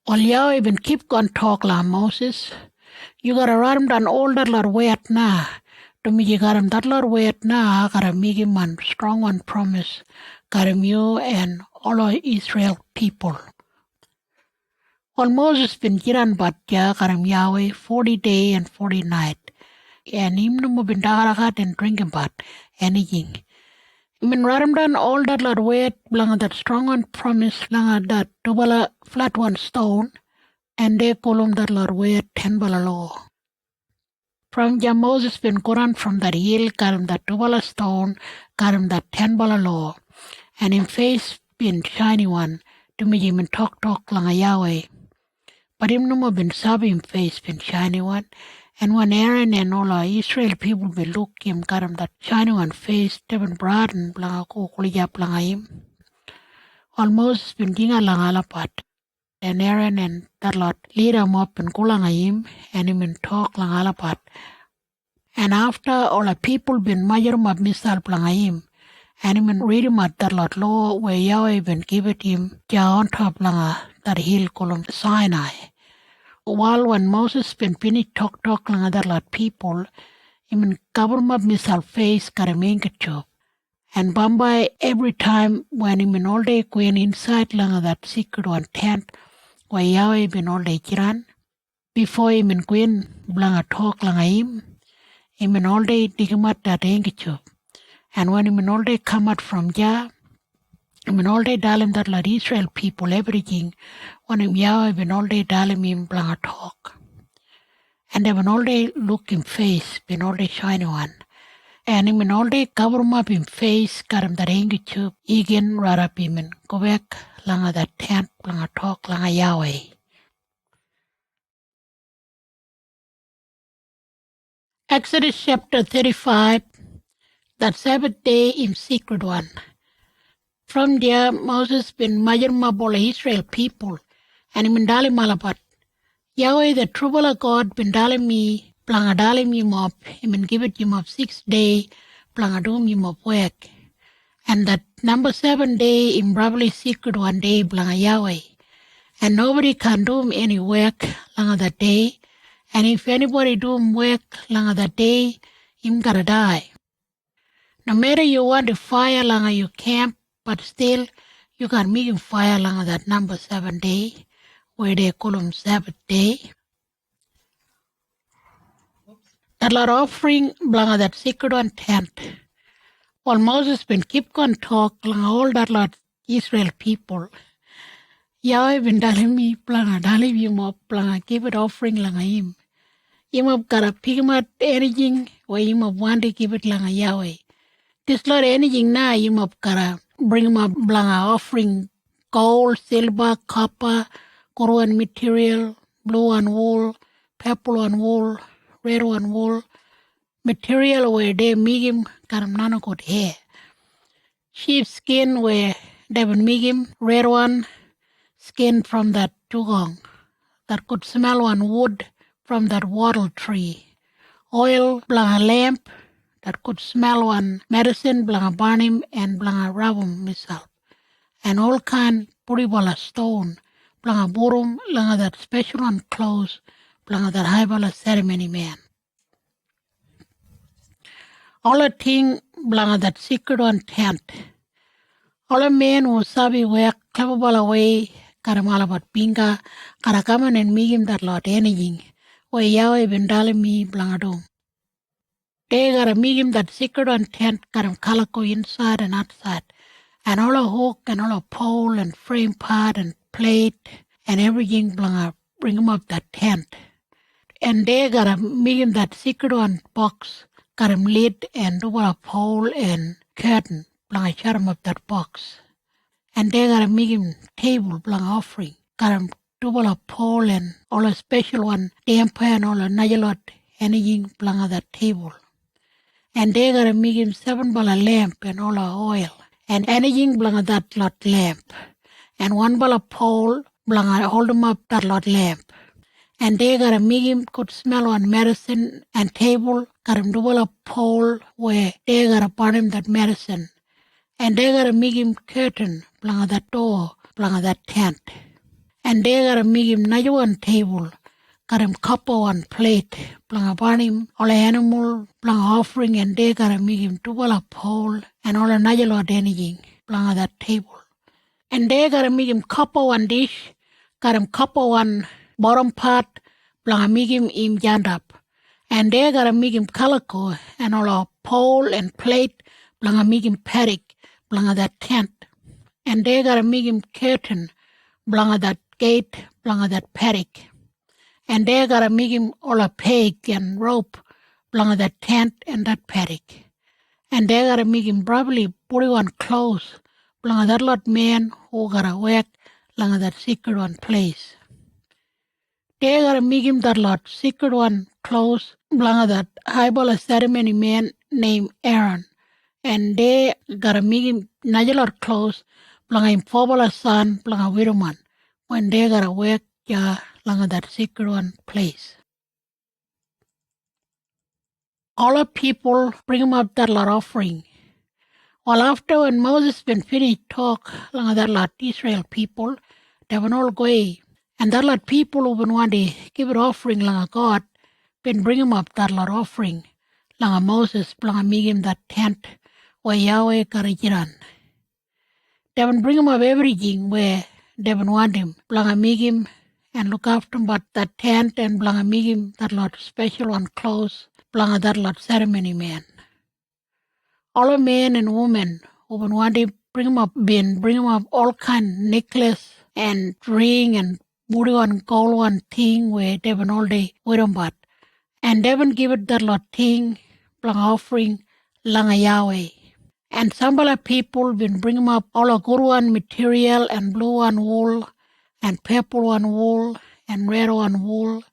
All Yahweh even keep on talk la Moses. You gotta write him down all that lot wait na. To me you got him that lot wait na, gotta make him one strong one promise. Got him you and all of Israel people. All Moses been giran but ya got him Yahweh 40 day and 40 night. And him no been dagaragat and drinking but anything. I mean, write him down all that lot weight, lang that strong one promise, lang that double flat one stone, and they call him that lot weight 10 bala law. From Moses been Quran from that hill, got him that double stone, got him that 10 bala law, and him face been shiny one, to me him talk lang a Yahweh. But him no more been sub him face been shiny one. And when Aaron and all our Israel people be look him, got him that shiny one face, Devin Braden, blang kukuliyap lang him. Almost been ginga lang alapat. And Aaron and that lot lead him up and kulang him, and him in talk lang alapat. And after all the people been major up misal lang him, and him in read him at that lot law where Yahweh been give it him, ja on top lang that hill called Sinai. While when Moses been finished talk lang other lot people, him cover up himself face got a handkerchief. And Bombay every time when him in all day going inside lang that secret one tent where Yahweh been all day kiran. Before him in going blang a talk lang him in all day dig him out that handkerchief. And when him in all day come out from Jah, I mean, all day dalim that lot Israel people everything. When him Yahweh been all day dalim him blang a talk. And they been all day look him face, been all day shiny one. And him been all day cover him up him face, got him that angry chup, igen right up him and go back langa that tent, blang a talk, langa Yahweh. Exodus chapter 35, that Sabbath day in secret one. From there, Moses been Mabola Israel people, and him dali malabat. Yahweh, the trouble of God, been dali me, planga dali me mop, him and give it him of 6 day, planga doom him of work. And that number 7 day, in probably secret one day, planga Yahweh. And nobody can do him any work, langa that day. And if anybody do him work, langa that day, him gotta die. No matter you want to fire langa your camp, but still you can make him fire langa that number 7 day, where they call him Sabbath day. That lot offering langa that secret one tent. While Moses been keep on talk langa all that lot Israel people. Yahweh been telling me langa dalim him up langa give it offering langa him. Him up gotta pick him up anything where him up want to give it langa Yahweh. This lot anything now him up gotta bring him up blanga offering gold, silver, copper, Korean material, blue and wool, purple and wool, red and wool, material where they make him got him none good hair. Sheep skin where they will make him red one, skin from that dugong that could smell one wood from that wattle tree. Oil blanga lamp that could smell one medicine blanga barnim and blanga rabum misal. And all kind puribala stone, blanga burum, blanga that special one clothes, blanga that highbala ceremony man. All a thing blanga that secret one tent. All a man who sabi work cleverbala way, karamala but pinga, karakaman and migim that lot anything, where Yahweh bendali me blanga dum. They gotta migim that secret one tent, karam kalako inside and outside. And all a hook and all a pole and frame part and plate and everything bring him up that tent. And they gotta make him that secret one box, got him lid and double a pole and curtain, shut him up that box. And they gotta make him table, offering, got him double a pole and all a special one, damper and all a najalot, anything that table. And they gotta make him 7 lamp and all a oil. And anything that lot lamp. And 1 pole, hold him up that lot lamp. And they gotta make him could smell on medicine and table, got him double a pole where they gotta burn him that medicine. And they gotta make him curtain, that door, that tent. And they gotta make him another one table, got him copper one plate, burn him all animal, offering, and they gotta make him double a pole and all another lot anything, that table. And they gotta make him copper one dish, got him copper one bottom part, make him jand up. And they gotta make him calico and all a pole and plate, make him paddock, that tent. And they gotta make him curtain, that gate, that paddock. And they gotta make him all a peg and rope, that tent and that paddock. And they gotta make him probably put on clothes, that lot man who gotta work, that secret one place. They gotta make him that lot secret one clothes, that highball ceremony man named Aaron. And they gotta make him another lot clothes, him pobala son, widow man, when they gotta work, that secret one place. All the people bring him up that lot offering. Well, after when Moses been finished talk, that lot Israel people, they were all go away. And that lot people who been want to give it offering, God, been bring him up that lot offering, Moses, make him that tent where Yahweh gotta get on. They been bring him up everything where they been want him, make him and look after him, but that tent and make him that lot special one clothes, that lot ceremony man. All the men and women who been want him bring him up all kind necklace and ring and booty one, gold one thing where they been all day with them but. And they been give it that lot thing, blang offering, langa Yahweh. And some other people been bring him up all a good one material and blue one wool and purple one wool and red one wool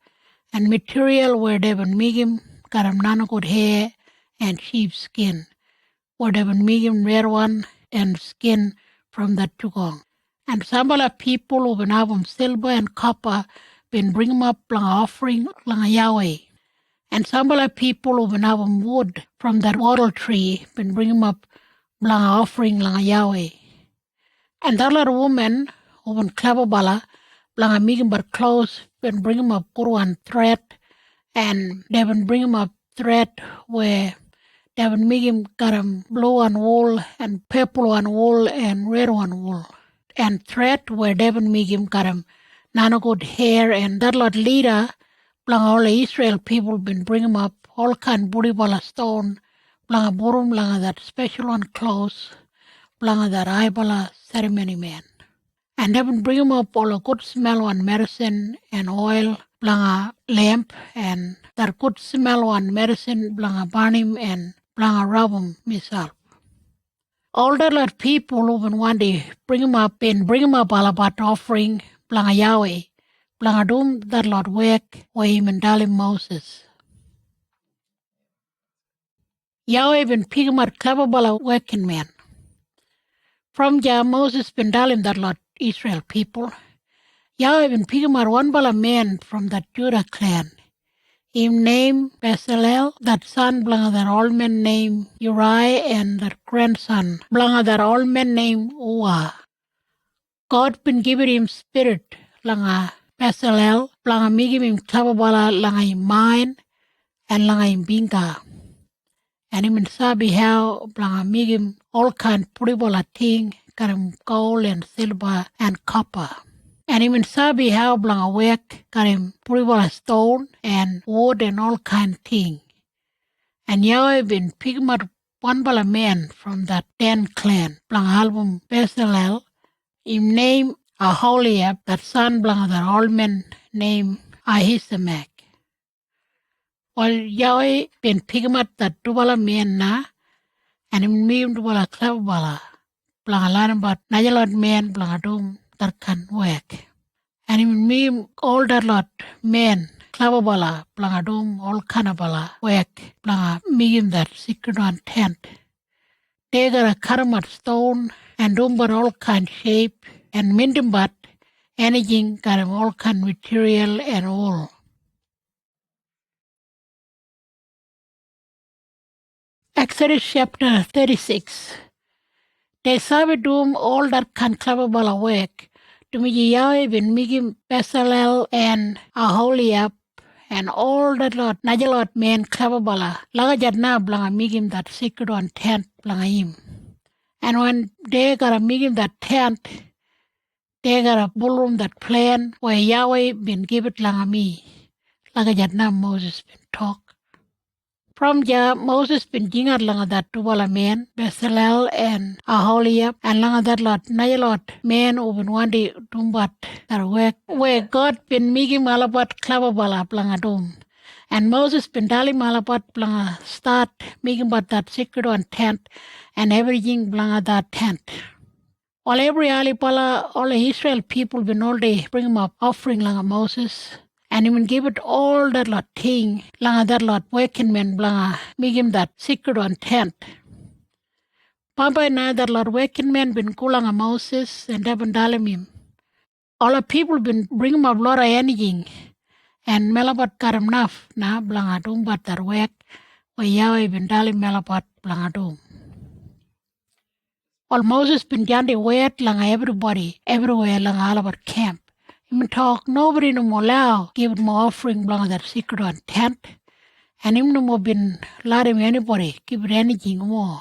and material where they been make him got him none good hair and sheep skin. Where they been make him red one and skin from that dugong. And some other people who been have silver and copper been bring him up blang offering langa Yahweh. And some other people who been have wood from that wattle tree been bring him up blang offering langa Yahweh. And that other woman who been clever bala blang make him but clothes been bring him up good one thread and they been bring him up thread where they been make him got him blue one wool and purple one wool and red one wool. And thread where they been make him got him nano good hair and that lot leader blang all the Israel people been bring him up all kind booty bala stone blang burum blang that special one clothes blang that eye bala ceremony man. And they been bring him up all a good smell one medicine and oil blang a lamp and that good smell one medicine blang a burn him and blang a rub him myself. All that lot people who been one day bring him up all about offering blang a Yahweh. Blang a doom that lot work where him and Dalim Moses. Yahweh been pick him up clever bala working man. From Jah Moses been Dalim that lot Israel people. Yahweh been pick him up one bala man from that Judah clan. Him name Bezalel, that son blang that old man name Uriah and that grandson blang that old man name Uah. God been giving him spirit langa Bezalel blang make him clever bala langa him mind and langa him binga. And him sabi how blang make him all kind pretty bala thing got him gold and silver and copper. And him sabi how blang work got him pretty bala stone and wood and all kind thing. And Yahweh been pick him up one bala man from that Dan clan blang album Bezalel. Him name Aholiab, that son blang that old man name Ahisamach. While Yahweh been pick him up that dubala man na, and him name dubala clever bala, blang a lot about najalot man blang a doom that can work. And him name all that lot man clever bala blang a doom all kind of bala work blang a make him that secret one tent. They got a cut him at stone and doom but all kind shape and mint him but anything got him all kind material and all. Exodus chapter 36. They serve doom all that can clever bala work. To me Yahweh been making Bezalel and Aholiab and all that lot najalot man clever bala. Laga jadna blanga make him that secret one tent blanga him. And when they gotta make him that tent, they got a ballroom that plan where Yahweh been give it langa me. Laga jadna Moses been talk. From Jah Moses been jingat langa that tubala man, Bezalel and Aholiab, and langa that lot najalot man who been one day dumbat that work where God been making malabat clever bala blanga doom. And Moses been dali malabat blanga start making but that secret one tent and everything blanga that tent. While every alipala, all the Israel people been all day bring him up offering langa Moses. And even give it all that lot thing, langa that lot working men blanga, make him that secret one tent. Papa na that lot working men been kulanga Moses and they been dalim him. All the people been bring him up lot of anything. And Melabat got him enough na blanga doom but that work where Yahweh been dalim Melabat blanga doom. All Moses been jandi wet langa everybody, everywhere langa alabat camp. Him talk, nobody no more allow, give him more offering blanga that secret one tent. And him no more been let him anybody, give it anything more.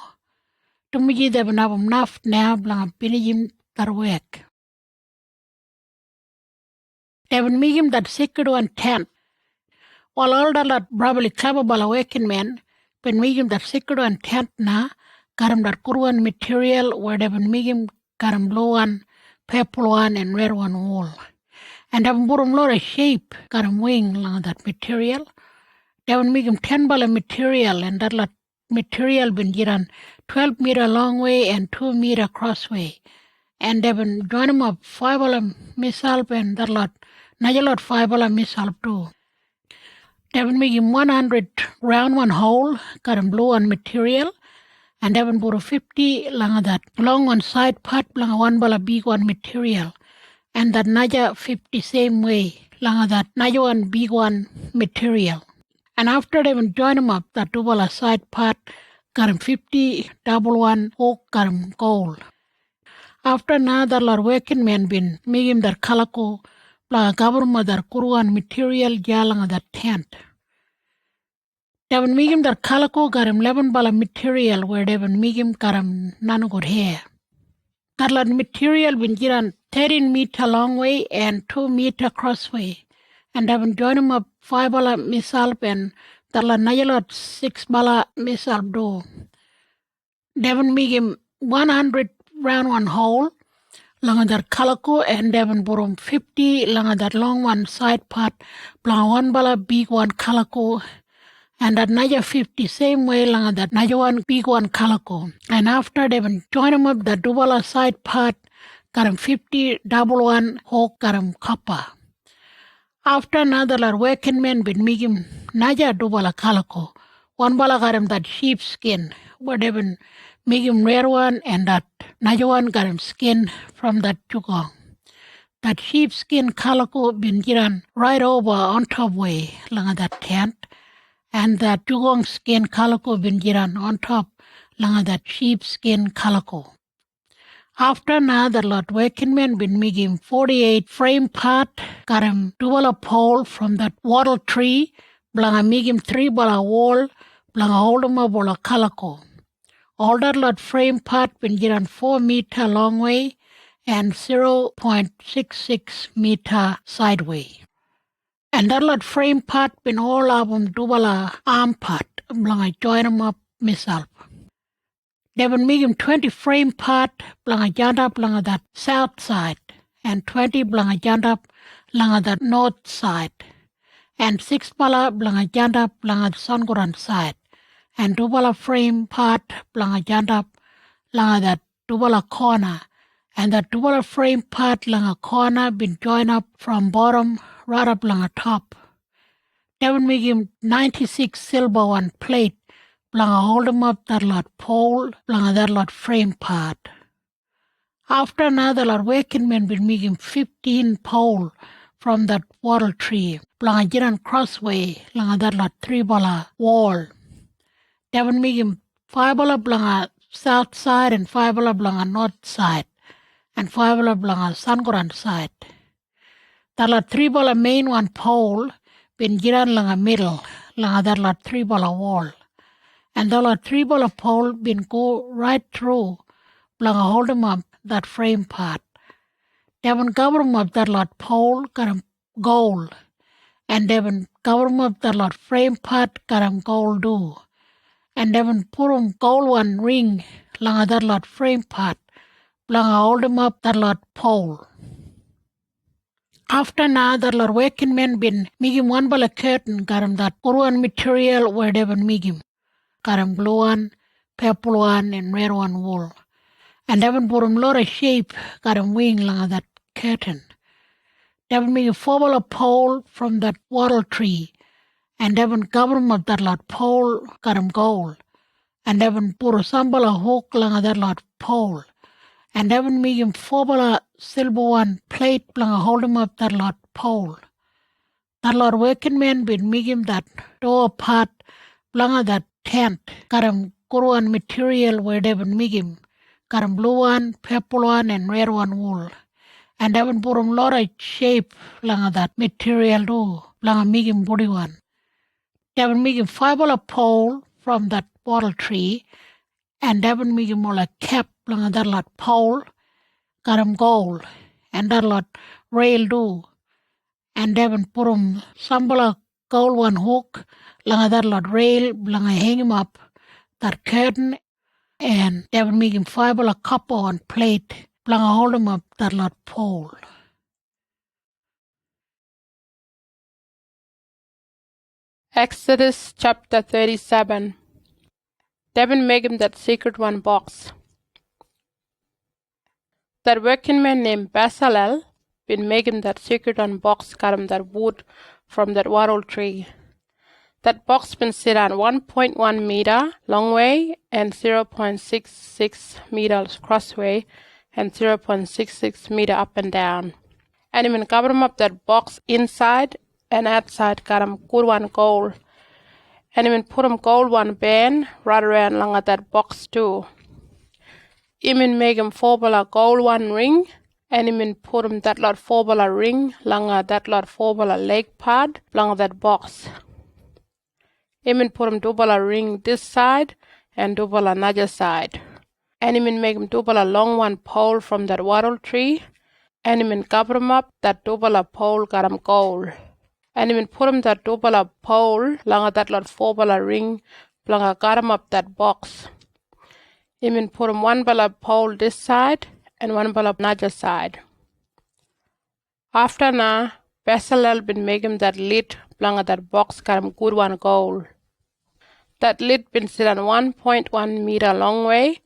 To me, they been have enough now blanga finish him that work. They been make him that secret one tent. While all that lot probably clever bala working men been make him that secret one tent na, karam that kuruan material where Devon migim karam blue one, purple one, and red one wool. And Devon burum lot shape karam wing lang that material. Devon migim 10 bala material and that lot material bin jiran 12 meter long way and 2 meter crossway. And Devon join them up 5 bala misal and that lot najalot 5 bala misal too. Devon migim 100 round one hole karam blue one material. And Devon buru 50 lang that long one side part lang one bala big one material. And that naja 50 same way lang that naja one big one material. And after Devon join them up, that two bala side part karam 50 double one hook karam gold. After na that lot working men bin migim that kalako lang government that kuruan material jalang that tent. Devon migim that kalako garam 11 bala material where Devon migim karam nanogot hair. That lot material bin jiran 13 meter long way and 2 meter crossway. And Devon join them up 5 bala misal and that lot najalot 6 bala misal do. Devon migim 100 round one hole lang that kalako and Devon burum 50 lang that long one side part lang one bala big one kalako. And that naja 50 same way lang that naja one big one kalako. And after Devon join them up that dubala side part karam 50 double one hook karam copper. After another lot working men bin migim naja dubala kalako. One bala karam that sheep skin where Devon migim rare one and that naja one karam skin from that jugong. That sheep skin kalako bin jiran right over on top way lang that tent. And that jugong skin kalako bin jiran on top lang that sheep skin kalako. After another lot working men bin migim 48 frame part karam duala pole from that wattle tree blanga migim 3 bala wall blanga holduma bola kalako. All that lot frame part bin jiran 4 meter long way and 0.66 meter sideway. And that lot frame part bin all album dubala arm part blanga join them up myself. Devon migim 20 frame part blanga jandap blanga that south side and 20 blanga jandap blanga that north side and 6 bala blanga jandap blanga songoran side and dubala frame part blanga jandap blanga that dubala corner and that dubala frame part blanga corner bin join up from bottom right up blanga top. Devon migim 96 silver one plate blanga hold them up that lot pole blanga that lot frame part. After another lot working men bin migim 15 pole from that wattle tree blanga jiran crossway blanga that lot 3 bala wall. Devon migim 5 bala blanga south side and 5 bala blanga north side and 5 bala blanga sangoran side. That lot 3 bala main one pole bin jiran langa middle langa that lot 3 bala wall. And the lot 3 bala pole bin go right through blanga hold them up that frame part. Devon cover them up that lot pole karam gold. And Devon cover them up that lot frame part karam gold do. And Devon put them gold one ring langa that lot frame part blanga hold them up that lot pole. After na that lot working men bin migim 1 bala curtain karam that kuruan material where Devon migim. Karam blue one, purple one, and red one wool. And Devon burum lot of shape karam wing langa that curtain. Devon migim 4 bala pole from that wattle tree. And Devon cover of that lot pole karam gold. And Devon puru sambala hook langa that lot pole. And Devon migim 4 bala silver one plate blanga hold him up that lot pole. That lot working men bin migim that door part blanga that tent karam kuruan material where Devon migim karam blue one, purple one, and red one wool. And Devon burum lot of shape blanga that material do blanga migim body one. Devon migim 5 bala pole from that wattle tree. And Devon migim mola cap blanga that lot pole karam gold. And that lot rail do. And Devon purum sambala gold one hook langa that lot rail blanga hang him up that curtain. And they will make him 5 cup on plate. Blanga hold him up that lot pole. Exodus chapter 37. David make him that secret one box. That working man named Bezalel been making that secret one box, got him that wood from that wattle tree. That box been set on 1.1 meter long way and 0.66 meters crossway and 0.66 meter up and down. And he been cover him up that box inside and outside, got him good one gold. And he been put him gold one band right around along at that box too. He been make him $4 gold one ring, and he been put him that lot $4 ring along at that lot $4 leg part along that box. He been put him $2 ring this side and $2 another side. And he been make him $2 long one pole from that wattle tree, and he been cover him up that $2 pole got him gold. And he been put him that $2 pole along at that lot $4 ring along got him up that box. He been put him $1 pole this side and $1 another side. After now, Bezalel been make him that lid along at that box got him good one gold. That lid been set on 1.1 meter long way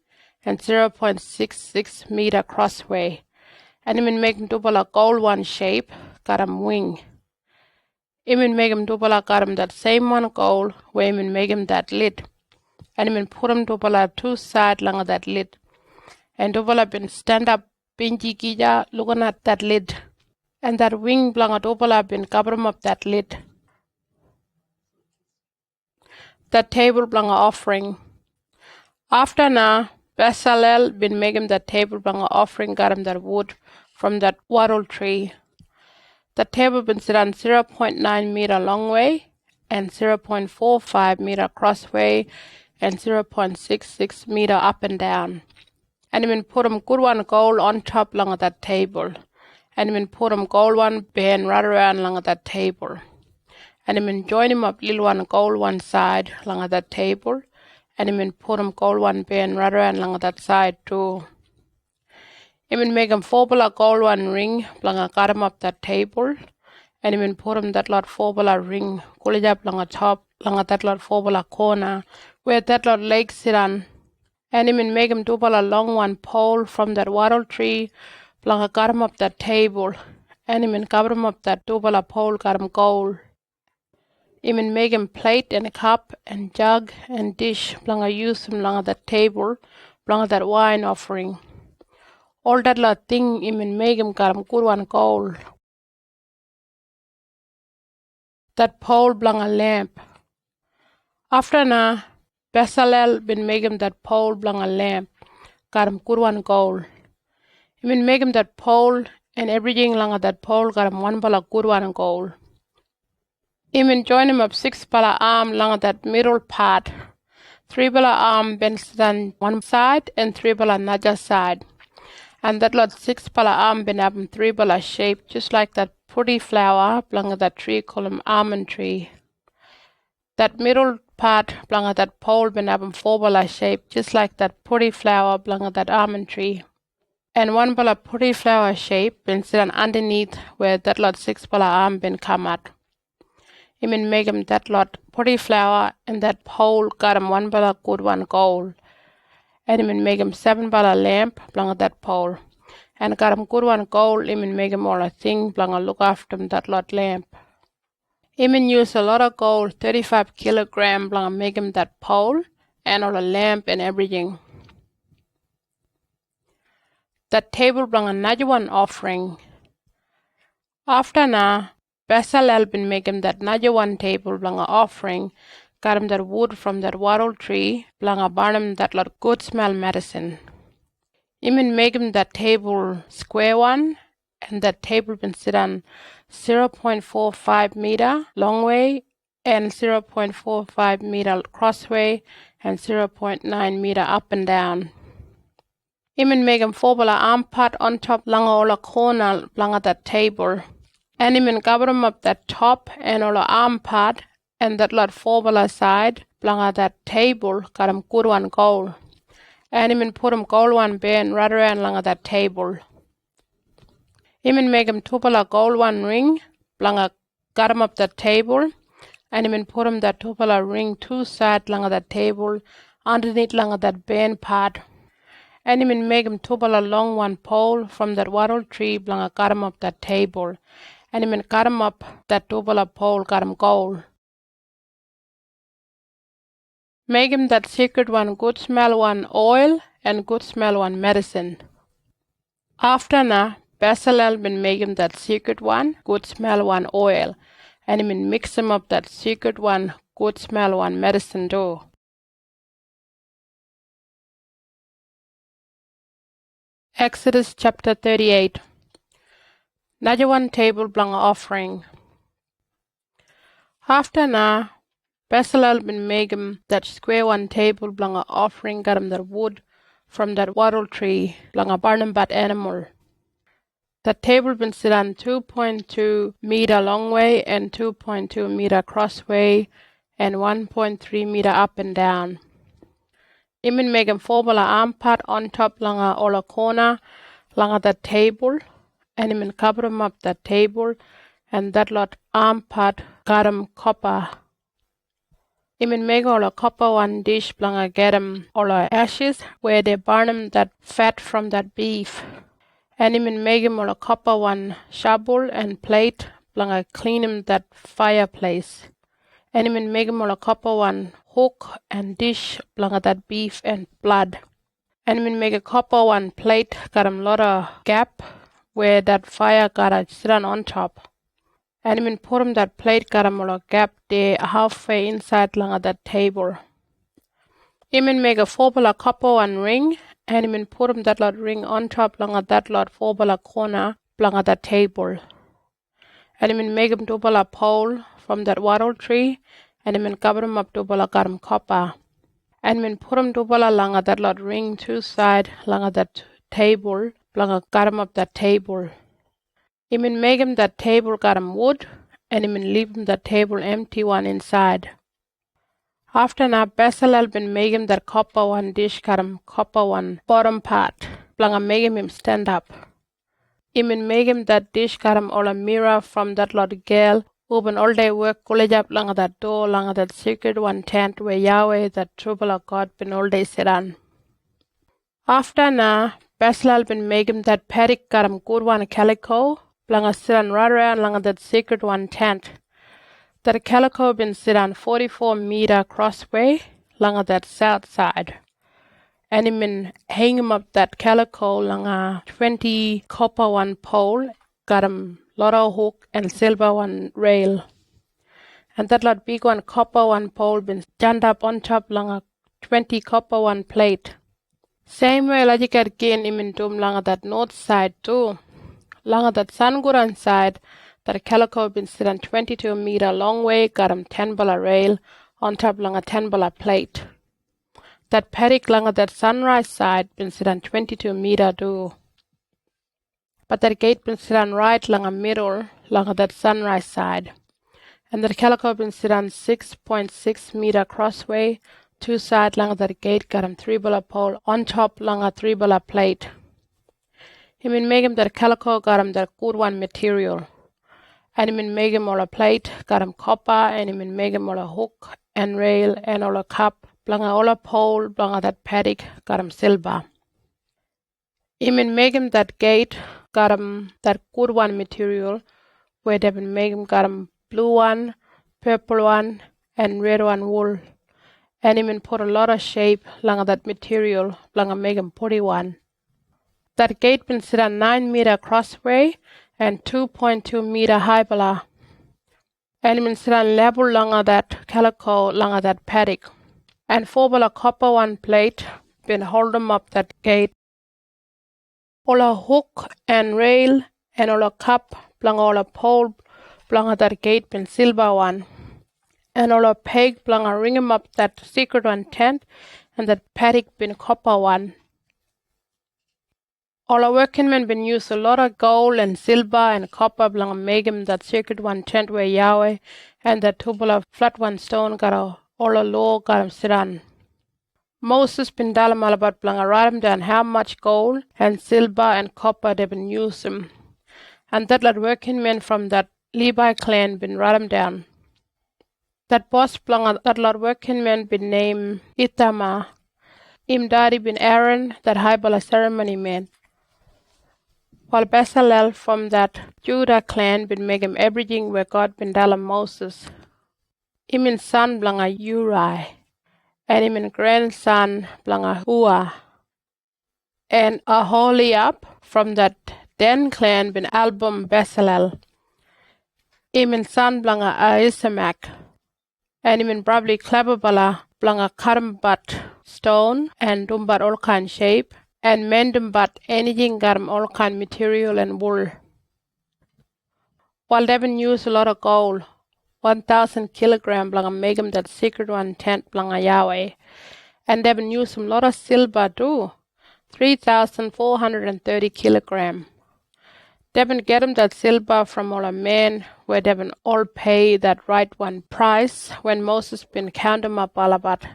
and 0.66 meter crossway. And he been making $2 gold one shape, got him wing. He been make him $2 got him that same one gold where he been make him that lid. And he been put him $2 two side along that lid. And $2 been stand up binji gija looking at that lid. And that wing blanga $2 been cover him up that lid. That table blanga offering. After now, Bezalel been make him that table blanga offering, got him that wood from that wattle tree. The table been set on 0.9 meter long way and 0.45 meter crossway and 0.66 meter up and down. And he been put him good one gold on top along that table. And he been put him gold one band right around along that table. And he been join him up little one gold one side along that table. And he been put him gold one band right around along that side too. He been make him $4 gold one ring along got him up that table. And he been put him that lot $4 ring cooled up along top along that lot $4 corner where that lot leg sit on. And he been make him $2 long one pole from that wattle tree along got him up that table. And he been cover him up that $2 pole got him gold. He been make him plate and a cup and jug and dish along use him along that table along that wine offering. All that lot thing he been make him got him good one gold. That pole belong a lamp. After now, Bezalel been make him that pole belong a lamp, got him good one gold. He been make him that pole and everything along that pole got him $1 good one gold. He been join him up $6 arm along that middle part. $3 arm been sit on one side and $3 another side. And that lot $6 arm been up $3 shape, just like that pretty flower belong that tree called him almond tree. That middle part belong that pole been up $4 shape, just like that pretty flower belong that almond tree. And $1 pretty flower shape been sit on underneath where that lot $6 arm been come at. He been make him that lot pretty flower and that pole got him $1 good one gold. And he been make him $7 lamp belong that pole. And got him good one gold, he been make him all a thing belong look after him that lot lamp. He been use a lot of gold, 35 kilogram belong make him that pole and all a lamp and everything. That table belong another one offering. After now, Bezalel been make him that another one table belong offering, got him that wood from that wattle tree, belong burn him that lot good smell medicine. He been make him that table square one, and that table been sit on 0.45 meter long way and 0.45 meter crossway and 0.9 meter up and down. He been make him $4 arm part on top long all a corner long at that table. And he been cover him up that top and all a arm part and that lot $4 side belong at that table got him good one gold. And him put gold one ben right around langa that table. Him make tupala gold one ring, langa got up that table, and him put that tupala ring two side langa that table, underneath langa that ben part. And him make tupala long one pole from that wattle tree, langa got up that table, and him got up that tupala pole, got gold. Make him that secret one good smell one oil and good smell one medicine. After na, Bezalel been make him that secret one good smell one oil, and he been mix him up that secret one good smell one medicine too. Exodus chapter 38. Naja one table blanga offering. After na, Bezalel been make him that square one table blanga offering got him that wood from that wattle tree blanga barnum bat animal. The table been sit on 2.2 meter long way and 2.2 meter cross way and 1.3 meter up and down. Imin make him 4 bala arm part on top langa ola corner langa that table, and imin cover him up that table, and that lot arm part got him copper. Imin make ola copper one dish langa get him ola ashes where they burn him that fat from that beef. And him make him a copper one shovel and plate, blanga clean him that fireplace. And him make him a copper one hook and dish, blanga that beef and blood. And him make a copper one plate, got him lot of gap where that fire got a sit on top. And him put him that plate, got him a gap there halfway inside blanga that table. Him make a 4 bala copper one ring, and him put him that lot ring on top langa that lot 4 bala corner blanga that table. And him make him 2 bala pole from that wattle tree, and him cover him up 2 bala got him copper. And him put him 2 bala langa that lot ring 2 side langa that table blanga got him up that table. Him make him that table got him wood, and him leave him that table empty one inside. After na, Bezalel been make him that copper one dish got him copper one bottom part, blanga make him stand up. Him make him that dish got him all a mirror from that lot girl who been all day work college up langa that door langa that secret one tent where Yahweh that trouble of God been all day sit on. After na, Bezalel been make him that paddock got him good one calico, blanga sit on right around langa that secret one tent. That calico been sit on 44 meter crossway langa that south side. And him been hang him up that calico langa 20 copper one pole, got him lot of hook and silver one rail. And that lot big one copper one pole been stand up on top langa 20 copper one plate. Same way like again him in dum langa that north side too. Langa that Sanguran side, that calico been sit on 22 meter long way, got him 10 bala rail on top langa 10 bala plate. That paddock langa that sunrise side been sit on 22 meter too. But that gate been sit on right langa middle langa that sunrise side. And that calico been sit on 6.6 meter crossway, 2 side langa that gate got him 3 bala pole on top langa 3 bala plate. Him in make him that calico got him that good one material. And him in make him all a plate, got him copper, and him in make him all a hook and rail and all a cup, blanga all a pole, blanga that paddock, got him silver. Him in make him that gate, got him that good one material, where they been make him got him blue one, purple one, and red one wool. And him in put a lot of shape, blanga that material, blanga make him pretty one. That gate been sit on 9 meter crossway and 2.2 meter high bala. And been sit on level langa that calico langa that paddock. And 4 bala copper one plate been hold them up that gate. All a hook and rail and all a cup blanga all a pole blanga that gate been silver one. And all a peg blanga ring him up that secret one tent, and that paddock been copper one. All our workingmen been use a lot of gold and silver and copper blanga make him that secret one tent where Yahweh and that tubula flat one stone got all a law got him sit on. Moses bin dalam alabat blanga write down how much gold and silver and copper they been using. And that lot working men from that Levi clan been write down. That boss blanga that lot working men been named Ithamar. Im daddy been Aaron, that high bala ceremony man. While Bezalel from that Judah clan been make him everything where God been dalam Moses. Im in son blanga Uri. And him and grandson blanga Hua. And Aholiab from that Dan clan bin album Bezalel. Him and son blanga Ahisamach. And him and probably Klebabala blanga Karambat stone and dumbat all kind shape. And mendumbat anything garam all kind material and wool. While they been use a lot of gold. 1,000 kilogram blanga make him that secret one tent blanga Yahweh. And they've been using a lot of silver too. 3,430 kilogram. They've been getting that silver from all a man where they've been all pay that right one price when Moses been count them up all about.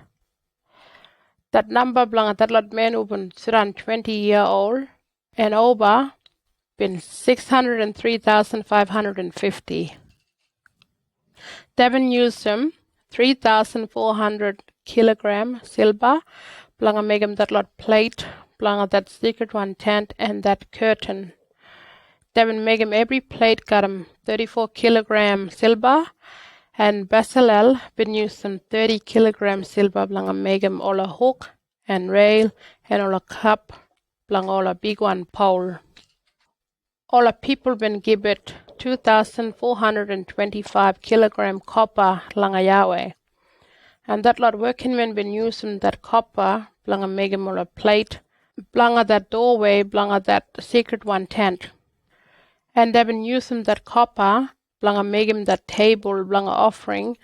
That number blanga that lot man who been around 20-year-old and over been 603,550. They've been using 3,400 kilogram silver, blanga make him that lot plate, blanga that secret one tent and that curtain. They've been make him every plate got him 34 kilogram silver, and Bezalel been using 30 kilogram silver, blanga make him all a hook and rail and all a cup, blanga all a big one pole. All a people been give it 2,425 kilogram copper, blanga Yahweh. And that lot working men been using that copper, blanga make him all a plate, blanga that doorway, blanga that secret one tent. And they've been using that copper, blanga make him that table, blanga offering,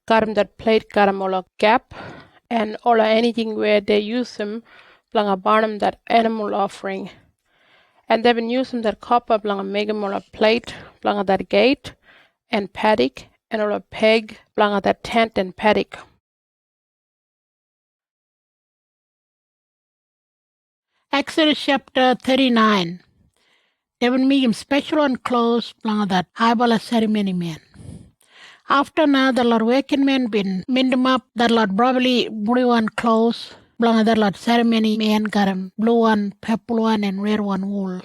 got him that plate, got him all a gap, and all anything where they use him, blanga burn him that animal offering. And they've been using that copper, blanga make him all a plate, blanga that gate, and paddock, and all a peg, blanga that tent and paddock. Exodus chapter 39. They will make him special and clothes, blanga that Ibala ceremony man. After now, the Lord working men been mend him up, that Lord probably blue one clothes, blanga that Lord ceremony man got him blue one, purple one, and red one wool.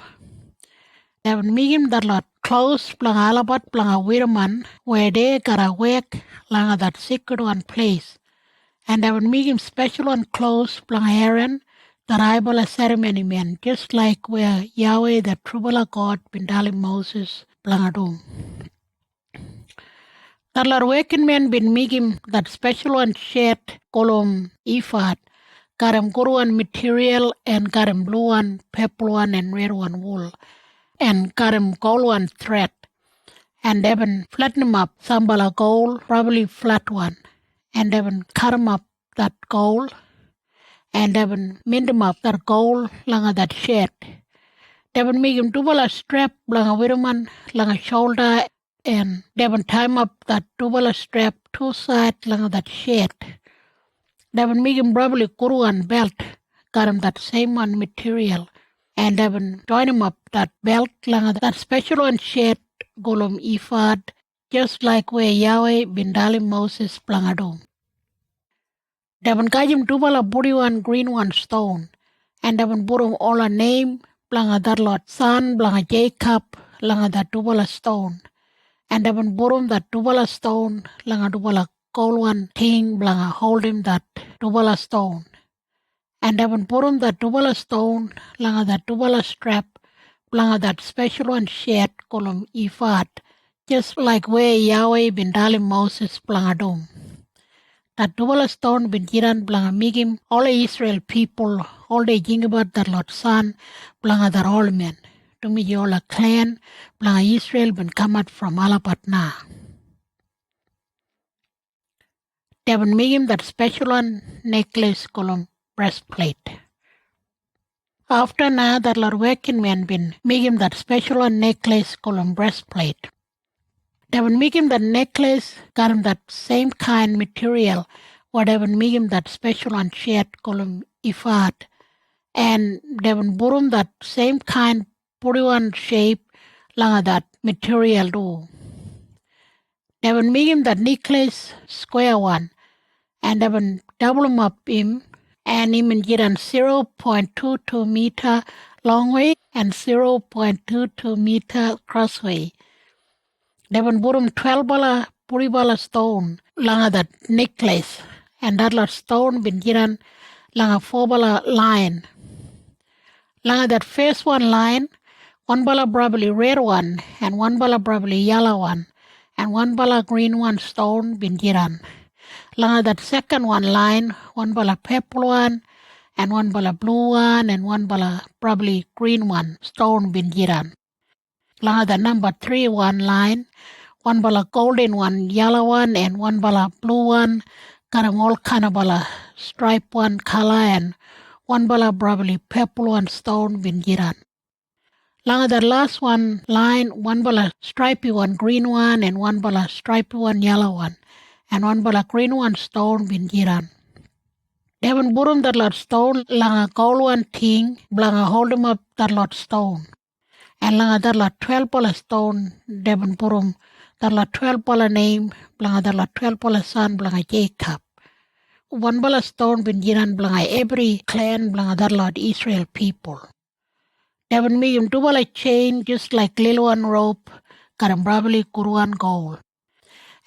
They will make him that Lord clothes, blanga alabat, blanga wirman, where they got a work, blanga that secret one place. And they will make him special and clothes, blanga Aaron, the Ibala ceremony man, just like where Yahweh, the true God, been telling Moses, blanga doom. The Lord working men been make him that special one shirt, column ephod, got him good one material, and got him blue one, purple one, and red one wool, and got him gold one thread. And they been flatten him up, sambala gold, probably flat one, and they been cut him up that gold, and they been mend him up that gold, langa that shirt. They been make him double a strap, langa widoman, langa shoulder, and they been tie him up that double a strap, two sides, langa that shirt. They been make him probably guru and belt, got him that same one material, and they been join him up that belt, langa that special one shirt, golum ephod, just like where Yahweh been telling Moses, blanga doom. They been got him double a body one green one stone, and they been put him all a name, blanga that Lord son, blanga Jacob, langa that double a stone. And they been put him that double a stone, langa double a gold one thing, blanga hold him that double a stone. And they been put him that double a stone, langa that double a strap, blanga that special one shirt, column ephod, just like where Yahweh been telling Moses, blanga doom. That double stone been given blanga make him all the Israel people, all the jing about that Lord son, blanga that all men. To me all a clan, blanga Israel been come out from Alapatna. They been make him that special one necklace column breastplate. After now that Lord working man been make him that special one necklace column breastplate. They been make him that necklace, got him that same kind material or they would make him that special one shed call him ifad. And they would burum that same kind puri one shape langa that material do. They would make him that necklace square one, and they would double him up him, and him and get on 0.22 meter long way and 0.22 meter crossway. They would put him 12 bala puri bala stone langa that necklace, and that lot stone been given langa 4 bala line. Langa that first one line, 1 bala probably red one, and 1 bala probably yellow one, and 1 bala green one stone been given. Langa that second one line, 1 bala purple one, and 1 bala blue one, and 1 bala probably green one stone been given. Langa the number 3 one line, 1 bala golden one, yellow one, and 1 bala blue one, got them all kind of bala stripe one color, and 1 bala probably purple one stone been given. Langa the last one line, 1 bala stripey one green one, and 1 bala stripey one yellow one, and 1 bala green one stone been given. Devon burum that lot stone langa gold one thing, blanga hold him up that lot stone. And langa that lot 12 bala stone, Devon burum that lot 12 bala name, blanga that lot 12 bala son, blanga Jacob. 1 bala stone been given blanga every clan blanga that lot Israel people. Devon make him 2 bala chain just like little one rope, got him probably kuruan gold.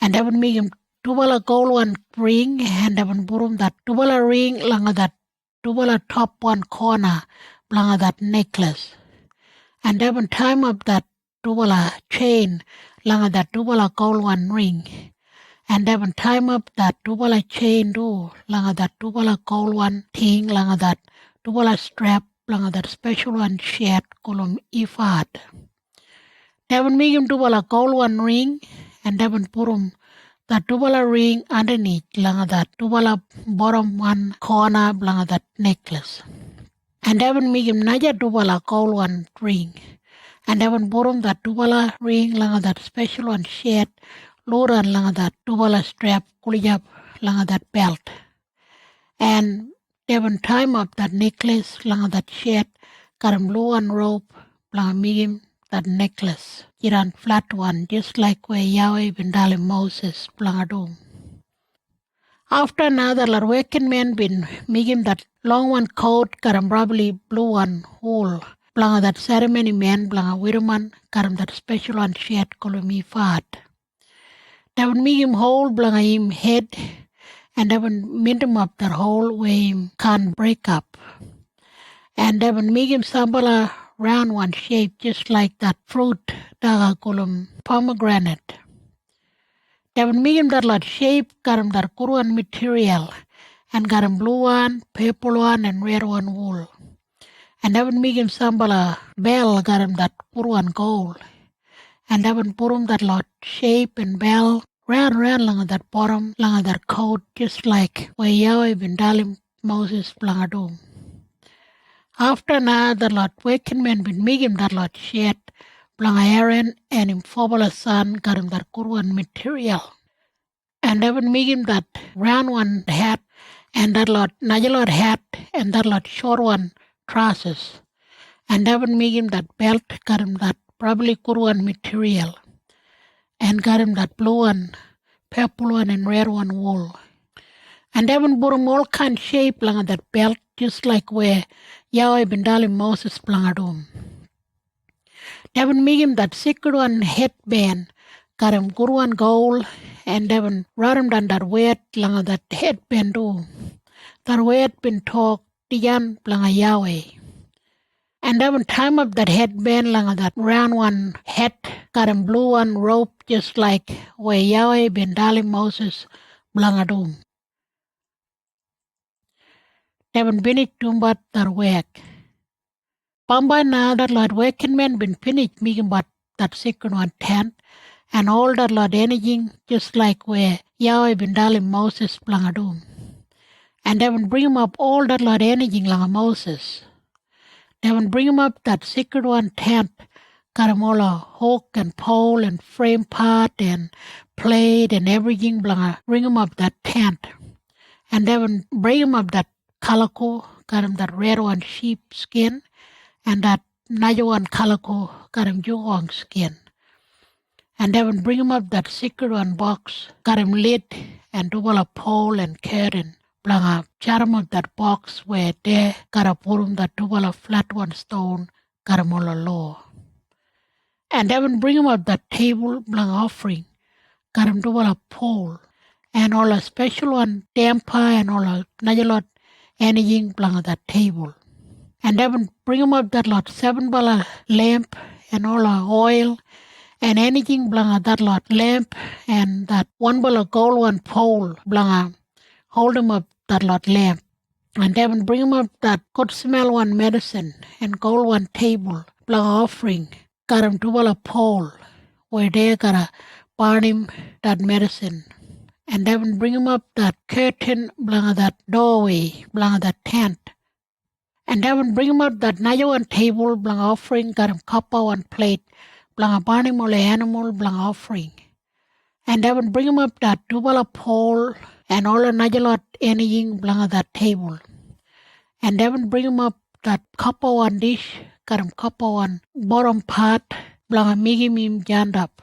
And Devon make him 2 bala gold one ring, and Devon burum that 2 bala ring langa that 2 bala top one corner blanga that necklace. And Devon time up that 2 bala chain langa that 2 bala gold one ring. And Devon time up that 2 bala chain do langa that 2 bala gold one thing langa that 2 bala strap langa that special one shirt kolum ifad. Devon make him 2 bala gold one ring, and Devon burum that 2 bala ring underneath langa that 2 bala bottom one corner langa that necklace. And Devon make him naja 2 bala gold one ring. And Devon burum that 2 bala ring langa that special one shirt luran langa that 2 bala strap kulijap langa that belt. And Devon time up that necklace langa that shirt got him blue one rope langa make him that necklace. Jiran flat one, just like where Yahweh been telling Moses plangadum. After another working man been make him that long one coat, got him probably blue one wool. Planga that ceremony man, planga widoman, got him that special one shirt called me fat. They would make him whole, planga him head, and they would mint him up that hole where him can't break up. And they would make him sambala round one shape just like that fruit daga kolum pomegranate. They would make him that lot shape, got him that kuruan material, and got him blue one, purple one, and red one wool. And they would make him sambala bell, got him that kuruan gold. And they would put him that lot shape and bell round langa that bottom langa that coat, just like where Yahweh been telling Moses plangadum. After now, the lot working men been make him that lot shirt, blanga Aaron and him 4 bala son got him that kuruan material. And they would make him that round one hat, and that lot najalot hat, and that lot short one trousers. And they would make him that belt, got him that probably kuruan material. And got him that blue one, purple one, and red one wool. And they would put him all kind shape langa that belt, just like where Yahweh been telling Moses plangadum. They would make him that secret one headband, got him kuruan gold, and they would write him down that word langa that headband do. That word been talked diyan langa Yahweh. And they would time up that headband langa that round one hat, got him blue one rope, just like where Yahweh been telling Moses plangadum. Devon binit tumbat that work. Pamba na that lot working men been finished making but that second one tent, and all that lot anything just like where Yahweh been telling Moses plangadum. And Devon bring him up all that lot anything like Moses. Devon bring him up that secret one tent, got him all a hook and pole and frame part and plate and everything, bring him up that tent. And they will bring him up that calico, got him that red one sheep skin, and that another one calico, got him dugong skin. And they will bring him up that secret one box, got him lit, and double a pole and curtain. Blanga charm of that box where they got a put him that double a flat one stone, got him all a law. And they will bring him up that table, blanga offering, got him double a pole, and all a special one damper and all a another lot anything blanga that table. And they will bring him up that lot $7 lamp and all a oil and anything blanga that lot lamp and that $1 gold one pole blanga hold him up that lot lamp. And they will bring him up that good smell one medicine and gold one table blanga offering. Got him $2 pole where they gotta burn him that medicine. And they will bring him up that curtain blanga that doorway blanga that tent. And they will bring him up that another one table blanga offering. Got him copper one plate blanga burn him all animal blanga offering. And they will bring him up that $2 pole and all another lot anything blanga that table. And they will bring him up that copper one dish, got him copper one bottom part blanga make him jand up.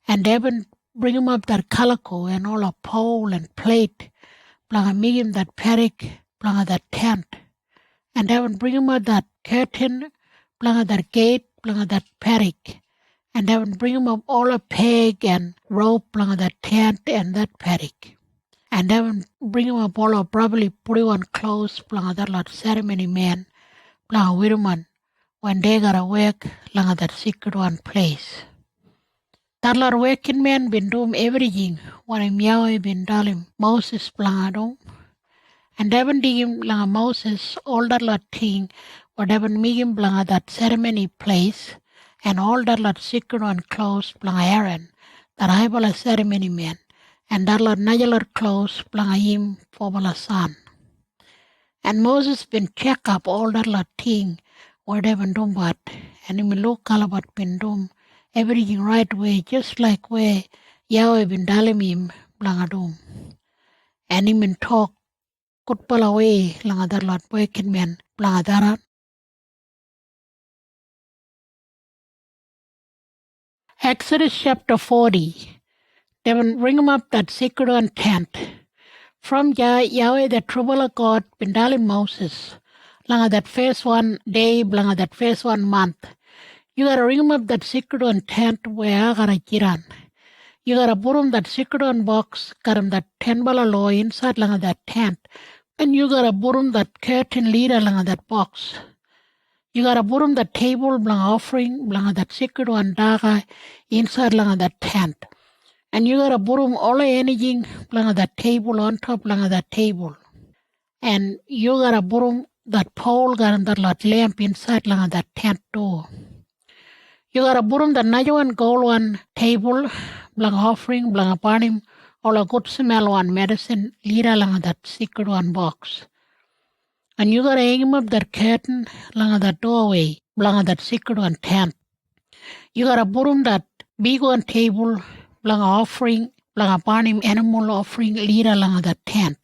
And they will bring him up that calico and all a pole and plate blanga make him that paddock blanga that tent. And they will bring him up that curtain blanga that gate blanga that paddock. And they will bring him up all a peg and rope blanga that tent and that paddock. And they will bring him up all a probably put on clothes blanga that lot ceremony man blanga with him when they gotta work blanga that secret one place. That lot working man been doing everything what him Yahweh been telling Moses blanga do. And they been dig him blanga Moses all that lot thing what they been make him blanga that ceremony place and all that lot secret one clothes blanga Aaron that I ceremony man. And that lot another lot clothes blanga him for bala son. And Moses been check up all that lot thing what they been doing but and him look about been doing everything right way just like where Yahweh been telling him blanga doom. And him been talk good pala way blanga that lot working man blanga daran. Exodus chapter 40. They will bring him up that secret one tent. From Yahweh, the trouble of God, been telling Moses, blanga that first one day, blanga that first one month. You gotta bring him up that secret one tent where I gotta jiran. You gotta put him that secret one box, got him that $10 law inside blanga that tent. And you gotta put him that curtain leader blanga that box. You gotta put him that table blanga offering, blanga that secret one daga inside blanga that tent. And you gotta put him all anything blanga that table on top blanga that table. And you gotta put him that pole got him that lot lamp inside blanga that tent door. You gotta put him that another one gold one table blanga offering blanga burn him all a good smell one medicine leader blanga that secret one box. And you gotta hang him up that curtain blanga that doorway blanga that secret one tent. You gotta put him that big one table blanga offering blanga burn him animal offering leader blanga that tent.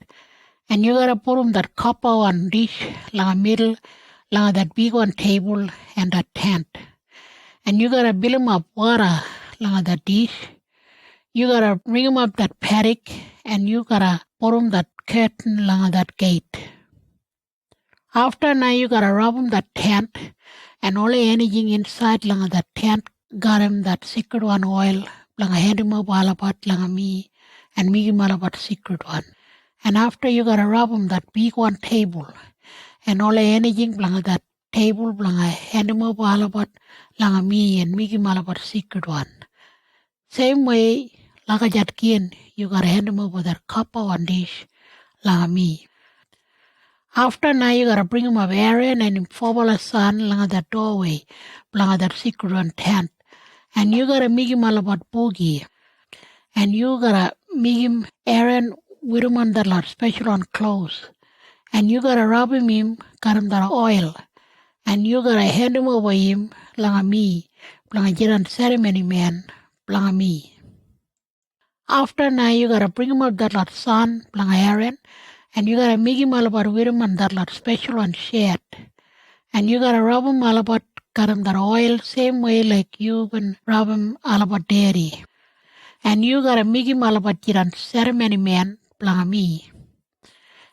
And you gotta put him that copper one dish blanga middle blanga that big one table and that tent. And you gotta build him up water blanga that dish. You gotta bring him up that paddock and you gotta put him that curtain blanga that gate. After now you gotta rub him that tent and only anything inside blanga that tent got him that secret one oil blanga hand him up all about blanga me and make him all about secret one. And after you gotta rub him that big one table and only anything blanga that table blanga hand him up all about blanga me and make him all about secret one. Same way like a jatkin you gotta hand him over that copper one dish blanga me. After now you gotta bring him up Aaron and him $4 son blanga that doorway blanga that secret one tent. And you gotta make him all about boogie. And you gotta make him Aaron with him on that lot special on clothes. And you gotta rub him got him that oil. And you gotta hand him over him blanga me blanga jiran ceremony man blanga me. After now, you gotta bring him up that lot son, blang Aaron, and you gotta make him all about with him and that lot special one shed. And you gotta rub him all about got him that oil, same way like you can rub him all about dairy. And you gotta make him all about jiran ceremony man, blang me.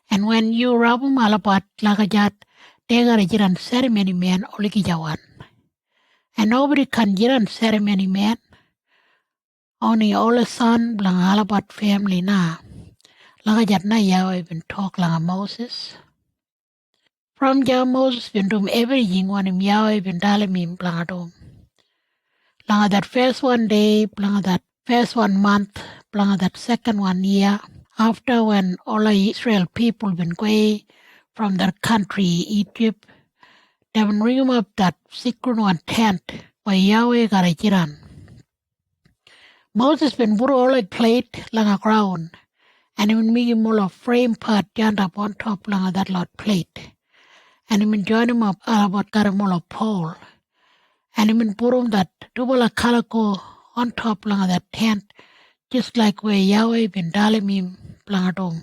And when you rub him all about lagajat, they gotta jiran ceremony man olikijawan. And nobody can jiran ceremony man. Only all the son blang alabat family na. Lagajat na Yahweh been talk langa Moses. From Jah Moses been doing everything when him Yahweh been dalim him blang adom. Langa that first one day, blang that first 1 month, blang that second 1 year. After when all the Israel people been away from their country, Egypt, they been bring him up that secret one tent where Yahweh got a jiran. Moses been put all a plate langa ground, and he been make him all a frame part joined up on top langa that lot plate. And he been join him up about got him all a pole. And he been put him that double a calico on top langa that tent, just like where Yahweh been dalim him langa dom.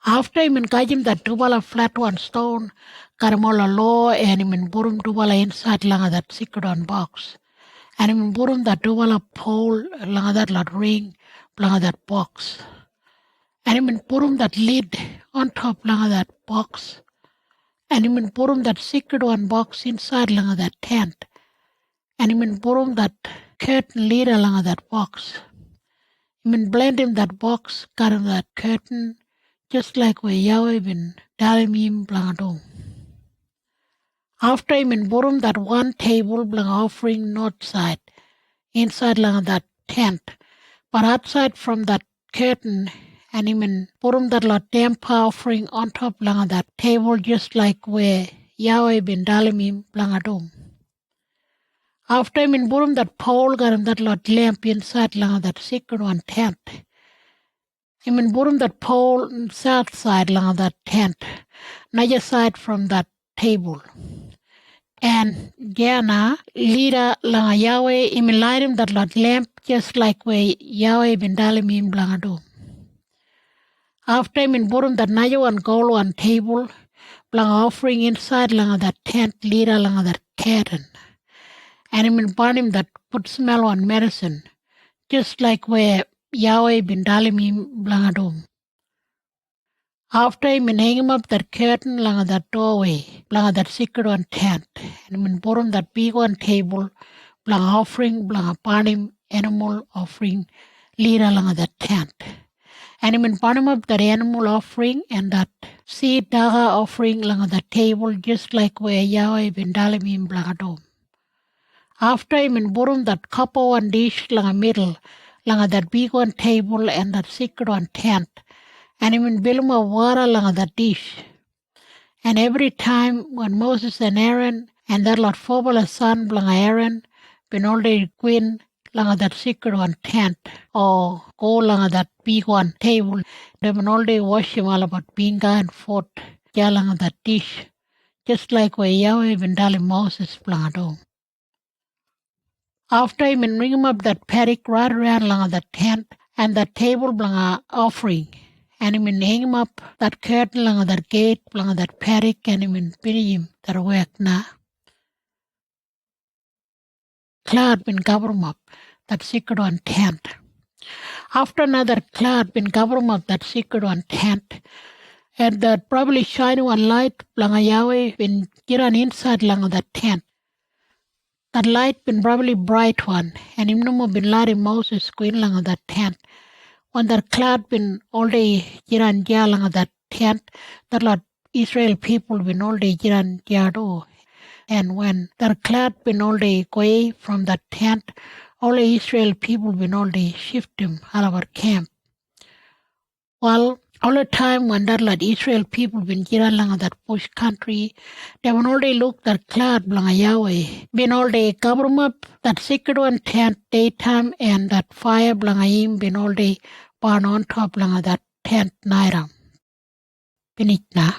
After he been got him that double a flat one stone, got him all a law, and he been put him double inside langa that secret one box. And he been put him that double a pole langa that lot ring langa that box. And he been put him that lid on top langa that box. And he been put him that secret one box inside langa that tent. And he been put him that curtain lid langa that box. He been blend him that box, got him that curtain, just like where Yahweh been dalim him langa dom. After him been put him that one table langa offering north side, inside langa that tent. But outside from that curtain, and him been put him that lot damp offering on top langa that table, just like where Yahweh been dalim him langa dom. After him been put him that pole, got him that lot lamp inside langa that secret one tent. Him been put him that pole south side langa that tent, another side from that table. And Jana, leader langa Yahweh, him light him that lot lamp, just like where Yahweh been dalim him langa dom. After him been put him that another one gold one table, langa offering inside langa that tent, leader langa that curtain. And him been burn him that put smell on medicine, just like where Yahweh been dalim him langa dom. After him been hang him up that curtain langa that doorway, langa that secret one tent, and him been put him that big one table, langa offering, langa burn him animal offering, leader langa that tent. And him been burn him up that animal offering and that seed daga offering langa that table, just like where Yahweh been dalim him langa dom. After him been put him that copper one dish langa middle, langa that big one table and that secret one tent. And him been build him a water langa that dish. And every time when Moses and Aaron and that lot four son langa Aaron been all day queen langa that secret one tent or go langa that big one table, they been all day wash him all about binga and foot langa that dish, just like where Yahweh been dalim Moses langa dom. After him been ring him up that paddock right around langa that tent and that table langa offering. And him been hang him up that curtain langa that gate langa that paddock, and him been pity him that work na. Cloud been cover him up that secret one tent. After another cloud been cover him up that secret one tent, and that probably shining one light langa Yahweh been get on inside langa that tent. That light been probably bright one, and him no more been lighting Moses queen langa that tent. When that cloud been all day jiran langa that tent, that lot Israel people been all day jiran jado. And when that cloud been all day away from that tent, all the Israel people been all day shift him out of our camp. Well, all the time when that lot Israel people been jiran langa that bush country, they been all day look that cloud langa Yahweh. Been all day cover him up that secret one tent daytime, and that fire langa him been all day burn on top langa that tent night. Pinit na.